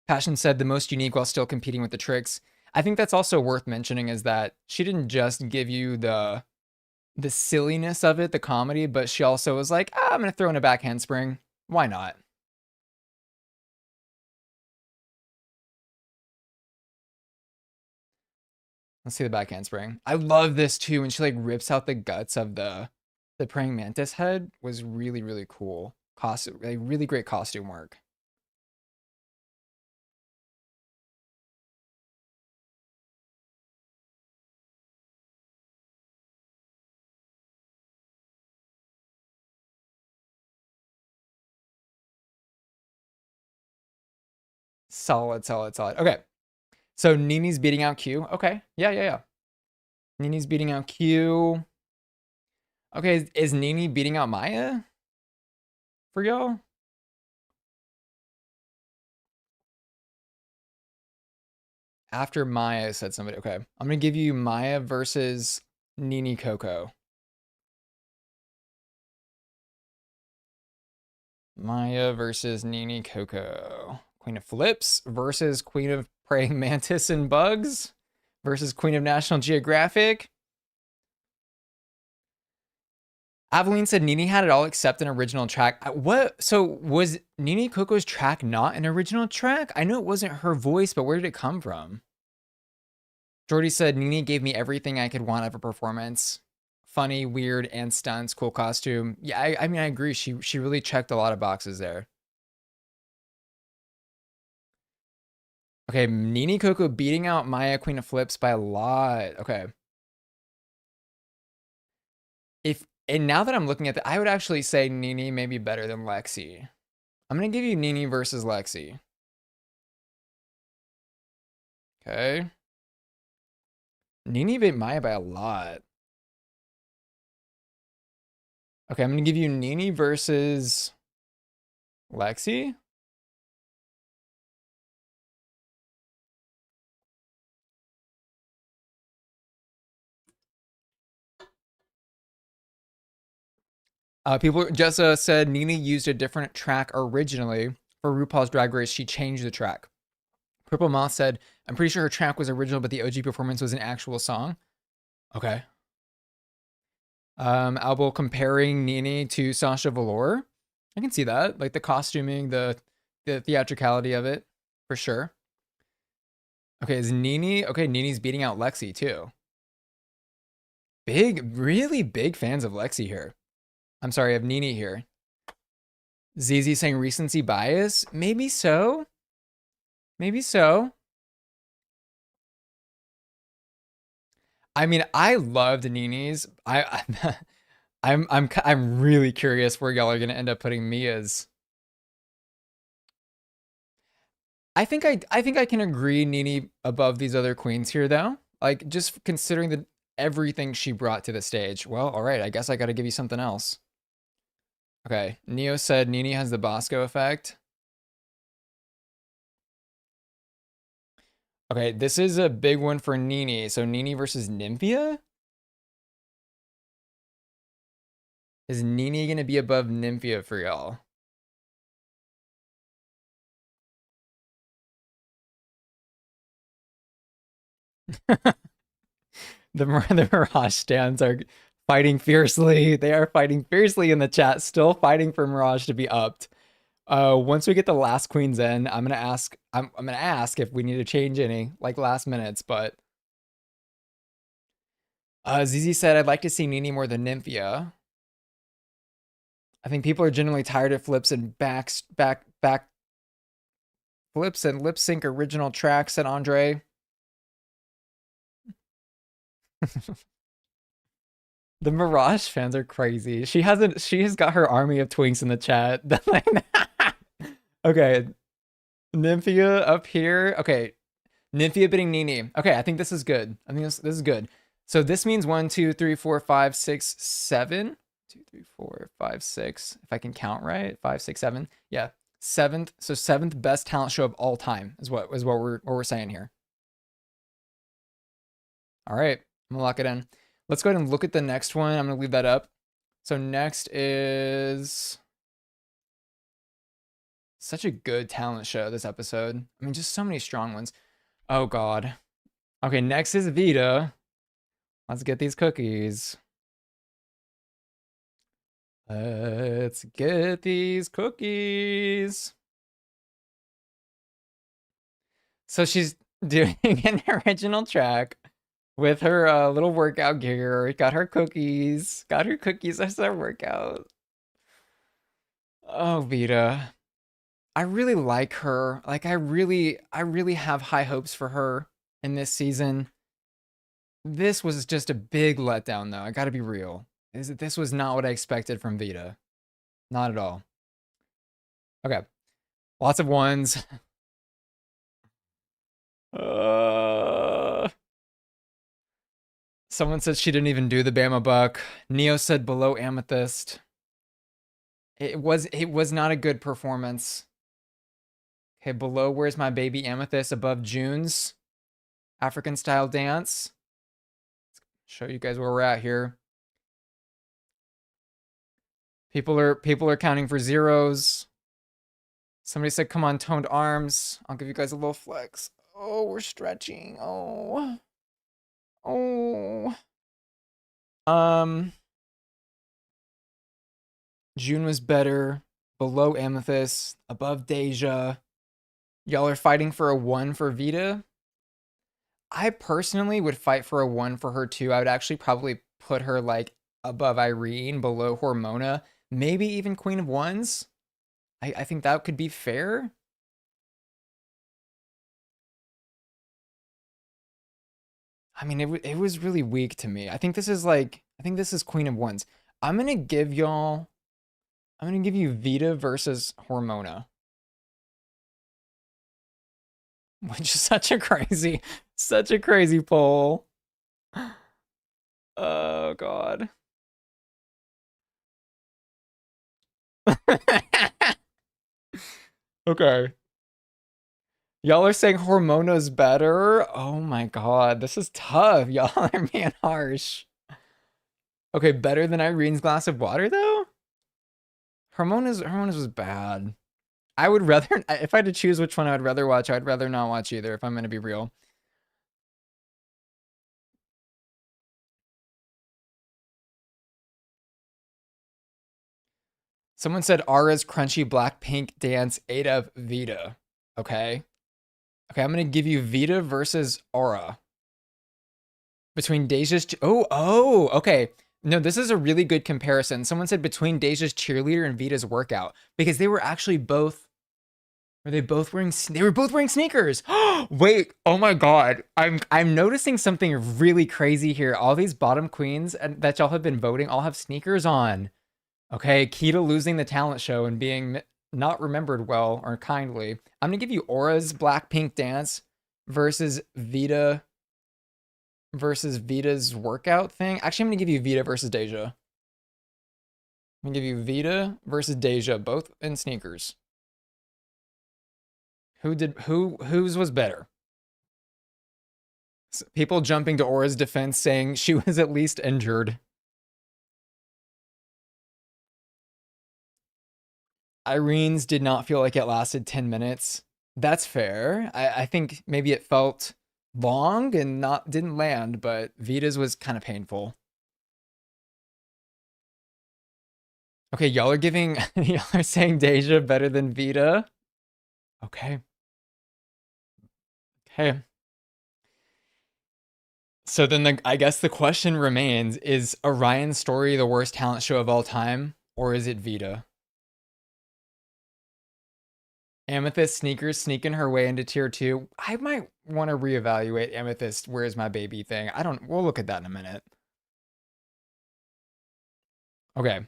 Passion said the most unique while still competing with the tricks. I think that's also worth mentioning is that she didn't just give you the silliness of it, the comedy, but she also was like, I'm gonna throw in a back handspring. Why not? Let's see the back handspring. I love this too. When she like rips out the guts of the praying mantis head was really, really cool. Costume, like really great costume work. Solid, solid, solid. Okay. So Nini's beating out Q. Okay. Yeah, yeah, yeah. Nini's beating out Q. Okay, is Nini beating out Maya for y'all? After Maya said somebody. Okay. I'm gonna give you Maya versus Nini Coco. Maya versus Nini Coco. Queen of Flips versus Queen of Praying Mantis and Bugs versus Queen of National Geographic. Aveline said Nini had it all except an original track. What? So was Nini Coco's track not an original track? I know it wasn't her voice, but where did it come from? Jordy said Nini gave me everything I could want of a performance. Funny, weird, and stunts, cool costume. Yeah, I mean I agree. She really checked a lot of boxes there. Okay, Nini Coco beating out Maya Queen of Flips by a lot. Okay. If and now that I'm looking at that, I would actually say Nini may be better than Lexi. I'm gonna give you Nini versus Lexi. Okay. Nini beat Maya by a lot. Okay, I'm gonna give you Nini versus Lexi. People, Jessa said Nini used a different track originally for RuPaul's Drag Race. She changed the track. Purple Moth said, I'm pretty sure her track was original, but the OG performance was an actual song. Okay. Albo comparing Nini to Sasha Velour. I can see that. Like the costuming, the theatricality of it, for sure. Okay, is Nini okay, Nini's beating out Lexi too. Big, really big fans of Lexi here. I'm sorry, I have Nini here. ZZ saying recency bias? Maybe so. Maybe so. I mean, I loved Nini's. I'm really curious where y'all are gonna end up putting Mia's. I think I can agree Nini above these other queens here though. Like just considering the everything she brought to the stage. Well, all right, I guess I got to give you something else. Okay, Neo said Nini has the Bosco effect. Okay, this is a big one for Nini. So Nini versus Nymphia? Is Nini gonna be above Nymphia for y'all? The Mirage stands are fighting fiercely. They are fighting fiercely in the chat, still fighting for Mirage to be upped. Once we get the last queens in, I'm gonna ask. I'm gonna ask if we need to change any like last minutes. But ZZ said I'd like to see Nini more than Nymphia. I think people are generally tired of flips and back flips and lip sync original tracks. Said Andre. The Mirage fans are crazy. She has got her army of twinks in the chat. Okay. Nymphia up here. Okay. Nymphia beating Nini. Okay, I think this is good. I think this is good. So this means 1, 2, 3, 4, 5, 6, 7. 2, 3, 4, 5, 6. If I can count right. 5, 6, 7. Yeah. Seventh. So seventh best talent show of all time is what we're saying here. All right. I'm gonna lock it in. Let's go ahead and look at the next one. I'm gonna leave that up. So next is such a good talent show this episode. I mean, just so many strong ones. Oh God. Okay, next is Vita. Let's get these cookies. Let's get these cookies. So she's doing an original track with her little workout gear. Got her cookies. Got her cookies as her workout. Oh, Vita. I really like her. Like I really have high hopes for her in this season. This was just a big letdown though. I got to be real. This was not what I expected from Vita. Not at all. Okay. Lots of ones. Uh, Someone said she didn't even do the Bama Buck. Neo said below Amethyst. It was not a good performance. Okay, below Where's My Baby Amethyst, above June's African style dance. Show you guys where we're at here. People are counting for zeros. Somebody said, come on, toned arms. I'll give you guys a little flex. Oh, we're stretching. Oh. Oh. June was better. Below Amethyst. Above Deja. Y'all are fighting for a 1 for Vita. I personally would fight for a 1 for her too. I would actually probably put her like above Irene, below Hormona, maybe even Queen of Wands. I think that could be fair. I mean, it was really weak to me. I think this is Queen of Wands. I'm gonna give y'all. I'm gonna give you Vita versus Hormona. which is such a crazy poll. Oh God. Okay. Y'all are saying Hormona's better? Oh my God, this is tough. Y'all are being harsh. Okay, better than Irene's glass of water though? Hormona's was bad. I would rather, if I had to choose which one I would rather watch, I'd rather not watch either, if I'm gonna be real. Someone said Ara's crunchy black pink dance ate up Vita. Okay. Okay, I'm gonna give you Vita versus Aura. Between Deja's okay. No, this is a really good comparison. Someone said between Deja's cheerleader and Vita's workout because they were actually both were they were both wearing sneakers. Wait, oh my God. I'm noticing something really crazy here. All these bottom queens that y'all have been voting all have sneakers on. Okay, key to losing the talent show and being not remembered well or kindly. I'm gonna give you Aura's Blackpink dance versus Vita's workout thing. Actually, I'm gonna give you Vita versus Deja. I'm gonna give you Vita versus Deja, both in sneakers. Whose was better? People jumping to Aura's defense saying she was at least injured. Irene's did not feel like it lasted 10 minutes. That's fair. I think maybe it felt long and not didn't land, but Vita's was kind of painful. Okay, y'all are giving y'all are saying Deja better than Vita. Okay. Okay. So then I guess the question remains, is Orion's Story the worst talent show of all time, or is it Vita? Amethyst sneakers sneaking her way into tier two. I might want to reevaluate Amethyst Where's My Baby thing. We'll look at that in a minute. Okay.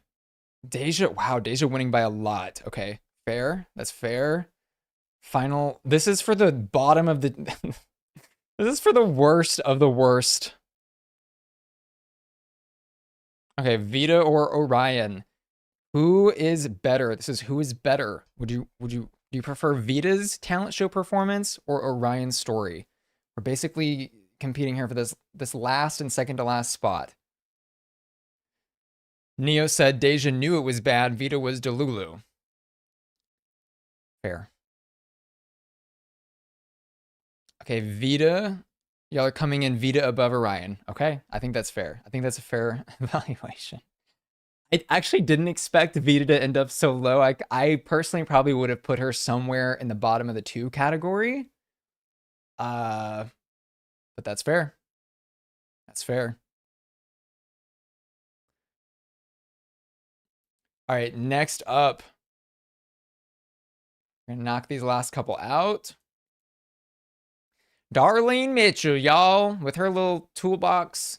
Deja, wow, Deja winning by a lot. Okay. Fair. That's fair. Final. This is for the bottom of the. This is for the worst of the worst. Okay, Vita or Orion. Who is better? This is who is better. Do you prefer Vita's talent show performance or Orion's story? We're basically competing here for this last and second to last spot. Neo said Deja knew it was bad. Vita was Delulu. Fair. Okay, Vita. Y'all are coming in Vita above Orion. Okay, I think that's fair. I think that's a fair evaluation. I actually didn't expect Vita to end up so low. I personally probably would have put her somewhere in the bottom of the 2 category. But that's fair. That's fair. All right, next up. We're gonna knock these last couple out. Darlene Mitchell, y'all, with her little toolbox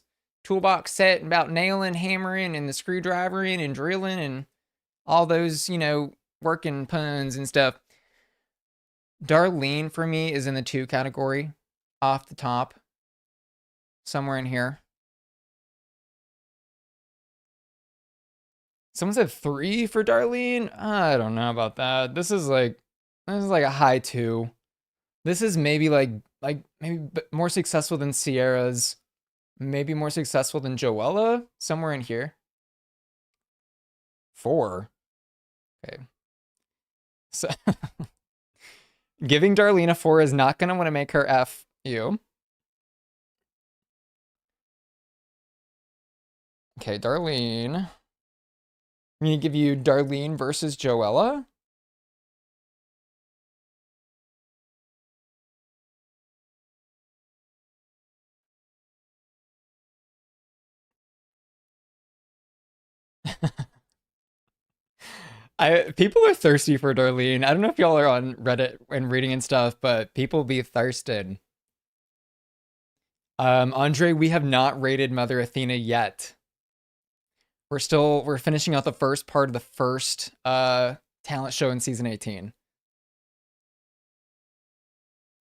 set about nailing, hammering, and the screwdrivering and drilling and all those, working puns and stuff. Darlene for me is in the 2 category, off the top, somewhere in here. Someone said 3 for Darlene. I don't know about that. This is like a high 2. This is maybe maybe more successful than Sierra's, maybe more successful than Joella, somewhere in here. 4. Okay. So giving Darlene a 4 is not gonna want to make her F you. Okay, Darlene. I'm gonna give you Darlene versus Joella. People are thirsty for Darlene. I don't know if y'all are on Reddit and reading and stuff, but people be thirsted. Andre, we have not rated Mother Athena yet. We're finishing out the first part of the first talent show in season 18.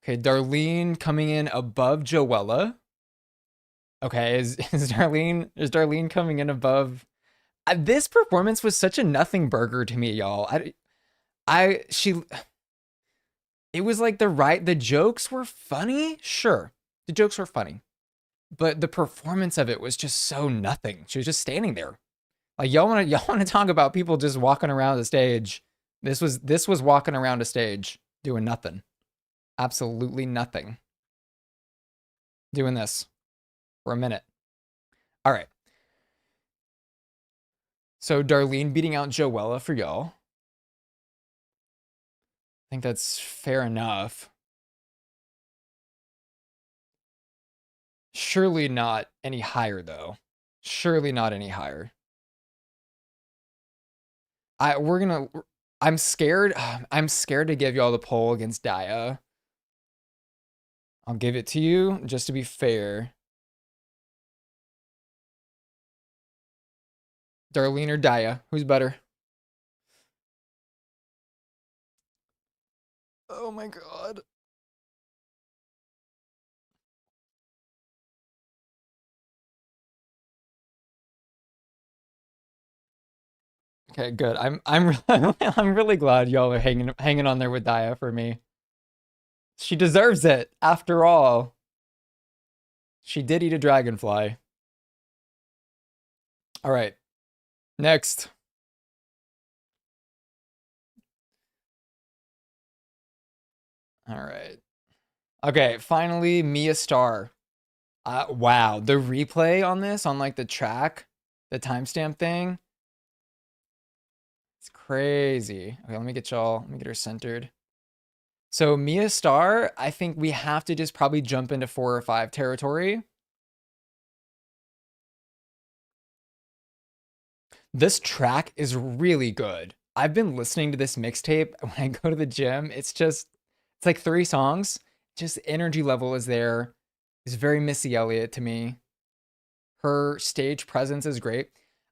Okay, Darlene coming in above Joella. Okay, is Darlene coming in above? This performance was such a nothing burger to me, y'all. She it was like the jokes were funny, sure. The jokes were funny. But the performance of it was just so nothing. She was just standing there. Like y'all wanna talk about people just walking around the stage. This was walking around a stage doing nothing. Absolutely nothing. Doing this for a minute. All right. So Darlene beating out Joella for y'all. I think that's fair enough. Surely not any higher though. Surely not any higher. I we're gonna I'm scared. I'm scared to give y'all the poll against Daya. I'll give it to you just to be fair. Darlene or Daya, who's better? Oh my god. Okay, good. I'm really glad y'all are hanging on there with Daya for me. She deserves it. After all, she did eat a dragonfly. All right. Next. All right. Okay, finally Mia Star. Wow, the replay on this on like the track, the timestamp thing. It's crazy. Okay, let me get her centered. So Mia Star, I think we have to just probably jump into 4 or 5 territory. This track is really good. I've been listening to this mixtape when I go to the gym. It's like 3 songs. Just energy level is there. It's very Missy Elliott to me. Her stage presence is great.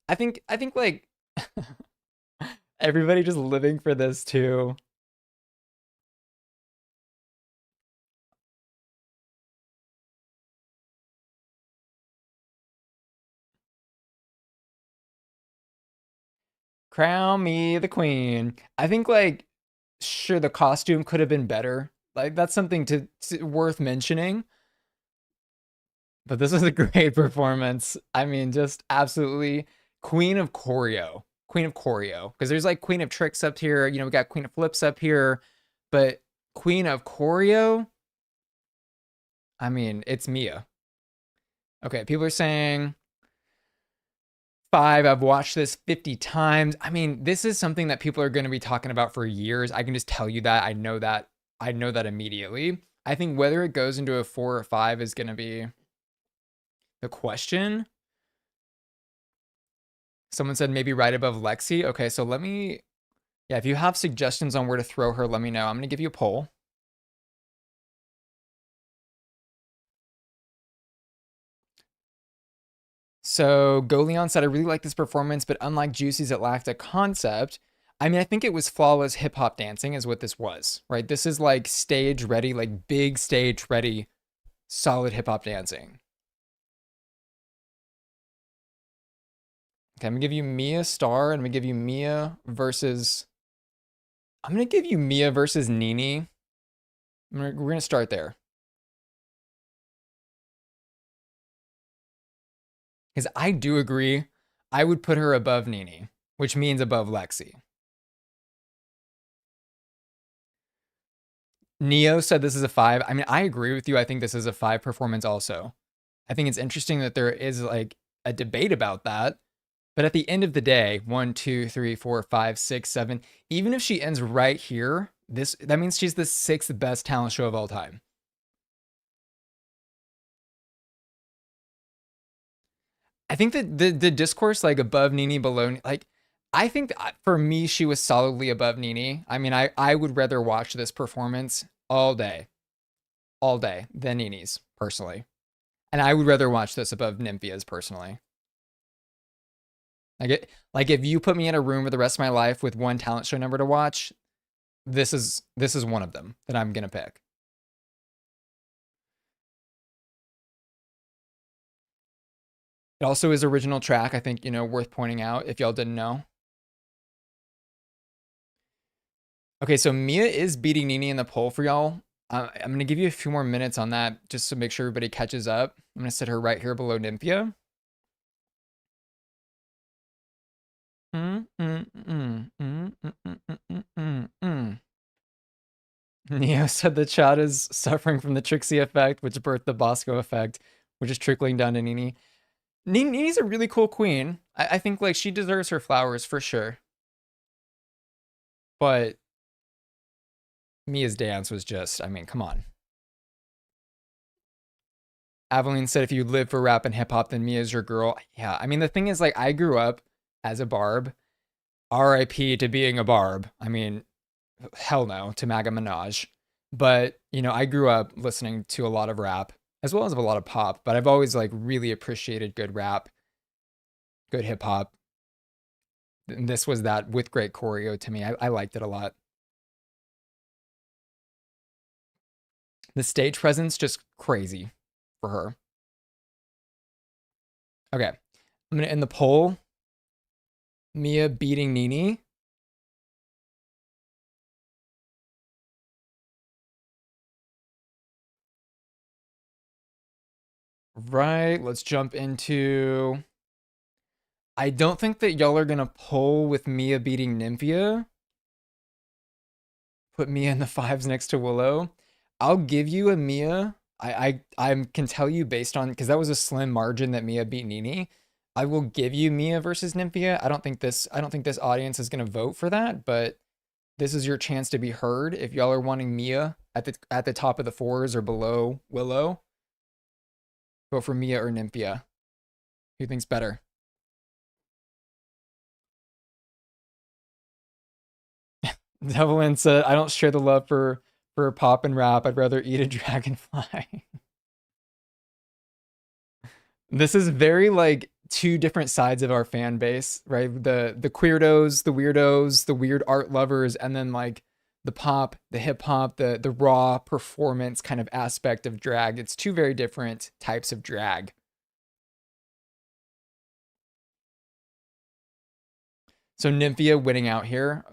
I think like everybody just living for this too. Crown me the queen. I think like sure the costume could have been better. Like that's something to worth mentioning. But this was a great performance. I mean, just absolutely queen of choreo. Queen of choreo. Because there's like queen of tricks up here. We got queen of flips up here. But queen of choreo, I mean, it's Mia. Okay, people are saying 5. I've watched this 50 times. I mean, this is something that people are going to be talking about for years. I can just tell you that. I know that. I know that immediately. I think whether it goes into a 4 or 5 is going to be the question. Someone said maybe right above Lexi. Okay, so yeah, if you have suggestions on where to throw her, let me know. I'm going to give you a poll. So Goleon said, I really like this performance, but unlike Juicy's, it lacked a concept. I mean, I think it was flawless hip hop dancing, is what this was, right? This is like stage ready, like big stage ready, solid hip hop dancing. Okay, I'm gonna give you Mia Star, and I'm gonna give you Mia versus. I'm gonna give you Mia versus Nini. We're gonna start there. Because I do agree, I would put her above Nini, which means above Lexi. Neo said this is a 5. I mean, I agree with you. I think this is a 5 performance also. I think it's interesting that there is like a debate about that. But at the end of the day, 1, 2, 3, 4, 5, 6, 7, even if she ends right here, that means she's the 6th best talent show of all time. I think that the discourse like above Nini, below like I think for me she was solidly above Nini. I mean, I would rather watch this performance all day than Nini's personally, and I would rather watch this above Nymphia's personally. Like if you put me in a room for the rest of my life with one talent show number to watch, this is one of them that I'm gonna pick. It also is original track, I think, worth pointing out if y'all didn't know. Okay, so Mia is beating Nini in the poll for y'all. I'm going to give you a few more minutes on that just to make sure everybody catches up. I'm going to set her right here below Nymphia. Neo said the chat is suffering from the Trixie effect, which birthed the Bosco effect, which is trickling down to Nini. Nini's a really cool queen. I think like she deserves her flowers for sure. But Mia's dance was just, I mean, come on. Aveline said if you live for rap and hip hop, then Mia's your girl. Yeah, I mean, the thing is, like, I grew up as a barb. RIP to being a barb. I mean, hell no to MAGA Minaj. But, I grew up listening to a lot of rap as well as a lot of pop, but I've always like really appreciated good rap, good hip hop. And this was that with great choreo to me. I liked it a lot. The stage presence just crazy for her. Okay. I'm going to end the poll. Mia beating Nini. Right. Let's jump into. I don't think that y'all are going to poll with Mia beating Nymphia. Put Mia in the fives next to Willow. I'll give you a Mia. I can tell you based on because that was a slim margin that Mia beat Nini. I will give you Mia versus Nymphia. I don't think this audience is gonna vote for that, but this is your chance to be heard. If y'all are wanting Mia at the top of the fours or below Willow, vote for Mia or Nymphia. Who thinks better? Devlin said, I don't share the love for pop and rap. I'd rather eat a dragonfly. This is very like two different sides of our fan base, right? The queerdos, the weirdos, the weird art lovers, and then like the pop, the hip hop, the raw performance kind of aspect of drag. It's two very different types of drag. So Nymphia winning out here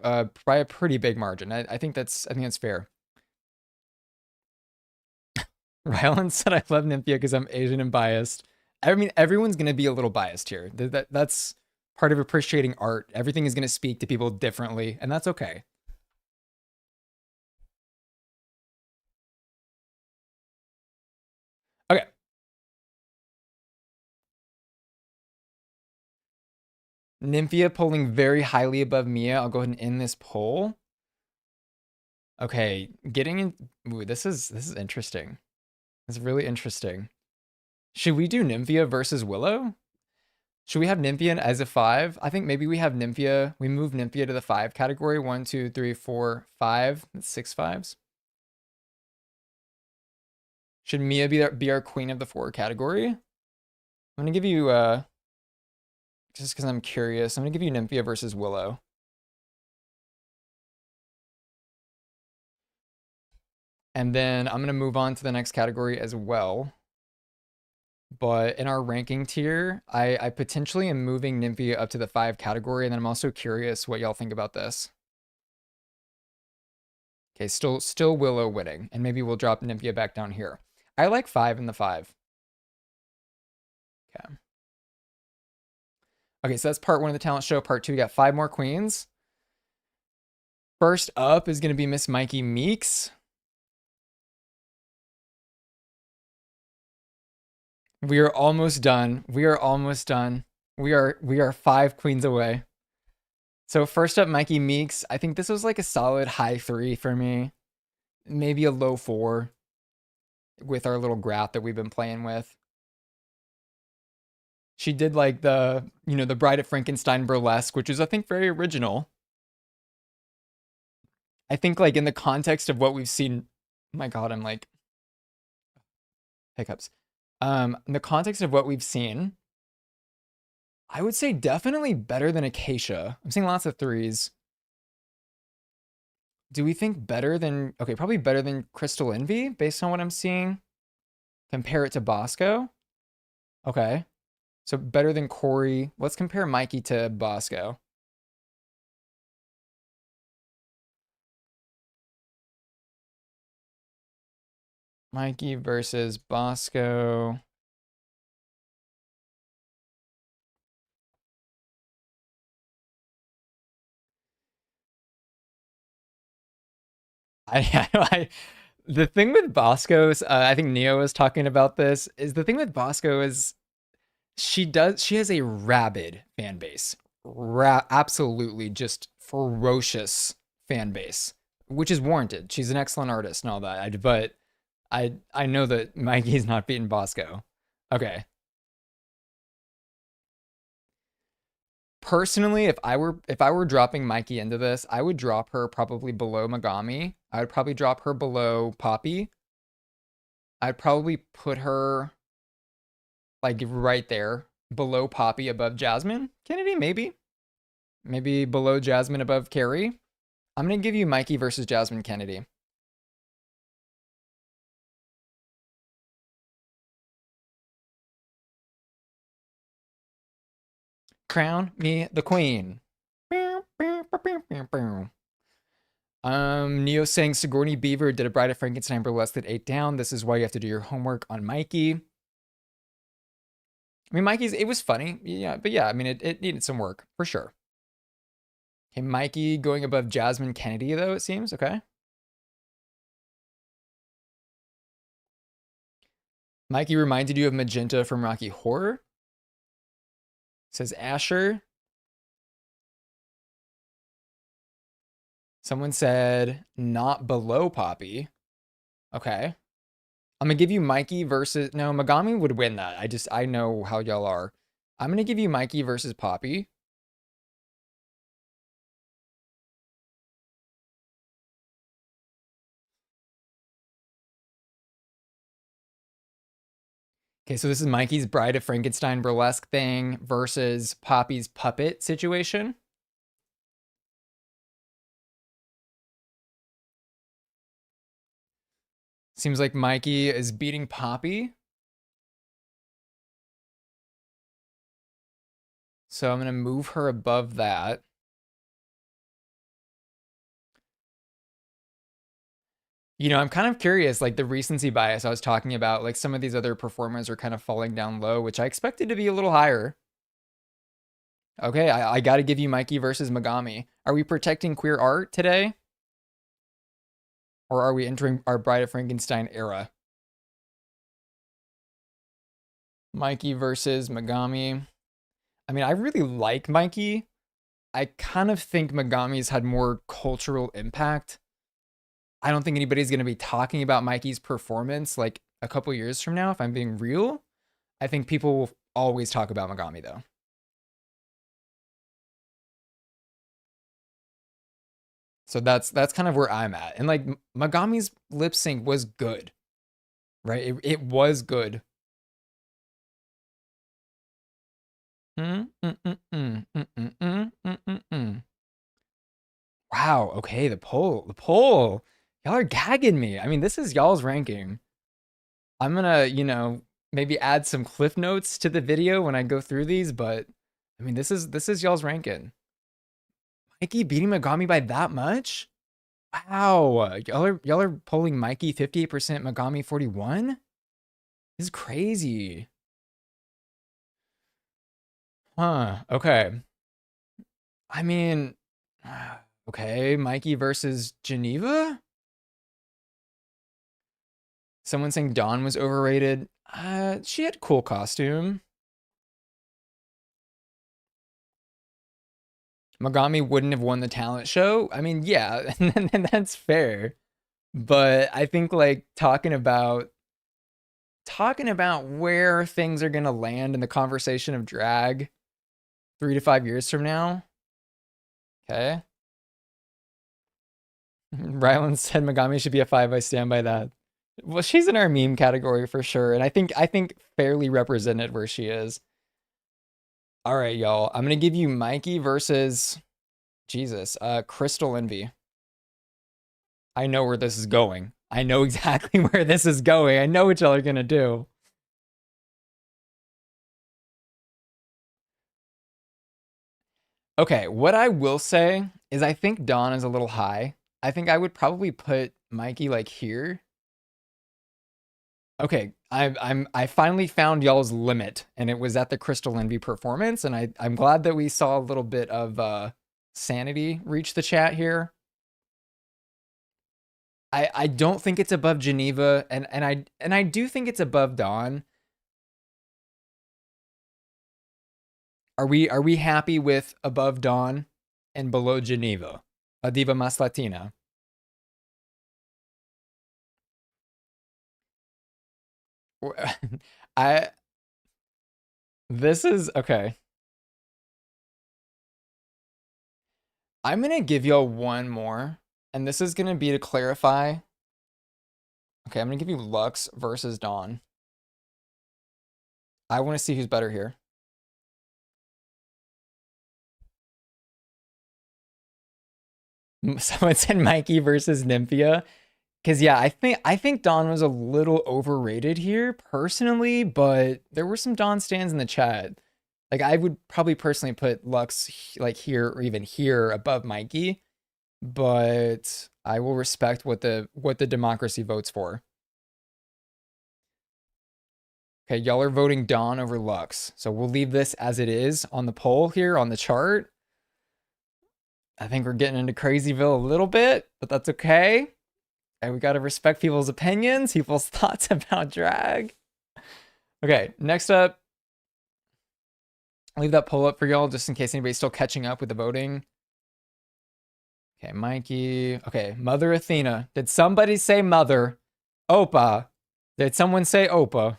by a pretty big margin. I think that's fair. Rylan said I love Nymphia because I'm Asian and biased. I mean, everyone's gonna be a little biased here. That's part of appreciating art. Everything is gonna speak to people differently, and that's okay. Okay. Nymphia polling very highly above Mia. I'll go ahead and end this poll. Okay, getting in. Ooh, this is interesting. It's really interesting. Should we do Nymphia versus Willow? Should we have Nymphia as a five? I think maybe we have Nymphia. We move Nymphia to the five category. One, two, three, four, five. That's six fives. Should Mia be our queen of the four category? I'm gonna give you just because I'm curious. I'm gonna give you Nymphia versus Willow. And then I'm gonna move on to the next category as well. But in our ranking tier, I potentially am moving Nymphia up to the five category, and then I'm also curious what y'all think about this. Okay, still Willow winning, and maybe we'll drop Nymphia back down here. I like five in the five. Okay. Okay, so that's part one of the talent show. Part two, we got five more queens. First up is gonna be Miss Mikey Meeks. We are almost done. We are almost done. We are five queens away. So first up, Mikey Meeks. I think this was like a solid high three for me. Maybe a low four with our little graph that we've been playing with. She did like the Bride of Frankenstein burlesque, which is I think very original. I think like in the context of what we've seen, my God, I'm like hiccups. In the context of what we've seen, I would say definitely better than Acacia. I'm seeing lots of threes. Do we think better than, okay, probably better than Crystal Envy based on what I'm seeing? Compare it to Bosco? Okay. So better than Corey. Let's compare Mikey to Bosco. Mikey versus Bosco. I the thing with Bosco's, I think Neo was talking about this, is the thing with Bosco is she has a rabid fan base. Absolutely just ferocious fan base, which is warranted. She's an excellent artist and all that. But I know that Mikey's not beating Bosco. Okay. Personally, if I were dropping Mikey into this, I would drop her probably below Megami. I would probably drop her below Poppy. I'd probably put her like right there, below Poppy, above Jasmine Kennedy, maybe. Maybe below Jasmine, above Carrie. I'm gonna give you Mikey versus Jasmine Kennedy. Crown me the queen. Neo saying Sigourney Beaver did a Bride of Frankenstein burlesque that 8 down. This is why you have to do your homework on Mikey. I mean, Mikey's, it was funny. Yeah, but yeah, I mean, it needed some work for sure. Okay, Mikey going above Jasmine Kennedy, though, it seems. Okay. Mikey reminded you of Magenta from Rocky Horror. Says Asher. Someone said not below Poppy. Okay. I'm gonna give you Mikey versus no, Megami would win that. I know how y'all are. I'm gonna give you Mikey versus Poppy. Okay, so this is Mikey's Bride of Frankenstein burlesque thing versus Poppy's puppet situation. Seems like Mikey is beating Poppy. So I'm gonna move her above that. You know, I'm kind of curious, like the recency bias I was talking about, like some of these other performers are kind of falling down low, which I expected to be a little higher. Okay, I got to give you Mikey versus Megami. Are we protecting queer art today? Or are we entering our Bride of Frankenstein era? Mikey versus Megami. I mean, I really like Mikey. I kind of think Megami's had more cultural impact. I don't think anybody's going to be talking about Mikey's performance like a couple years from now, if I'm being real. I think people will always talk about Megami, though. So that's kind of where I'm at. And like Megami's lip sync was good, right? It was good. Mm, mm, mm, mm, mm, mm, mm, mm, mm, mm. Wow. Okay, the poll. Y'all are gagging me. I mean, this is y'all's ranking. I'm gonna, maybe add some cliff notes to the video when I go through these, but I mean, this is y'all's ranking. Mikey beating Megami by that much? Wow. Y'all are pulling Mikey 58%, Megami 41? This is crazy. Huh. Okay. I mean, okay, Mikey versus Geneva? Someone saying Dawn was overrated. She had a cool costume. Megami wouldn't have won the talent show. I mean, yeah, and that's fair. But I think like talking about where things are gonna land in the conversation of drag 3 to 5 years from now. Okay. Rylan said Megami should be a 5. I stand by that. Well, she's in our meme category for sure, and I think fairly represented where she is. All right, y'all. I'm gonna give you Mikey versus Jesus, Crystal Envy. I know where this is going. I know exactly where this is going. I know what y'all are gonna do. Okay, what I will say is I think Dawn is a little high. I think I would probably put Mikey like here. Okay, I finally found y'all's limit, and it was at the Crystal Envy performance, and I'm glad that we saw a little bit of sanity reach the chat here. I don't think it's above Geneva, and I do think it's above Dawn. Are we happy with above Dawn and below Geneva? A diva más latina. I this is okay. I'm gonna give y'all one more, and this is gonna be to clarify. Okay, I'm gonna give you Lux versus Dawn. I want to see who's better here. Someone said Mikey versus Nymphia. Cause yeah, I think Dawn was a little overrated here personally, but there were some Dawn stands in the chat. Like I would probably personally put Lux like here or even here above Mikey, but I will respect what the democracy votes for. Okay, y'all are voting Dawn over Lux. So we'll leave this as it is on the poll here on the chart. I think we're getting into Crazyville a little bit, but that's okay. And we gotta respect people's opinions, people's thoughts about drag. Okay, next up, I'll leave that poll up for y'all just in case anybody's still catching up with the voting. Okay, Mikey. Okay, Mother Athena. Did somebody say Mother? Opa. Did someone say Opa?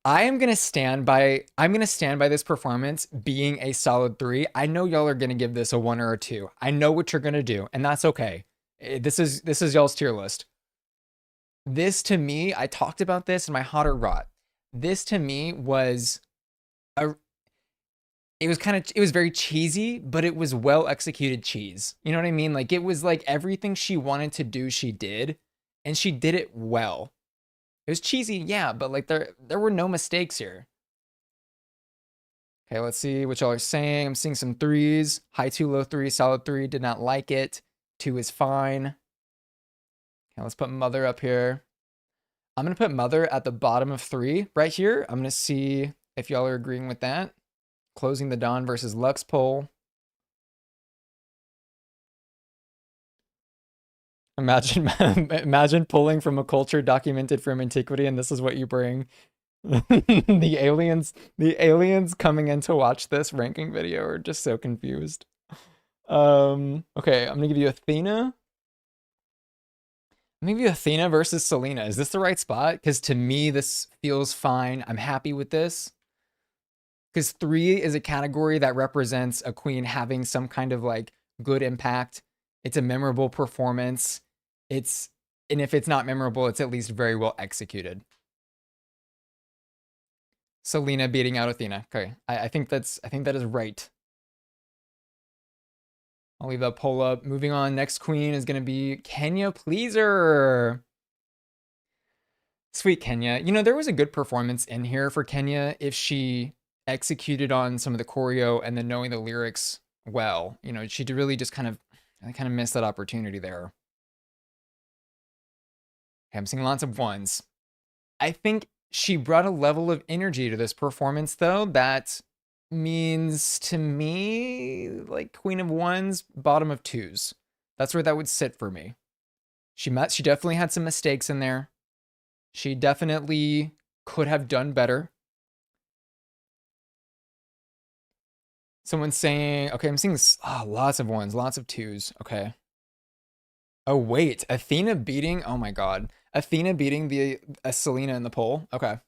I'm gonna stand by this performance being a solid 3. I know y'all are gonna give this a 1 or a 2. I know what you're gonna do, and that's okay. This is y'all's tier list. This to me, I talked about this in my hot or rot. This to me was a it was very cheesy, but it was well executed cheese. You know what I mean? Like it was like everything she wanted to do, she did, and she did it well. It was cheesy, yeah, but like there were no mistakes here. Okay, let's see what y'all are saying. I'm seeing some 3s. High 2, low 3, solid 3. Did not like it. 2 is fine. Okay, let's put Mother up here. I'm going to put Mother at the bottom of 3 right here. I'm going to see if y'all are agreeing with that. Closing the Dawn versus Lux poll. Imagine imagine pulling from a culture documented from antiquity and this is what you bring. The aliens coming in to watch this ranking video are just so confused. Okay, I'm gonna give you Athena. I'm gonna give you Athena versus Selena. Is this the right spot? Because to me, this feels fine. I'm happy with this. Because 3 is a category that represents a queen having some kind of like good impact. It's a memorable performance. And if it's not memorable, it's at least very well executed. Selena beating out Athena. Okay, I think that is right. I'll leave that poll up. Moving on, next queen is gonna be Kenya Pleaser. Sweet Kenya. You know, there was a good performance in here for Kenya if she executed on some of the choreo and then knowing the lyrics well. You know, she really just kind of missed that opportunity there. Okay, I'm seeing lots of 1s. I think she brought a level of energy to this performance, though, that means to me, like Queen of 1s, bottom of 2s. That's where that would sit for me. She definitely had some mistakes in there. She definitely could have done better. Someone's saying, okay, I'm seeing lots of 1s, lots of 2s. Okay. Oh, wait. Athena beating, oh my God. Athena beating the Selena in the poll. Okay.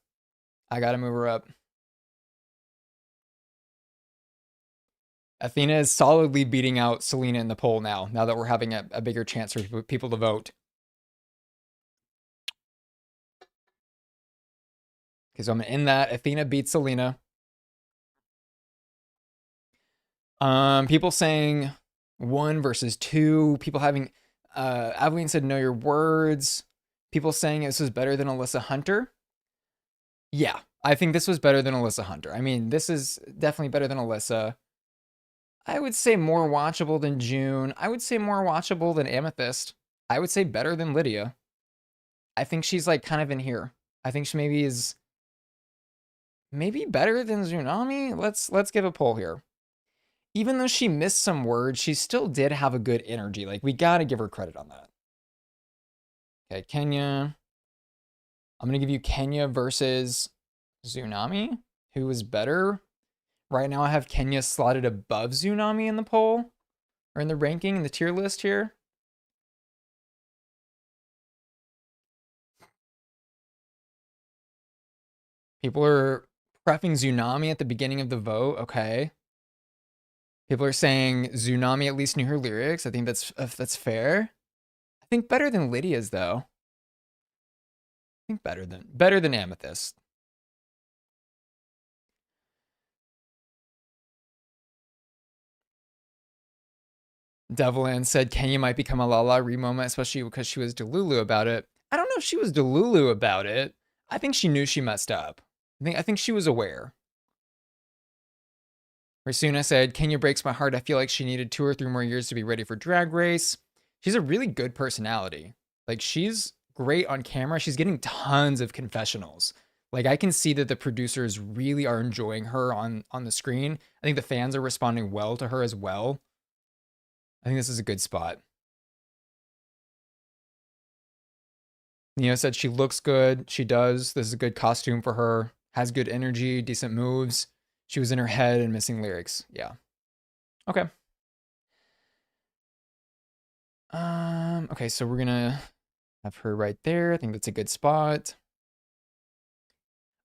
I gotta move her up. Athena is solidly beating out Selena in the poll now that we're having a bigger chance for people to vote. Okay, so I'm in that. Athena beats Selena. People saying 1 versus 2. People having, Aveline said, know your words. People saying this is better than Alyssa Hunter. Yeah, I think this was better than Alyssa Hunter. I mean, this is definitely better than Alyssa. I would say more watchable than June. I would say more watchable than Amethyst. I would say better than Lydia. I think she's like kind of in here. I think she maybe is maybe better than Tsunami. Let's give a poll here. Even though she missed some words, she still did have a good energy. Like we gotta give her credit on that. Okay, Kenya. I'm gonna give you Kenya versus Tsunami. Who was better? Right now I have Kenya slotted above Tsunami in the poll or in the ranking in the tier list here. People are prepping Tsunami at the beginning of the vote. Okay. People are saying Tsunami at least knew her lyrics. I think that's fair. I think better than Lydia's though. I think better than Amethyst. Devilan said Kenya might become a La Ree moment, especially because she was Delulu about it. I don't know if she was Delulu about it. I think she knew she messed up. I think she was aware. Rasuna said, Kenya breaks my heart. I feel like she needed 2 or 3 more years to be ready for Drag Race. She's a really good personality. Like, she's great on camera. She's getting tons of confessionals. Like, I can see that the producers really are enjoying her on the screen. I think the fans are responding well to her as well. I think this is a good spot. Neo said she looks good. She does. This is a good costume for her. Has good energy, decent moves. She was in her head and missing lyrics. Yeah. Okay. Okay, so we're gonna have her right there. I think that's a good spot.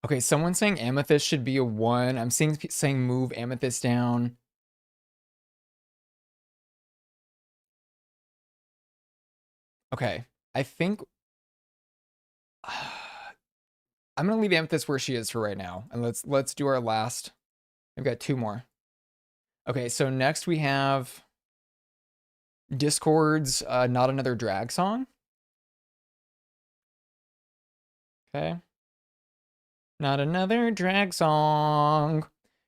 Okay, someone's saying Amethyst should be a 1. I'm saying move Amethyst down. Okay, I think I'm gonna leave Amethyst where she is for right now, and let's do our last. I've got 2 more. Okay, so next we have Discord's Not Another Drag Song. Okay. Not another drag song.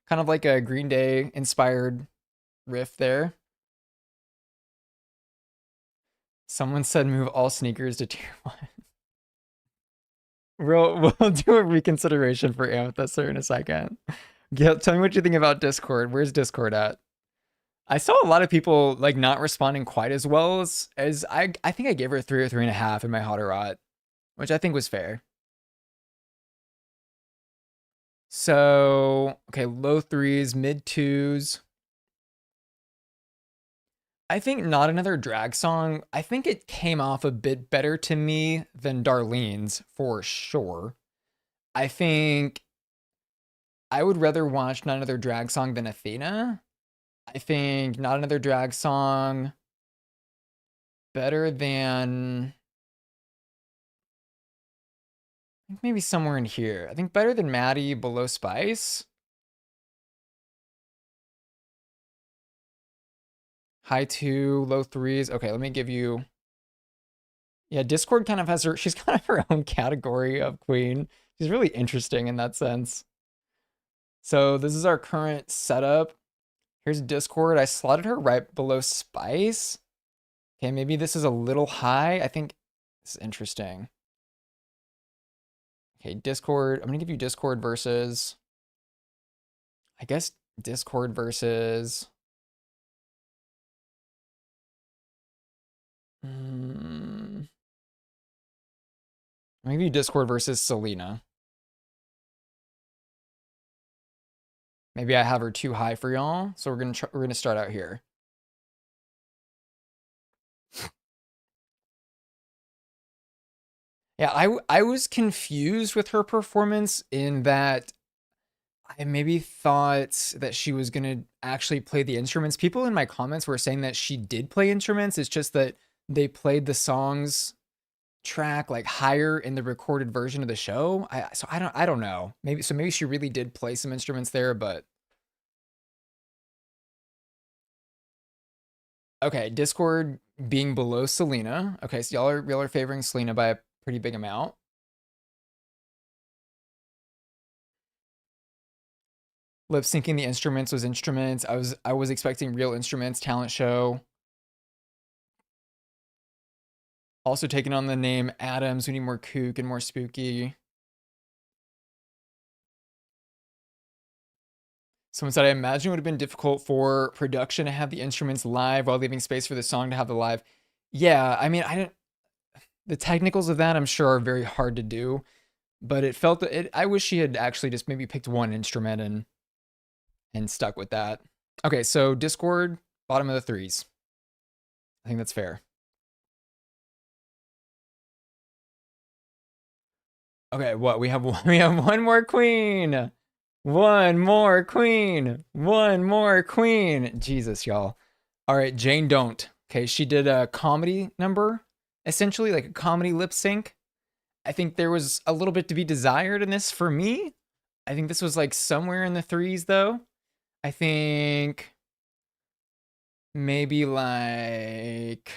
Kind of like a Green Day inspired riff there. Someone said move all sneakers to tier 1. We'll do a reconsideration for Amethyst in a second. Tell me what you think about Discord. Where's Discord at? I saw a lot of people like not responding quite as well as I think I gave her 3 or 3.5 in my hot or rot, which I think was fair. So, okay, low 3s, mid 2s. I think Not Another Drag Song, I think it came off a bit better to me than Darlene's for sure. I think I would rather watch Not Another Drag Song than Athena. I think Not Another Drag Song better than I think maybe somewhere in here. I think better than Maddie, below Spice. High 2, low 3s. Okay, let me give you. Yeah, Discord kind of has her, she's kind of her own category of queen. She's really interesting in that sense. So this is our current setup. Here's Discord. I slotted her right below Spice. Okay, maybe this is a little high. I think this is interesting. Okay, Discord. I'm gonna give you Discord versus, I guess Discord versus, maybe Discord versus Selena. Maybe I have her too high for y'all, so we're gonna start out here. Yeah, I was confused with her performance in that I maybe thought that she was gonna actually play the instruments. People in my comments were saying that she did play instruments. It's just that they played the songs track like higher in the recorded version of the show. I don't know. Maybe she really did play some instruments there, but okay, Discord being below Selena. Okay, so y'all are favoring Selena by a pretty big amount. Lip syncing the instruments was instruments. I was expecting real instruments, talent show. Also taking on the name Adams. We need more kook and more spooky. Someone said, I imagine it would have been difficult for production to have the instruments live while leaving space for the song to have the live. Yeah, I mean, I didn't. The technicals of that, I'm sure, are very hard to do, but it felt that I wish she had actually just maybe picked one instrument and stuck with that. Okay, so Discord, bottom of the threes. I think that's fair. Okay, what we have? We have one more queen. One more queen. One more queen. Jesus, y'all. All right, Jane Don't. Okay, she did a comedy number, essentially like a comedy lip sync. I think there was a little bit to be desired in this for me. I think this was like somewhere in the threes though. I think maybe like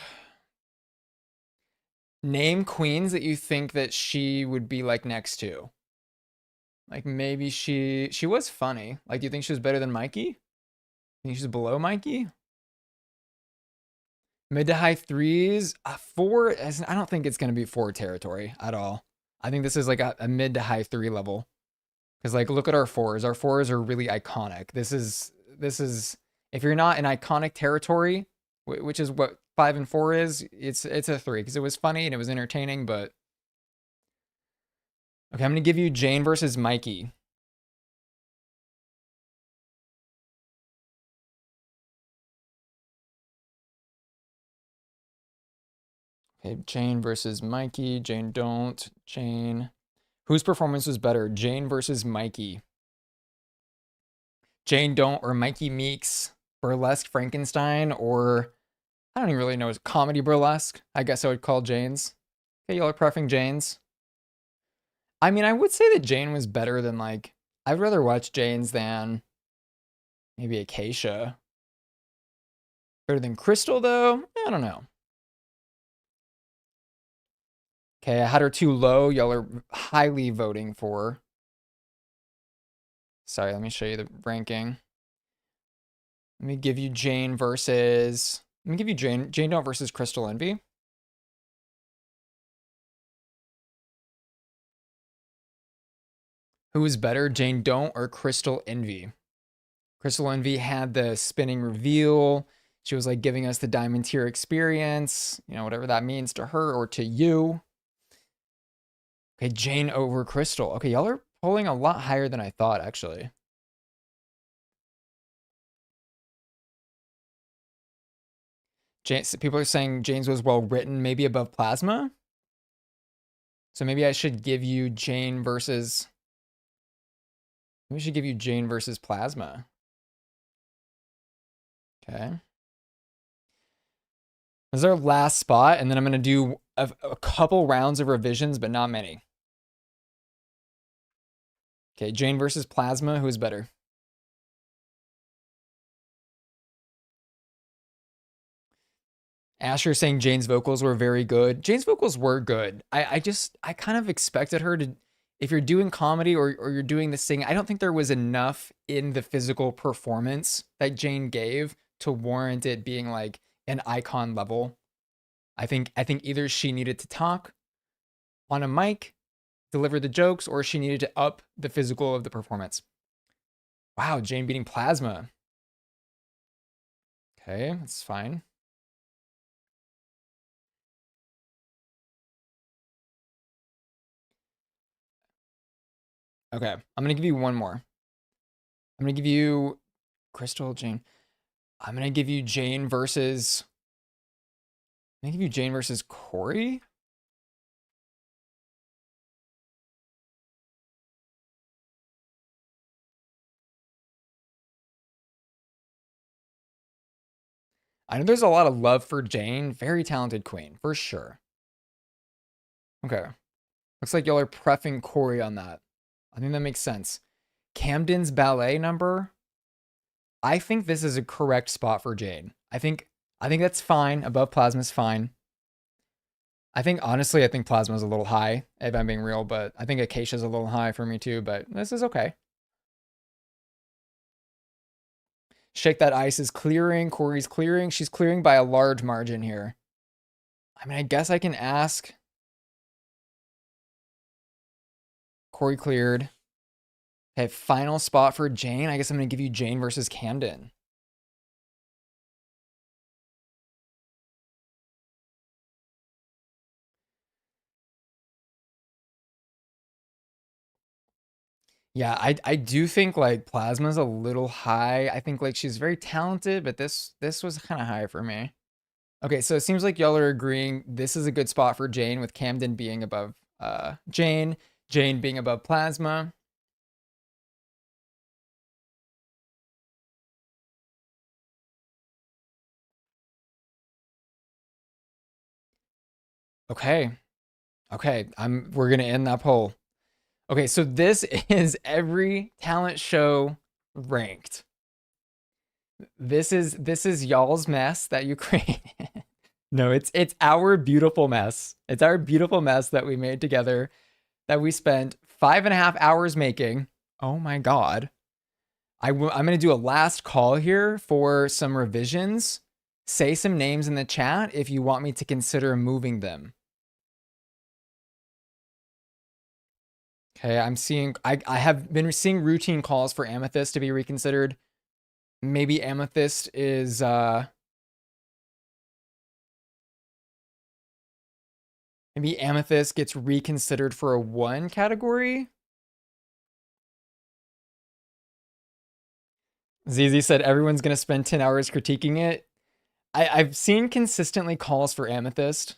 name queens that you think that she would be like next to. Like maybe she was funny. Like do you think she was better than Mikey? Think she's below Mikey? Mid to high threes, four. I don't think it's gonna be four territory at all. I think this is like a mid to high three level. Because like look at our fours. Our fours are really iconic. This is if you're not in iconic territory, which is what 5 and 4 is, it's a three because it was funny and it was entertaining. But okay, I'm gonna give you Jane versus Mikey. Okay, Jane versus Mikey. Jane don't. Jane. Whose performance was better? Jane versus Mikey. Jane don't or Mikey Meeks. Burlesque Frankenstein or I don't even really know. Is comedy burlesque? I guess I would call Jane's. Okay, y'all are preferring Jane's. I mean, I would say that Jane was better than like I'd rather watch Jane's than maybe Acacia. Better than Crystal though? I don't know. Okay, I had her too low. Y'all are highly voting for. Sorry, let me show you the ranking. Let me give you Jane versus. Let me give you Jane Don't versus Crystal Envy. Who was better, Jane Don't or Crystal Envy? Crystal Envy had the spinning reveal. She was like giving us the diamond tier experience, you know, whatever that means to her or to you. Okay, Jane over Crystal. Okay, y'all are pulling a lot higher than I thought, actually. People are saying Jane's was well written, maybe above Plasma. So maybe I should give you Jane versus. Maybe we should give you Jane versus Plasma. Okay. This is our last spot, and then I'm going to do a couple rounds of revisions, but not many. Okay, Jane versus Plasma. Who's better? Asher saying Jane's vocals were very good. Jane's vocals were good. I kind of expected her to, if you're doing comedy or you're doing this thing, I don't think there was enough in the physical performance that Jane gave to warrant it being like an icon level. I think either she needed to talk on a mic, deliver the jokes, or she needed to up the physical of the performance. Wow, Jane beating Plasma. Okay, that's fine. Okay, I'm gonna give you one more. I'm gonna give you Crystal Jane. I'm gonna give you Jane versus. I'm gonna give you Jane versus Corey. I know there's a lot of love for Jane. Very talented queen, for sure. Okay. Looks like y'all are preffing Corey on that. I think that makes sense. Camden's ballet number. I think this is a correct spot for Jane. I think that's fine. Above Plasma's fine. I think honestly, I think Plasma's a little high, if I'm being real, but I think Acacia's a little high for me too, but this is okay. Shake That Ice is clearing. Corey's clearing. She's clearing by a large margin here. I mean, I guess I can ask. Corey cleared. Okay, final spot for Jane. I guess I'm going to give you Jane versus Camden. Yeah, I do think like Plasma's a little high. I think like she's very talented, but this was kind of high for me. Okay, so it seems like y'all are agreeing this is a good spot for Jane, with Camden being above Jane, Jane being above Plasma. Okay. Okay, we're gonna end that poll. Okay, so this is every talent show ranked. This is y'all's mess that you created. No, it's our beautiful mess. It's our beautiful mess that we made together, that we spent 5.5 hours making. Oh my God. I'm going to do a last call here for some revisions. Say some names in the chat if you want me to consider moving them. Okay, I have been seeing routine calls for Amethyst to be reconsidered. Maybe Amethyst is maybe Amethyst gets reconsidered for a 1 category. ZZ said everyone's gonna spend 10 hours critiquing it. I've seen consistently calls for Amethyst.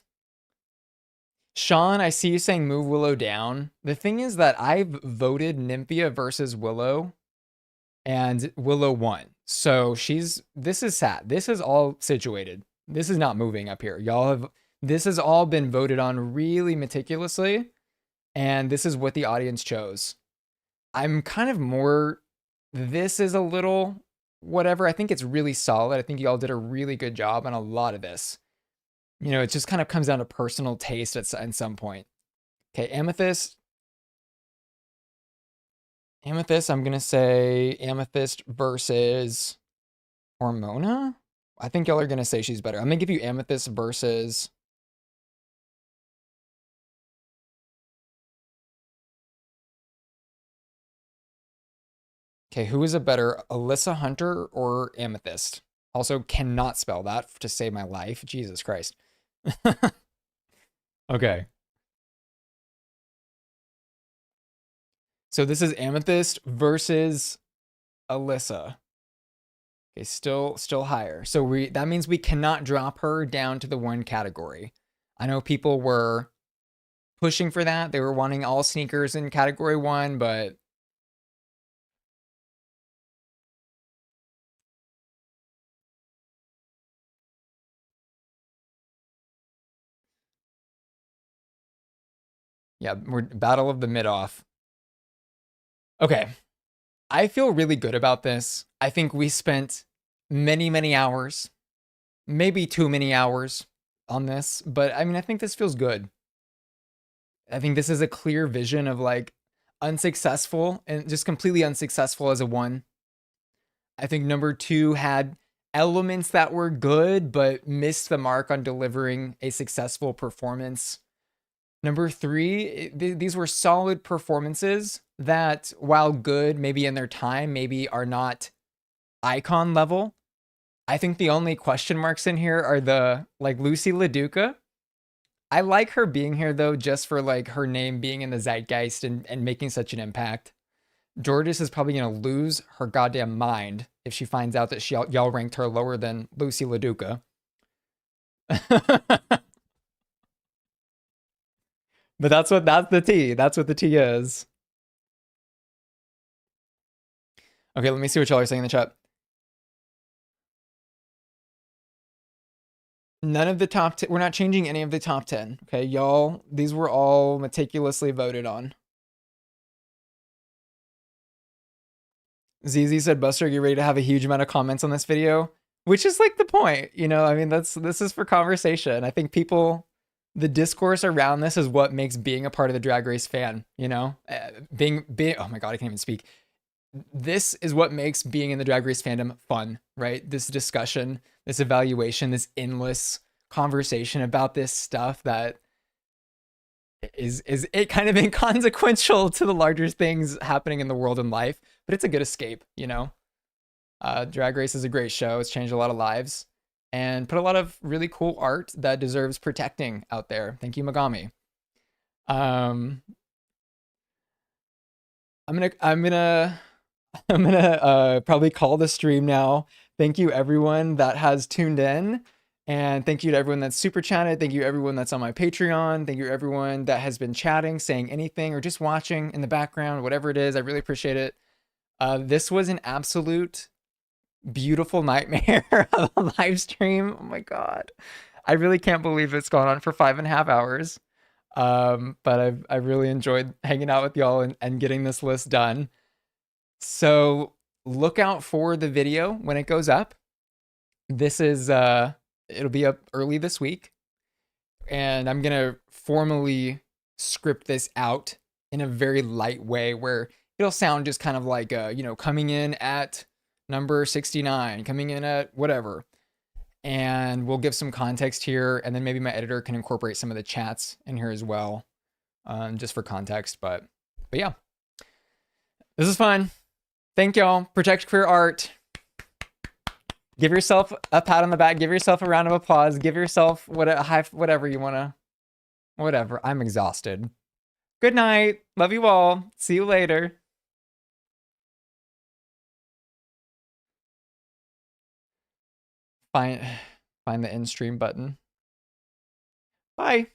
Sean, I see you saying move Willow down. The thing is that I've voted Nymphia versus Willow, and Willow won. So this is sad. This is all situated. This is not moving up here. This has all been voted on really meticulously, and this is what the audience chose. I'm kind of more, this is a little whatever. I think it's really solid. I think y'all did a really good job on a lot of this. You know, it just kind of comes down to personal taste at some point. Okay, Amethyst. Amethyst, I'm going to say Amethyst versus Hormona. I think y'all are going to say she's better. I'm going to give you Amethyst versus... Okay, who is a better, Alyssa Hunter or Amethyst? Also, cannot spell that to save my life. Jesus Christ. Okay. So this is Amethyst versus Alyssa. Okay, still higher. So that means we cannot drop her down to the 1 category. I know people were pushing for that. They were wanting all sneakers in category 1, but yeah, we're battle of the mid-off. Okay. I feel really good about this. I think we spent many, many hours, maybe too many hours on this, but I mean, I think this feels good. I think this is a clear vision of like unsuccessful and just completely unsuccessful as a 1. I think number 2 had elements that were good, but missed the mark on delivering a successful performance. Number 3, these were solid performances that, while good, maybe in their time, maybe are not icon level. I think the only question marks in here are the, like, Lucy LaDuca. I like her being here, though, just for, like, her name being in the zeitgeist and making such an impact. Georges is probably going to lose her goddamn mind if she finds out that y'all ranked her lower than Lucy LaDuca. But that's the T. That's what the T is. Okay, let me see what y'all are saying in the chat. None of the top 10, we're not changing any of the top 10. Okay, y'all, these were all meticulously voted on. ZZ said, Buster, you ready to have a huge amount of comments on this video? Which is like the point, you know, I mean, this is for conversation. I think the discourse around this is what makes being a part of the Drag Race fan, you know? Oh my God, I can't even speak. this is what makes being in the Drag Race fandom fun, right? This discussion, this evaluation, this endless conversation about this stuff that is it kind of inconsequential to the larger things happening in the world and life, but it's a good escape, you know. Drag Race is a great show. It's changed a lot of lives and put a lot of really cool art that deserves protecting out there. Thank you, Megami. Um, I'm gonna I'm gonna probably call the stream now. Thank you everyone that has tuned in. And thank you to everyone that's super chatted. Thank you to everyone that's on my Patreon. Thank you to everyone that has been chatting, saying anything, or just watching in the background, whatever it is. I really appreciate it. This was an absolute beautiful nightmare of a live stream. Oh my God. I really can't believe it's gone on for 5.5 hours. But I really enjoyed hanging out with y'all and getting this list done. So look out for the video when it goes up. This is it'll be up early this week, and I'm gonna formally script this out in a very light way where it'll sound just kind of like coming in at number 69, coming in at whatever. And we'll give some context here, and then maybe my editor can incorporate some of the chats in here as well, just for context. But yeah, this is fun. Thank y'all. Protect queer art. Give yourself a pat on the back. Give yourself a round of applause. Give yourself whatever you wanna. Whatever. I'm exhausted. Good night. Love you all. See you later. Find the end stream button. Bye.